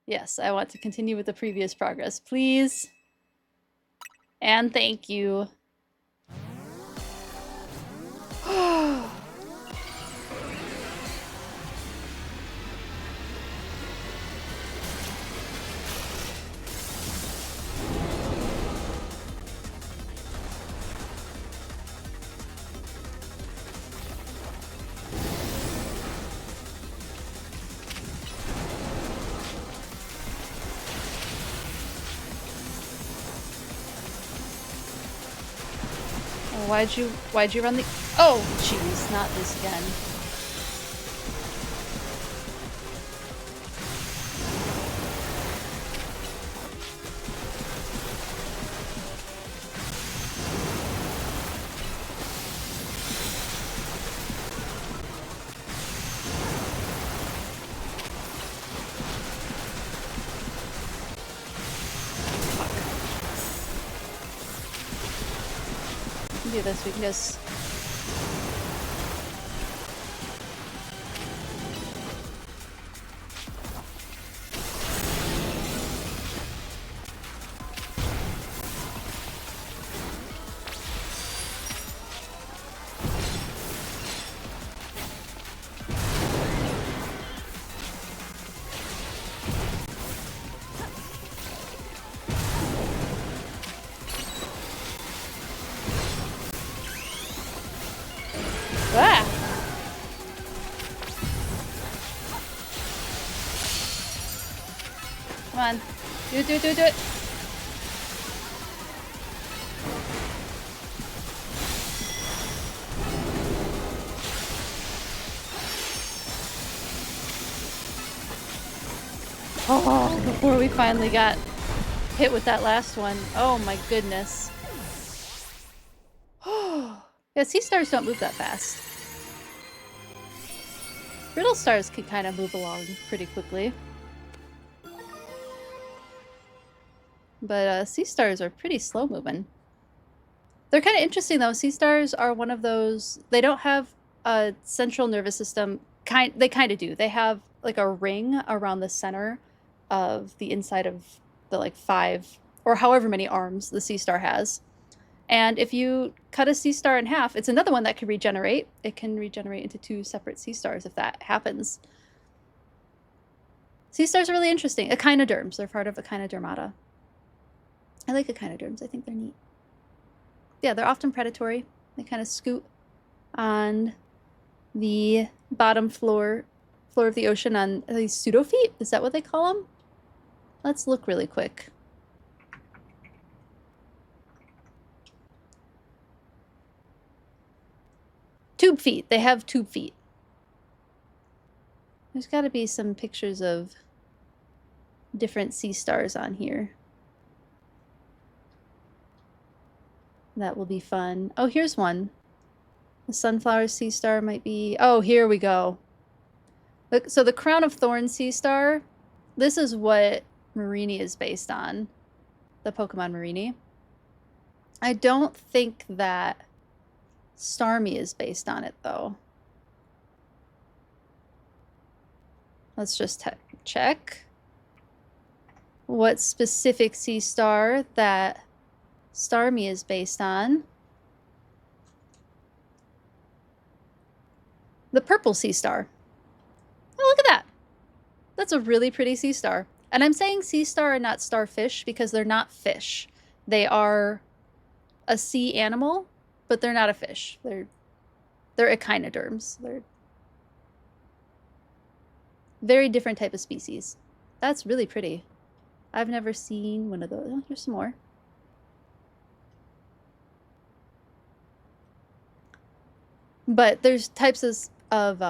A: Yes, I want to continue with the previous progress, please. And thank you. Why'd you run the— oh, jeez, not this again. We can do this, we can just— ah! Come on. Do it, do it, do it, do it! Oh, before we finally got hit with that last one. Oh my goodness. Yeah, sea stars don't move that fast. Brittle stars can kind of move along pretty quickly. But sea stars are pretty slow moving. They're kind of interesting though. Sea stars are one of those— they don't have a central nervous system. They kind of do. They have like a ring around the center of the inside of the like 5 or however many arms the sea star has. And if you cut a sea star in half, it's another one that can regenerate. It can regenerate into 2 separate sea stars if that happens. Sea stars are really interesting. Echinoderms. They're part of Echinodermata. I like echinoderms. I think they're neat. Yeah, they're often predatory. They kind of scoot on the bottom floor of the ocean on these pseudofeet. Is that what they call them? Let's look really quick. Tube feet. They have tube feet. There's got to be some pictures of different sea stars on here. That will be fun. Oh, here's one. The sunflower sea star might be— oh, here we go. Look, so the crown of thorns sea star, this is what Marini is based on. The Pokemon Marini. I don't think that Starmie is based on it, though. Let's just check what specific sea star that Starmie is based on. The purple sea star. Oh, look at that. That's a really pretty sea star. And I'm saying sea star and not starfish because they're not fish. They are a sea animal, but they're not a fish. They're echinoderms. They're very different type of species. That's really pretty. I've never seen one of those. Oh, here's some more. But there's types of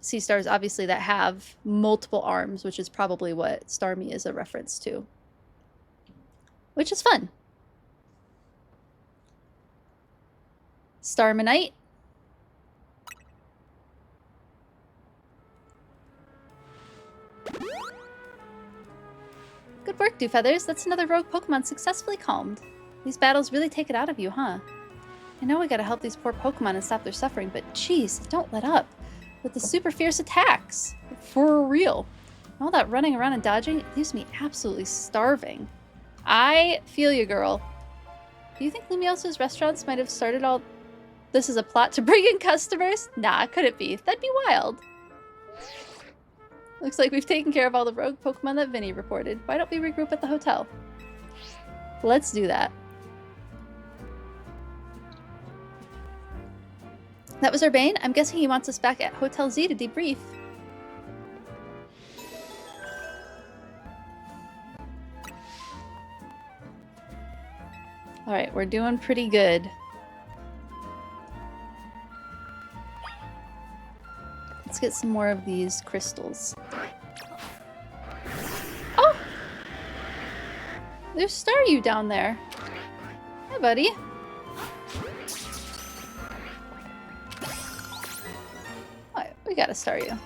A: sea stars, obviously, that have multiple arms, which is probably what Starmie is a reference to. Which is fun. Starmanite. Dewfeathers. That's another rogue Pokemon successfully calmed. These battles really take it out of you, huh? I know we gotta help these poor Pokemon and stop their suffering, but geez, don't let up. With the super fierce attacks. For real. All that running around and dodging, it leaves me absolutely starving. I feel you, girl. Do you think Lumiosa's restaurants might have started all this as a plot to bring in customers? Nah, could it be? That'd be wild. Looks like we've taken care of all the rogue Pokemon that Vinny reported. Why don't we regroup at the hotel? Let's do that. That was Urbane? I'm guessing he wants us back at Hotel Z to debrief. Alright, we're doing pretty good. Let's get some more of these crystals. Oh! There's Staryu down there. Hi, buddy. Oh, we got a Staryu.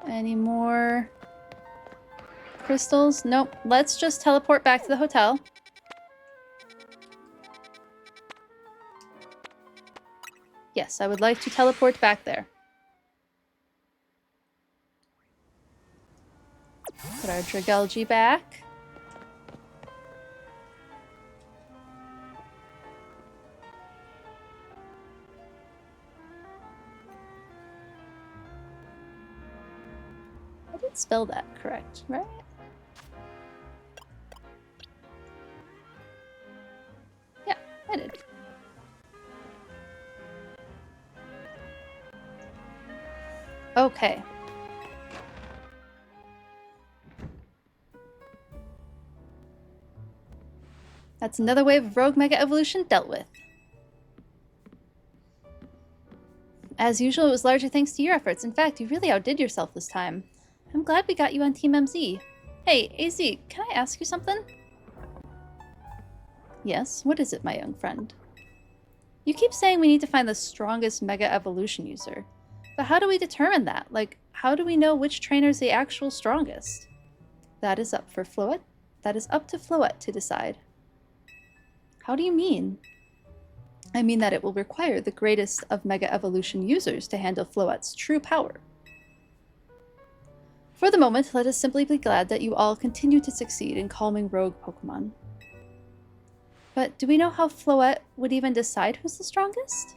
A: Any more crystals? Nope. Let's just teleport back to the hotel. Yes, I would like to teleport back there. Put our Dragalge back. I did spell that correct, right? Yeah, I did. Okay. That's another wave of rogue mega evolution dealt with. As usual, it was largely thanks to your efforts. In fact, you really outdid yourself this time. I'm glad we got you on Team MZ. Hey, AZ, can I ask you something? Yes, what is it, my young friend? You keep saying we need to find the strongest mega evolution user. But how do we determine that? Like, how do we know which trainer is the actual strongest? That is up for Floette. That is up to Floette to decide. How do you mean? I mean that it will require the greatest of mega evolution users to handle Floette's true power. For the moment, let us simply be glad that you all continue to succeed in calming rogue Pokemon. But do we know how Floette would even decide who's the strongest?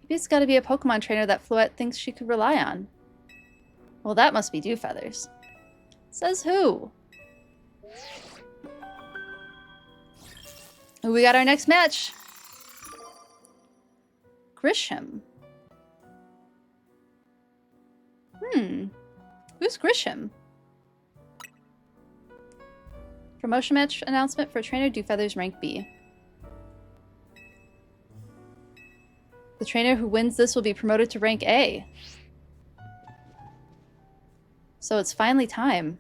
A: Maybe it's gotta be a Pokemon trainer that Floette thinks she could rely on. Well, that must be Dewfeathers. Says who? Ooh, we got our next match. Grisham. Who's Grisham? Promotion match announcement for trainer Dewfeathers rank B. The trainer who wins this will be promoted to rank A. So it's finally time.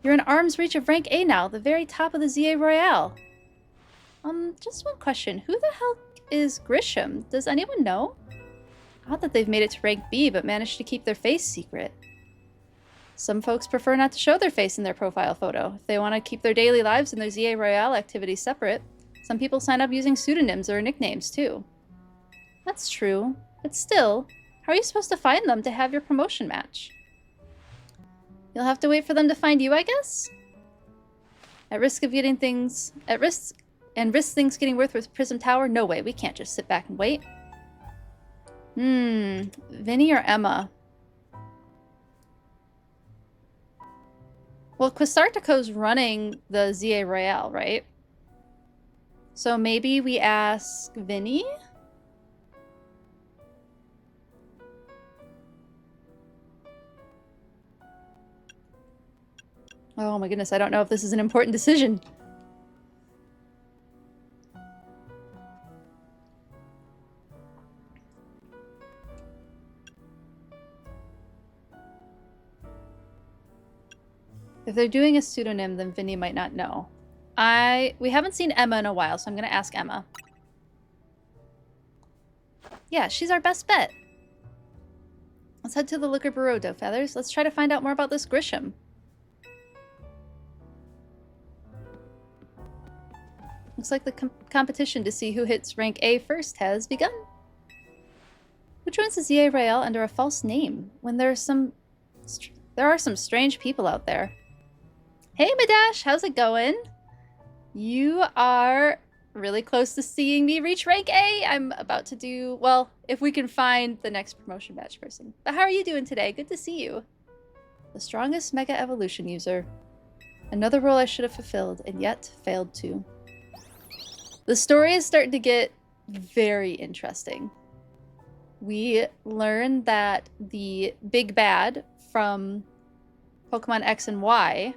A: You're in arm's reach of rank A now, the very top of the ZA Royale. Just one question. Who the hell is Grisham? Does anyone know? Odd that they've made it to rank B, but managed to keep their face secret. Some folks prefer not to show their face in their profile photo. If they want to keep their daily lives and their ZA Royale activities separate, some people sign up using pseudonyms or nicknames, too. That's true, but still, how are you supposed to find them to have your promotion match? You'll have to wait for them to find you, I guess? Risk things getting worse with Prism Tower? No way, we can't just sit back and wait. Vinny or Emma? Well, Quasartico's running the ZA Royale, right? So maybe we ask Vinny? Oh my goodness, I don't know if this is an important decision. If they're doing a pseudonym, then Vinny might not know. We haven't seen Emma in a while, so I'm gonna ask Emma. Yeah, she's our best bet. Let's head to the Liquor Bureau, Doe Feathers. Let's try to find out more about this Grisham. Looks like the competition to see who hits rank A first has begun. Who joins the ZA Royale under a false name when there are some strange people out there? Hey, Madash, how's it going? You are really close to seeing me reach rank A. I'm about to do, well, if we can find the next promotion batch person. But how are you doing today? Good to see you. The strongest Mega Evolution user. Another role I should have fulfilled and yet failed to. The story is starting to get very interesting. We learn that the big bad from Pokemon X and Y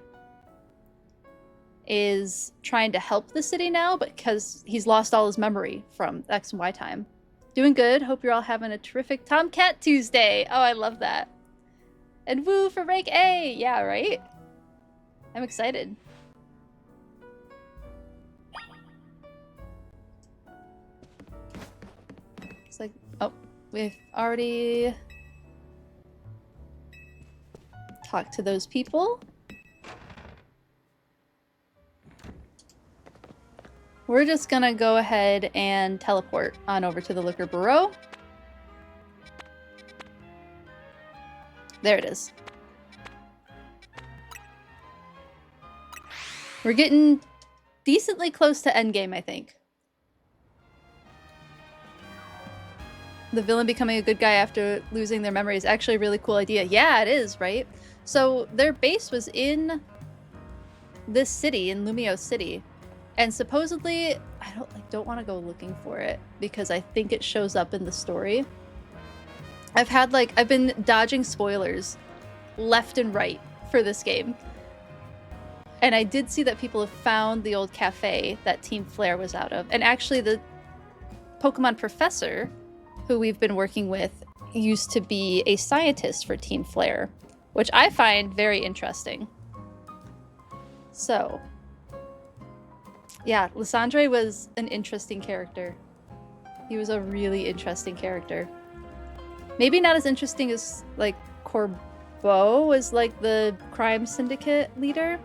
A: is trying to help the city now, but because he's lost all his memory from X and Y time. Doing good. Hope you're all having a terrific Tomcat Tuesday. Oh, I love that. And woo for rank A. Yeah, right? I'm excited. It's like, oh, we've already talked to those people. We're just gonna go ahead and teleport on over to the Liquor Bureau. There it is. We're getting decently close to endgame, I think. The villain becoming a good guy after losing their memory is actually a really cool idea. Yeah, it is, right? So their base was in this city, in Lumio City. And supposedly, I don't want to go looking for it because I think it shows up in the story. I've been dodging spoilers left and right for this game. And I did see that people have found the old cafe that Team Flare was out of. And actually the Pokemon professor who we've been working with used to be a scientist for Team Flare, which I find very interesting. So, yeah, Lysandre was an interesting character. He was a really interesting character. Maybe not as interesting as, like, Corbeau was, like, the crime syndicate leader,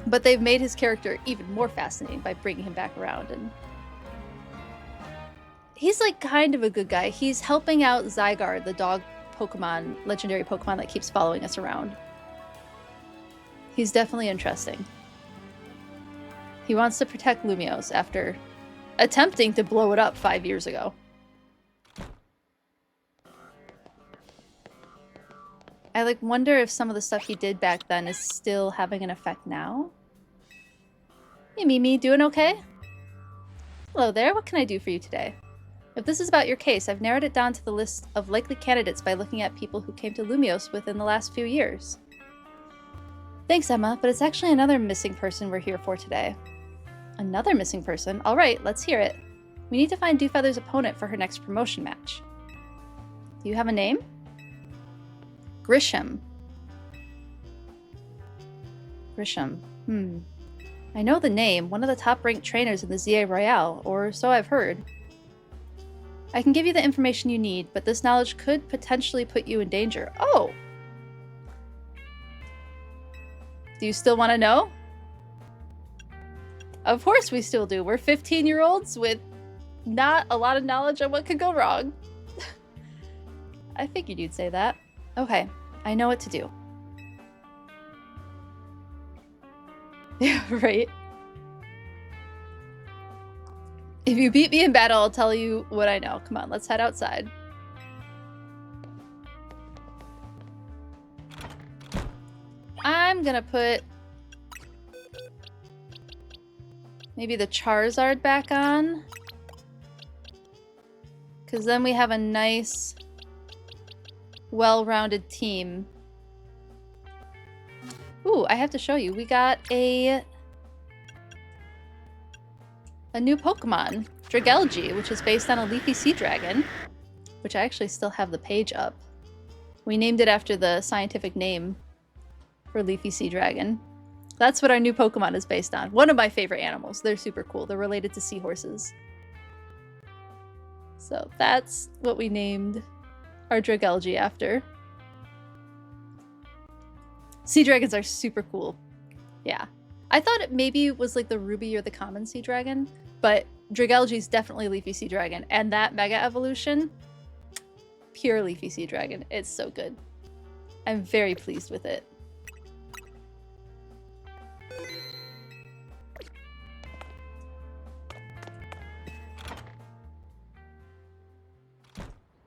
A: but they've made his character even more fascinating by bringing him back around. And he's, like, kind of a good guy. He's helping out Zygarde, the dog Pokemon, legendary Pokemon that keeps following us around. He's definitely interesting. He wants to protect Lumiose after attempting to blow it up 5 years ago. I wonder if some of the stuff he did back then is still having an effect now. Hey Mimi, doing okay? Hello there, what can I do for you today? If this is about your case, I've narrowed it down to the list of likely candidates by looking at people who came to Lumiose within the last few years. Thanks, Emma, but it's actually another missing person we're here for today. Another missing person? Alright, let's hear it. We need to find Dewfeather's opponent for her next promotion match. Do you have a name? Grisham. Grisham. I know the name, one of the top-ranked trainers in the ZA Royale, or so I've heard. I can give you the information you need, but this knowledge could potentially put you in danger. Oh! Do you still want to know? Of course we still do. We're 15-year-olds with not a lot of knowledge on what could go wrong. I figured you'd say that. Okay, I know what to do. Yeah, right? If you beat me in battle, I'll tell you what I know. Come on, let's head outside. I'm gonna put maybe the Charizard back on, because then we have a nice, well-rounded team. Ooh, I have to show you. We got a new Pokemon, Dragalge, which is based on a leafy sea dragon, which I actually still have the page up. We named it after the scientific name for leafy sea dragon. That's what our new Pokemon is based on. One of my favorite animals. They're super cool. They're related to seahorses. So that's what we named our Dragalge after. Sea dragons are super cool. Yeah. I thought it maybe was like the ruby or the common sea dragon, but Dragalge is definitely leafy sea dragon. And that mega evolution, pure leafy sea dragon. It's so good. I'm very pleased with it.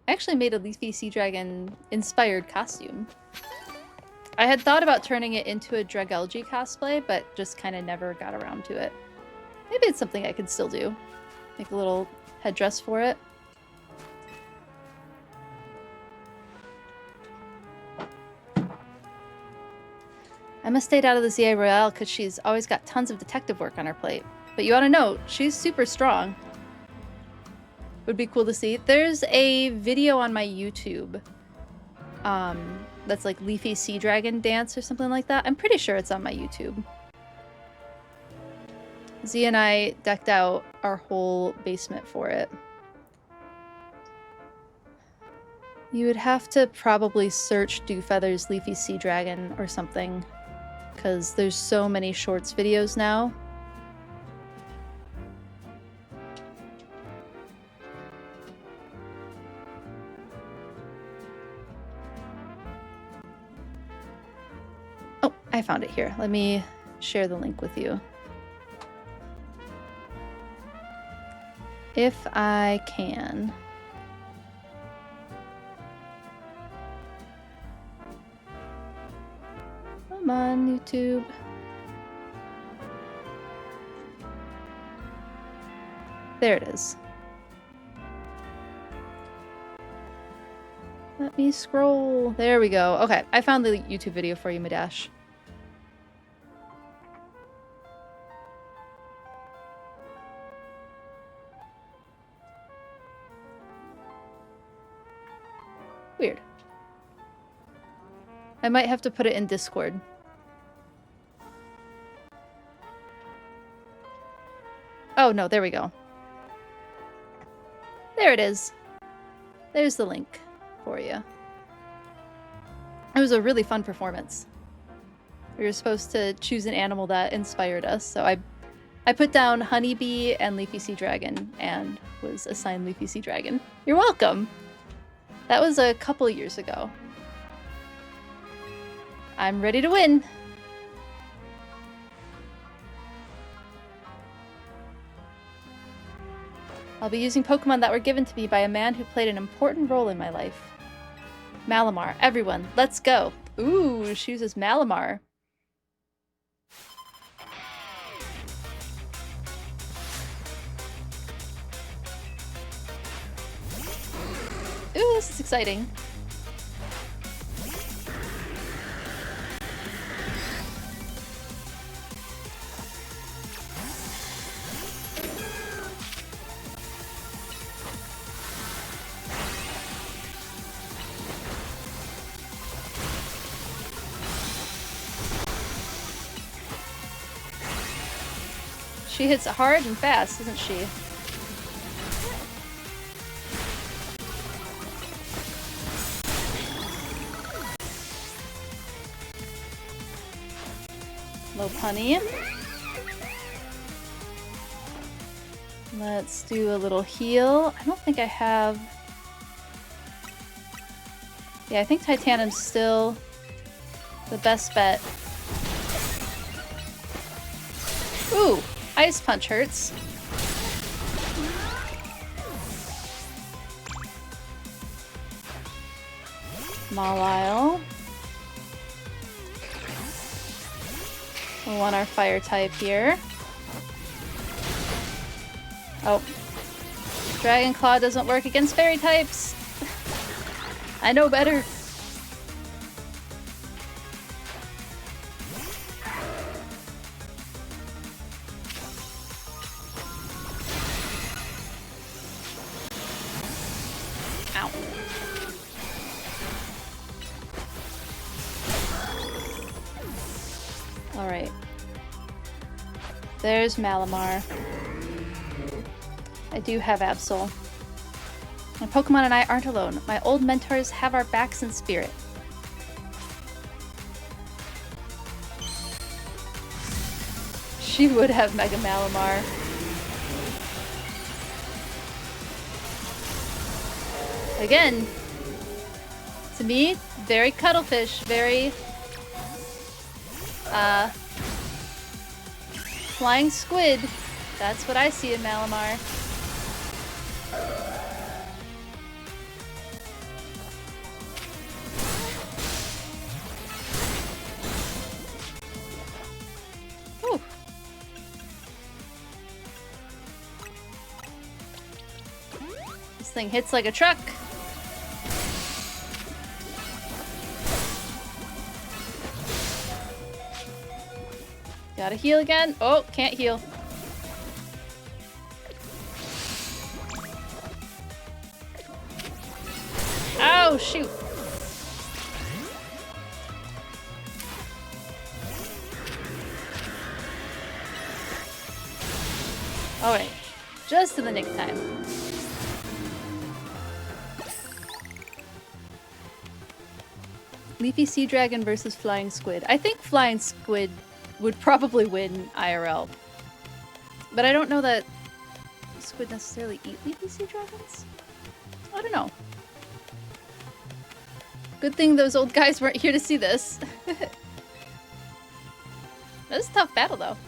A: I actually made a leafy sea dragon inspired costume. I had thought about turning it into a Dragalge cosplay, but just kind of never got around to it. Maybe it's something I could still do. Make a little headdress for it. Emma stayed out of the ZA Royale because she's always got tons of detective work on her plate. But you ought to know, she's super strong. Would be cool to see. There's a video on my YouTube that's like Leafy Sea Dragon Dance or something like that. I'm pretty sure it's on my YouTube. Z and I decked out our whole basement for it. You would have to probably search Dewfeather's Leafy Sea Dragon or something, because there's so many shorts videos now. Oh, I found it here. Let me share the link with you. If I can. Come on, YouTube. There it is. Let me scroll. There we go. Okay, I found the YouTube video for you, Madash. Weird. I might have to put it in Discord. Oh no, there we go. There it is. There's the link for you. It was a really fun performance. We were supposed to choose an animal that inspired us, so I put down Honeybee and Leafy Sea Dragon and was assigned Leafy Sea Dragon. You're welcome! That was a couple years ago. I'm ready to win! I'll be using Pokemon that were given to me by a man who played an important role in my life. Malamar. Everyone, let's go! Ooh, she uses Malamar. Ooh, this is exciting. She hits it hard and fast, doesn't she? Lopunny. Let's do a little heal. I don't think I have... Yeah, I think Titanum's still the best bet. Ooh! Ice Punch hurts. Mawile. We want our fire type here. Oh. Dragon Claw doesn't work against fairy types. I know better. Ow. Alright. There's Malamar. I do have Absol. My Pokemon and I aren't alone. My old mentors have our backs in spirit. She would have Mega Malamar. Again, to me, very cuttlefish, very flying squid. That's what I see in Malamar. Whew. This thing hits like a truck. Gotta heal again. Oh, can't heal. Oh, shoot. Alright. Just in the nick of time. Leafy Sea Dragon versus Flying Squid. I think Flying Squid would probably win IRL. But I don't know that squid necessarily eat leafy sea dragons? I don't know. Good thing those old guys weren't here to see this. That was a tough battle though.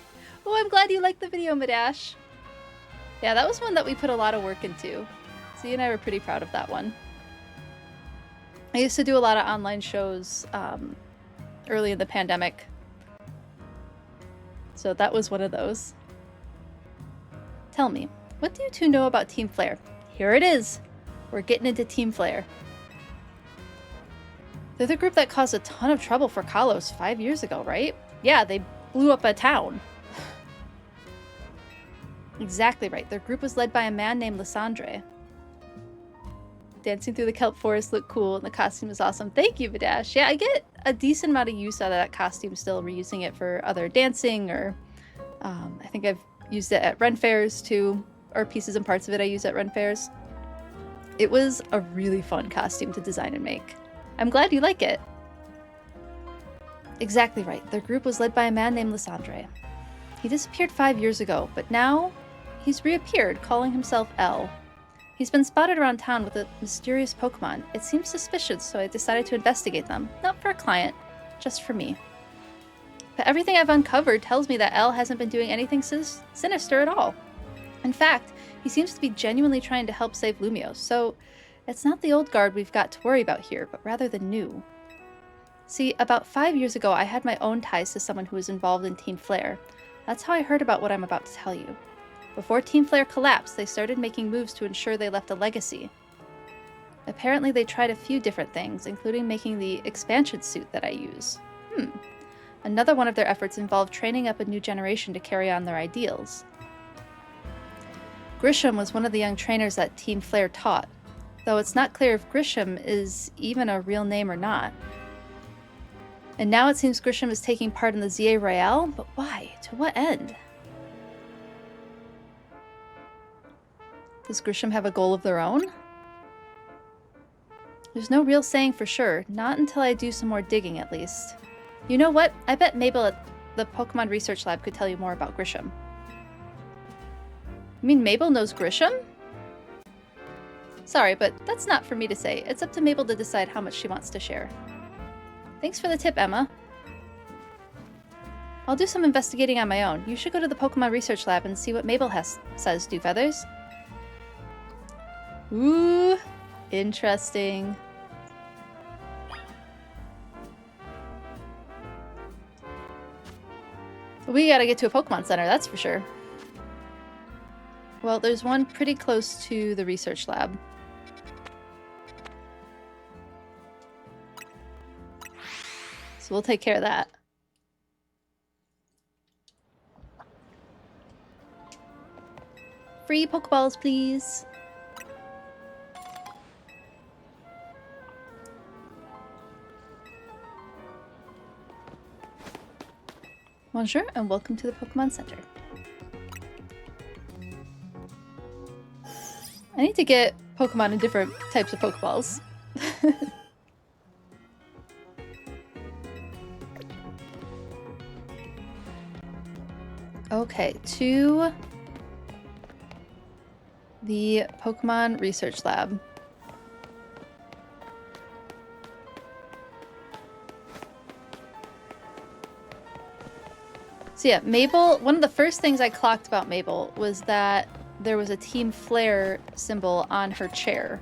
A: Oh, I'm glad you liked the video, Madash. Yeah, that was one that we put a lot of work into. Z and I were pretty proud of that one. I used to do a lot of online shows early in the pandemic. So that was one of those. Tell me, what do you two know about Team Flare? Here it is. We're getting into Team Flare. They're the group that caused a ton of trouble for Kalos 5 years ago, right? Yeah, they blew up a town. Exactly right. Their group was led by a man named Lysandre. Dancing through the kelp forest looked cool, and the costume is awesome. Thank you, Vidash. Yeah, I get a decent amount of use out of that costume still, reusing it for other dancing, or I think I've used it at Ren fairs too, or pieces and parts of it I use at Ren fairs. It was a really fun costume to design and make. I'm glad you like it. Exactly right. Their group was led by a man named Lysandre. He disappeared 5 years ago, but now he's reappeared, calling himself L. He's been spotted around town with a mysterious Pokemon. It seems suspicious, so I decided to investigate them. Not for a client, just for me. But everything I've uncovered tells me that L hasn't been doing anything sinister at all. In fact, he seems to be genuinely trying to help save Lumiose, so it's not the old guard we've got to worry about here, but rather the new. See, about 5 years ago, I had my own ties to someone who was involved in Team Flare. That's how I heard about what I'm about to tell you. Before Team Flare collapsed, they started making moves to ensure they left a legacy. Apparently they tried a few different things, including making the expansion suit that I use. Another one of their efforts involved training up a new generation to carry on their ideals. Grisham was one of the young trainers that Team Flare taught, though it's not clear if Grisham is even a real name or not. And now it seems Grisham is taking part in the ZA Royale, but why? To what end? Does Grisham have a goal of their own? There's no real saying for sure, not until I do some more digging at least. You know what? I bet Mabel at the Pokemon Research Lab could tell you more about Grisham. You mean Mabel knows Grisham? Sorry, but that's not for me to say. It's up to Mabel to decide how much she wants to share. Thanks for the tip, Emma. I'll do some investigating on my own. You should go to the Pokemon Research Lab and see what Mabel says, Do Feathers. Ooh, interesting. We gotta get to a Pokemon Center, that's for sure. Well, there's one pretty close to the research lab. So we'll take care of that. Free Pokeballs, please. Bonjour and welcome to the Pokemon Center. I need to get Pokemon in different types of Pokeballs. Okay, to the Pokemon Research Lab. So yeah, Mabel, one of the first things I clocked about Mabel was that there was a Team Flare symbol on her chair.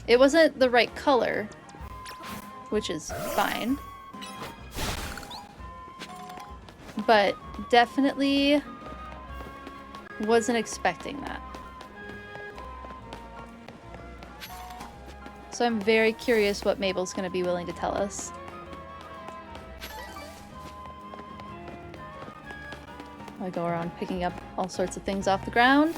A: It wasn't the right color, which is fine. But definitely wasn't expecting that. So I'm very curious what Mabel's going to be willing to tell us. I go around picking up all sorts of things off the ground.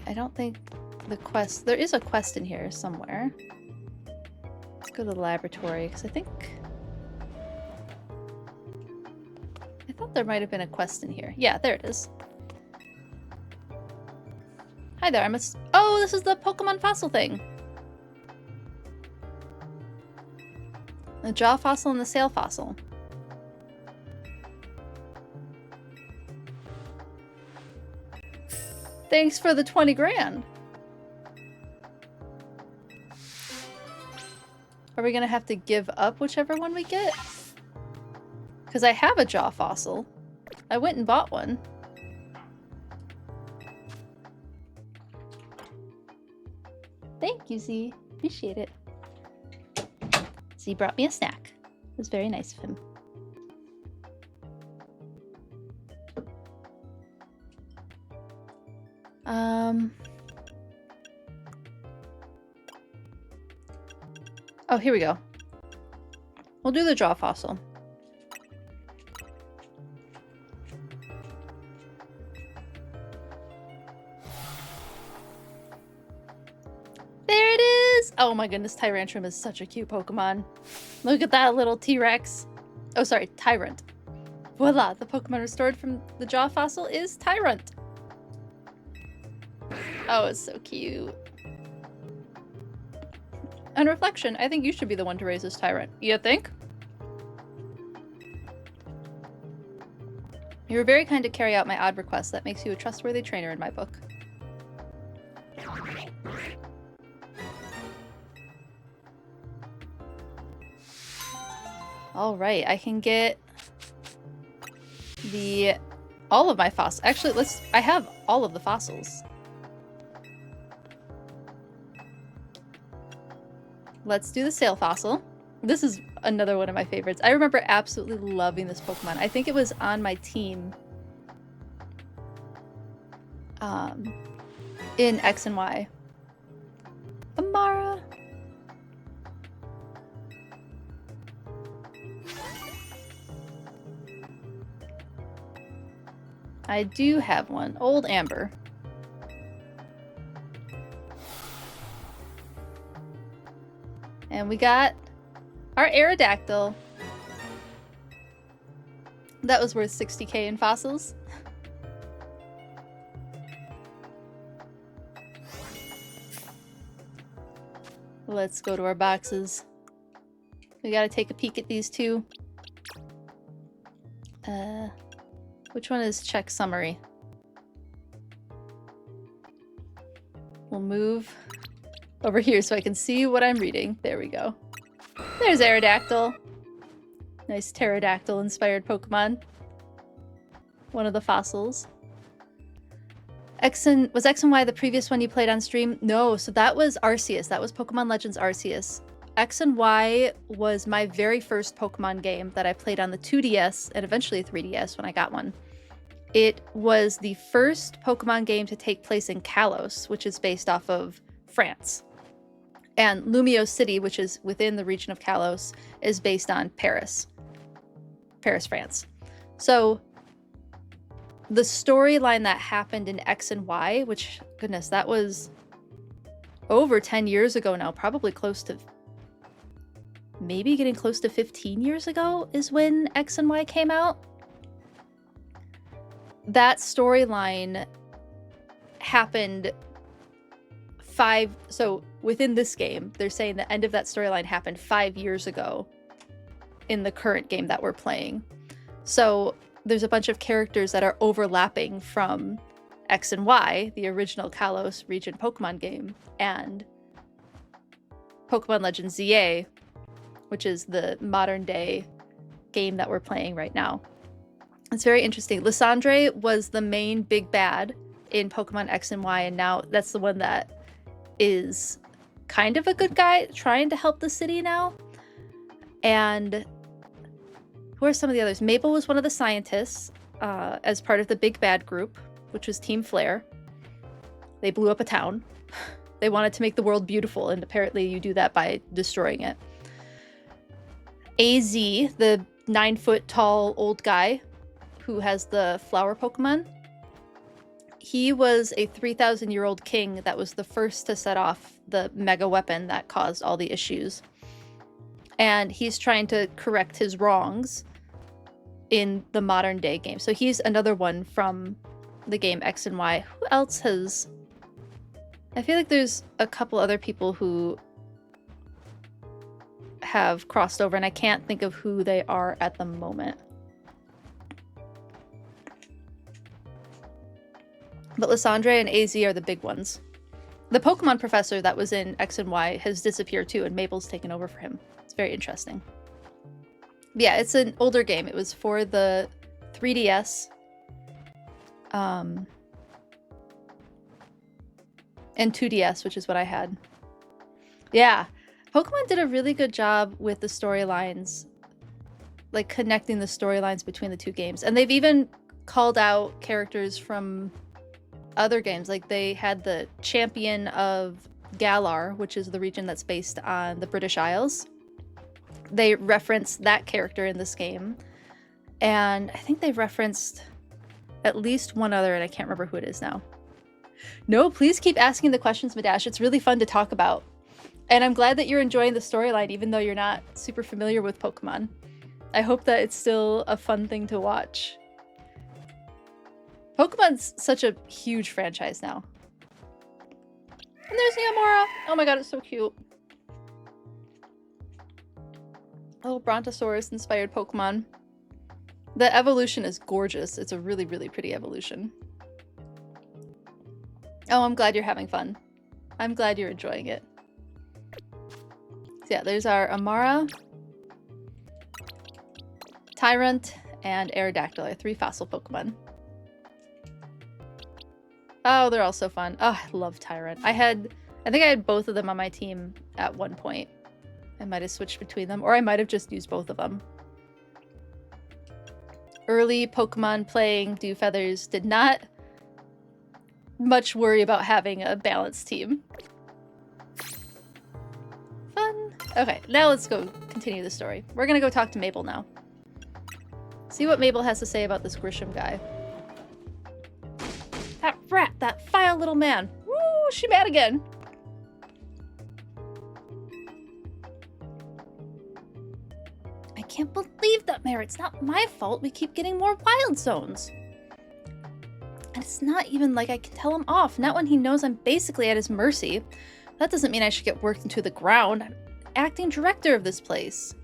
A: I don't think the quest... There is a quest in here somewhere. Let's go to the laboratory, because I thought there might have been a quest in here. Yeah, there it is. Hi there, Oh, this is the Pokemon fossil thing! The jaw fossil and the sail fossil. Thanks for the 20 grand! Are we gonna have to give up whichever one we get? Because I have a jaw fossil. I went and bought one. Thank you, Z. Appreciate it. Z brought me a snack. It was very nice of him. Oh, here we go. We'll do the jaw fossil. There it is! Oh my goodness, Tyrantrum is such a cute Pokemon. Look at that little T-Rex. Oh, sorry, Tyrant. Voila, the Pokemon restored from the jaw fossil is Tyrant. Oh, it's so cute. On reflection, I think you should be the one to raise this Tyrant. You think? You were very kind to carry out my odd request. That makes you a trustworthy trainer in my book. Alright, I can get all of my fossils. Actually, I have all of the fossils. Let's do the sail fossil. This is another one of my favorites. I remember absolutely loving this Pokemon. I think it was on my team in X and Y. Amara. I do have one. Old Amber. And we got our Aerodactyl. That was worth 60k in fossils. Let's go to our boxes. We gotta take a peek at these two. Which one is check summary? We'll move over here so I can see what I'm reading. There we go. There's Aerodactyl. Nice pterodactyl inspired Pokemon. One of the fossils. Was X and Y the previous one you played on stream? No, so that was Arceus. That was Pokemon Legends Arceus. X and Y was my very first Pokemon game that I played on the 2DS and eventually 3DS when I got one. It was the first Pokemon game to take place in Kalos, which is based off of France. And Lumio City, which is within the region of Kalos, is based on Paris, France. So the storyline that happened in X and Y, which, goodness, that was over 10 years ago now, probably close to, maybe getting close to 15 years ago is when X and Y came out. That storyline happened so within this game, they're saying the end of that storyline happened 5 years ago in the current game that we're playing. So there's a bunch of characters that are overlapping from X and Y, the original Kalos region Pokemon game, and Pokemon Legends ZA, which is the modern day game that we're playing right now. It's very interesting. Lysandre was the main big bad in Pokemon X and Y, and now that's the one that is kind of a good guy trying to help the city now. And who are some of the others? Mabel was one of the scientists as part of the big bad group, which was Team Flare. They blew up a town. They wanted to make the world beautiful, and apparently you do that by destroying it. AZ, the 9-foot tall old guy who has the flower Pokemon, he was a 3,000-year-old king that was the first to set off the mega weapon that caused all the issues. And he's trying to correct his wrongs in the modern day game. So he's another one from the game X and Y. Who else has... I feel like there's a couple other people who have crossed over, and I can't think of who they are at the moment. But Lysandre and AZ are the big ones. The Pokemon professor that was in X and Y has disappeared too, and Mabel's taken over for him. It's very interesting. But yeah, it's an older game. It was for the 3DS. And 2DS, which is what I had. Yeah. Pokemon did a really good job with the storylines, like connecting the storylines between the two games. And they've even called out characters from other games. Like they had the champion of Galar, which is the region that's based on the British Isles. They referenced that character in this game. And I think they've referenced at least one other, and I can't remember who it is now. No, please keep asking the questions, Madash. It's really fun to talk about. And I'm glad that you're enjoying the storyline, even though you're not super familiar with Pokemon. I hope that it's still a fun thing to watch. Pokemon's such a huge franchise now. And there's Neomora! Oh my god, it's so cute. A little Brontosaurus-inspired Pokemon. The evolution is gorgeous. It's a really, really pretty evolution. Oh, I'm glad you're having fun. I'm glad you're enjoying it. So yeah, there's our Amara, Tyrant, and Aerodactyl, our 3 fossil Pokemon. Oh, they're all so fun. Oh, I love Tyrant. I think I had both of them on my team at one point. I might have switched between them, or I might have just used both of them. Early Pokemon playing Dewfeathers did not much worry about having a balanced team. Fun. Okay, now let's go continue the story. We're gonna go talk to Mabel now. See what Mabel has to say about this Grisham guy. That rat! That vile little man! Woo! She mad again! I can't believe that, Mare. It's not my fault we keep getting more wild zones. And it's not even like I can tell him off. Not when he knows I'm basically at his mercy. That doesn't mean I should get worked into the ground. I'm acting director of this place.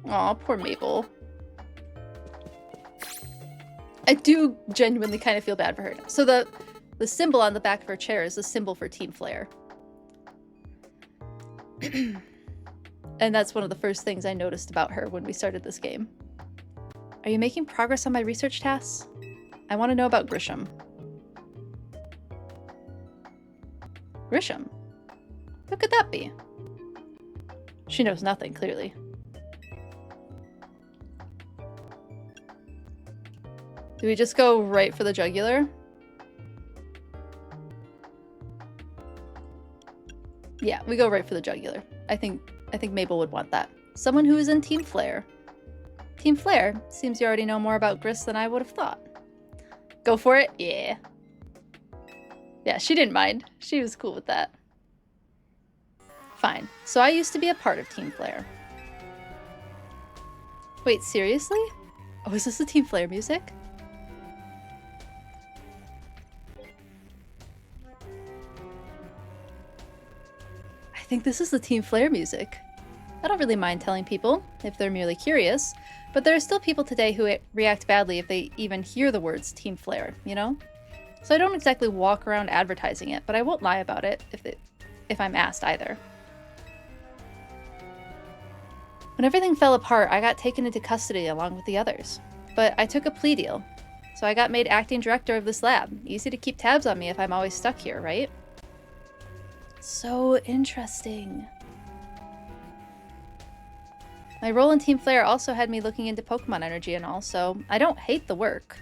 A: Aw, poor Mabel. I do genuinely kind of feel bad for her. So the symbol on the back of her chair is the symbol for Team Flare. And that's one of the first things I noticed about her when we started this game. Are you making progress on my research tasks? I want to know about Grisham. Grisham? Who could that be? She knows nothing, clearly. Do we just go right for the jugular? Yeah, we go right for the jugular. I think Mabel would want that. Someone who is in Team Flare. Team Flare? Seems you already know more about Gris than I would have thought. Go for it? Yeah. Yeah, she didn't mind. She was cool with that. Fine. So I used to be a part of Team Flare. Wait, seriously? Oh, is this the Team Flare music? I think this is the Team Flare music. I don't really mind telling people if they're merely curious, but there are still people today who react badly if they even hear the words Team Flare, you know? So I don't exactly walk around advertising it, but I won't lie about it if I'm asked either. When everything fell apart, I got taken into custody along with the others. But I took a plea deal, so I got made acting director of this lab. Easy to keep tabs on me if I'm always stuck here, right? So interesting. My role in Team Flare also had me looking into Pokemon energy and all, so I don't hate the work.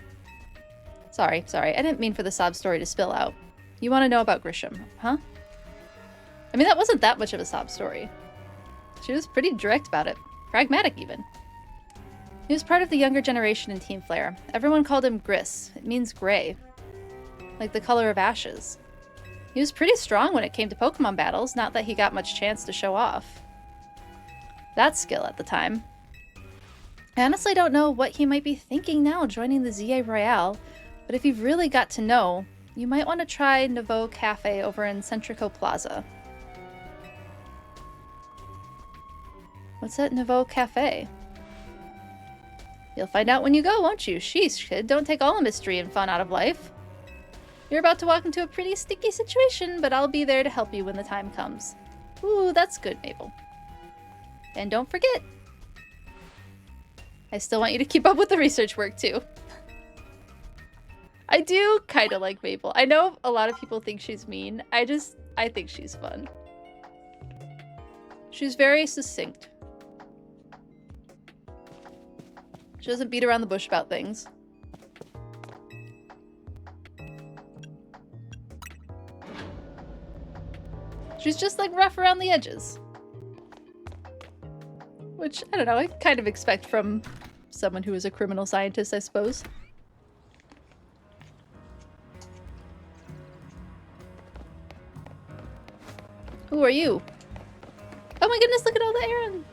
A: Sorry, I didn't mean for the sob story to spill out. You want to know about Grisham, huh? I mean, that wasn't that much of a sob story. She was pretty direct about it. Pragmatic, even. He was part of the younger generation in Team Flare. Everyone called him Gris. It means gray. Like the color of ashes. He was pretty strong when it came to Pokemon battles, not that he got much chance to show off that skill at the time. I honestly don't know what he might be thinking now joining the ZA Royale, but if you've really got to know, you might want to try Nouveau Cafe over in Centrico Plaza. What's at Nouveau Cafe? You'll find out when you go, won't you? Sheesh, kid, don't take all the mystery and fun out of life. You're about to walk into a pretty sticky situation, but I'll be there to help you when the time comes. Ooh, that's good, Mabel. And don't forget, I still want you to keep up with the research work, too. I do kind of like Mabel. I know a lot of people think she's mean. I think she's fun. She's very succinct. She doesn't beat around the bush about things. She's just like rough around the edges. Which, I don't know, I kind of expect from someone who is a criminal scientist, I suppose. Who are you? Oh my goodness, look at all the Aaron!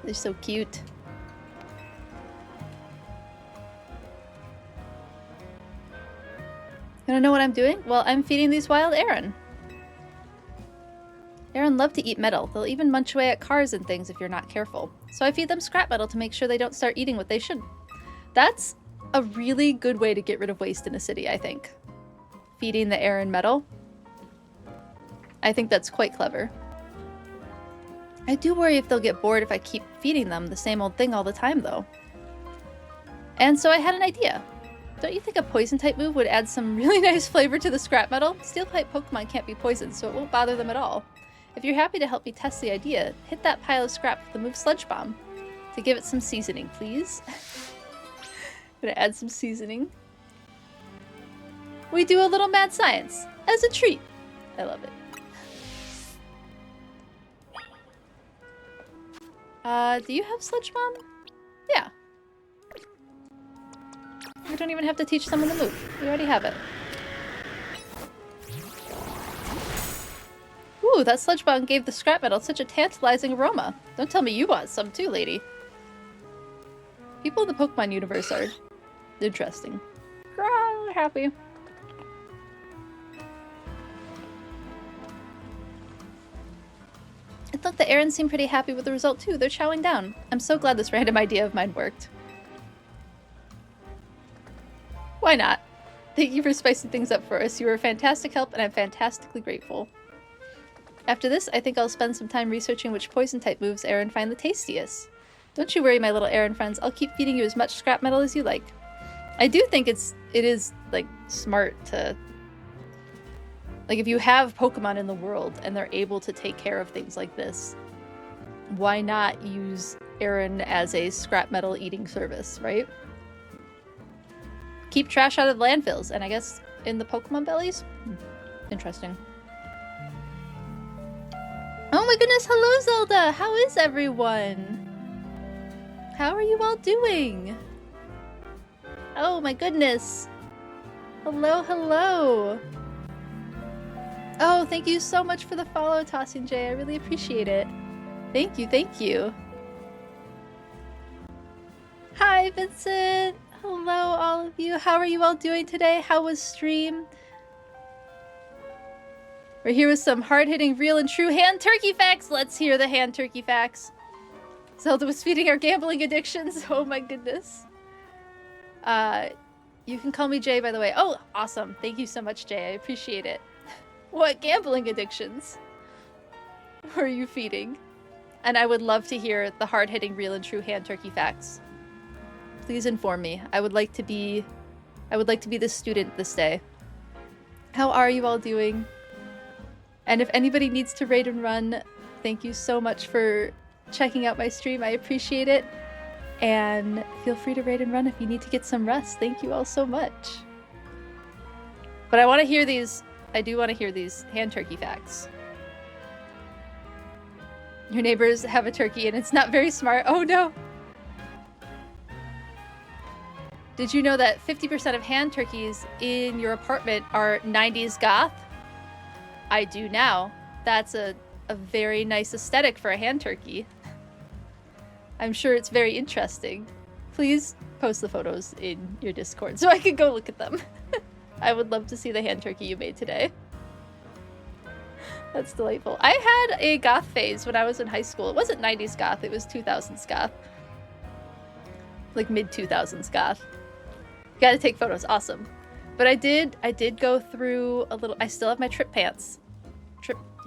A: They're so cute. You don't know what I'm doing? Well, I'm feeding these wild Aaron. Aaron love to eat metal. They'll even munch away at cars and things if you're not careful. So I feed them scrap metal to make sure they don't start eating what they should. That's a really good way to get rid of waste in a city, I think. Feeding the Aaron metal. I think that's quite clever. I do worry if they'll get bored if I keep feeding them the same old thing all the time, though. And so I had an idea. Don't you think a poison-type move would add some really nice flavor to the scrap metal? Steel-type Pokemon can't be poisoned, so it won't bother them at all. If you're happy to help me test the idea, hit that pile of scrap with the move Sludge Bomb. To give it some seasoning, please. Gonna add some seasoning. We do a little mad science as a treat. I love it. Do you have Sludge Bomb? Yeah. We don't even have to teach someone the move. We already have it. Ooh, that Sludge Bomb gave the scrap metal such a tantalizing aroma. Don't tell me you bought some too, lady. People in the Pokemon universe are interesting. Girl, they're happy. I thought the Aarons seemed pretty happy with the result too. They're chowing down. I'm so glad this random idea of mine worked. Why not? Thank you for spicing things up for us. You were a fantastic help and I'm fantastically grateful. After this, I think I'll spend some time researching which poison-type moves Aaron find the tastiest. Don't you worry, my little Aaron friends. I'll keep feeding you as much scrap metal as you like. I do think it is, like, smart to... Like, if you have Pokemon in the world and they're able to take care of things like this, why not use Aaron as a scrap metal eating service, right? Keep trash out of landfills, and I guess in the Pokemon bellies? Interesting. Oh my goodness, hello Zelda! How is everyone? How are you all doing? Oh my goodness. Hello, hello. Oh, thank you so much for the follow, Tossing J. I really appreciate it. Thank you, thank you. Hi, Vincent. Hello, all of you. How are you all doing today? How was stream? We're here with some hard-hitting, real and true hand turkey facts. Let's hear the hand turkey facts. Zelda was feeding our gambling addictions. Oh my goodness. You can call me Jay, by the way. Oh, awesome. Thank you so much, Jay. I appreciate it. What gambling addictions were you feeding? And I would love to hear the hard-hitting, real and true hand turkey facts. Please inform me. I would like to be the student this day. How are you all doing? And if anybody needs to raid and run, thank you so much for checking out my stream. I appreciate it. And feel free to raid and run if you need to get some rest. Thank you all so much. But I want to hear these. I do want to hear these hand turkey facts. Your neighbors have a turkey and it's not very smart. Oh no. Did you know that 50% of hand turkeys in your apartment are 90s goth? I do now. That's a very nice aesthetic for a hand turkey. I'm sure it's very interesting. Please post the photos in your Discord so I can go look at them. I would love to see the hand turkey you made today. That's delightful. I had a goth phase when I was in high school. It wasn't 90s goth, it was 2000s goth. Like mid-2000s goth. Gotta take photos, awesome. But I did go through a little, I still have my trip pants.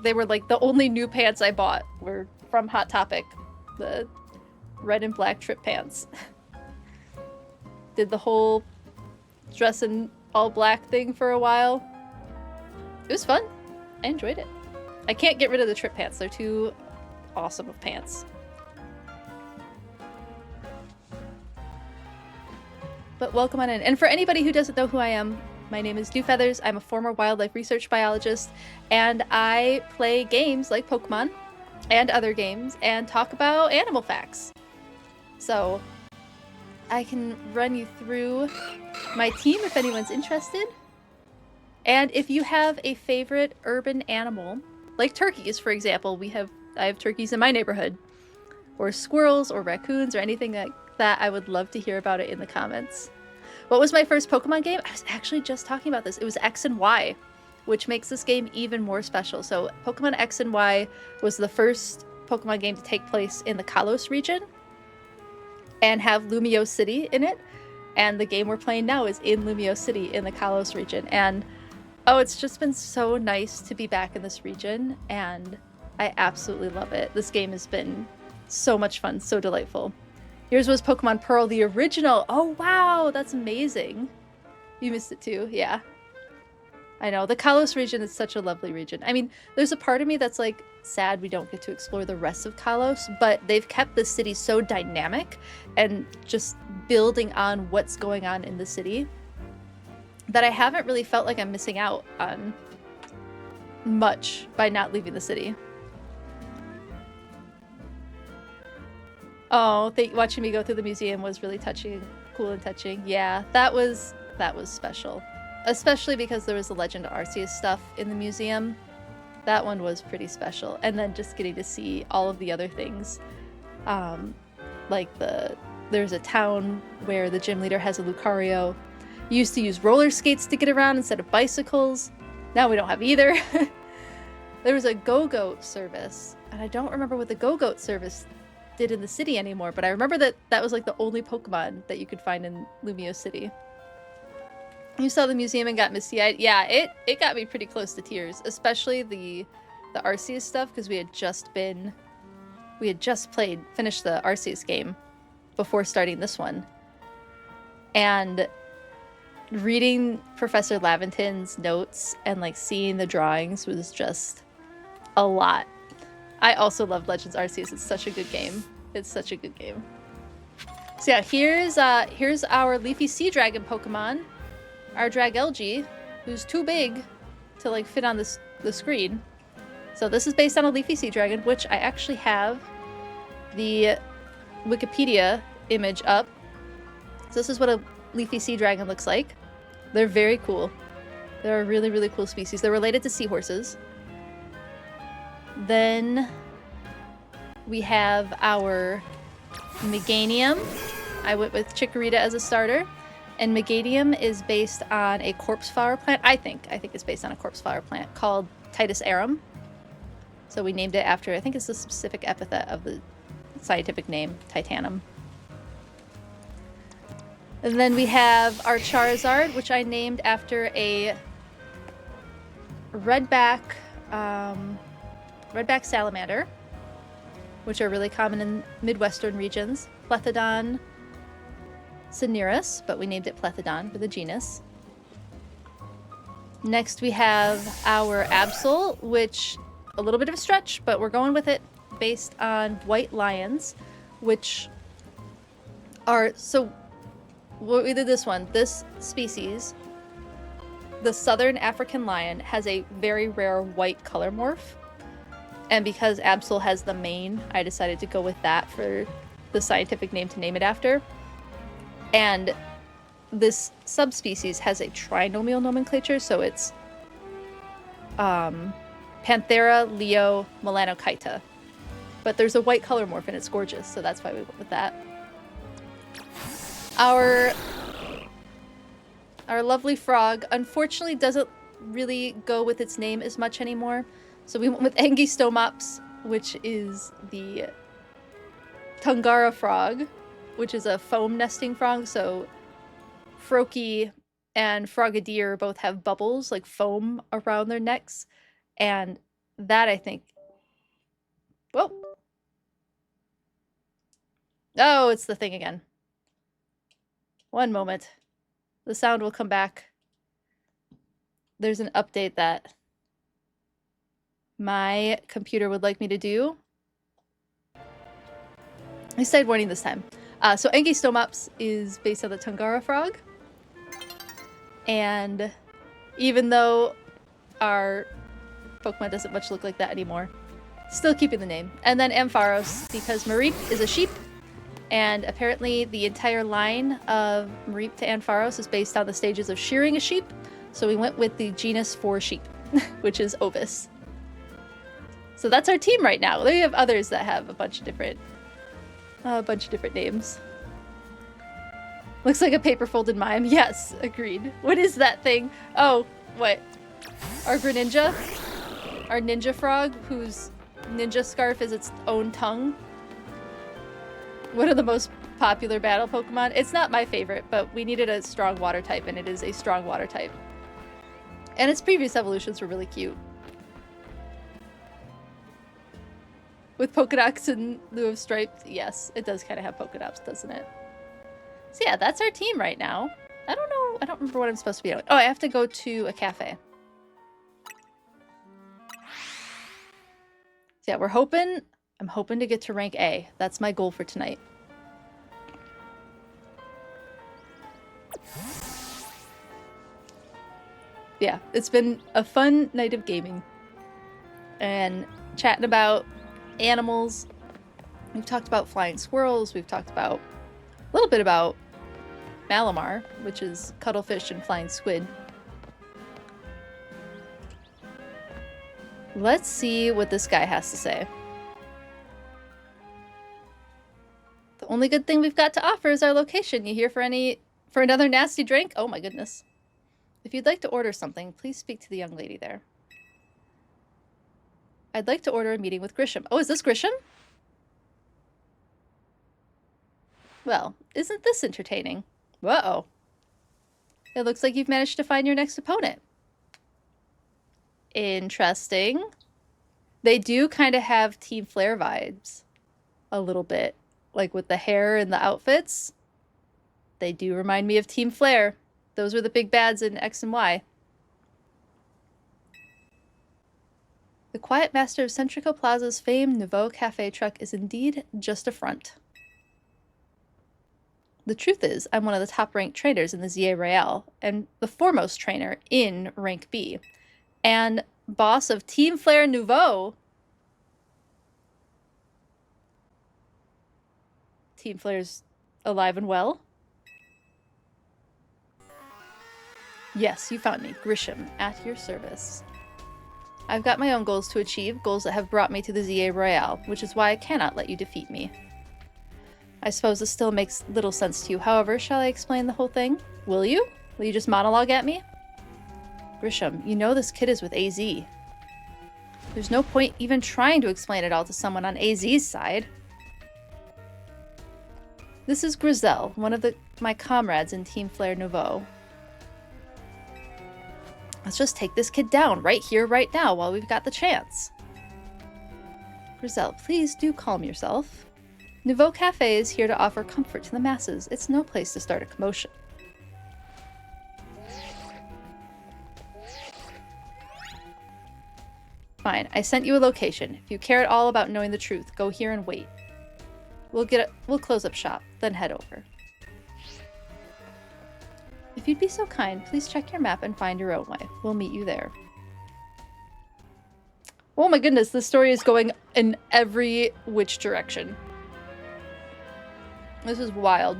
A: They were like the only new pants I bought were from Hot Topic. The red and black trip pants. Did the whole dress in all black thing for a while. It was fun. I enjoyed it. I can't get rid of the trip pants. They're too awesome of pants. But welcome on in. And for anybody who doesn't know who I am, my name is Dewfeathers. I'm a former wildlife research biologist, and I play games like Pokemon and other games and talk about animal facts. So I can run you through my team if anyone's interested. And if you have a favorite urban animal, like turkeys, for example, I have turkeys in my neighborhood, or squirrels or raccoons or anything like that, I would love to hear about it in the comments. What was my first Pokemon game? I was actually just talking about this. It was X and Y, which makes this game even more special. So Pokemon X and Y was the first Pokemon game to take place in the Kalos region and have Lumio City in it. And the game we're playing now is in Lumio City in the Kalos region. And oh, it's just been so nice to be back in this region, and I absolutely love it. This game has been so much fun, so delightful. Yours was Pokemon Pearl, the original. Oh, wow, that's amazing. You missed it too, yeah. I know, the Kalos region is such a lovely region. I mean, there's a part of me that's like sad we don't get to explore the rest of Kalos, but they've kept the city so dynamic and just building on what's going on in the city that I haven't really felt like I'm missing out on much by not leaving the city. Oh, watching me go through the museum was really touching, cool and touching. Yeah, that was special. Especially because there was the Legend of Arceus stuff in the museum. That one was pretty special. And then just getting to see all of the other things. Like there's a town where the gym leader has a Lucario. You used to use roller skates to get around instead of bicycles. Now we don't have either. There was a Go-Goat service, and I don't remember what the Go-Goat service did in the city anymore, but I remember that was like the only Pokemon that you could find in Lumio City. You saw the museum and got misty-eyed. Yeah, it got me pretty close to tears, especially the Arceus stuff, because we had just finished the Arceus game before starting this one. And reading Professor Laventon's notes and like seeing the drawings was just a lot. I also love Legends Arceus. It's such a good game. It's such a good game. So yeah, here's our Leafy Sea Dragon Pokemon, our Dragalge, who's too big to like fit on the screen. So this is based on a Leafy Sea Dragon, which I actually have the Wikipedia image up. So this is what a leafy sea dragon looks like. They're very cool. They're a really, really cool species. They're related to seahorses. Then we have our Meganium. I went with Chikorita as a starter. And Meganium is based on a corpse flower plant. I think it's based on a corpse flower plant called Titus arum. So we named it after, I think it's the specific epithet of the scientific name, Titanum. And then we have our Charizard, which I named after a redback salamander, which are really common in Midwestern regions. Plethodon cinereus, but we named it Plethodon for the genus. Next we have our Absol, which a little bit of a stretch, but we're going with it based on white lions, which are, so we did this one. This species, the southern African lion, has a very rare white color morph. And because Absol has the mane, I decided to go with that for the scientific name to name it after. And this subspecies has a trinomial nomenclature, so it's Panthera leo melanochaeta. But there's a white color morph and it's gorgeous, so that's why we went with that. Our lovely frog unfortunately doesn't really go with its name as much anymore. So we went with Angistomops, which is the Tungara frog, which is a foam nesting frog. So Froakie and Frogadier both have bubbles, like foam around their necks. And that, I think... Whoa! Oh, it's the thing again. One moment. The sound will come back. There's an update that my computer would like me to do. I stayed warning this time. So Angistomops is based on the Tungara frog. And even though our Pokemon doesn't much look like that anymore, still keeping the name. And then Ampharos, because Mareep is a sheep. And apparently the entire line of Mareep to Ampharos is based on the stages of shearing a sheep. So we went with the genus for sheep, which is Ovis. So that's our team right now. We have others that have a bunch of different names. Looks like a paper folded mime. Yes, agreed. What is that thing? Oh, what? Our Greninja? Our ninja frog, whose ninja scarf is its own tongue. One of the most popular battle Pokemon. It's not my favorite, but we needed a strong water type, and it is a strong water type. And its previous evolutions were really cute. With Pokédox in lieu of striped, yes, it does kind of have Pokédox, doesn't it? So yeah, that's our team right now. I don't know, I don't remember what I'm supposed to be doing. Oh, I have to go to a cafe. So yeah, I'm hoping to get to rank A. That's my goal for tonight. Yeah, it's been a fun night of gaming. And chatting about animals. We've talked about flying squirrels. We've talked about a little bit about Malamar, which is cuttlefish and flying squid. Let's see what this guy has to say. The only good thing we've got to offer is our location. You here for another nasty drink? Oh my goodness. If you'd like to order something, please speak to the young lady there. I'd like to order a meeting with Grisham. Oh, is this Grisham? Well, isn't this entertaining? Whoa. It looks like you've managed to find your next opponent. Interesting. They do kind of have Team Flare vibes. A little bit. Like with the hair and the outfits. They do remind me of Team Flare. Those were the big bads in X and Y. The quiet master of Centrico Plaza's famed Nouveau Cafe truck is indeed just a front. The truth is, I'm one of the top-ranked trainers in the ZA Royale, and the foremost trainer in Rank B, and boss of Team Flare Nouveau. Team Flare's alive and well. Yes, you found me. Grisham, at your service. I've got my own goals to achieve, goals that have brought me to the ZA Royale, which is why I cannot let you defeat me. I suppose this still makes little sense to you. However, shall I explain the whole thing? Will you? Will you just monologue at me? Grisham, you know this kid is with AZ. There's no point even trying to explain it all to someone on AZ's side. This is Grizel, one of my comrades in Team Flare Nouveau. Let's just take this kid down right here, right now, while we've got the chance. Grizel, please do calm yourself. Nouveau Cafe is here to offer comfort to the masses. It's no place to start a commotion. Fine, I sent you a location. If you care at all about knowing the truth, go here and wait. We'll close up shop, then head over. If you'd be so kind, please check your map and find your own way. We'll meet you there. Oh my goodness, this story is going in every which direction. This is wild.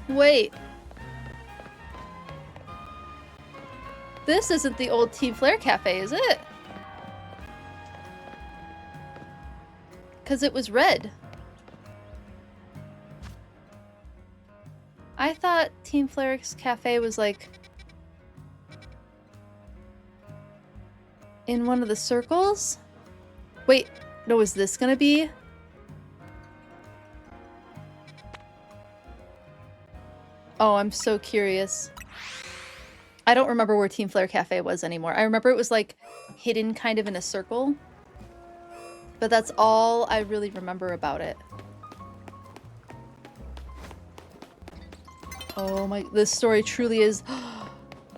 A: Wait. This isn't the old Team Flare Cafe, is it? Because it was red. I thought Team Flare's Cafe was like in one of the circles? Wait, no, is this gonna be? Oh, I'm so curious. I don't remember where Team Flare Cafe was anymore. I remember it was like hidden kind of in a circle. But that's all I really remember about it. Oh my, this story truly is...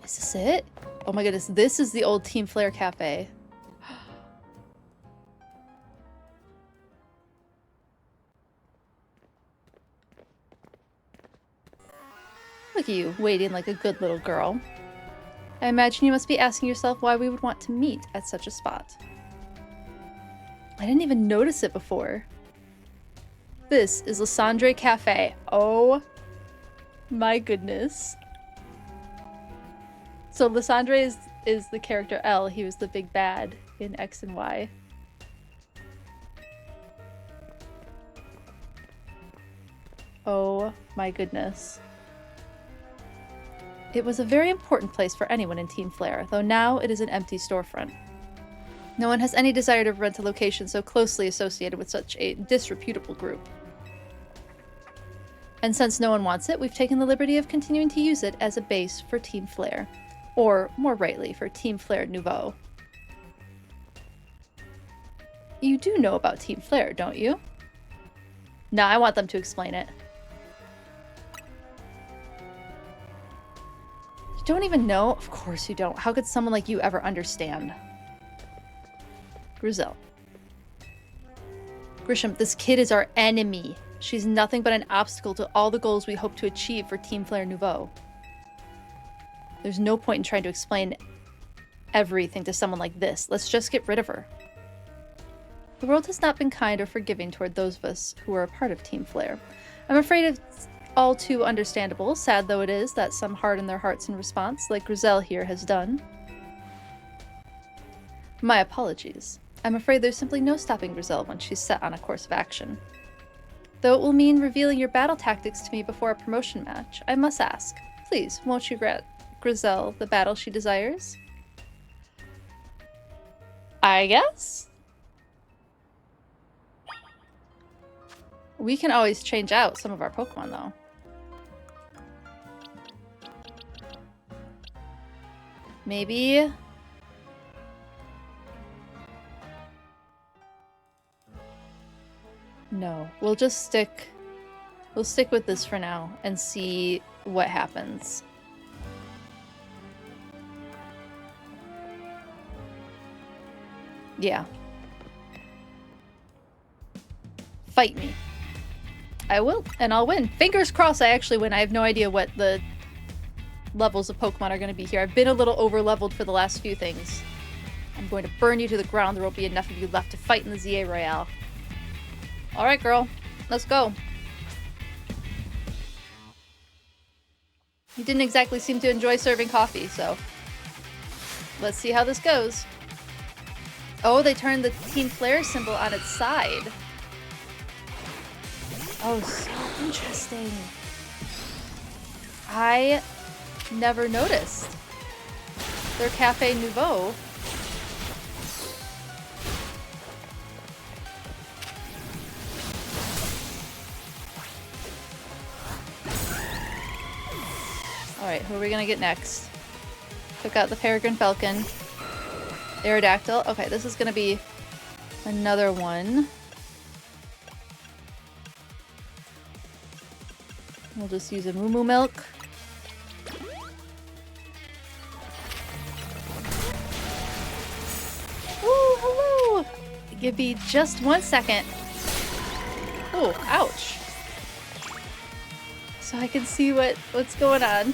A: Is this it? Oh my goodness, this is the old Team Flare Cafe. Look at you, waiting like a good little girl. I imagine you must be asking yourself why we would want to meet at such a spot. I didn't even notice it before. This is Lysandre Cafe. Oh my goodness. So Lysandre is the character L. He was the big bad in X and Y. Oh my goodness. It was a very important place for anyone in Team Flare, though now it is an empty storefront. No one has any desire to rent a location so closely associated with such a disreputable group. And since no one wants it, we've taken the liberty of continuing to use it as a base for Team Flare. Or, more rightly, for Team Flare Nouveau. You do know about Team Flare, don't you? No, I want them to explain it. You don't even know? Of course you don't. How could someone like you ever understand? Grizel. Grisham, this kid is our enemy. She's nothing but an obstacle to all the goals we hope to achieve for Team Flare Nouveau. There's no point in trying to explain everything to someone like this. Let's just get rid of her. The world has not been kind or forgiving toward those of us who are a part of Team Flare. I'm afraid it's all too understandable, sad though it is, that some harden their hearts in response, like Grizel here has done. My apologies. I'm afraid there's simply no stopping Grizel once she's set on a course of action. Though it will mean revealing your battle tactics to me before a promotion match, I must ask, please, won't you grant Grizel the battle she desires? I guess? We can always change out some of our Pokemon, though. Maybe... No, we'll just stick... We'll stick with this for now and see what happens. Yeah. Fight me. I will, and I'll win. Fingers crossed I actually win. I have no idea what the levels of Pokemon are going to be here. I've been a little over-leveled for the last few things. I'm going to burn you to the ground. There won't be enough of you left to fight in the ZA Royale. Alright, girl. Let's go. He didn't exactly seem to enjoy serving coffee, so let's see how this goes. Oh, they turned the Team Flare symbol on its side. Oh, so interesting. I never noticed. Their Cafe Nouveau. Alright, who are we gonna get next? Took out the Peregrine Falcon. Aerodactyl. Okay, this is gonna be another one. We'll just use a Moo Moo Milk. Ooh, hello! Give me just 1 second. Oh, ouch. So I can see what's going on.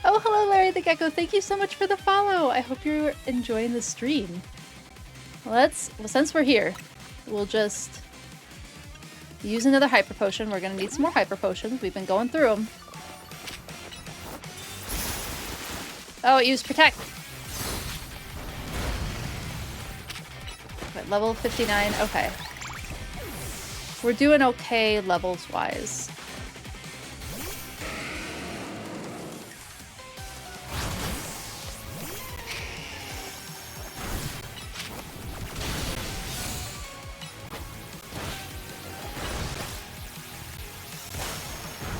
A: Oh, hello Larry the Gecko. Thank you so much for the follow. I hope you're enjoying the stream. Well, since we're here, we'll just use another Hyper Potion. We're gonna need some more Hyper Potions. We've been going through them. Oh, it used Protect. But level 59. Okay. We're doing okay levels-wise.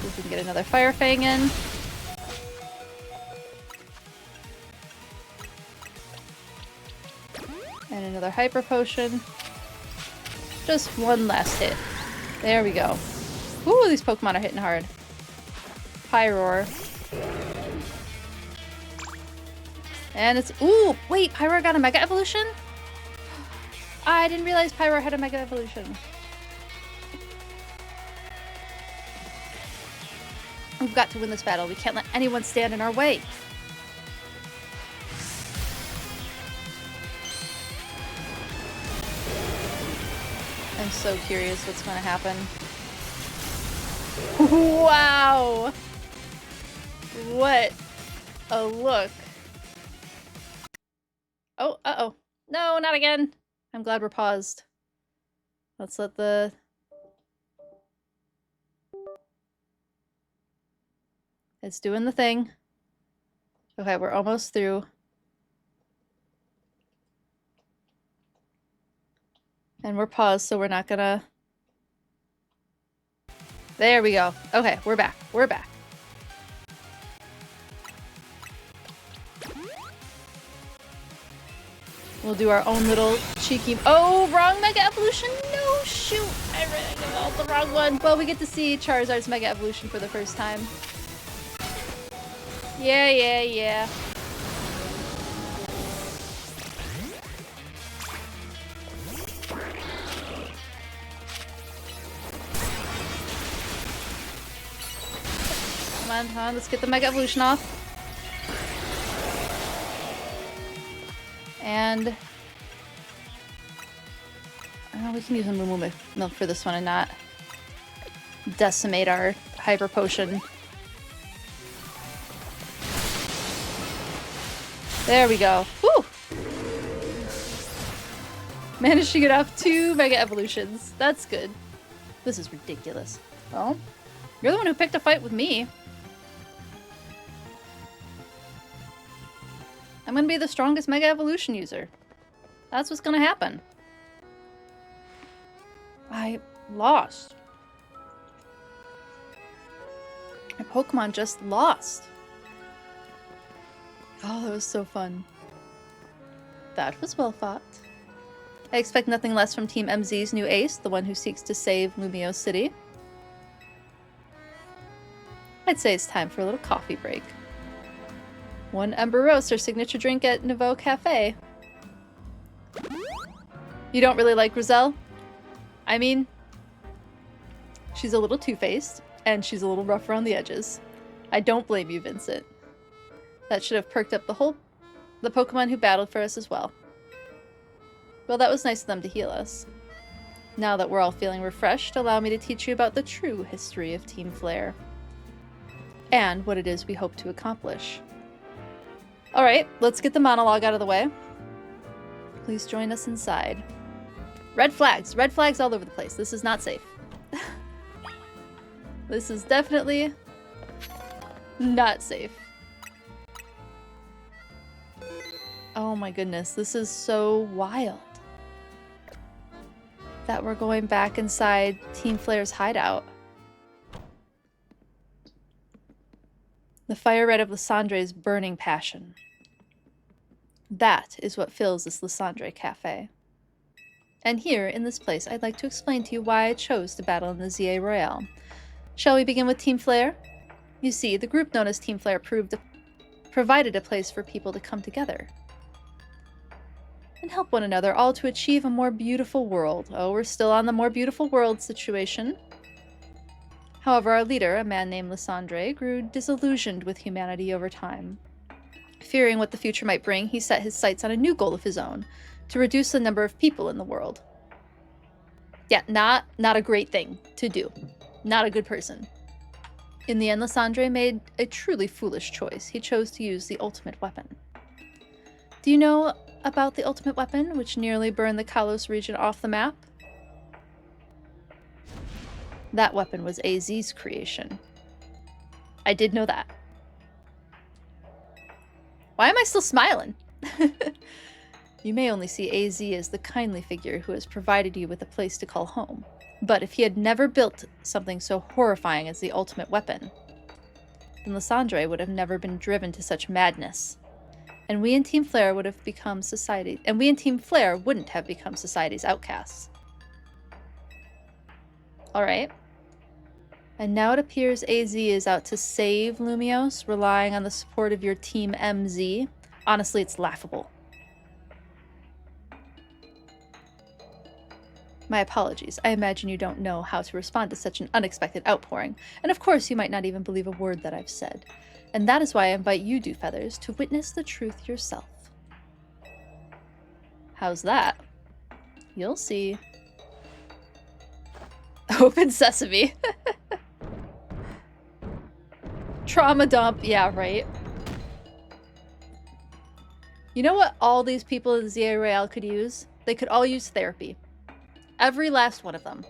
A: We can get another Fire Fang in. And another Hyper Potion. Just one last hit. There we go. Ooh, these Pokemon are hitting hard. Pyroar. And it's... Ooh! Wait, Pyroar got a Mega Evolution? I didn't realize Pyroar had a Mega Evolution. We've got to win this battle. We can't let anyone stand in our way. I'm so curious what's going to happen. Wow! What a look. Oh, uh-oh. No, not again. I'm glad we're paused. Let's let the... It's doing the thing. Okay, we're almost through. And we're paused, so we're not gonna... There we go. Okay, we're back. We're back. We'll do our own little cheeky... Oh, wrong Mega Evolution! No, shoot! I ran out the wrong one. Well, we get to see Charizard's Mega Evolution for the first time. Yeah. Come on, let's get the Mega Evolution off. And... we can use a Moo Moo Milk for this one and not decimate our Hyper Potion. There we go. Woo! Managed to get off 2 Mega Evolutions. That's good. This is ridiculous. Well, you're the one who picked a fight with me. I'm gonna be the strongest Mega Evolution user. That's what's gonna happen. I lost. My Pokemon just lost. Oh, that was so fun. That was well fought. I expect nothing less from Team MZ's new ace, the one who seeks to save Lumio City. I'd say it's time for a little coffee break. 1 Ember Roast, our signature drink at Nouveau Cafe. You don't really like Roselle? I mean, she's a little two-faced, and she's a little rough around the edges. I don't blame you, Vincent. That should have perked up the Pokemon who battled for us as well. Well, that was nice of them to heal us. Now that we're all feeling refreshed, allow me to teach you about the true history of Team Flare. And what it is we hope to accomplish. Alright, let's get the monologue out of the way. Please join us inside. Red flags all over the place. This is not safe. This is definitely not safe. Oh my goodness, this is so wild. That we're going back inside Team Flare's hideout. The fire red of Lysandre's burning passion. That is what fills this Lysandre cafe. And here, in this place, I'd like to explain to you why I chose to battle in the ZA Royale. Shall we begin with Team Flare? You see, the group known as Team Flare provided a place for people to come together and help one another, all to achieve a more beautiful world. Oh, we're still on the more beautiful world situation. However, our leader, a man named Lysandre, grew disillusioned with humanity over time. Fearing what the future might bring, he set his sights on a new goal of his own, to reduce the number of people in the world. Yeah, not a great thing to do. Not a good person. In the end, Lysandre made a truly foolish choice. He chose to use the ultimate weapon. Do you know about the ultimate weapon, which nearly burned the Kalos region off the map? That weapon was AZ's creation. I did know that. Why am I still smiling? You may only see AZ as the kindly figure who has provided you with a place to call home. But if he had never built something so horrifying as the ultimate weapon, then Lysandre would have never been driven to such madness. And we in Team Flare would have become society, and we in Team Flare wouldn't have become society's outcasts. Alright. And now it appears AZ is out to save Lumios, relying on the support of your Team MZ. Honestly, it's laughable. My apologies. I imagine you don't know how to respond to such an unexpected outpouring, and of course you might not even believe a word that I've said. And that is why I invite you, Dewfeathers, to witness the truth yourself. How's that? You'll see. Open sesame. Trauma dump. Yeah, right. You know what all these people in ZA Royale could use? They could all use therapy. Every last one of them.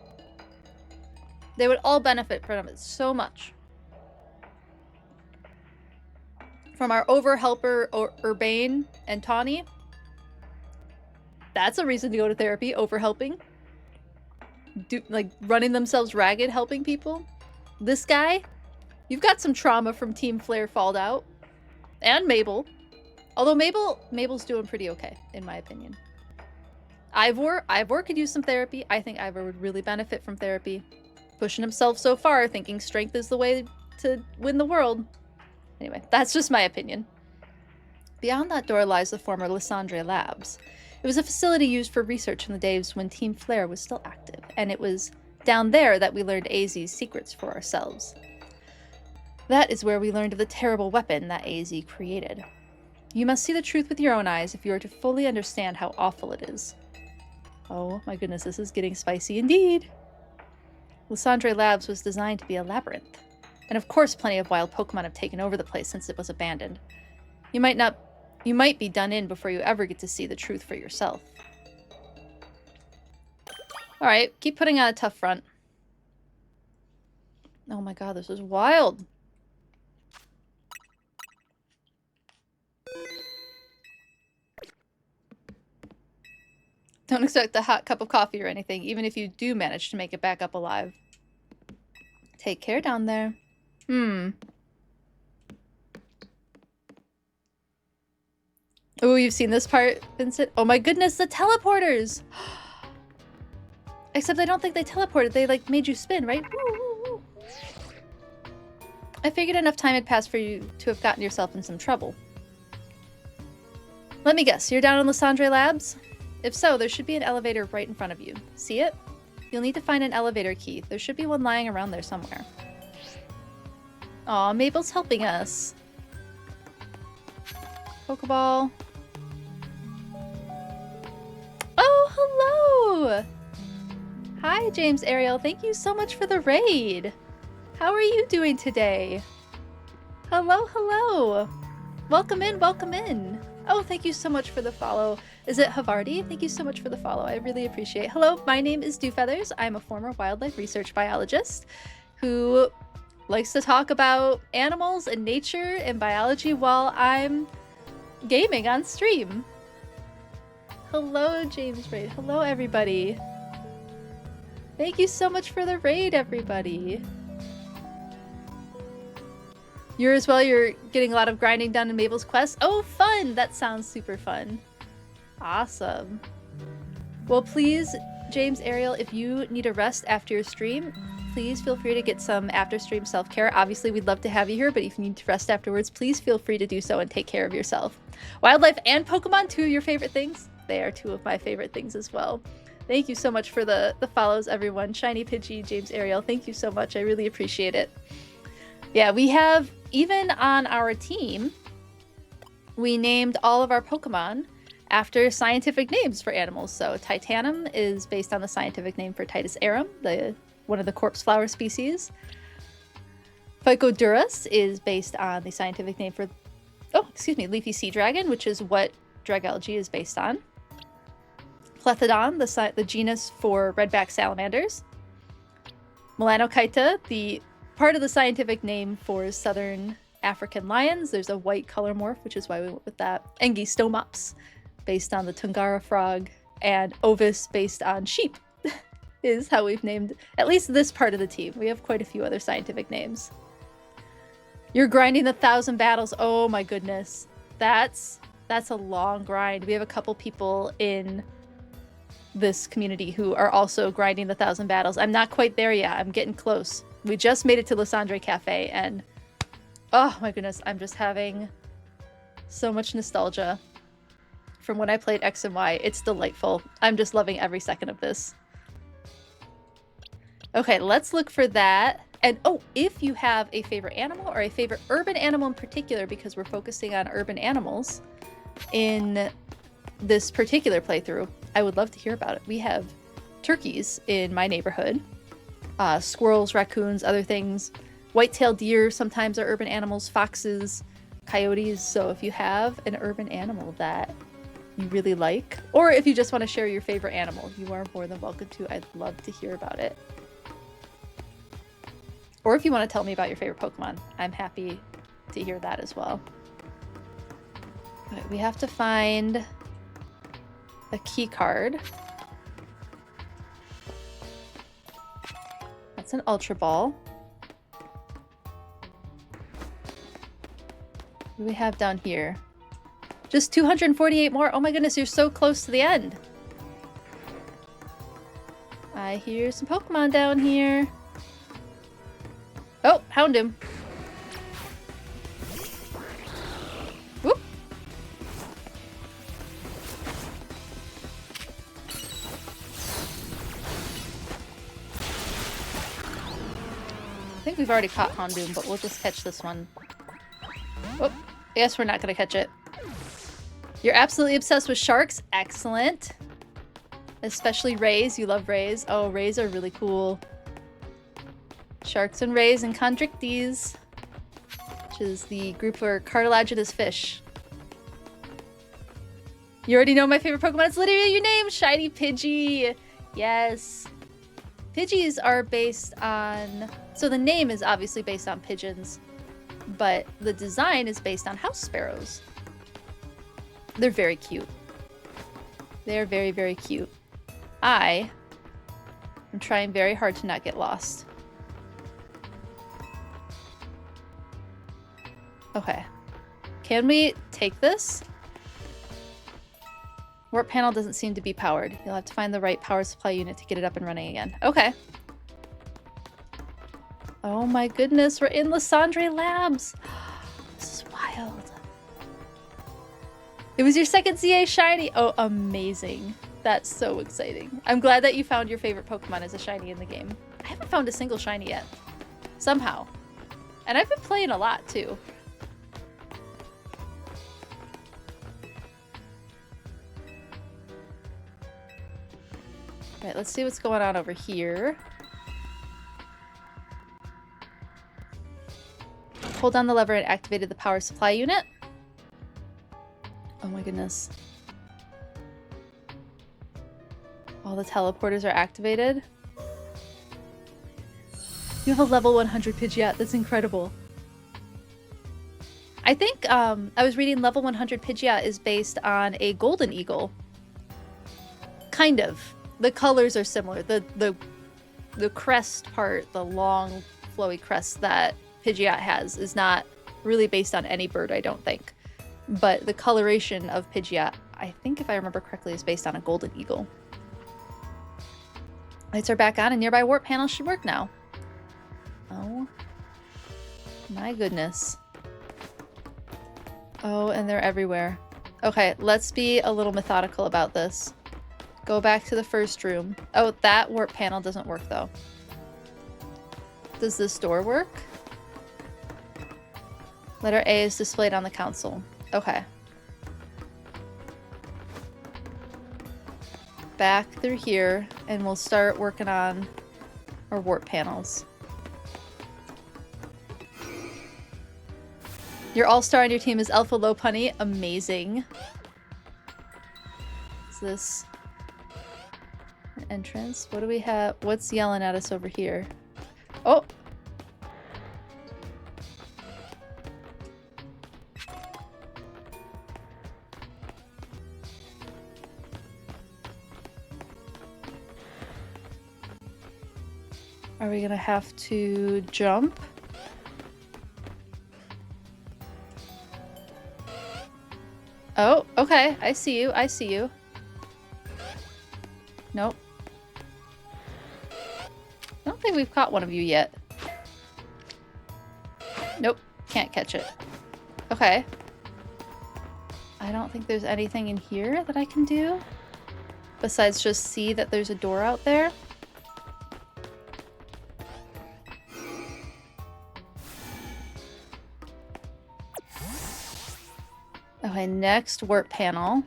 A: They would all benefit from it so much. From our over-helper Urbane and Tawny. That's a reason to go to therapy, over-helping. Like, running themselves ragged, helping people. This guy, you've got some trauma from Team Flare Fallout. And Mabel. Although Mabel's doing pretty okay, in my opinion. Ivor could use some therapy. I think Ivor would really benefit from therapy. Pushing himself so far, thinking strength is the way to win the world. Anyway, that's just my opinion. Beyond that door lies the former Lysandre Labs. It was a facility used for research in the days when Team Flare was still active, and it was down there that we learned AZ's secrets for ourselves. That is where we learned of the terrible weapon that AZ created. You must see the truth with your own eyes if you are to fully understand how awful it is. Oh my goodness, this is getting spicy indeed. Lysandre Labs was designed to be a labyrinth. And of course plenty of wild Pokemon have taken over the place since it was abandoned. You might be done in before you ever get to see the truth for yourself. Alright, keep putting on a tough front. Oh my god, this is wild. Don't expect a hot cup of coffee or anything, even if you do manage to make it back up alive. Take care down there. Oh, you've seen this part, Vincent? Oh my goodness, the teleporters! Except I don't think they teleported, they like made you spin, right? Woo. I figured enough time had passed for you to have gotten yourself in some trouble. Let me guess, you're down in Lysandre Labs? If so, there should be an elevator right in front of you. See it? You'll need to find an elevator key. There should be one lying around there somewhere. Aw, Mabel's helping us. Pokeball. Oh, hello! Hi, James Ariel. Thank you so much for the raid. How are you doing today? Hello, hello. Welcome in, welcome in. Oh, thank you so much for the follow. Is it Havarti? Thank you so much for the follow. I really appreciate it. Hello, my name is Dewfeathers. I'm a former wildlife research biologist who likes to talk about animals and nature and biology while I'm gaming on stream. Hello, James Raid. Hello, everybody. Thank you so much for the raid, everybody. You're as well, you're getting a lot of grinding done in Mabel's quest. Oh, fun! That sounds super fun. Awesome. Well, please, James Ariel, if you need a rest after your stream, please feel free to get some after-stream self-care. Obviously, we'd love to have you here, but if you need to rest afterwards, please feel free to do so and take care of yourself. Wildlife and Pokemon, two of your favorite things? They are two of my favorite things as well. Thank you so much for the follows, everyone. Shiny Pidgey, James Ariel, thank you so much. I really appreciate it. Yeah, we have, even on our team, we named all of our Pokemon after scientific names for animals. So Titanum is based on the scientific name for Titus arum, one of the corpse flower species. Phycodurus is based on the scientific name for, Leafy Sea Dragon, which is what Dragalge is based on. Plethodon, the genus for redback salamanders. Melanochaeta, the part of the scientific name for southern African lions. There's a white color morph, which is why we went with that. Engistomops, based on the Tungara frog. And Ovis, based on sheep, is how we've named at least this part of the team. We have quite a few other scientific names. You're grinding the 1,000 battles. Oh my goodness. That's a long grind. We have a couple people in this community who are also grinding the 1,000 battles. I'm not quite there yet. I'm getting close. We just made it to Lysandre Cafe, and oh my goodness, I'm just having so much nostalgia from when I played X and Y. It's delightful. I'm just loving every second of this. Okay, let's look for that. And oh, if you have a favorite animal or a favorite urban animal in particular, because we're focusing on urban animals in this particular playthrough, I would love to hear about it. We have turkeys in my neighborhood. Squirrels, raccoons, other things. White-tailed deer sometimes are urban animals, foxes, coyotes. So if you have an urban animal that you really like, or if you just want to share your favorite animal, you are more than welcome to. I'd love to hear about it. Or if you want to tell me about your favorite Pokemon, I'm happy to hear that as well. Okay, we have to find a key card. That's an Ultra Ball. What do we have down here? Just 248 more. Oh my goodness, you're so close to the end. I hear some Pokemon down here. Oh, Houndoom. Whoop. I think we've already caught Houndoom, but we'll just catch this one. Oh, I guess we're not gonna catch it. You're absolutely obsessed with sharks? Excellent. Especially rays. You love rays. Oh, rays are really cool. Sharks and rays and chondrichthyes, which is the group for cartilaginous fish. You already know my favorite Pokemon. It's literally your name, Shiny Pidgey. Yes. Pidgeys are based on... So the name is obviously based on pigeons, but the design is based on house sparrows. They're very cute. They're very, very cute. I am trying very hard to not get lost. Okay. Can we take this? Warp panel doesn't seem to be powered. You'll have to find the right power supply unit to get it up and running again. Okay. Oh my goodness, we're in Lysandre Labs. This is wild. It was your second ZA shiny. Oh, amazing. That's so exciting. I'm glad that you found your favorite Pokemon as a shiny in the game. I haven't found a single shiny yet. Somehow. And I've been playing a lot too. Right, let's see what's going on over here. Hold down the lever and activated the power supply unit. Oh my goodness. All the teleporters are activated. You have a level 100 Pidgeot. That's incredible. I think I was reading level 100 Pidgeot is based on a golden eagle. Kind of. The colors are similar. The crest part, the long flowy crest that Pidgeot has is not really based on any bird, I don't think. But the coloration of Pidgeot, I think if I remember correctly, is based on a golden eagle. Lights are back on and nearby warp panels should work now. Oh my goodness. Oh, and they're everywhere. Okay, let's be a little methodical about this. Go back to the first room. Oh, that warp panel doesn't work though. Does this door work? Letter A is displayed on the console. Okay. Back through here, and we'll start working on our warp panels. Your all-star on your team is Alpha Lopunny. Amazing. Is this an entrance? What do we have? What's yelling at us over here? Oh! Are we gonna have to jump? Oh, okay. I see you. I see you. Nope. I don't think we've caught one of you yet. Nope. Can't catch it. Okay. I don't think there's anything in here that I can do. Besides just see that there's a door out there. Okay, next warp panel.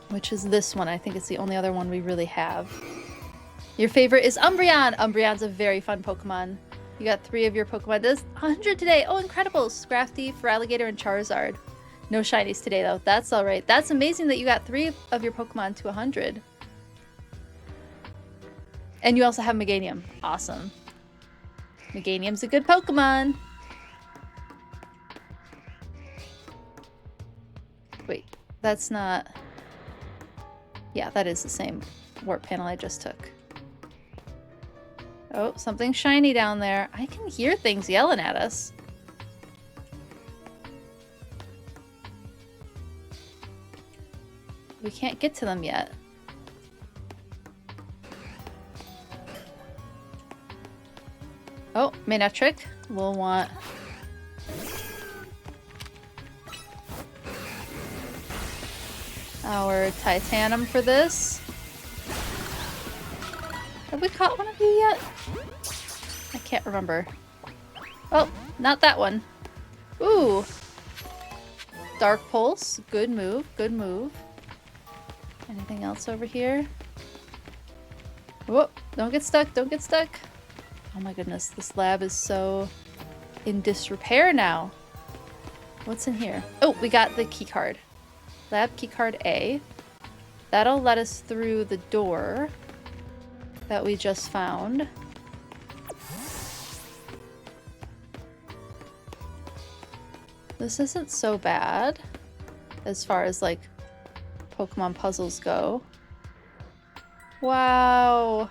A: Which is this one. I think it's the only other one we really have. Your favorite is Umbreon! Umbreon's a very fun Pokemon. You got 3 of your Pokemon. Does 100 today. Oh, incredible! Scrafty, Feraligatr, and Charizard. No shinies today, though. That's alright. That's amazing that you got 3 of your Pokemon to 100. And you also have Meganium. Awesome. Meganium's a good Pokemon. Wait, that's not... Yeah, that is the same warp panel I just took. Oh, something shiny down there. I can hear things yelling at us. We can't get to them yet. Oh, Manectric. We'll want... our Titanium for this. Have we caught one of you yet? I can't remember. Oh, not that one. Ooh. Dark Pulse. Good move. Good move. Anything else over here? Whoa. Don't get stuck. Don't get stuck. Oh my goodness. This lab is so in disrepair now. What's in here? Oh, we got the key card. Lab keycard A. That'll let us through the door that we just found. This isn't so bad as far as like Pokemon puzzles go. Wow.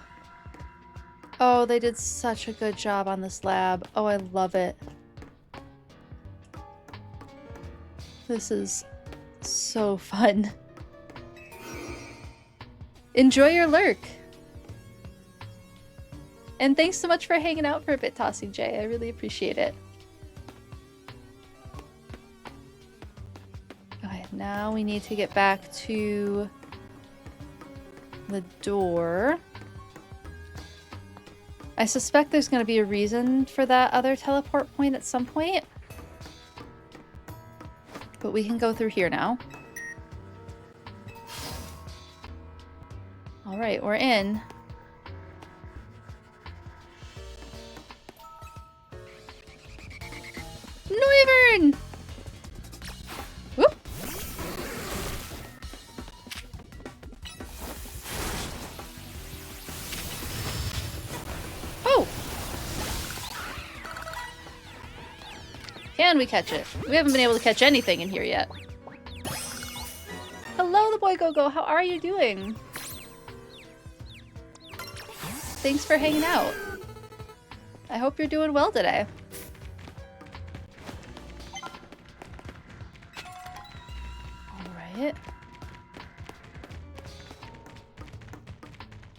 A: Oh, they did such a good job on this lab. Oh, I love it. This is so fun. Enjoy your lurk. And thanks so much for hanging out for a bit, Tossing Jay. I really appreciate it. Okay, now we need to get back to the door. I suspect there's going to be a reason for that other teleport point at some point. But we can go through here now. Alright, we're in. Noivern! Whoop! Oh! Can we catch it? We haven't been able to catch anything in here yet. Hello, the boy Go-Go. How are you doing? Thanks for hanging out. I hope you're doing well today. Alright.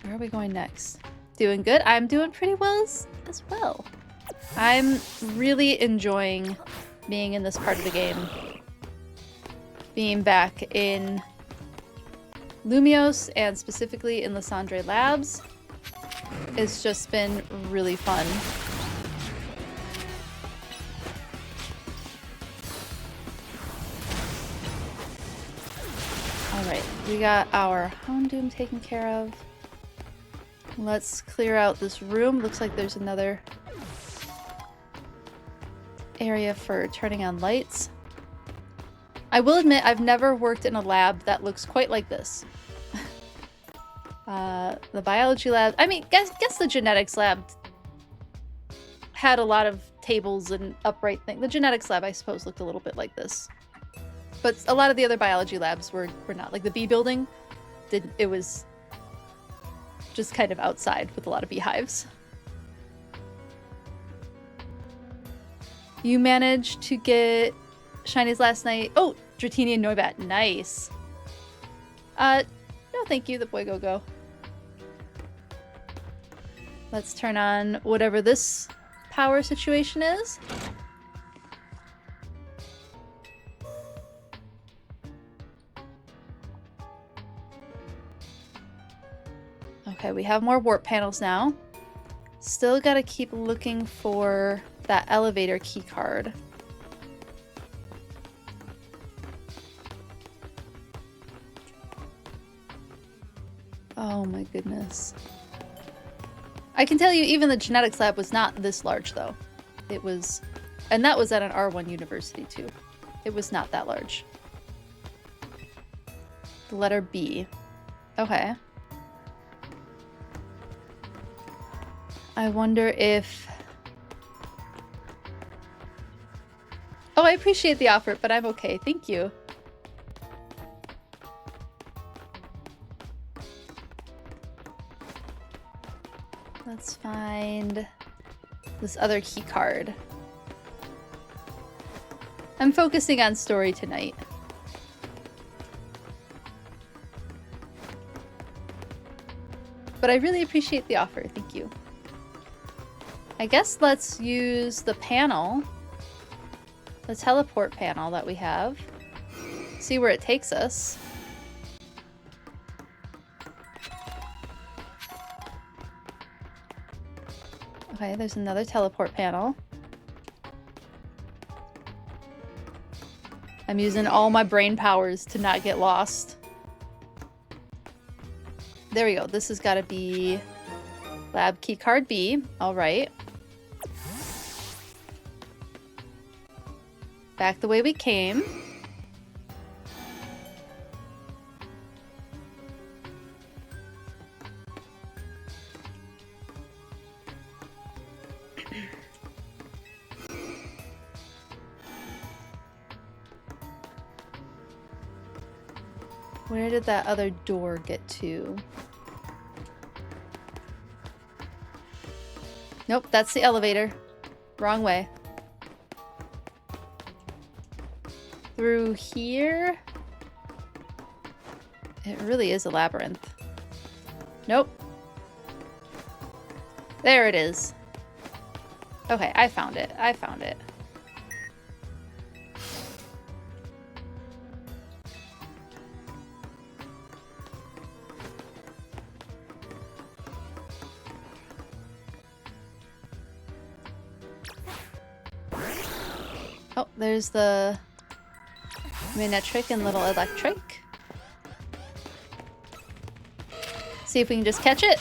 A: Where are we going next? Doing good? I'm doing pretty well as well. I'm really enjoying being in this part of the game. Being back in Lumios and specifically in Lysandre Labs. It's just been really fun. Alright, we got our Houndoom taken care of. Let's clear out this room. Looks like there's another area for turning on lights. I will admit I've never worked in a lab that looks quite like this. The biology lab, I mean, guess the genetics lab had a lot of tables and upright things. The genetics lab, I suppose, looked a little bit like this. But a lot of the other biology labs were not. Like the bee building, it was just kind of outside with a lot of beehives. You managed to get shinies last night. Oh, Dratini and Noibat. Nice. No thank you, the boy Go-Go. Let's turn on whatever this power situation is. Okay, we have more warp panels now. Still gotta keep looking for that elevator key card. Oh my goodness. I can tell you even the genetics lab was not this large though. It was, and that was at an R1 university too. It was not that large. The letter B. Okay. I wonder if... Oh, I appreciate the offer, but I'm okay. Thank you. Let's find this other key card. I'm focusing on story tonight. But I really appreciate the offer. Thank you. I guess let's use the panel, the teleport panel that we have. See where it takes us. Okay, there's another teleport panel. I'm using all my brain powers to not get lost. There we go. This has got to be lab key card B. All right. Back the way we came. Where did that other door get to? Nope, that's the elevator. Wrong way. Through here? It really is a labyrinth. Nope. There it is. Okay, I found it. I found it. Oh, there's the Minetric and Little Electric. See if we can just catch it.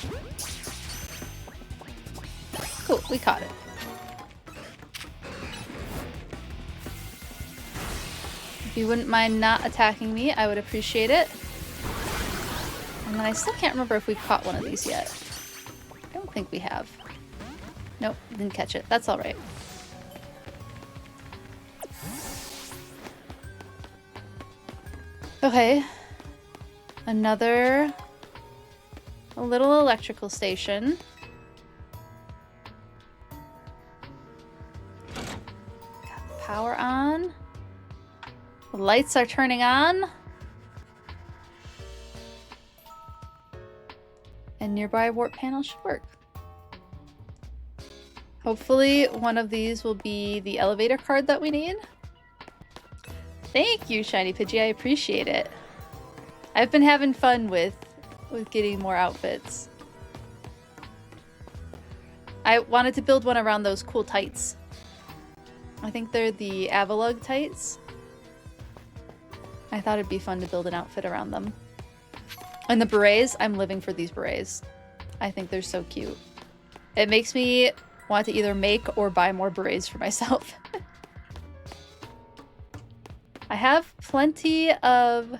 A: Cool, we caught it. If you wouldn't mind not attacking me, I would appreciate it. And then I still can't remember if we've caught one of these yet. I don't think we have. Nope, didn't catch it. That's alright. Okay. Another... a little electrical station. Got the power on. The lights are turning on. And nearby warp panel should work. Hopefully one of these will be the elevator card that we need. Thank you, Shiny Pidgey. I appreciate it. I've been having fun with getting more outfits. I wanted to build one around those cool tights. I think they're the Avalug tights. I thought it'd be fun to build an outfit around them. And the berets, I'm living for these berets. I think they're so cute. It makes me want to either make or buy more berets for myself. I have plenty of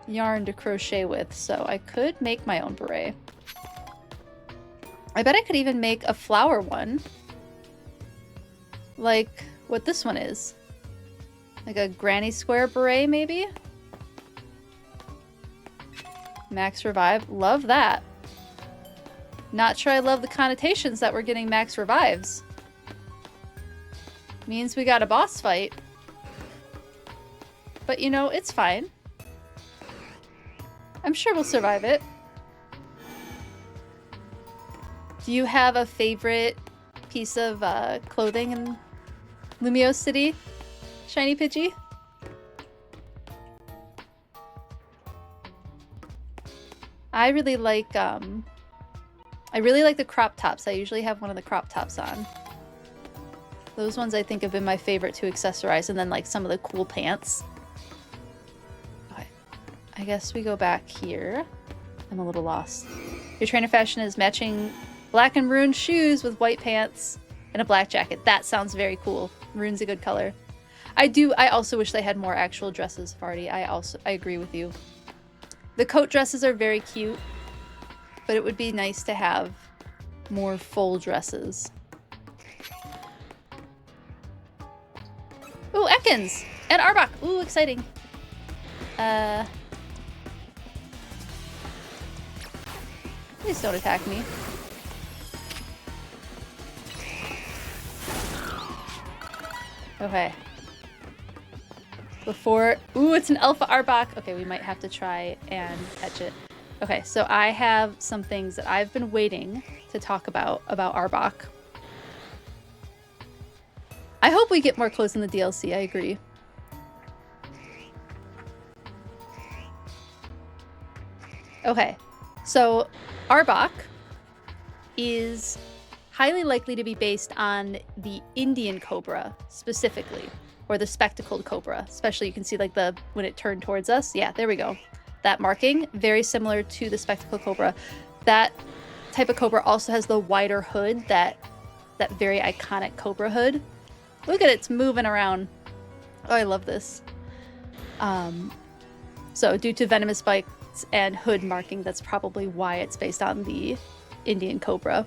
A: yarn to crochet with, so I could make my own beret. I bet I could even make a flower one. Like what this one is. Like a granny square beret, maybe? Max revive. Love that. Not sure I love the connotations that we're getting max revives. Means we got a boss fight. But you know, it's fine. I'm sure we'll survive it. Do you have a favorite piece of clothing in Lumio City, Shiny Pidgey? I really like the crop tops. I usually have one of the crop tops on. Those ones I think have been my favorite to accessorize, and then like some of the cool pants. Okay. I guess we go back here. I'm a little lost. Your trainer fashion is matching black and maroon shoes with white pants and a black jacket. That sounds very cool. Maroon's a good color. I also wish they had more actual dresses, Farty. I agree with you. The coat dresses are very cute, but it would be nice to have more full dresses. Ooh, Ekans! And Arbok! Ooh, exciting. Please don't attack me. Okay. Ooh, it's an Alpha Arbok. Okay, we might have to try and catch it. Okay, so I have some things that I've been waiting to talk about Arbok. I hope we get more clothes in the DLC, I agree. Okay, so Arbok is highly likely to be based on the Indian cobra specifically, or the spectacled cobra. Especially you can see like when it turned towards us. Yeah, there we go. That marking, very similar to the spectacled cobra. That type of cobra also has the wider hood, that very iconic cobra hood. Look at it, it's moving around. Oh, I love this. So due to venomous bites and hood marking, that's probably why it's based on the Indian cobra.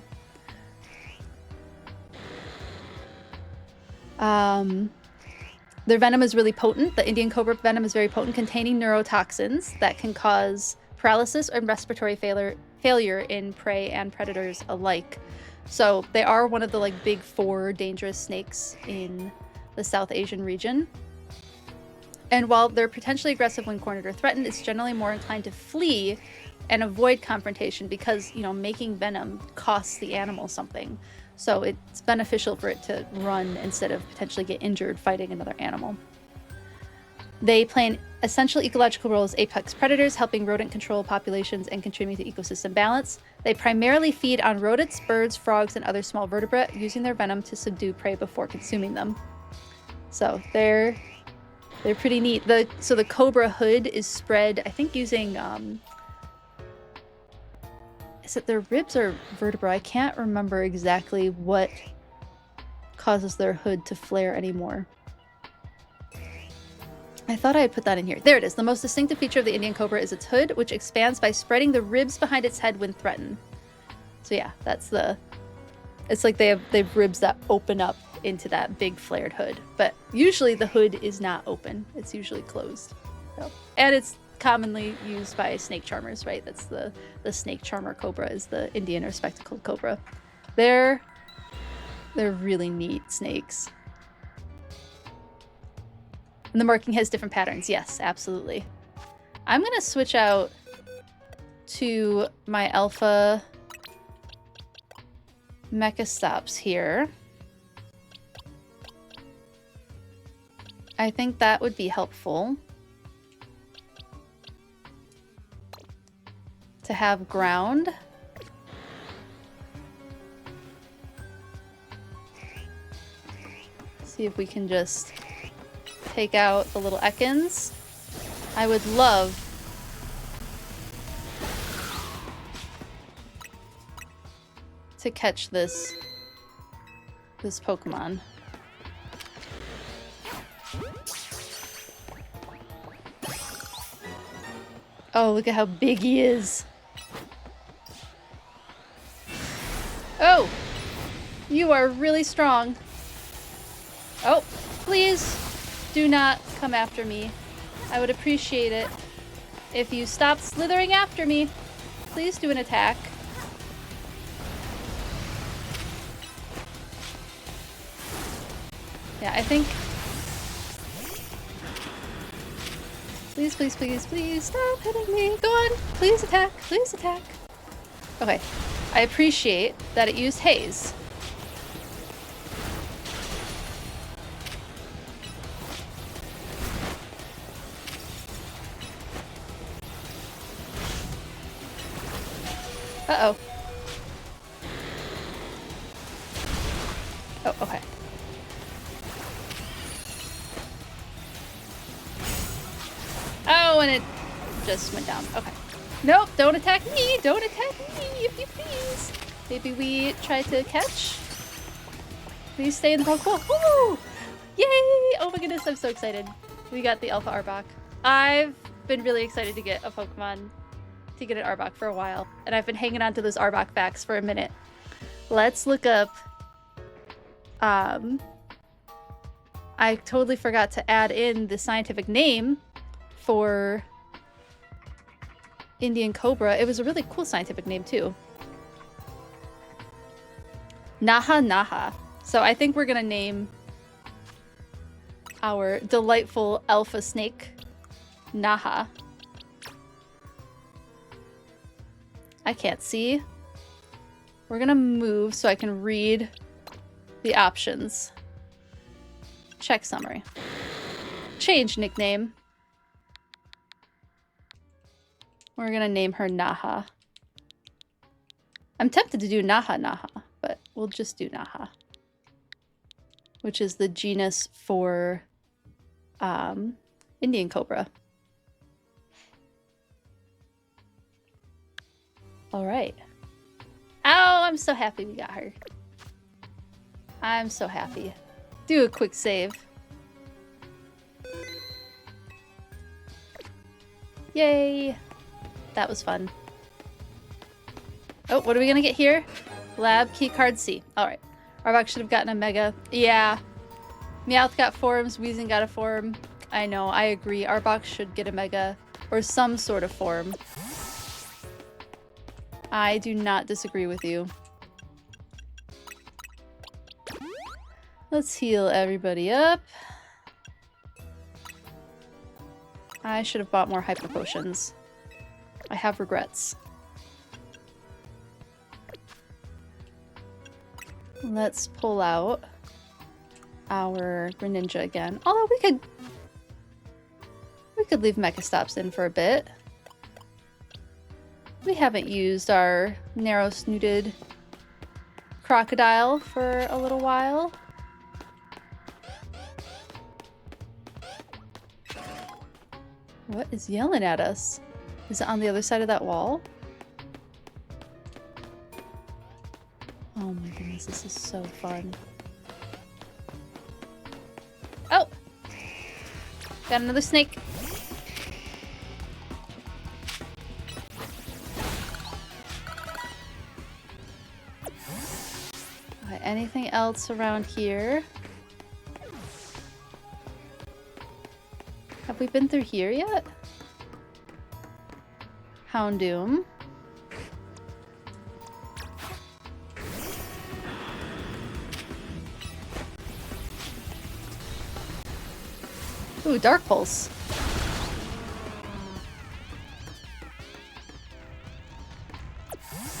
A: Their venom is really potent. The Indian cobra venom is very potent, containing neurotoxins that can cause paralysis and respiratory failure in prey and predators alike. So they are one of the like big 4 dangerous snakes in the South Asian region. And while they're potentially aggressive when cornered or threatened, it's generally more inclined to flee and avoid confrontation because, you know, making venom costs the animal something. So it's beneficial for it to run instead of potentially get injured fighting another animal. They play an essential ecological role as apex predators, helping rodent control populations and contributing to ecosystem balance. They primarily feed on rodents, birds, frogs, and other small vertebrate, using their venom to subdue prey before consuming them. So they're pretty neat. So the cobra hood is spread, I think, using Is it their ribs or vertebrae? I can't remember exactly what causes their hood to flare anymore. I thought I had put that in here. There it is. The most distinctive feature of the Indian cobra is its hood, which expands by spreading the ribs behind its head when threatened. So yeah, that's the... It's like they've ribs that open up into that big flared hood. But usually the hood is not open. It's usually closed. So, and it's commonly used by snake charmers, right? That's the snake charmer cobra is the Indian or spectacled cobra. They're really neat snakes. And the marking has different patterns. Yes, absolutely. I'm going to switch out to my alpha mecha stops here. I think that would be helpful to have ground. See if we can just take out the little Ekans. I would love to catch this Pokemon. Oh, look at how big he is. Oh! You are really strong. Oh, please do not come after me. I would appreciate it if you stopped slithering after me. Please do an attack. Yeah, I think... Please, please, please, please stop hitting me. Go on. Please attack. Please attack. Okay. I appreciate that it used haze. Uh-oh. Oh, okay. Oh, and it just went down. Okay. Nope, don't attack me! Don't attack me, if you please! Maybe we try to catch? Please stay in the Pokeball. Woo! Yay! Oh my goodness, I'm so excited. We got the Alpha Arbok. I've been really excited to get a Pokemon, to get an Arbok for a while. And I've been hanging on to those Arbok facts for a minute. Let's look up... I totally forgot to add in the scientific name for Indian Cobra. It was a really cool scientific name too. Naha Naha. So I think we're gonna name our delightful alpha snake Naha. I can't see. We're gonna move so I can read the options. Check summary. Change nickname. We're gonna name her Naha. I'm tempted to do Naha Naha, but we'll just do Naha. Which is the genus for Indian Cobra. Alright. Oh, I'm so happy we got her. I'm so happy. Do a quick save. Yay! That was fun. Oh, what are we gonna get here? Lab keycard C. Alright. Arbok should have gotten a Mega. Yeah. Meowth got forms, Weezing got a form. I know, I agree. Arbok should get a Mega. Or some sort of form. I do not disagree with you. Let's heal everybody up. I should have bought more Hyper Potions. I have regrets. Let's pull out our Greninja again. Although we could leave Mecha Stops in for a bit. We haven't used our narrow-snooted crocodile for a little while. What is yelling at us? Is it on the other side of that wall? Oh my goodness, this is so fun. Oh! Got another snake. Anything else around here? Have we been through here yet? Houndoom. Ooh, Dark Pulse.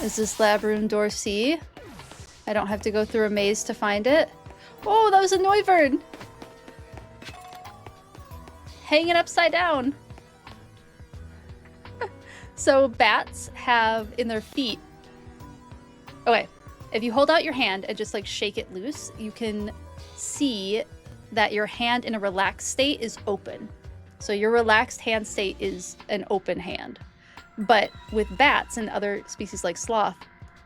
A: Is this lab room door C? I don't have to go through a maze to find it. Oh, that was a Noivern! Hanging upside down. So bats have in their feet... Okay, if you hold out your hand and just like shake it loose, you can see that your hand in a relaxed state is open. So your relaxed hand state is an open hand. But with bats and other species like sloth,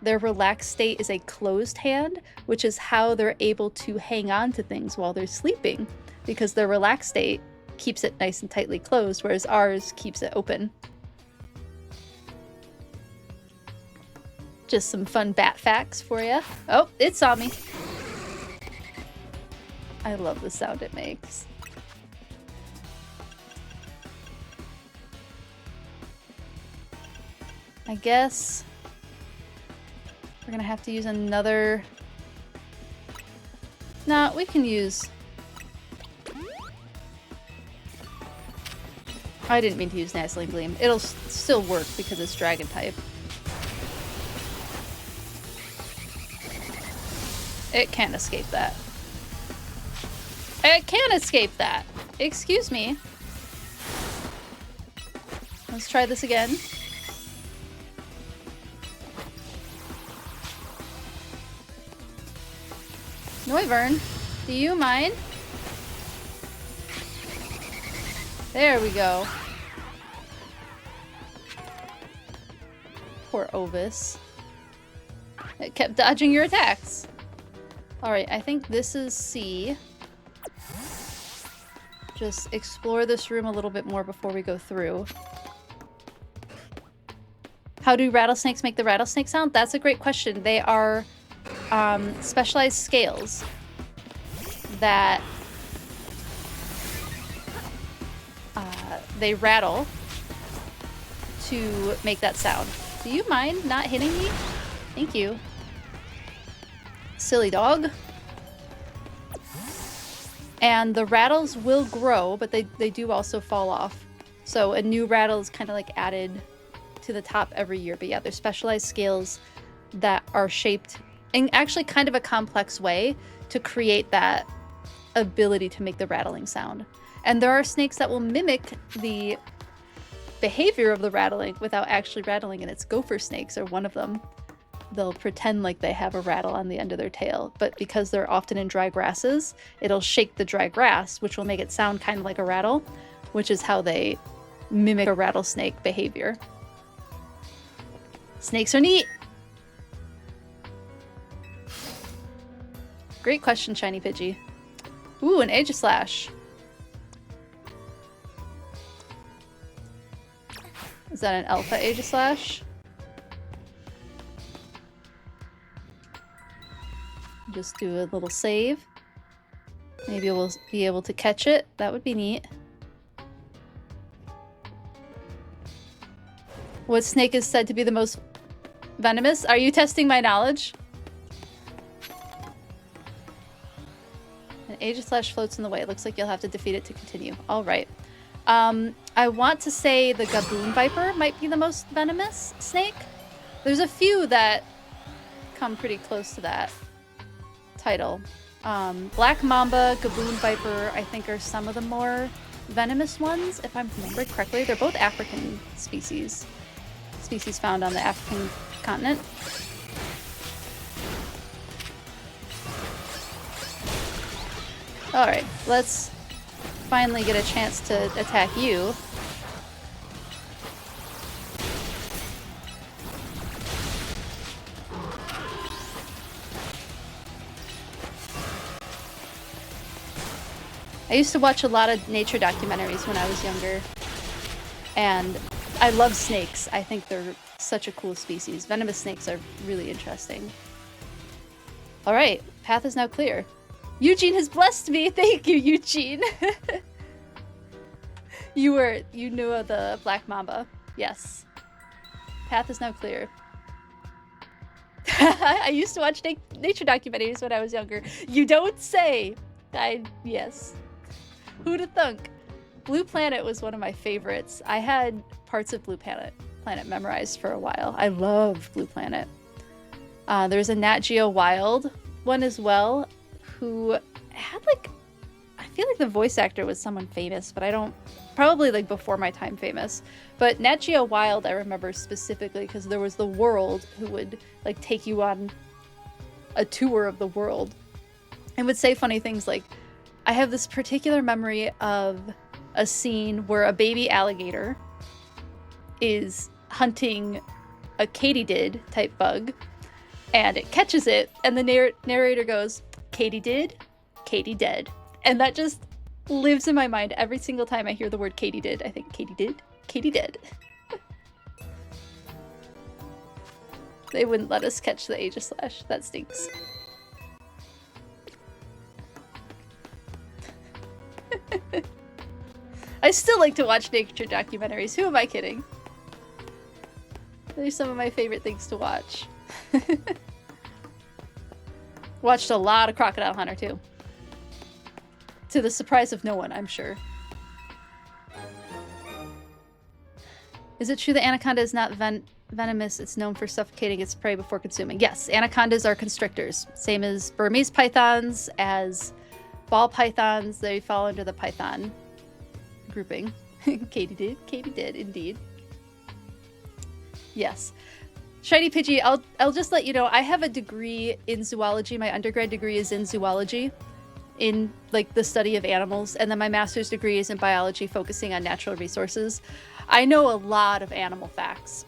A: their relaxed state is a closed hand, which is how they're able to hang on to things while they're sleeping, because their relaxed state keeps it nice and tightly closed, whereas ours keeps it open. Just some fun bat facts for you. Oh, it saw me. I love the sound it makes. I guess we're gonna have to use another... Nah, we can use... I didn't mean to use Dazzling Gleam. It'll still work because it's dragon type. It can't escape that. It can't escape that! Excuse me. Let's try this again. Noivern, do you mind? There we go. Poor Ovis. It kept dodging your attacks. Alright, I think this is C. Just explore this room a little bit more before we go through. How do rattlesnakes make the rattlesnake sound? That's a great question. They are specialized scales that they rattle to make that sound. Do you mind not hitting me? Thank you. Silly dog. And the rattles will grow, but they do also fall off. So a new rattle is kind of like added to the top every year. But yeah, they're specialized scales that are shaped in actually kind of a complex way to create that ability to make the rattling sound. And there are snakes that will mimic the behavior of the rattling without actually rattling, and it's gopher snakes are one of them. They'll pretend like they have a rattle on the end of their tail, but because they're often in dry grasses, it'll shake the dry grass, which will make it sound kind of like a rattle, which is how they mimic a rattlesnake behavior. Snakes are neat! Great question, Shiny Pidgey. Ooh, an Aegislash. Is that an Alpha Aegislash? Just do a little save. Maybe we'll be able to catch it. That would be neat. What snake is said to be the most venomous? Are you testing my knowledge? An Aegislash floats in the way. It looks like you'll have to defeat it to continue. Alright. I want to say the Gaboon Viper might be the most venomous snake. There's a few that come pretty close to that title. Black Mamba, Gaboon Viper, I think are some of the more venomous ones, if I'm remembering correctly. They're both African species. Species found on the African continent. Alright, let's finally get a chance to attack you. I used to watch a lot of nature documentaries when I was younger. And I love snakes. I think they're such a cool species. Venomous snakes are really interesting. All right, path is now clear. Eugene has blessed me. Thank you, Eugene. You knew of the black mamba. Yes. Path is now clear. I used to watch nature documentaries when I was younger. You don't say. Yes. Who'd have thunk? Blue Planet was one of my favorites. I had parts of Blue Planet memorized for a while. I love Blue Planet. There's a Nat Geo Wild one as well, who had like, I feel like the voice actor was someone famous, but I don't, probably like before my time famous. But Nat Geo Wild I remember specifically because there was the world who would like take you on a tour of the world and would say funny things like, I have this particular memory of a scene where a baby alligator is hunting a katydid type bug and it catches it and the narrator goes, katydid, Katy dead. And that just lives in my mind every single time I hear the word katydid. I think katydid, Katy dead. They wouldn't let us catch the Aegislash. That stinks. I still like to watch nature documentaries. Who am I kidding? They're some of my favorite things to watch. Watched a lot of Crocodile Hunter too. To the surprise of no one, I'm sure. Is it true that anaconda is not venomous? It's known for suffocating its prey before consuming. Yes, anacondas are constrictors. Same as Burmese pythons, as ball pythons. They fall under the python grouping. Katie did, indeed. Yes. Shiny Pidgey, I'll just let you know, I have a degree in zoology. My undergrad degree is in zoology, in like the study of animals, and then my master's degree is in biology, focusing on natural resources. I know a lot of animal facts.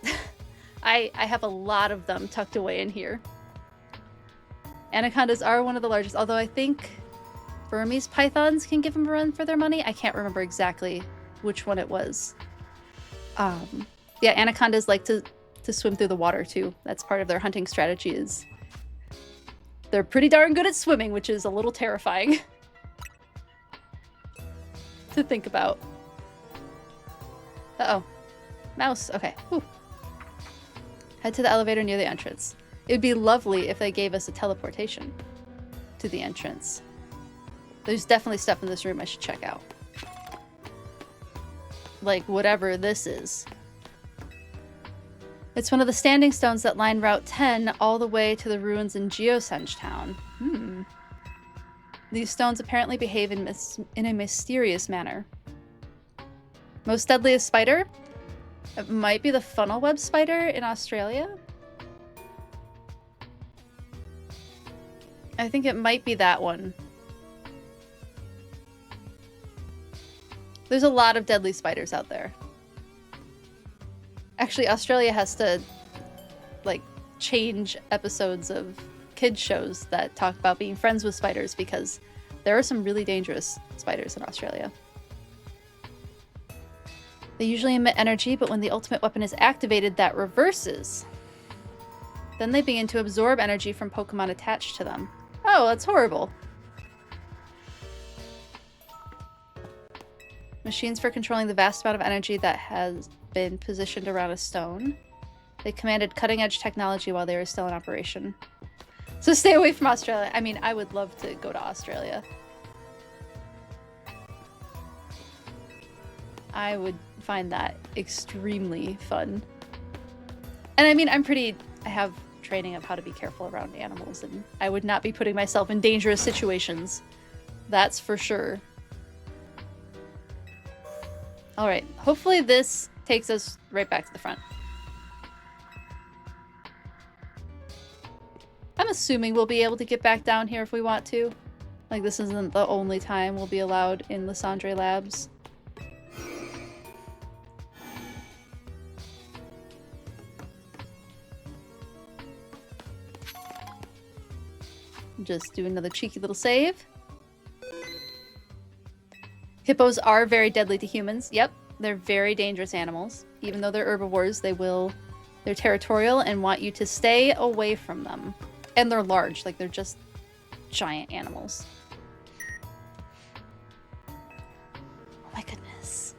A: I have a lot of them tucked away in here. Anacondas are one of the largest, although I think Burmese pythons can give them a run for their money. I can't remember exactly which one it was. Yeah, anacondas like to swim through the water too. That's part of their hunting strategy. Is they're pretty darn good at swimming, which is a little terrifying to think about. Uh-oh. Mouse. Okay. Whew. Head to the elevator near the entrance. It would be lovely if they gave us a teleportation to the entrance. There's definitely stuff in this room I should check out. Like whatever this is. It's one of the standing stones that line Route 10 all the way to the ruins in Geosenge Town. These stones apparently behave in a mysterious manner. Most deadliest spider? It might be the funnel web spider in Australia? I think it might be that one. There's a lot of deadly spiders out there. Actually, Australia has to, like, change episodes of kids shows that talk about being friends with spiders because there are some really dangerous spiders in Australia. They usually emit energy, but when the ultimate weapon is activated, that reverses. Then they begin to absorb energy from Pokemon attached to them. Oh, that's horrible. Machines for controlling the vast amount of energy that has been positioned around a stone. They commanded cutting-edge technology while they were still in operation. So stay away from Australia. I mean, I would love to go to Australia. I would find that extremely fun. And I mean, I have training of how to be careful around animals, and I would not be putting myself in dangerous situations. That's for sure. Alright, hopefully this takes us right back to the front. I'm assuming we'll be able to get back down here if we want to. Like, this isn't the only time we'll be allowed in Lysandre Labs. Just do another cheeky little save. Hippos are very deadly to humans. Yep, they're very dangerous animals. Even though they're herbivores, they're territorial and want you to stay away from them. And they're large, like they're just giant animals. Oh my goodness.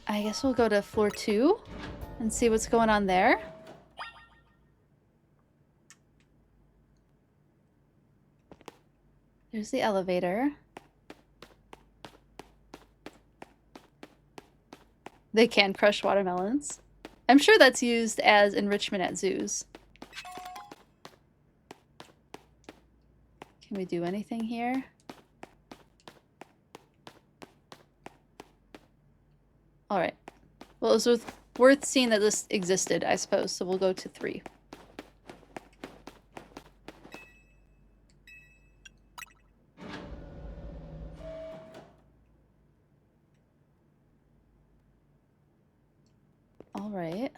A: I guess we'll go to floor 2 and see what's going on there. There's the elevator. They can crush watermelons. I'm sure that's used as enrichment at zoos. Can we do anything here? Alright. Well, it was worth seeing that this existed, I suppose, so we'll go to 3. Alright.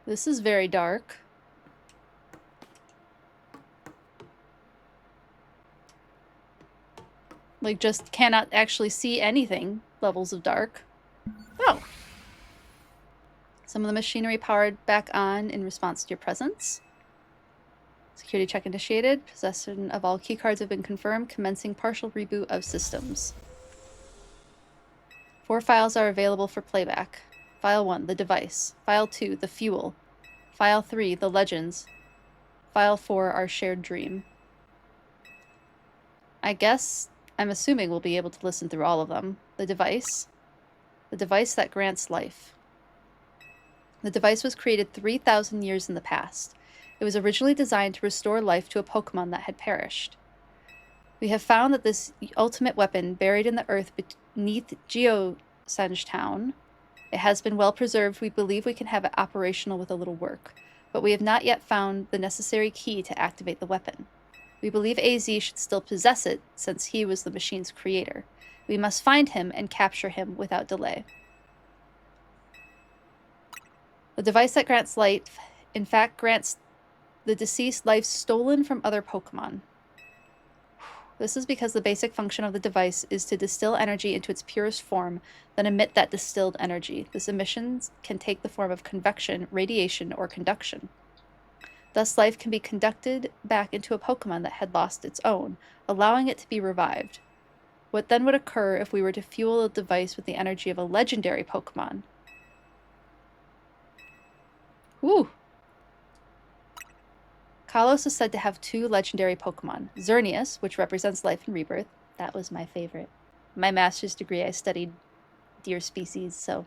A: This is very dark. Like, just cannot actually see anything. Levels of dark. Oh! Some of the machinery powered back on in response to your presence. Security check initiated. Possession of all keycards have been confirmed. Commencing partial reboot of systems. 4 files are available for playback. File 1, the device. File 2, the fuel. File 3, the legends. File 4, our shared dream. I'm assuming we'll be able to listen through all of them. The device. The device that grants life. The device was created 3,000 years in the past. It was originally designed to restore life to a Pokemon that had perished. We have found that this ultimate weapon, buried in the earth beneath Geosenge Town, it has been well preserved. We believe we can have it operational with a little work, but we have not yet found the necessary key to activate the weapon. We believe AZ should still possess it, since he was the machine's creator. We must find him and capture him without delay. The device that grants life, in fact, grants the deceased life stolen from other Pokemon. This is because the basic function of the device is to distill energy into its purest form, then emit that distilled energy. This emission can take the form of convection, radiation, or conduction. Thus, life can be conducted back into a Pokemon that had lost its own, allowing it to be revived. What then would occur if we were to fuel a device with the energy of a legendary Pokemon? Ooh! Kalos is said to have 2 legendary Pokemon. Xerneas, which represents life and rebirth. That was my favorite. My master's degree, I studied deer species, so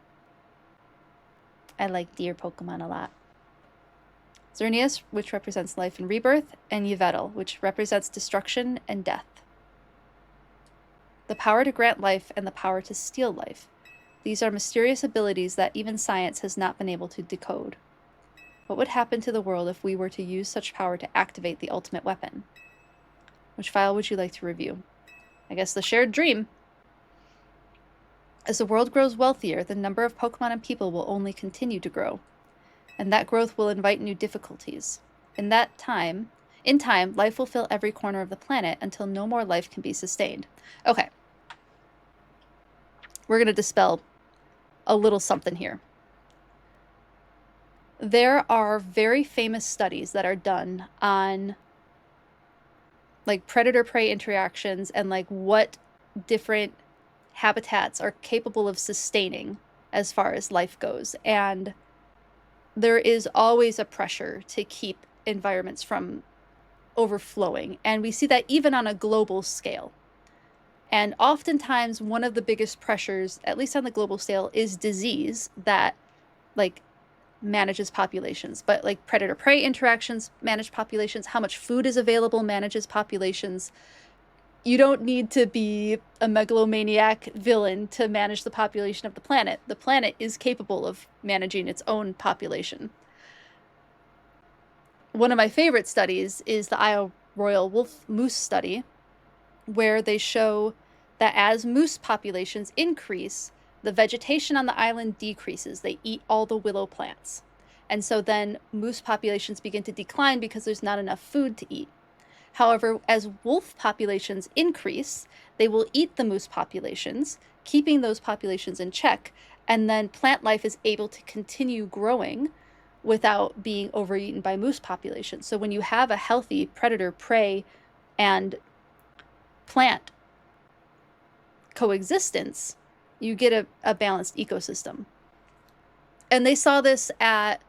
A: I like deer Pokemon a lot. Xerneas, which represents life and rebirth, and Yveltal, which represents destruction and death. The power to grant life and the power to steal life. These are mysterious abilities that even science has not been able to decode. What would happen to the world if we were to use such power to activate the ultimate weapon? Which file would you like to review? I guess the shared dream. As the world grows wealthier, the number of Pokemon and people will only continue to grow. And that growth will invite new difficulties. In time, life will fill every corner of the planet until no more life can be sustained. Okay. We're going to dispel a little something here. There are very famous studies that are done on like predator-prey interactions and like what different habitats are capable of sustaining as far as life goes. And there is always a pressure to keep environments from overflowing. And we see that even on a global scale. And oftentimes one of the biggest pressures, at least on the global scale, is disease that like manages populations. But like predator-prey interactions manage populations. How much food is available manages populations. You don't need to be a megalomaniac villain to manage the population of the planet. The planet is capable of managing its own population. One of my favorite studies is the royal wolf moose study, where they show that as moose populations increase, the vegetation on the island decreases. They eat all the willow plants. And so then moose populations begin to decline because there's not enough food to eat. However, as wolf populations increase, they will eat the moose populations, keeping those populations in check, and then plant life is able to continue growing without being overeaten by moose populations. So when you have a healthy predator, prey, and plant coexistence, you get a balanced ecosystem. And they saw this at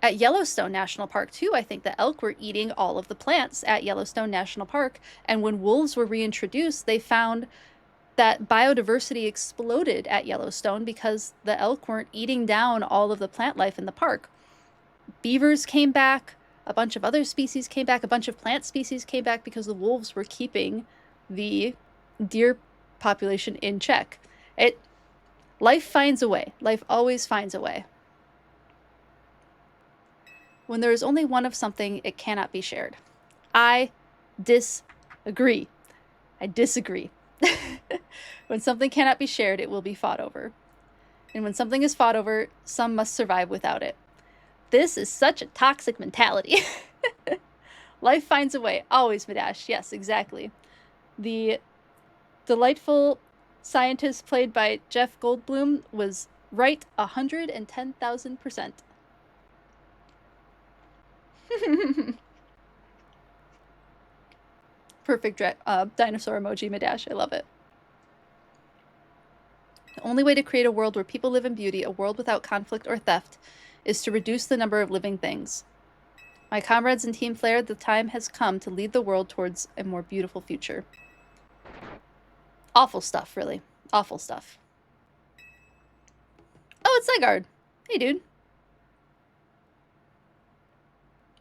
A: Yellowstone National Park too. I think the elk were eating all of the plants at Yellowstone National Park. And when wolves were reintroduced, they found that biodiversity exploded at Yellowstone because the elk weren't eating down all of the plant life in the park. Beavers came back, a bunch of other species came back, a bunch of plant species came back because the wolves were keeping the deer population in check. Life finds a way. Life always finds a way. When there is only one of something, it cannot be shared. I disagree. I disagree. When something cannot be shared, it will be fought over. And when something is fought over, some must survive without it. This is such a toxic mentality. Life finds a way. Always, Madash. Yes, exactly. The delightful scientist played by Jeff Goldblum was right 110,000%. Perfect dinosaur emoji, Madash. I love it. The only way to create a world where people live in beauty, a world without conflict or theft, is to reduce the number of living things. My comrades in Team Flare, the time has come to lead the world towards a more beautiful future. Awful stuff, really. Awful stuff. Oh, it's Zygarde. Hey, dude.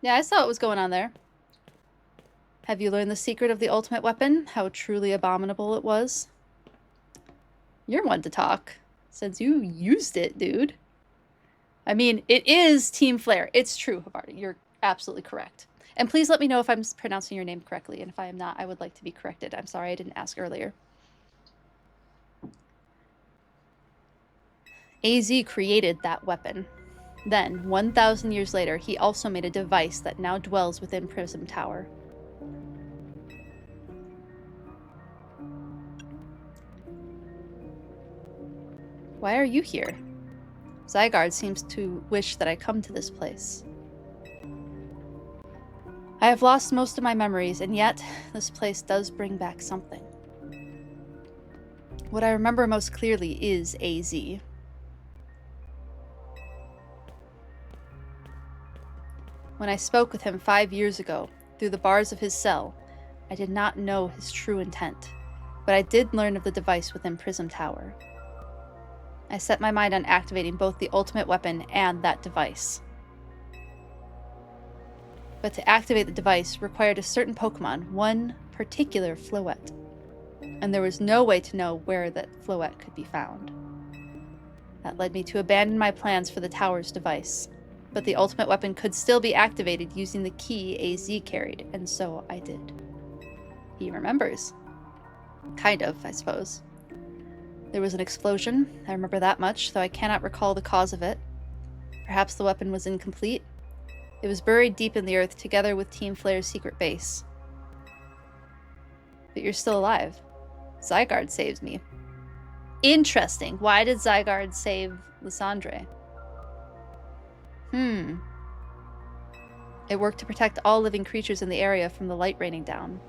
A: Yeah, I saw what was going on there. Have you learned the secret of the ultimate weapon? How truly abominable it was? You're one to talk, since you used it, dude. I mean, it is Team Flare. It's true, Havarti. You're absolutely correct. And please let me know if I'm pronouncing your name correctly, and if I am not, I would like to be corrected. I'm sorry I didn't ask earlier. AZ created that weapon. Then, 1,000 years later, he also made a device that now dwells within Prism Tower. Why are you here? Zygarde seems to wish that I come to this place. I have lost most of my memories, and yet, this place does bring back something. What I remember most clearly is AZ. When I spoke with him 5 years ago, through the bars of his cell, I did not know his true intent, but I did learn of the device within Prism Tower. I set my mind on activating both the ultimate weapon and that device. But to activate the device required a certain Pokemon, one particular Floette, and there was no way to know where that Floette could be found. That led me to abandon my plans for the tower's device. But the ultimate weapon could still be activated using the key AZ carried, and so I did. He remembers. Kind of, I suppose. There was an explosion, I remember that much, though I cannot recall the cause of it. Perhaps the weapon was incomplete. It was buried deep in the earth together with Team Flare's secret base. But you're still alive. Zygarde saves me. Interesting. Why did Zygarde save Lysandre? It worked to protect all living creatures in the area from the light raining down.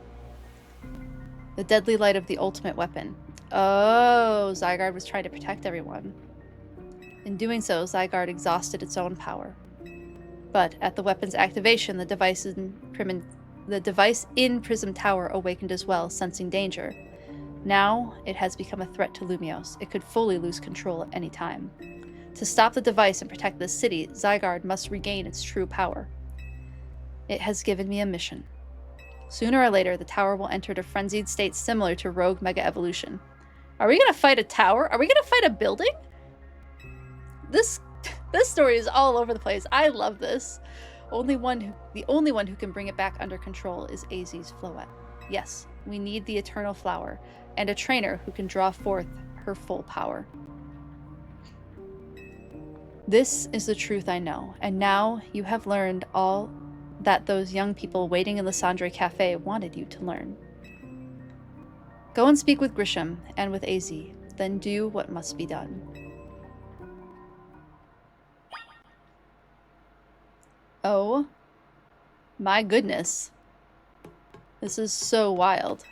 A: The deadly light of the ultimate weapon. Oh, Zygarde was trying to protect everyone. In doing so, Zygarde exhausted its own power. But at the weapon's activation, the device in Prism Tower awakened as well, sensing danger. Now, it has become a threat to Lumiose. It could fully lose control at any time. To stop the device and protect this city, Zygarde must regain its true power. It has given me a mission. Sooner or later, the tower will enter a frenzied state similar to Rogue Mega Evolution. Are we gonna fight a tower? Are we gonna fight a building? This story is all over the place. I love this. The only one who can bring it back under control is Azzy's Floette. Yes, we need the eternal flower, and a trainer who can draw forth her full power. This is the truth I know, and now you have learned all that those young people waiting in the Sandre Cafe wanted you to learn. Go and speak with Grisham and with Azzy, then do what must be done. Oh my goodness. This is so wild.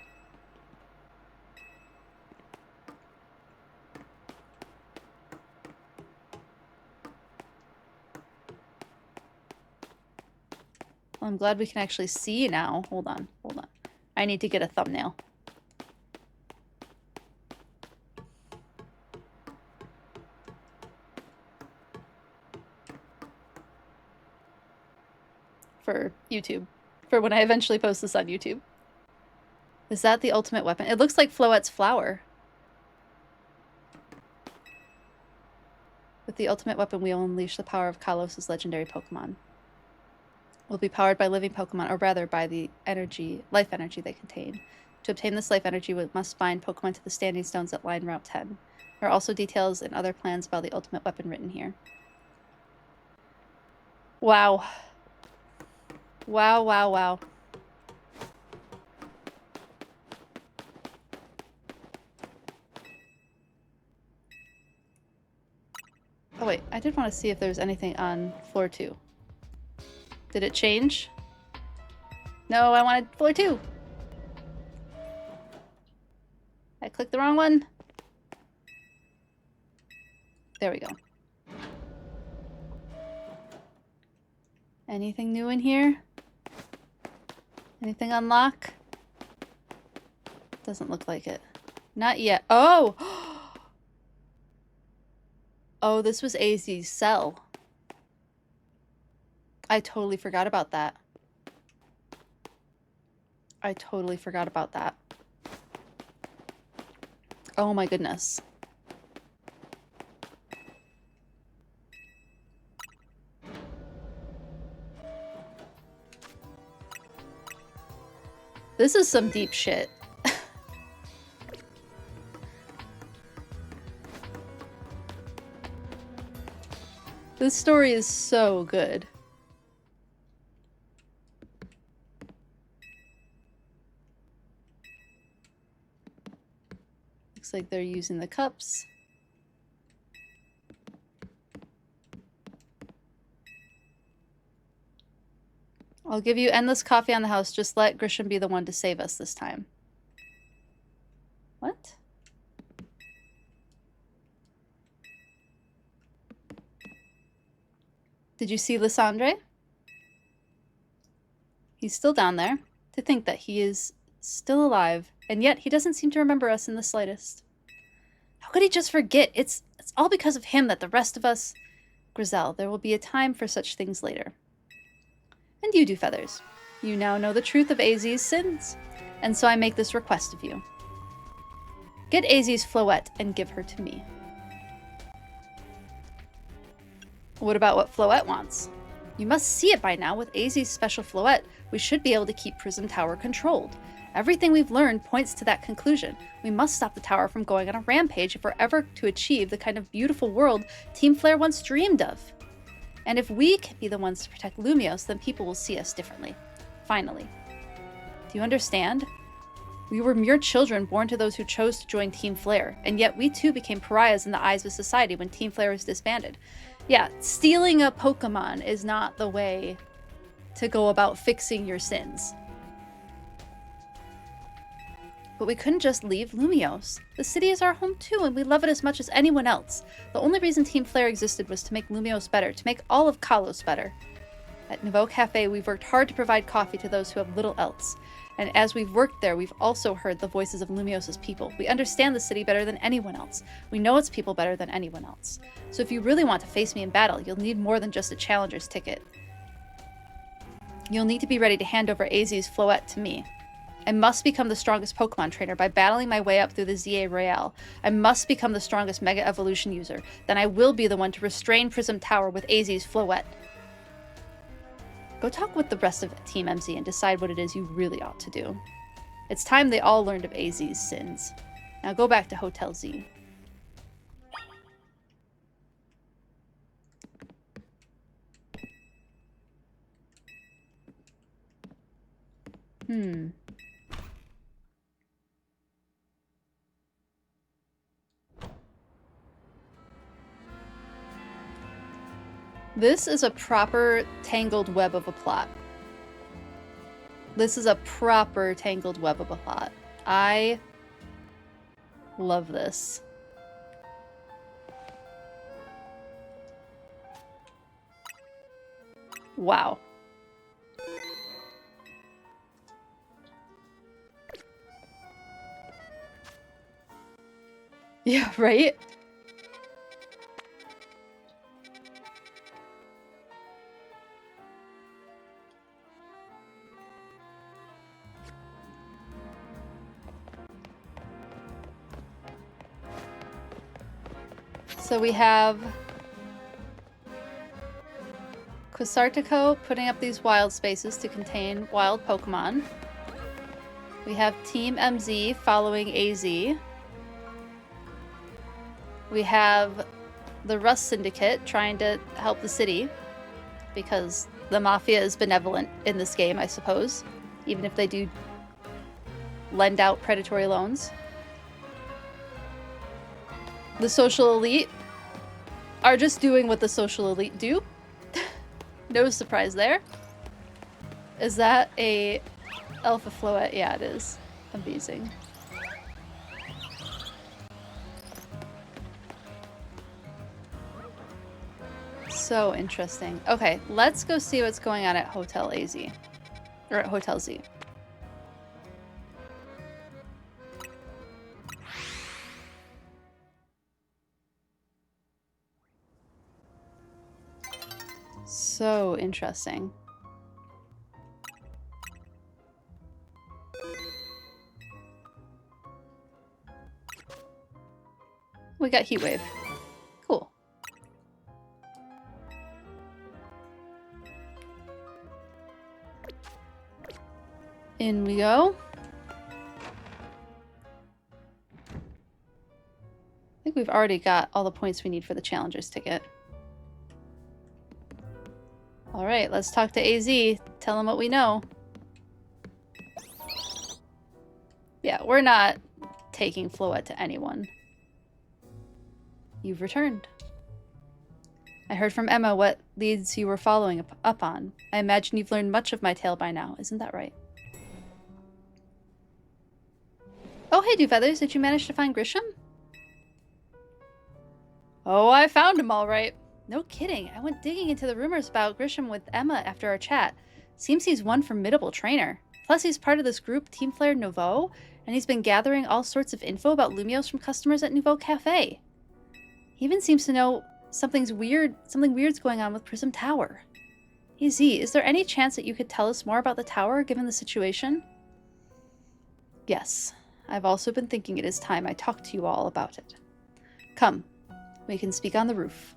A: Well, I'm glad we can actually see now. Hold on, hold on. I need to get a thumbnail. For YouTube. For when I eventually post this on YouTube. Is that the ultimate weapon? It looks like Floette's flower. With the ultimate weapon, we will unleash the power of Kalos' legendary Pokemon. Will be powered by living Pokemon, or rather by the life energy they contain. To obtain this life energy, we must bind Pokemon to the standing stones that line Route 10. There are also details and other plans about the ultimate weapon written here. Wow. Wow, wow, wow. Oh wait, I did want to see if there was anything on floor 2. Did it change? No, I wanted floor 2. I clicked the wrong one. There we go. Anything new in here? Anything unlock? Doesn't look like it. Not yet. Oh! Oh, this was Azzy's cell. I totally forgot about that. I totally forgot about that. Oh my goodness. This is some deep shit. This story is so good. Looks like they're using the cups. I'll give you endless coffee on the house. Just let Grisham be the one to save us this time. What? Did you see Lysandre? He's still down there. To think that he is still alive, and yet he doesn't seem to remember us in the slightest. How could he just forget? It's all because of him that the rest of us... Grizel, there will be a time for such things later. And you do, Feathers. You now know the truth of Azzy's sins, and so I make this request of you. Get Azzy's Floette and give her to me. What about what Floette wants? You must see it by now. With Azzy's special Floette, we should be able to keep Prism Tower controlled. Everything we've learned points to that conclusion. We must stop the tower from going on a rampage if we're ever to achieve the kind of beautiful world Team Flare once dreamed of. And if we can be the ones to protect Lumiose, then people will see us differently. Finally. Do you understand? We were mere children born to those who chose to join Team Flare, and yet we too became pariahs in the eyes of society when Team Flare was disbanded. Yeah, stealing a Pokemon is not the way to go about fixing your sins. But we couldn't just leave Lumiose. The city is our home too, and we love it as much as anyone else. The only reason Team Flare existed was to make Lumiose better, to make all of Kalos better. At Nouveau Cafe, we've worked hard to provide coffee to those who have little else. And as we've worked there, we've also heard the voices of Lumiose's people. We understand the city better than anyone else. We know its people better than anyone else. So if you really want to face me in battle, you'll need more than just a challenger's ticket. You'll need to be ready to hand over Azzy's Floette to me. I must become the strongest Pokemon trainer by battling my way up through the ZA Royale. I must become the strongest Mega Evolution user. Then I will be the one to restrain Prism Tower with Azzy's Floette. Go talk with the rest of Team MZ and decide what it is you really ought to do. It's time they all learned of AZ's sins. Now go back to Hotel Z. This is a proper tangled web of a plot. This is a proper tangled web of a plot. I love this. Wow. Yeah, right? So we have Quasartico putting up these wild spaces to contain wild Pokemon. We have Team MZ following AZ. We have the Rust Syndicate trying to help the city because the Mafia is benevolent in this game, I suppose, even if they do lend out predatory loans. The Social Elite are just doing what the Social Elite do. No surprise there. Is that a Alpha Floette? Yeah, it is. Amazing. So interesting. Okay, let's go see what's going on at Hotel AZ. Or at Hotel Z. So interesting. We got Heatwave. Cool. In we go. I think we've already got all the points we need for the Challengers ticket. Alright, let's talk to AZ. Tell him what we know. Yeah, we're not taking Floette to anyone. You've returned. I heard from Emma what leads you were following up on. I imagine you've learned much of my tale by now, isn't that right? Oh, hey, Dewfeathers, did you manage to find Grisham? Oh, I found him all right. No kidding. I went digging into the rumors about Grisham with Emma after our chat. Seems he's one formidable trainer. Plus, he's part of this group, Team Flare Nouveau, and he's been gathering all sorts of info about Lumios from customers at Nouveau Cafe. He even seems to know something weird's going on with Prism Tower. Hey Z, is there any chance that you could tell us more about the tower, given the situation? Yes. I've also been thinking it is time I talked to you all about it. Come. We can speak on the roof.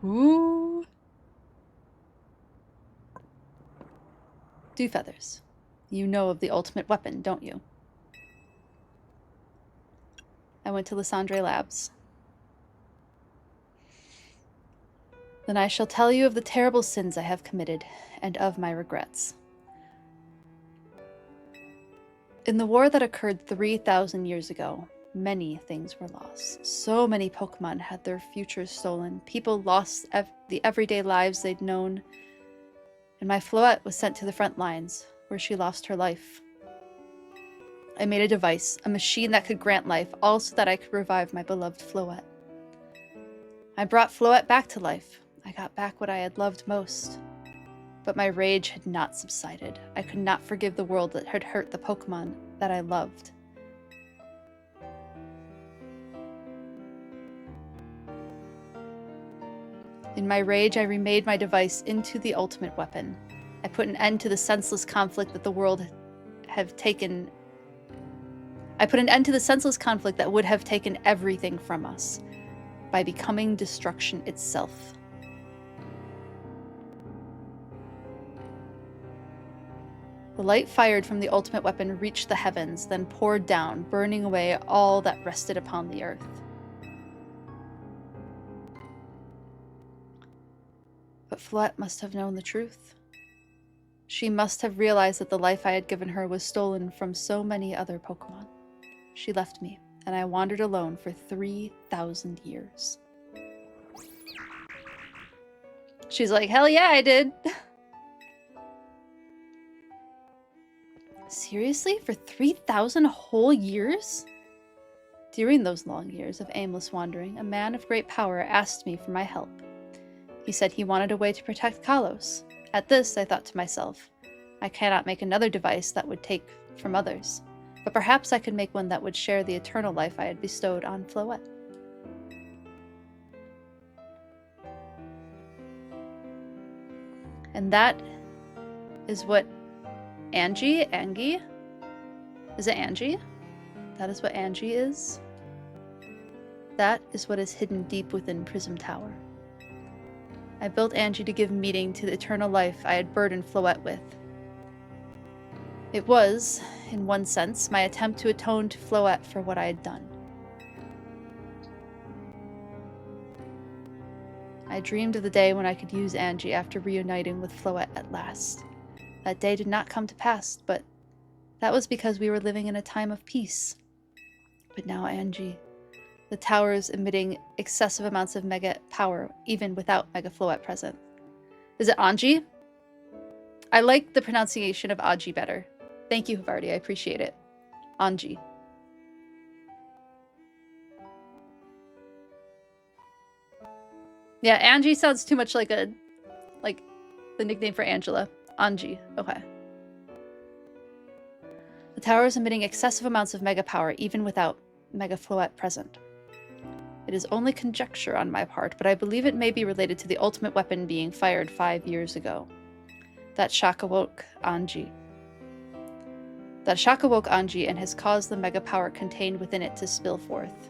A: Ooh. Dewfeathers. You know of the ultimate weapon, don't you? I went to Lysandre Labs. Then I shall tell you of the terrible sins I have committed, and of my regrets. In the war that occurred 3,000 years ago, many things were lost. So many Pokemon had their futures stolen. People lost the everyday lives they'd known. And my Floette was sent to the front lines, where she lost her life. I made a device, a machine that could grant life, all so that I could revive my beloved Floette. I brought Floette back to life. I got back what I had loved most. But my rage had not subsided. I could not forgive the world that had hurt the Pokemon that I loved. In my rage, I remade my device into the ultimate weapon. I put an end to the senseless conflict that the world have taken. I put an end to the senseless conflict that would have taken everything from us by becoming destruction itself. The light fired from the ultimate weapon reached the heavens, then poured down, burning away all that rested upon the earth. But Floette must have known the truth. She must have realized that the life I had given her was stolen from so many other Pokemon. She left me, and I wandered alone for 3,000 years. She's like, hell yeah, I did. Seriously? For 3,000 whole years? During those long years of aimless wandering, a man of great power asked me for my help. He said he wanted a way to protect Kalos. At this, I thought to myself, I cannot make another device that would take from others, but perhaps I could make one that would share the eternal life I had bestowed on Floette. And that is what Angie? Is it Angie? That is what Angie is. That is what is hidden deep within Prism Tower. I built Angie to give meaning to the eternal life I had burdened Floette with. It was, in one sense, my attempt to atone to Floette for what I had done. I dreamed of the day when I could use Angie after reuniting with Floette at last. That day did not come to pass, but that was because we were living in a time of peace. But now Angie, the tower is emitting excessive amounts of mega power, even without Mega Floette present. Is it Angie? I like the pronunciation of Angie better. Thank you, Havarti, I appreciate it. Angie. Yeah, Angie sounds too much like the nickname for Angela. Angie. Okay. The tower is emitting excessive amounts of mega power, even without Mega Floette present. It is only conjecture on my part, but I believe it may be related to the ultimate weapon being fired 5 years ago. That shock awoke Angie. That shock awoke Angie and has caused the mega power contained within it to spill forth.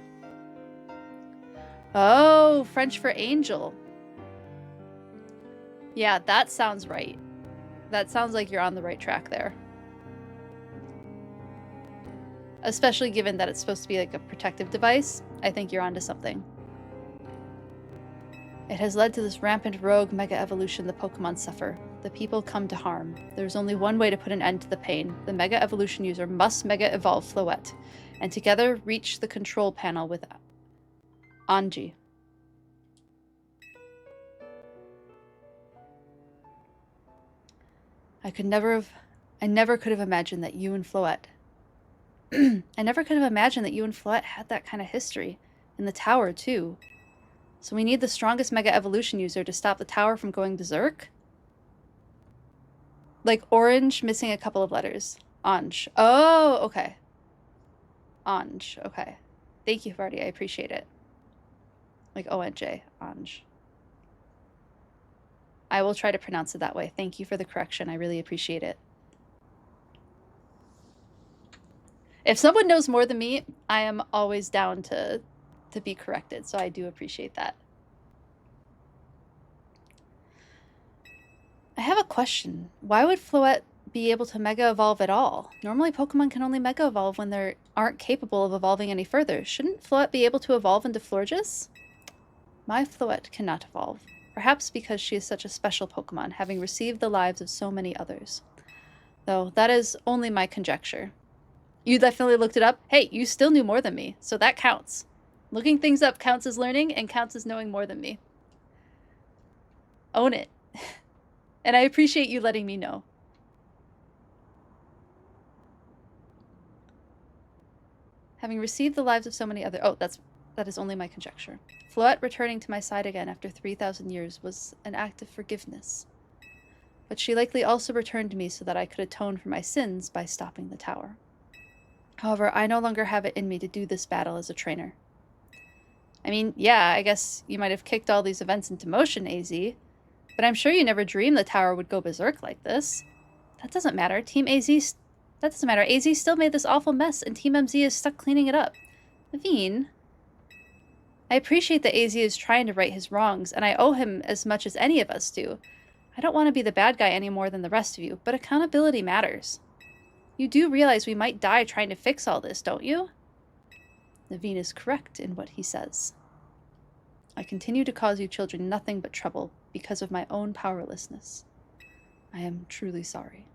A: Oh, French for angel. Yeah, that sounds right. That sounds like you're on the right track there. Especially given that it's supposed to be like a protective device, I think you're onto something. It has led to this rampant rogue mega evolution the Pokemon suffer. The people come to harm. There's only one way to put an end to the pain. The mega evolution user must mega evolve Floette, and together reach the control panel with Angie. I never could have imagined that you and Floette had that kind of history. In the tower, too. So we need the strongest Mega Evolution user to stop the tower from going berserk? Like orange missing a couple of letters. Ange. Oh, okay. Ange. Okay. Thank you, Havarti. I appreciate it. Like O-N-J. Ange. I will try to pronounce it that way. Thank you for the correction. I really appreciate it. If someone knows more than me, I am always down to be corrected, so I do appreciate that. I have a question. Why would Floette be able to Mega Evolve at all? Normally Pokemon can only Mega Evolve when they aren't capable of evolving any further. Shouldn't Floette be able to evolve into Florges? My Floette cannot evolve. Perhaps because she is such a special Pokemon, having received the lives of so many others. Though, that is only my conjecture. You definitely looked it up? Hey, you still knew more than me, so that counts. Looking things up counts as learning and counts as knowing more than me. Own it. And I appreciate you letting me know. Having received the lives of so many other... Oh, that is only my conjecture. Floette returning to my side again after 3,000 years was an act of forgiveness. But she likely also returned to me so that I could atone for my sins by stopping the tower. However, I no longer have it in me to do this battle as a trainer. I mean, yeah, I guess you might have kicked all these events into motion, AZ, but I'm sure you never dreamed the tower would go berserk like this. That doesn't matter. That doesn't matter. AZ still made this awful mess, and Team MZ is stuck cleaning it up. Naveen, I appreciate that AZ is trying to right his wrongs, and I owe him as much as any of us do. I don't want to be the bad guy any more than the rest of you, but accountability matters. You do realize we might die trying to fix all this, don't you? Naveen is correct in what he says. I continue to cause you children nothing but trouble because of my own powerlessness. I am truly sorry.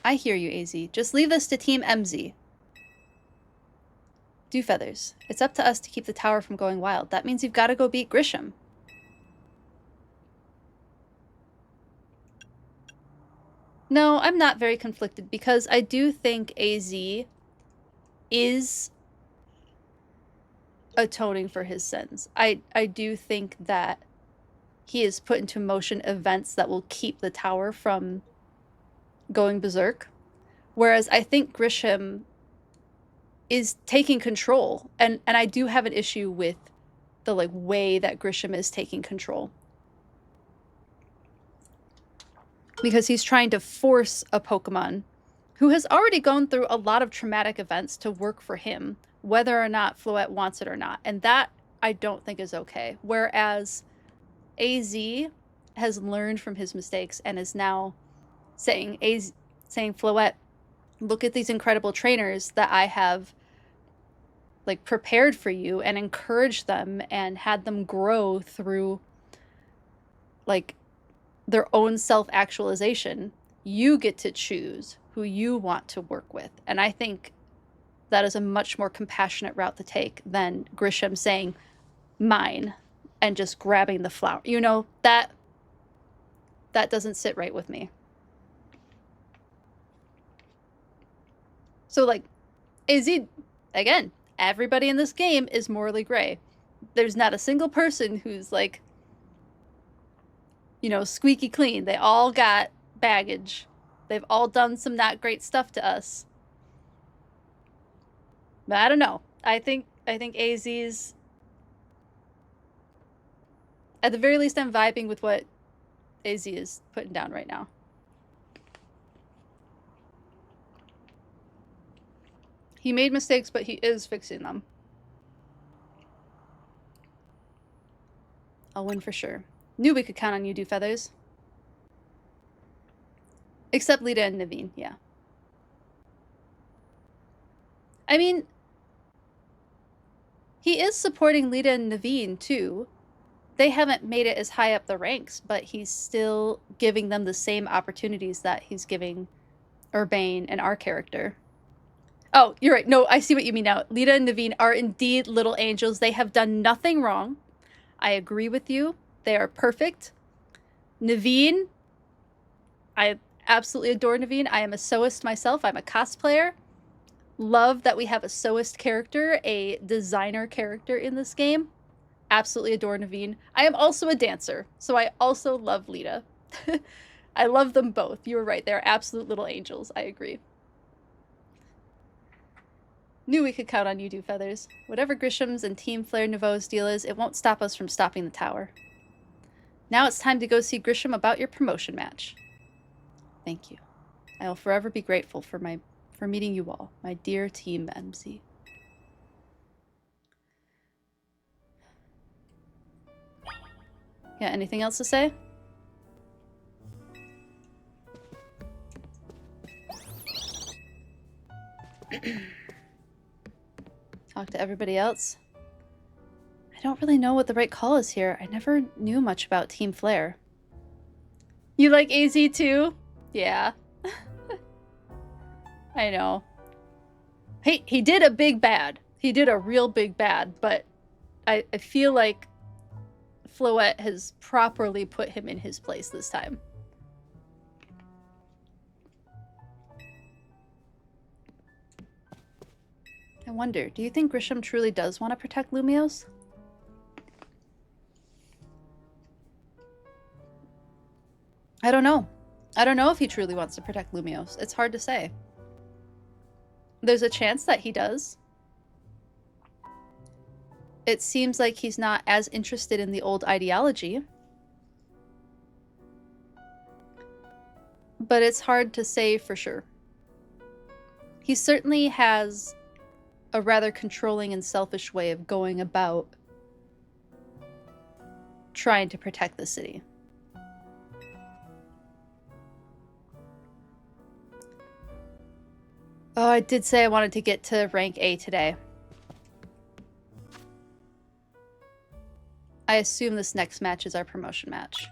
A: I hear you, AZ. Just leave this to Team MZ. Dewfeathers, it's up to us to keep the tower from going wild. That means you've got to go beat Grisham. No, I'm not very conflicted because I do think AZ is atoning for his sins. I do think that he has put into motion events that will keep the tower from going berserk. Whereas I think Grisham is taking control. And I do have an issue with the way that Grisham is taking control. Because he's trying to force a Pokemon who has already gone through a lot of traumatic events to work for him, whether or not Floette wants it or not. And that I don't think is okay. Whereas AZ has learned from his mistakes and is now saying, Floette, look at these incredible trainers that I have prepared for you, and encouraged them and had them grow through their own self-actualization. You get to choose who you want to work with. And I think that is a much more compassionate route to take than Grisham saying, mine, and just grabbing the flower. You know, that doesn't sit right with me. So, AZ, again, everybody in this game is morally gray. There's not a single person who's squeaky clean. They all got baggage. They've all done some not great stuff to us. But I don't know. I think AZ's, at the very least, I'm vibing with what AZ is putting down right now. He made mistakes, but he is fixing them. I'll win for sure. Knew we could count on you, Dewfeathers. Except Lita and Naveen, yeah. I mean, he is supporting Lita and Naveen, too. They haven't made it as high up the ranks, but he's still giving them the same opportunities that he's giving Urbane and our character. Oh, you're right. No, I see what you mean now. Lita and Naveen are indeed little angels. They have done nothing wrong. I agree with you. They are perfect. Naveen, I absolutely adore Naveen. I am a Soist myself. I'm a cosplayer. Love that we have a Soist character, a designer character in this game. Absolutely adore Naveen. I am also a dancer, so I also love Lita. I love them both. You were right. They're absolute little angels. I agree. Knew we could count on you, Dewfeathers. Whatever Grisham's and Team Flare Nouveau's deal is, it won't stop us from stopping the tower. Now it's time to go see Grisham about your promotion match. Thank you. I will forever be grateful for meeting you all, my dear Team MZ. Yeah, anything else to say? Talk to everybody else. I don't really know what the right call is here. I never knew much about Team Flare. You like AZ too? Yeah. I know. He did a big bad. He did a real big bad, but I feel like Floette has properly put him in his place this time. I wonder, do you think Grisham truly does want to protect Lumiose? I don't know. I don't know if he truly wants to protect Lumiose. It's hard to say. There's a chance that he does. It seems like he's not as interested in the old ideology. But it's hard to say for sure. He certainly has a rather controlling and selfish way of going about trying to protect the city. Oh, I did say I wanted to get to rank A today. I assume this next match is our promotion match.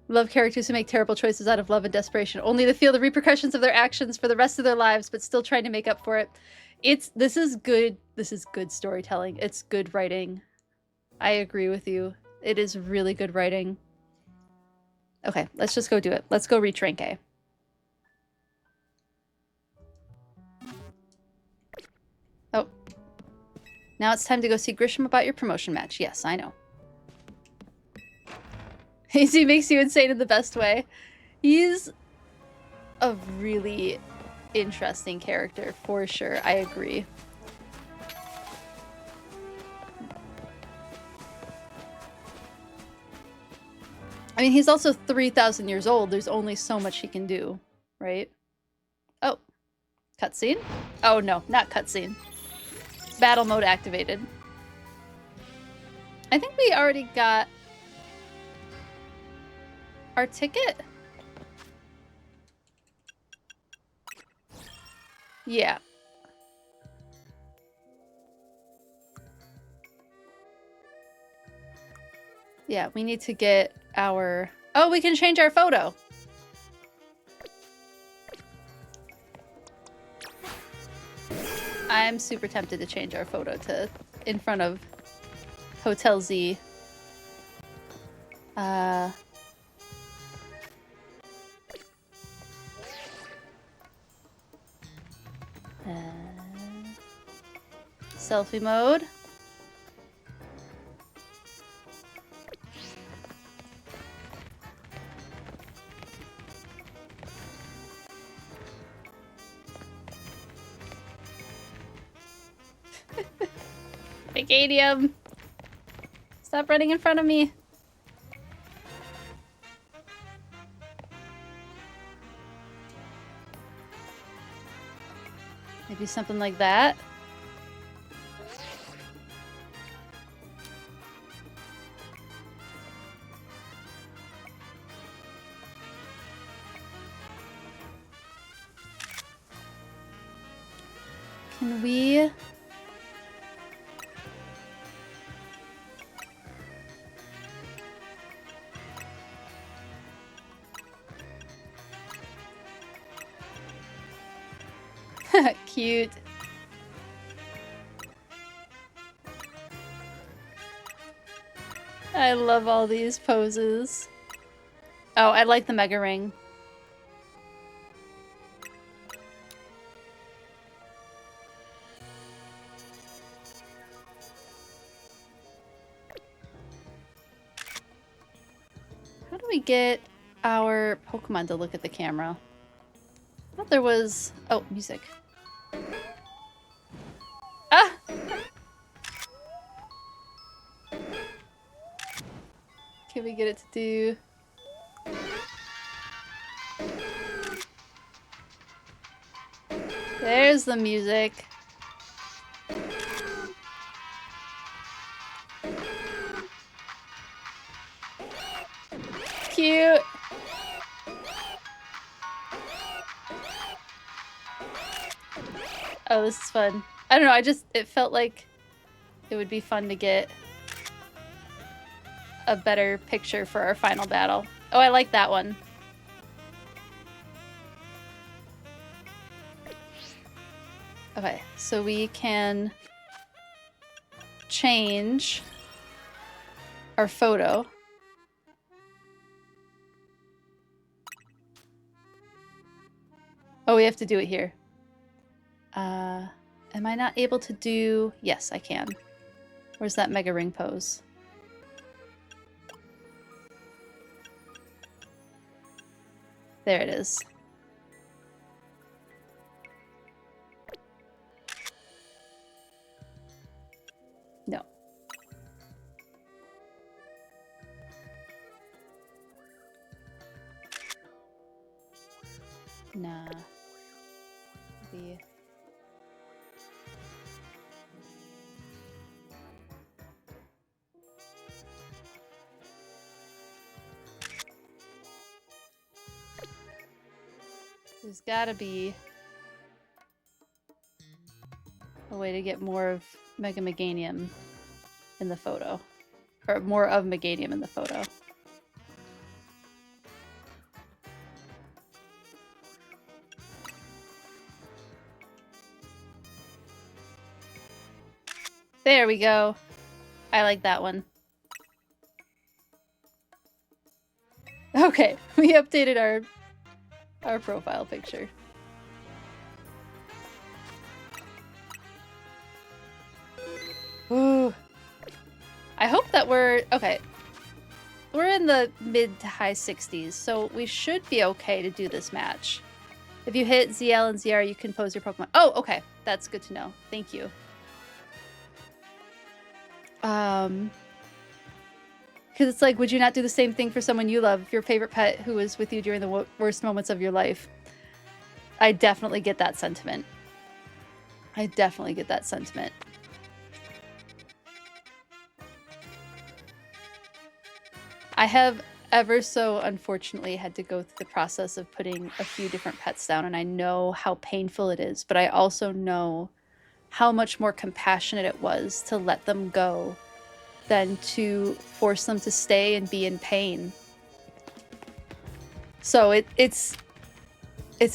A: Love characters who make terrible choices out of love and desperation, only to feel the repercussions of their actions for the rest of their lives, but still trying to make up for it. This is good storytelling. It's good writing. I agree with you. It is really good writing. Okay, let's just go do it. Let's go reach rank A. Oh. Now it's time to go see Grisham about your promotion match. Yes, I know. He makes you insane in the best way. He's a really interesting character, for sure. I agree. I mean, he's also 3,000 years old. There's only so much he can do, right? Oh. Cutscene? Oh, no, not cutscene. Battle mode activated. I think we already got our ticket? Yeah. Yeah, we need to get our... Oh, we can change our photo! I'm super tempted to change our photo to in front of Hotel Z. Selfie mode. Pagadium! Stop running in front of me! Maybe something like that? Can we... Cute. I love all these poses. Oh, I like the mega ring. How do we get our Pokemon to look at the camera? I thought there was... Oh, music. Ah! Can we get it to do... There's the music. Cute. Oh, this is fun. I don't know, it felt like it would be fun to get a better picture for our final battle. Oh, I like that one. Okay, so we can change our photo. Oh, we have to do it here. Am I not able to do... Yes, I can. Where's that mega ring pose? There it is. No. Nah. There's gotta be a way to get more of Mega Meganium in the photo. Or more of Meganium in the photo. There we go. I like that one. Okay, we updated our profile picture. Ooh. I hope that we're okay. We're in the mid to high 60s, so we should be okay to do this match. If you hit ZL and ZR, you can pose your Pokemon. Oh, okay. That's good to know. Thank you. Because it's like, would you not do the same thing for someone you love, your favorite pet who was with you during the worst moments of your life? I definitely get that sentiment. I definitely get that sentiment. I have ever so unfortunately had to go through the process of putting a few different pets down, and I know how painful it is, but I also know how much more compassionate it was to let them go than to force them to stay and be in pain. So it's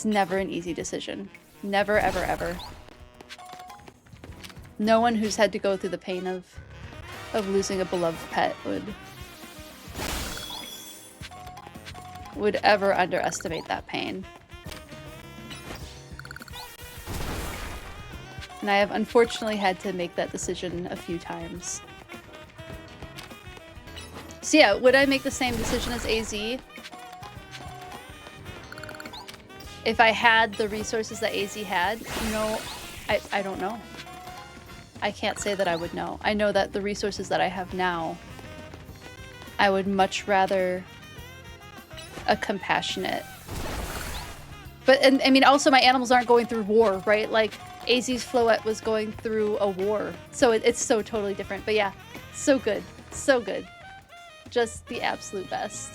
A: never an easy decision. Never, ever, ever. No one who's had to go through the pain of losing a beloved pet would ever underestimate that pain. And I have unfortunately had to make that decision a few times. So yeah, would I make the same decision as AZ? If I had the resources that AZ had? No, I don't know. I can't say that I would know. I know that the resources that I have now, I would much rather a compassionate. But, and I mean, also my animals aren't going through war, right? Like, AZ's Floette was going through a war. So it's so totally different. But yeah, so good. So good. Just the absolute best.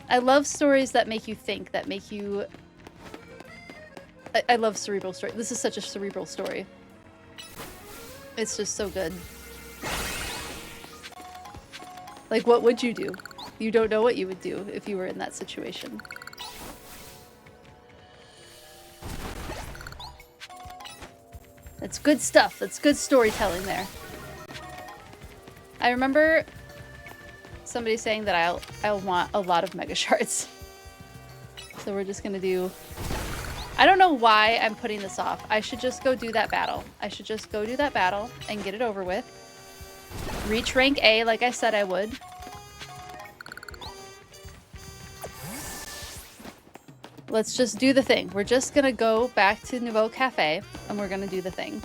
A: I love stories that make you think, that make you... I love cerebral stories. This is such a cerebral story. It's just so good. Like, what would you do? You don't know what you would do if you were in that situation. That's good stuff. That's good storytelling there. I remember somebody saying that I'll want a lot of Mega Shards. So we're just gonna do... I don't know why I'm putting this off. I should just go do that battle. I should just go do that battle and get it over with. Reach rank A like I said I would. Let's just do the thing. We're just gonna go back to Nouveau Cafe and we're gonna do the thing.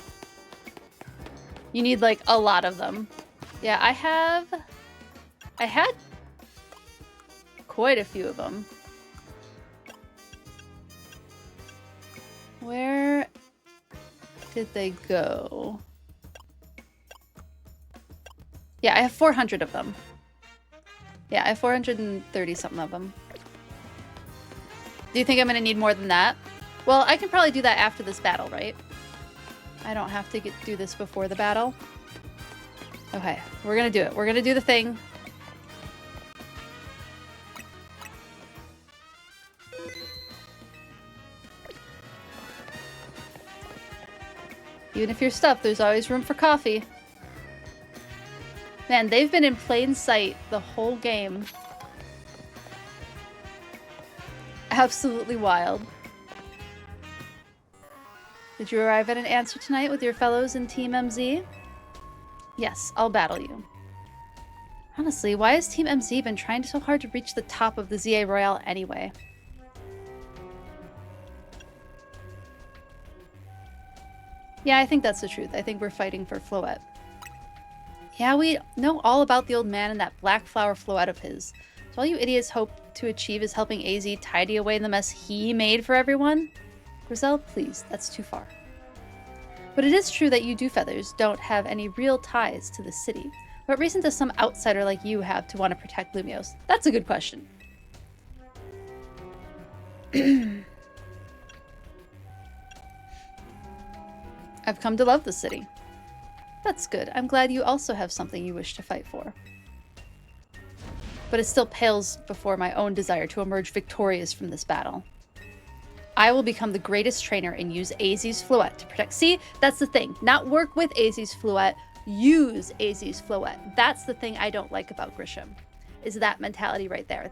A: You need like a lot of them. Yeah, I had quite a few of them. Where did they go? Yeah, I have 400 of them. Yeah, I have 430 something of them. Do you think I'm gonna need more than that? Well, I can probably do that after this battle, right? I don't have to do this before the battle. Okay, we're gonna do it. We're gonna do the thing. Even if you're stuffed, there's always room for coffee. Man, they've been in plain sight the whole game. Absolutely wild. Did you arrive at an answer tonight with your fellows in Team MZ? Yes, I'll battle you. Honestly, why has Team MZ been trying so hard to reach the top of the ZA Royale anyway? Yeah, I think that's the truth. I think we're fighting for Floette. Yeah, we know all about the old man and that black flower Floette of his. So all you idiots hope to achieve is helping AZ tidy away the mess he made for everyone? Grizel, please, that's too far. But it is true that you Dewfeathers don't have any real ties to the city. What reason does some outsider like you have to want to protect Lumios? That's a good question. I've come to love the city. That's good. I'm glad you also have something you wish to fight for. But it still pales before my own desire to emerge victorious from this battle. I will become the greatest trainer and use Azzy's Floette to protect. See, that's the thing. Not work with Azzy's Floette, use Azzy's Floette. That's the thing I don't like about Grisham, is that mentality right there.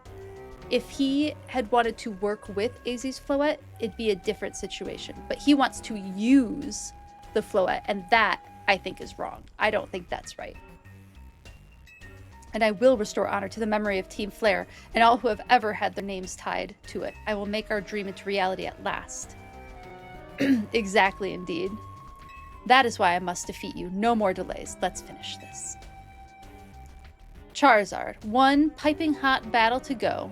A: If he had wanted to work with Azzy's Floette, it'd be a different situation. But he wants to use the Floette, and that, I think, is wrong. I don't think that's right. And I will restore honor to the memory of Team Flare and all who have ever had their names tied to it. I will make our dream into reality at last. Exactly, indeed. That is why I must defeat you. No more delays. Let's finish this. Charizard. One piping hot battle to go.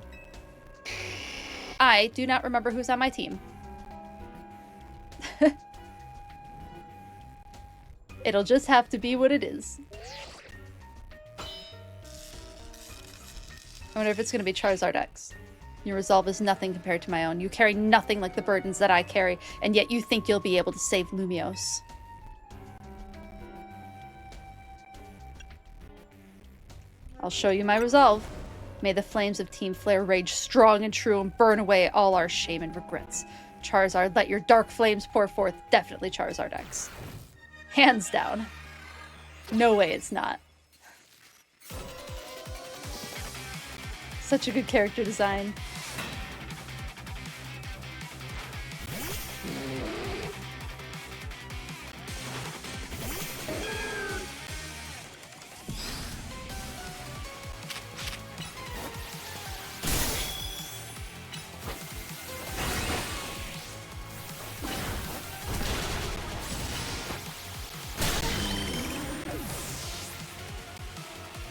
A: I do not remember who's on my team. It'll just have to be what it is. I wonder if it's going to be Charizard X. Your resolve is nothing compared to my own. You carry nothing like the burdens that I carry, and yet you think you'll be able to save Lumios. I'll show you my resolve. May the flames of Team Flare rage strong and true and burn away all our shame and regrets. Charizard, let your dark flames pour forth. Definitely Charizard X. Hands down. No way it's not. Such a good character design.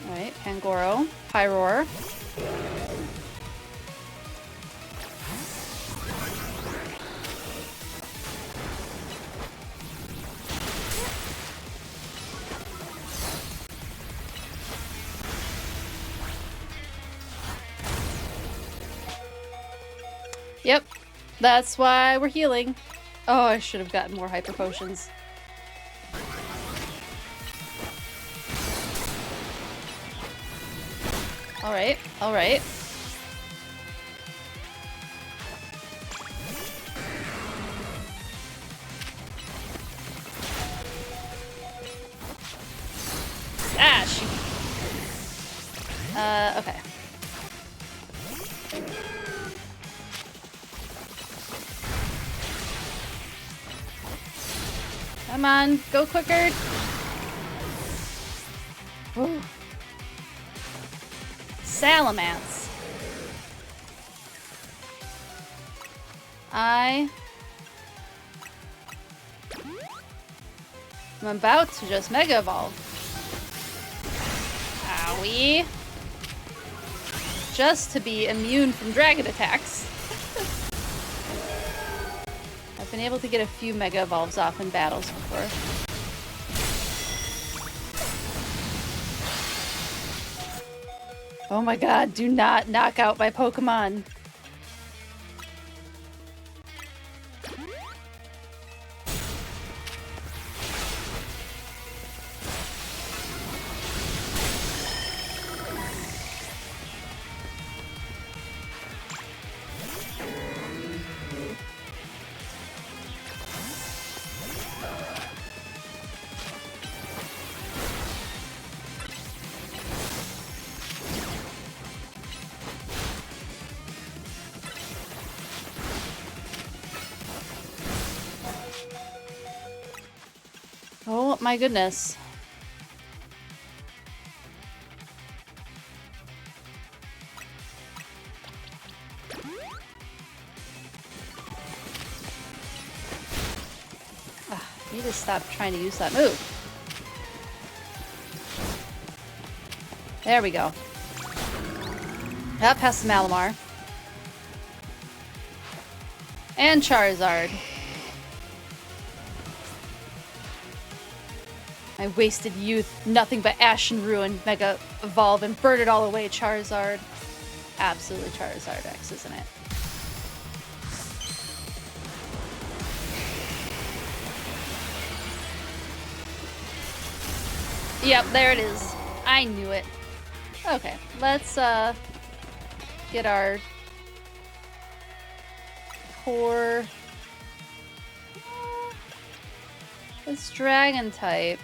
A: Alright, Pangoro, Pyroar. Yep, that's why we're healing. Oh, I should have gotten more hyper potions. Alright, alright. Ah, shoot. Okay. Come on, go quicker. Ooh. Salamence. I'm about to just Mega Evolve. Owie. Just to be immune from dragon attacks. I've been able to get a few Mega Evolves off in battles before. Oh my god, do not knock out my Pokemon. Oh my goodness. I need to stop trying to use that move. There we go. Up past the Malamar. And Charizard. My wasted youth, nothing but ash and ruin. Mega evolve and burn it all away, Charizard. Absolutely Charizard X, isn't it? Yep, there it is. I knew it. Okay, let's get our core. It's dragon type.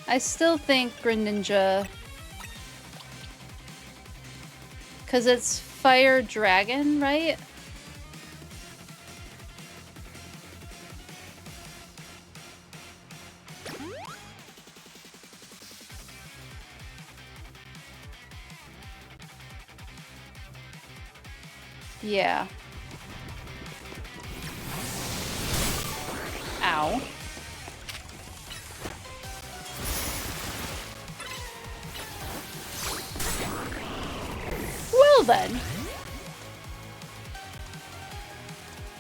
A: I still think Greninja, because it's fire dragon, right? Yeah. Ow. Well then.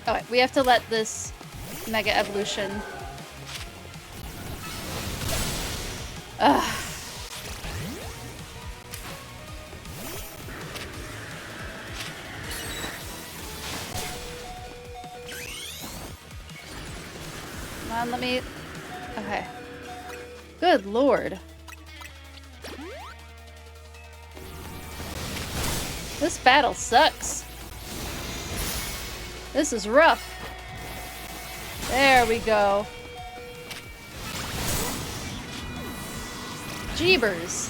A: Alright, we have to let this Mega Evolution... Ugh. Come on, let me... Okay. Good lord. This battle sucks. This is rough. There we go. Jeebers.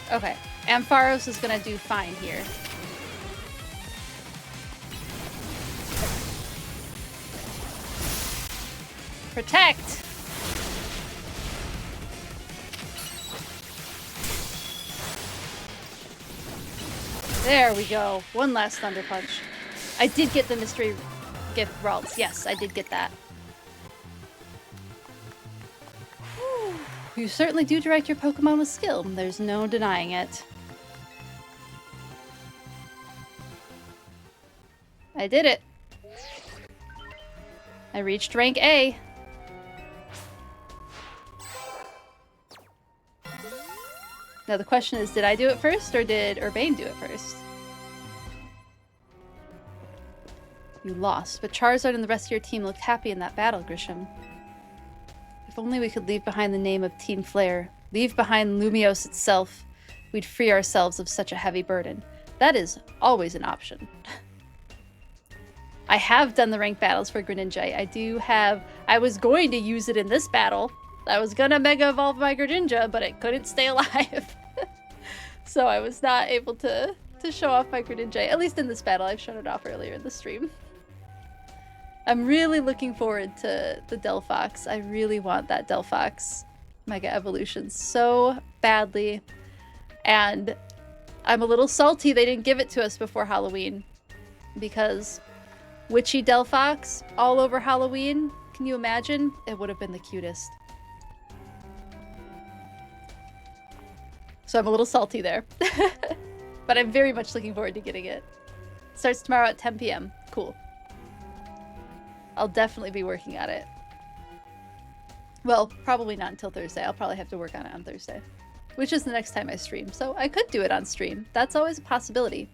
A: Okay, Ampharos is gonna do fine here. Protect! There we go. One last Thunder Punch. I did get the mystery gift Ralts. Yes, I did get that. Whew. You certainly do direct your Pokemon with skill. There's no denying it. I did it. I reached rank A. Now the question is, did I do it first or did Urbane do it first? You lost, but Charizard and the rest of your team looked happy in that battle, Grisham. If only we could leave behind the name of Team Flare, leave behind Lumiose itself, we'd free ourselves of such a heavy burden. That is always an option. I have done the rank battles for Greninja. I was going to use it in this battle. I was gonna Mega Evolve my Greninja, but it couldn't stay alive. So I was not able to show off my Greninja, at least in this battle. I've shown it off earlier in the stream. I'm really looking forward to the Delphox. I really want that Delphox Mega Evolution so badly. And I'm a little salty they didn't give it to us before Halloween. Because Witchy Delphox all over Halloween, can you imagine? It would have been the cutest. So I'm a little salty there. But I'm very much looking forward to getting it. Starts tomorrow at 10 p.m. Cool. I'll definitely be working on it. Well, probably not until Thursday. I'll probably have to work on it on Thursday. Which is the next time I stream. So I could do it on stream. That's always a possibility.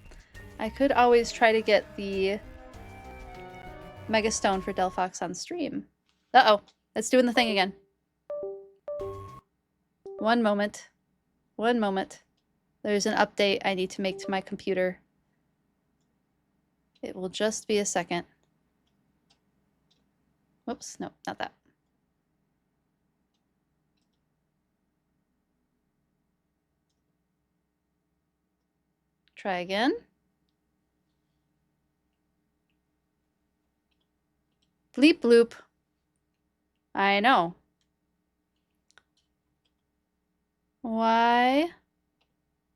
A: I could always try to get the Mega Stone for Delphox on stream. Uh-oh. It's doing the thing again. One moment. One moment. There's an update I need to make to my computer. It will just be a second. Whoops, no, not that. Try again. Bleep bloop. I know. Why?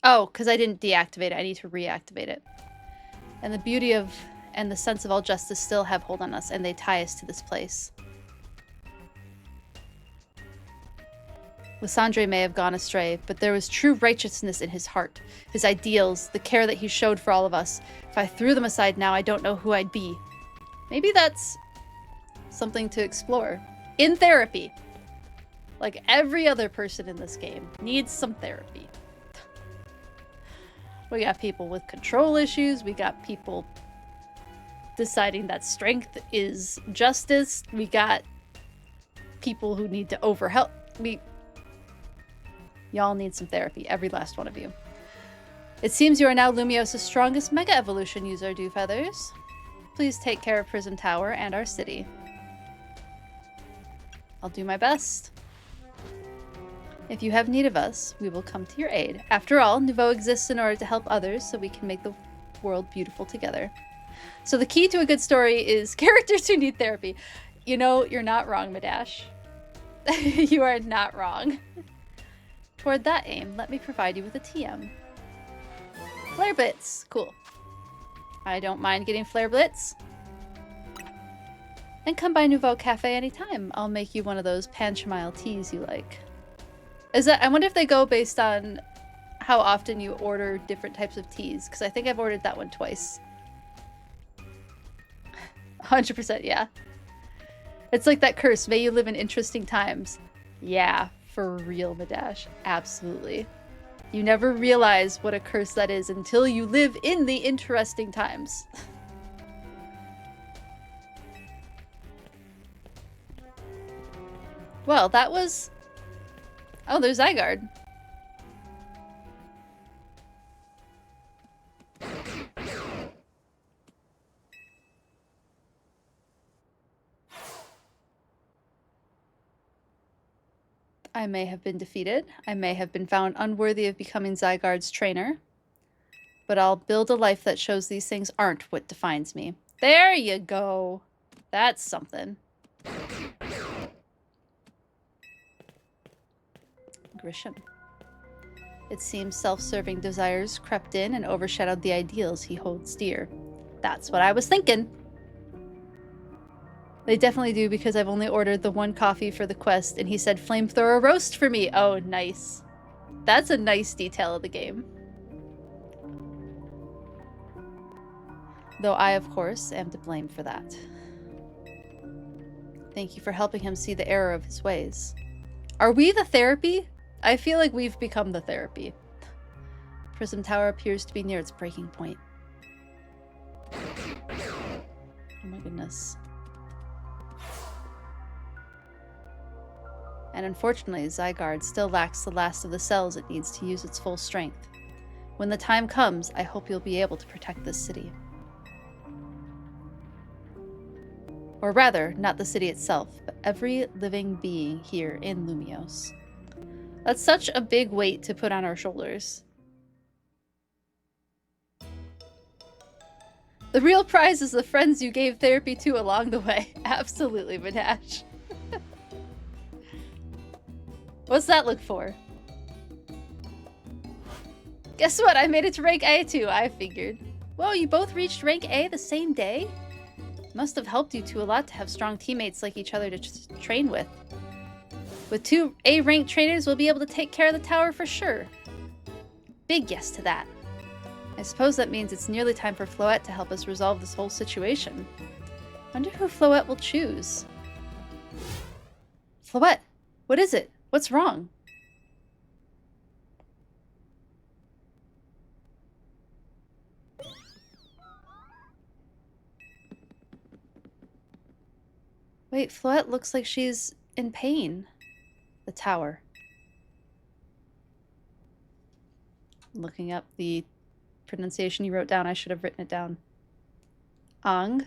A: Oh, because I didn't deactivate it. I need to reactivate it. And the beauty of and the sense of all justice still have hold on us, and they tie us to this place. Lysandre may have gone astray, but there was true righteousness in his heart, his ideals, the care that he showed for all of us. If I threw them aside now, I don't know who I'd be. Maybe that's something to explore. In therapy. Like every other person in this game needs some therapy. We got people with control issues. We got people deciding that strength is justice. We got people who need to overhelp. Y'all need some therapy. Every last one of you. It seems you are now Lumios' strongest Mega Evolution user, Dewfeathers. Please take care of Prism Tower and our city. I'll do my best. If you have need of us, we will come to your aid. After all, Nouveau exists in order to help others so we can make the world beautiful together. So the key to a good story is characters who need therapy. You know, you're not wrong, Madash. You are not wrong. Toward that aim, let me provide you with a TM. Flare Blitz. Cool. I don't mind getting Flare Blitz. And come by Nouveau Cafe anytime. I'll make you one of those Panchamile teas you like. Is that? I wonder if they go based on how often you order different types of teas, because I think I've ordered that one twice. 100%, yeah. It's like that curse, may you live in interesting times. Yeah, for real, Madash. Absolutely. You never realize what a curse that is until you live in the interesting times. Well, that was... Oh, there's Zygarde. I may have been defeated. I may have been found unworthy of becoming Zygarde's trainer. But I'll build a life that shows these things aren't what defines me. There you go. That's something. Grisham. It seems self-serving desires crept in and overshadowed the ideals he holds dear. That's what I was thinking. They definitely do, because I've only ordered the one coffee for the quest, and he said flamethrower roast for me. Oh, nice. That's a nice detail of the game. Though I, of course, am to blame for that. Thank you for helping him see the error of his ways. Are we the therapy? I feel like we've become the therapy. Prism Tower appears to be near its breaking point. Oh my goodness. And unfortunately, Zygarde still lacks the last of the cells it needs to use its full strength. When the time comes, I hope you'll be able to protect this city. Or rather, not the city itself, but every living being here in Lumios. That's such a big weight to put on our shoulders. The real prize is the friends you gave therapy to along the way. Absolutely, Madash. What's that look for? Guess what? I made it to rank A too, I figured. Whoa, you both reached rank A the same day? Must have helped you two a lot to have strong teammates like each other to train with. With 2 A-ranked trainers, we'll be able to take care of the tower for sure. Big yes to that. I suppose that means it's nearly time for Floette to help us resolve this whole situation. Wonder who Floette will choose. Floette, what is it? What's wrong? Wait, Floette looks like she's in pain. The tower. Looking up the pronunciation you wrote down. I should have written it down. Ang.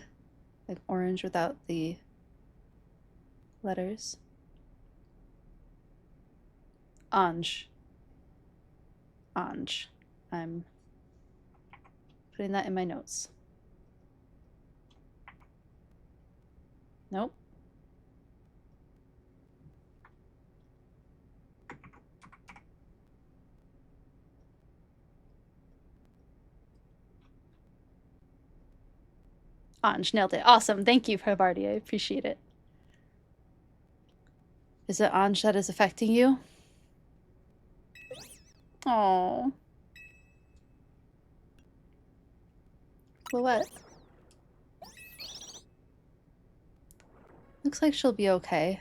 A: Like orange without the letters. Anj. Anj. I'm putting that in my notes. Nope. Anj, nailed it. Awesome. Thank you, Havarti. I appreciate it. Is it Anj that is affecting you? Aww. Well, what? Looks like she'll be okay.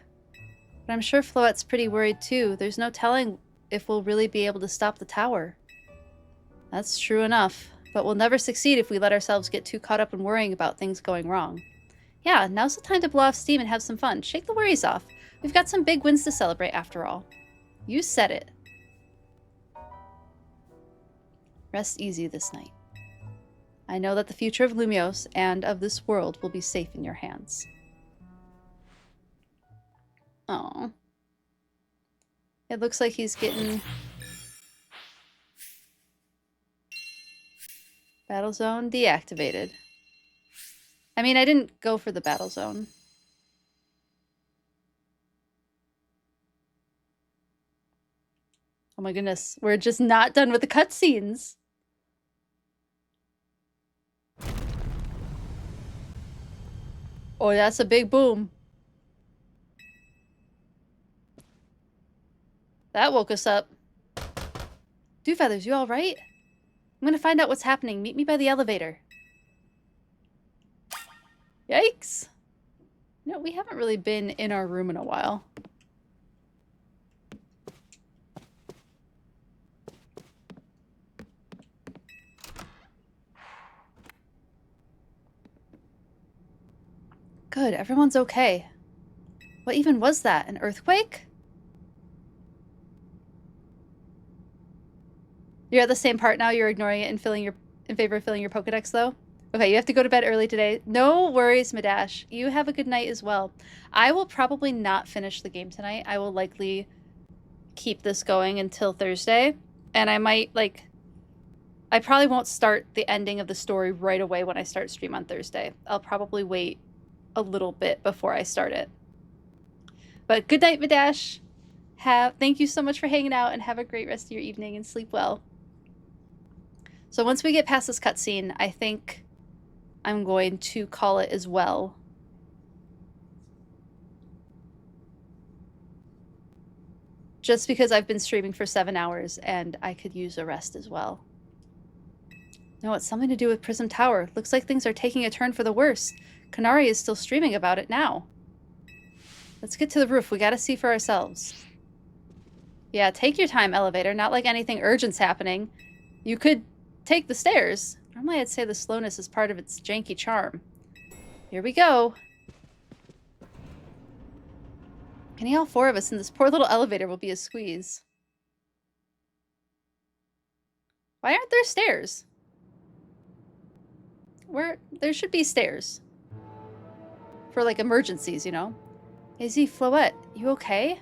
A: But I'm sure Floette's pretty worried too. There's no telling if we'll really be able to stop the tower. That's true enough. But we'll never succeed if we let ourselves get too caught up in worrying about things going wrong. Yeah, now's the time to blow off steam and have some fun. Shake the worries off. We've got some big wins to celebrate after all. You said it. Rest easy this night. I know that the future of Lumios and of this world will be safe in your hands. Oh. It looks like he's getting... Battle zone deactivated. I mean, I didn't go for the battle zone. Oh my goodness, we're just not done with the cutscenes. Oh, that's a big boom. That woke us up. Dewfeathers, you all right? I'm gonna find out what's happening. Meet me by the elevator. Yikes. No, we haven't really been in our room in a while. Good, everyone's okay. What even was that? An earthquake? You're at the same part now. You're ignoring it and in favor of filling your Pokedex, though? Okay, you have to go to bed early today. No worries, Madash. You have a good night as well. I will probably not finish the game tonight. I will likely keep this going until Thursday. And I might, like... I probably won't start the ending of the story right away when I start stream on Thursday. I'll probably wait a little bit before I start it. But good night, Madash. Thank you so much for hanging out and have a great rest of your evening and sleep well. So once we get past this cutscene, I think I'm going to call it as well. Just because I've been streaming for 7 hours and I could use a rest as well. No, it's something to do with Prism Tower. Looks like things are taking a turn for the worse. Kanari is still streaming about it now. Let's get to the roof. We gotta see for ourselves. Yeah, take your time, elevator. Not like anything urgent's happening. You could take the stairs. Normally I'd say the slowness is part of its janky charm. Here we go. Getting all 4 of us in this poor little elevator will be a squeeze. Why aren't there stairs? There should be stairs. For, like, emergencies, you know? AZ, Floette, you okay?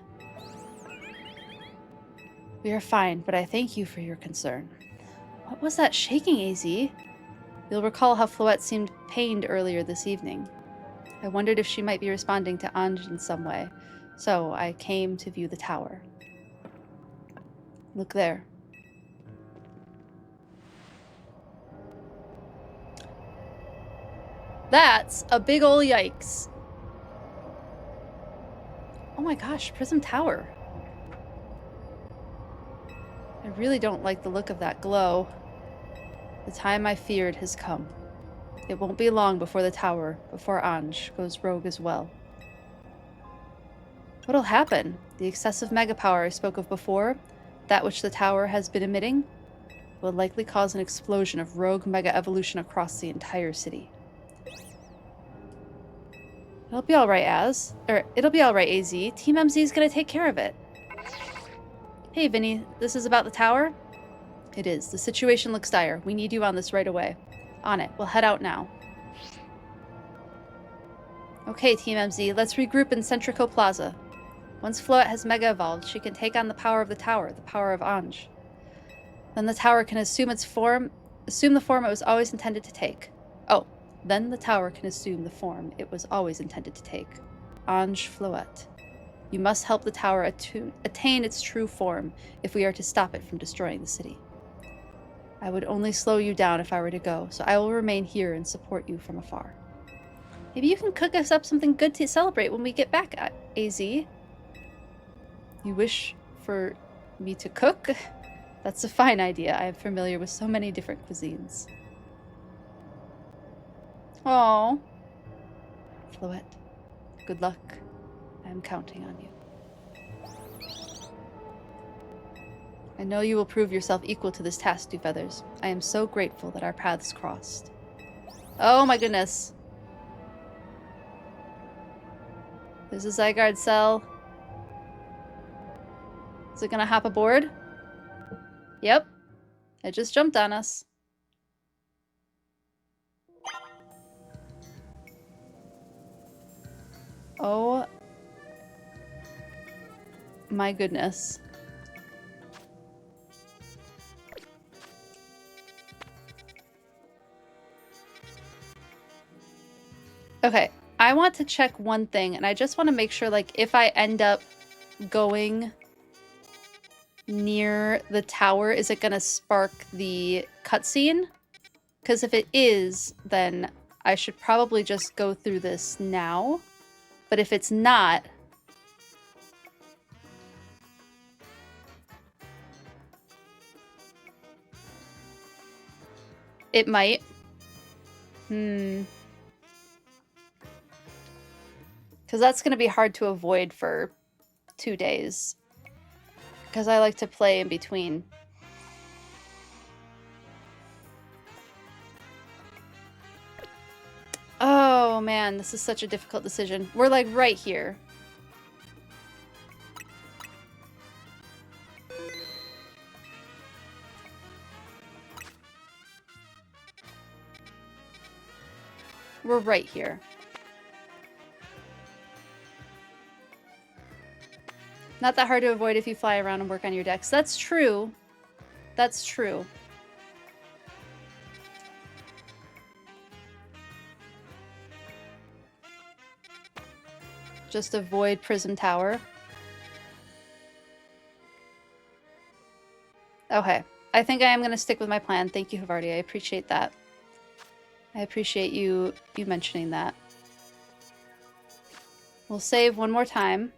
A: We are fine, but I thank you for your concern. What was that shaking, AZ? You'll recall how Floette seemed pained earlier this evening. I wondered if she might be responding to Anj in some way, so I came to view the tower. Look there. That's a big ol' yikes. Oh my gosh, Prism Tower. I really don't like the look of that glow. The time I feared has come. It won't be long before the tower, before Anj, goes rogue as well. What'll happen? The excessive mega power I spoke of before, that which the tower has been emitting, will likely cause an explosion of rogue mega evolution across the entire city. It'll be alright, it'll be alright, AZ. Team MZ is gonna take care of it. Hey, Vinny, this is about the tower? It is. The situation looks dire. We need you on this right away. On it. We'll head out now. Okay, Team MZ, let's regroup in Centrico Plaza. Once Floette has mega evolved, she can take on the power of the tower, the power of Anj. Then the tower can assume the form it was always intended to take. Oh, then the tower can assume the form it was always intended to take. Anj Floette. You must help the tower attain its true form if we are to stop it from destroying the city. I would only slow you down if I were to go, so I will remain here and support you from afar. Maybe you can cook us up something good to celebrate when we get back, AZ. You wish for me to cook? That's a fine idea. I am familiar with so many different cuisines. Aww. Floette. Good luck. I am counting on you. I know you will prove yourself equal to this task, Two Feathers. I am so grateful that our paths crossed. Oh my goodness. There's a Zygarde cell. Is it gonna hop aboard? Yep. It just jumped on us. Oh my goodness. Okay, I want to check one thing, and I just want to make sure, like, if I end up going near the tower, is it going to spark the cutscene? Because if it is, then I should probably just go through this now. But if it's not... It might. Because that's going to be hard to avoid for 2 days. Because I like to play in between. Oh man, this is such a difficult decision. We're like right here. We're right here. Not that hard to avoid if you fly around and work on your decks. That's true. That's true. Just avoid Prism Tower. Okay. I think I am going to stick with my plan. Thank you, Havarti. I appreciate that. I appreciate you mentioning that. We'll save one more time.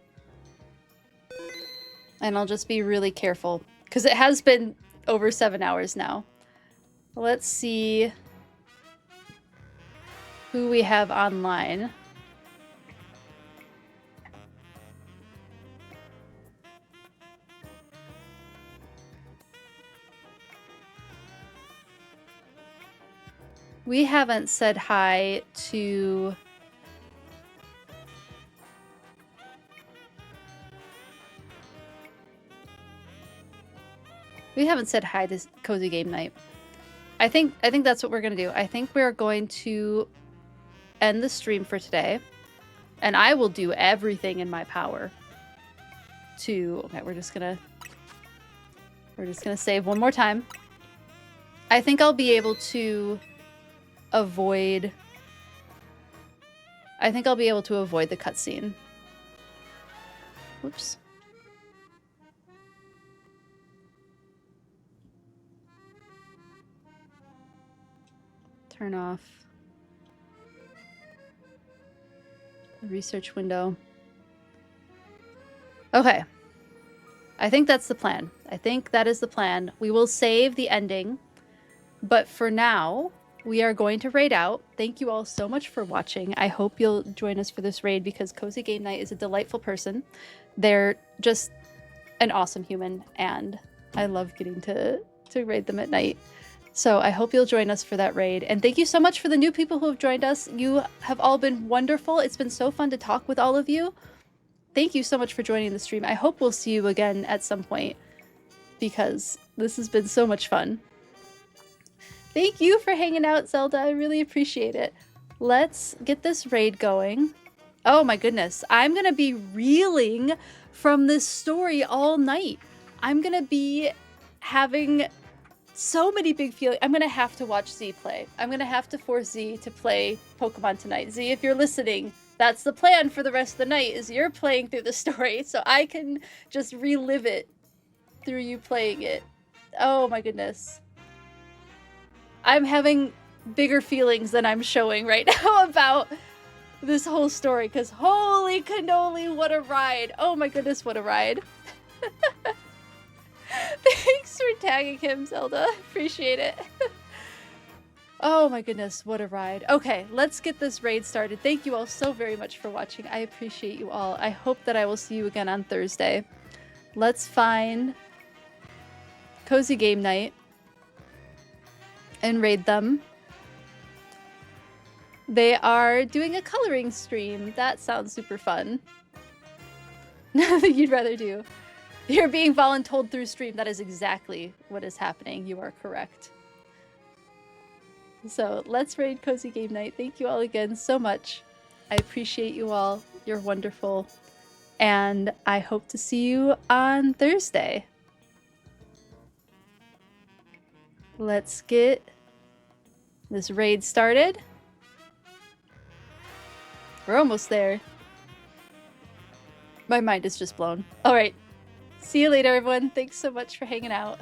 A: And I'll just be really careful. Because it has been over 7 hours now. Let's see who we have online. We haven't said hi to... We haven't said hi to Cozy Game Night. I think that's what we're going to do. I think we're going to end the stream for today. And I will do everything in my power to... Okay, we're just going to save one more time. I think I'll be able to avoid... I think I'll be able to avoid the cutscene. Whoops. Turn off the research window. Okay. I think that's the plan. I think that is the plan. We will save the ending. But for now, we are going to raid out. Thank you all so much for watching. I hope you'll join us for this raid because Cozy Game Night is a delightful person. They're just an awesome human, and I love getting to raid them at night. So I hope you'll join us for that raid. And thank you so much for the new people who have joined us. You have all been wonderful. It's been so fun to talk with all of you. Thank you so much for joining the stream. I hope we'll see you again at some point because this has been so much fun. Thank you for hanging out, Zelda. I really appreciate it. Let's get this raid going. Oh my goodness. I'm going to be reeling from this story all night. I'm going to be having so many big feelings. I'm going to have to watch Z play. I'm going to have to force Z to play Pokemon tonight. Z, if you're listening, that's the plan for the rest of the night, is you're playing through the story so I can just relive it through you playing it. Oh my goodness. I'm having bigger feelings than I'm showing right now about this whole story, because holy cannoli, what a ride. Oh my goodness, what a ride. Thanks for tagging him, Zelda. Appreciate it. Oh my goodness, what a ride. Okay, let's get this raid started. Thank you all so very much for watching. I appreciate you all. I hope that I will see you again on Thursday. Let's find Cozy Game Night and raid them. They are doing a coloring stream. That sounds super fun. Nothing you'd rather do. You're being voluntold through stream. That is exactly what is happening. You are correct. So let's raid Cozy Game Night. Thank you all again so much. I appreciate you all. You're wonderful. And I hope to see you on Thursday. Let's get this raid started. We're almost there. My mind is just blown. All right. See you later, everyone. Thanks so much for hanging out.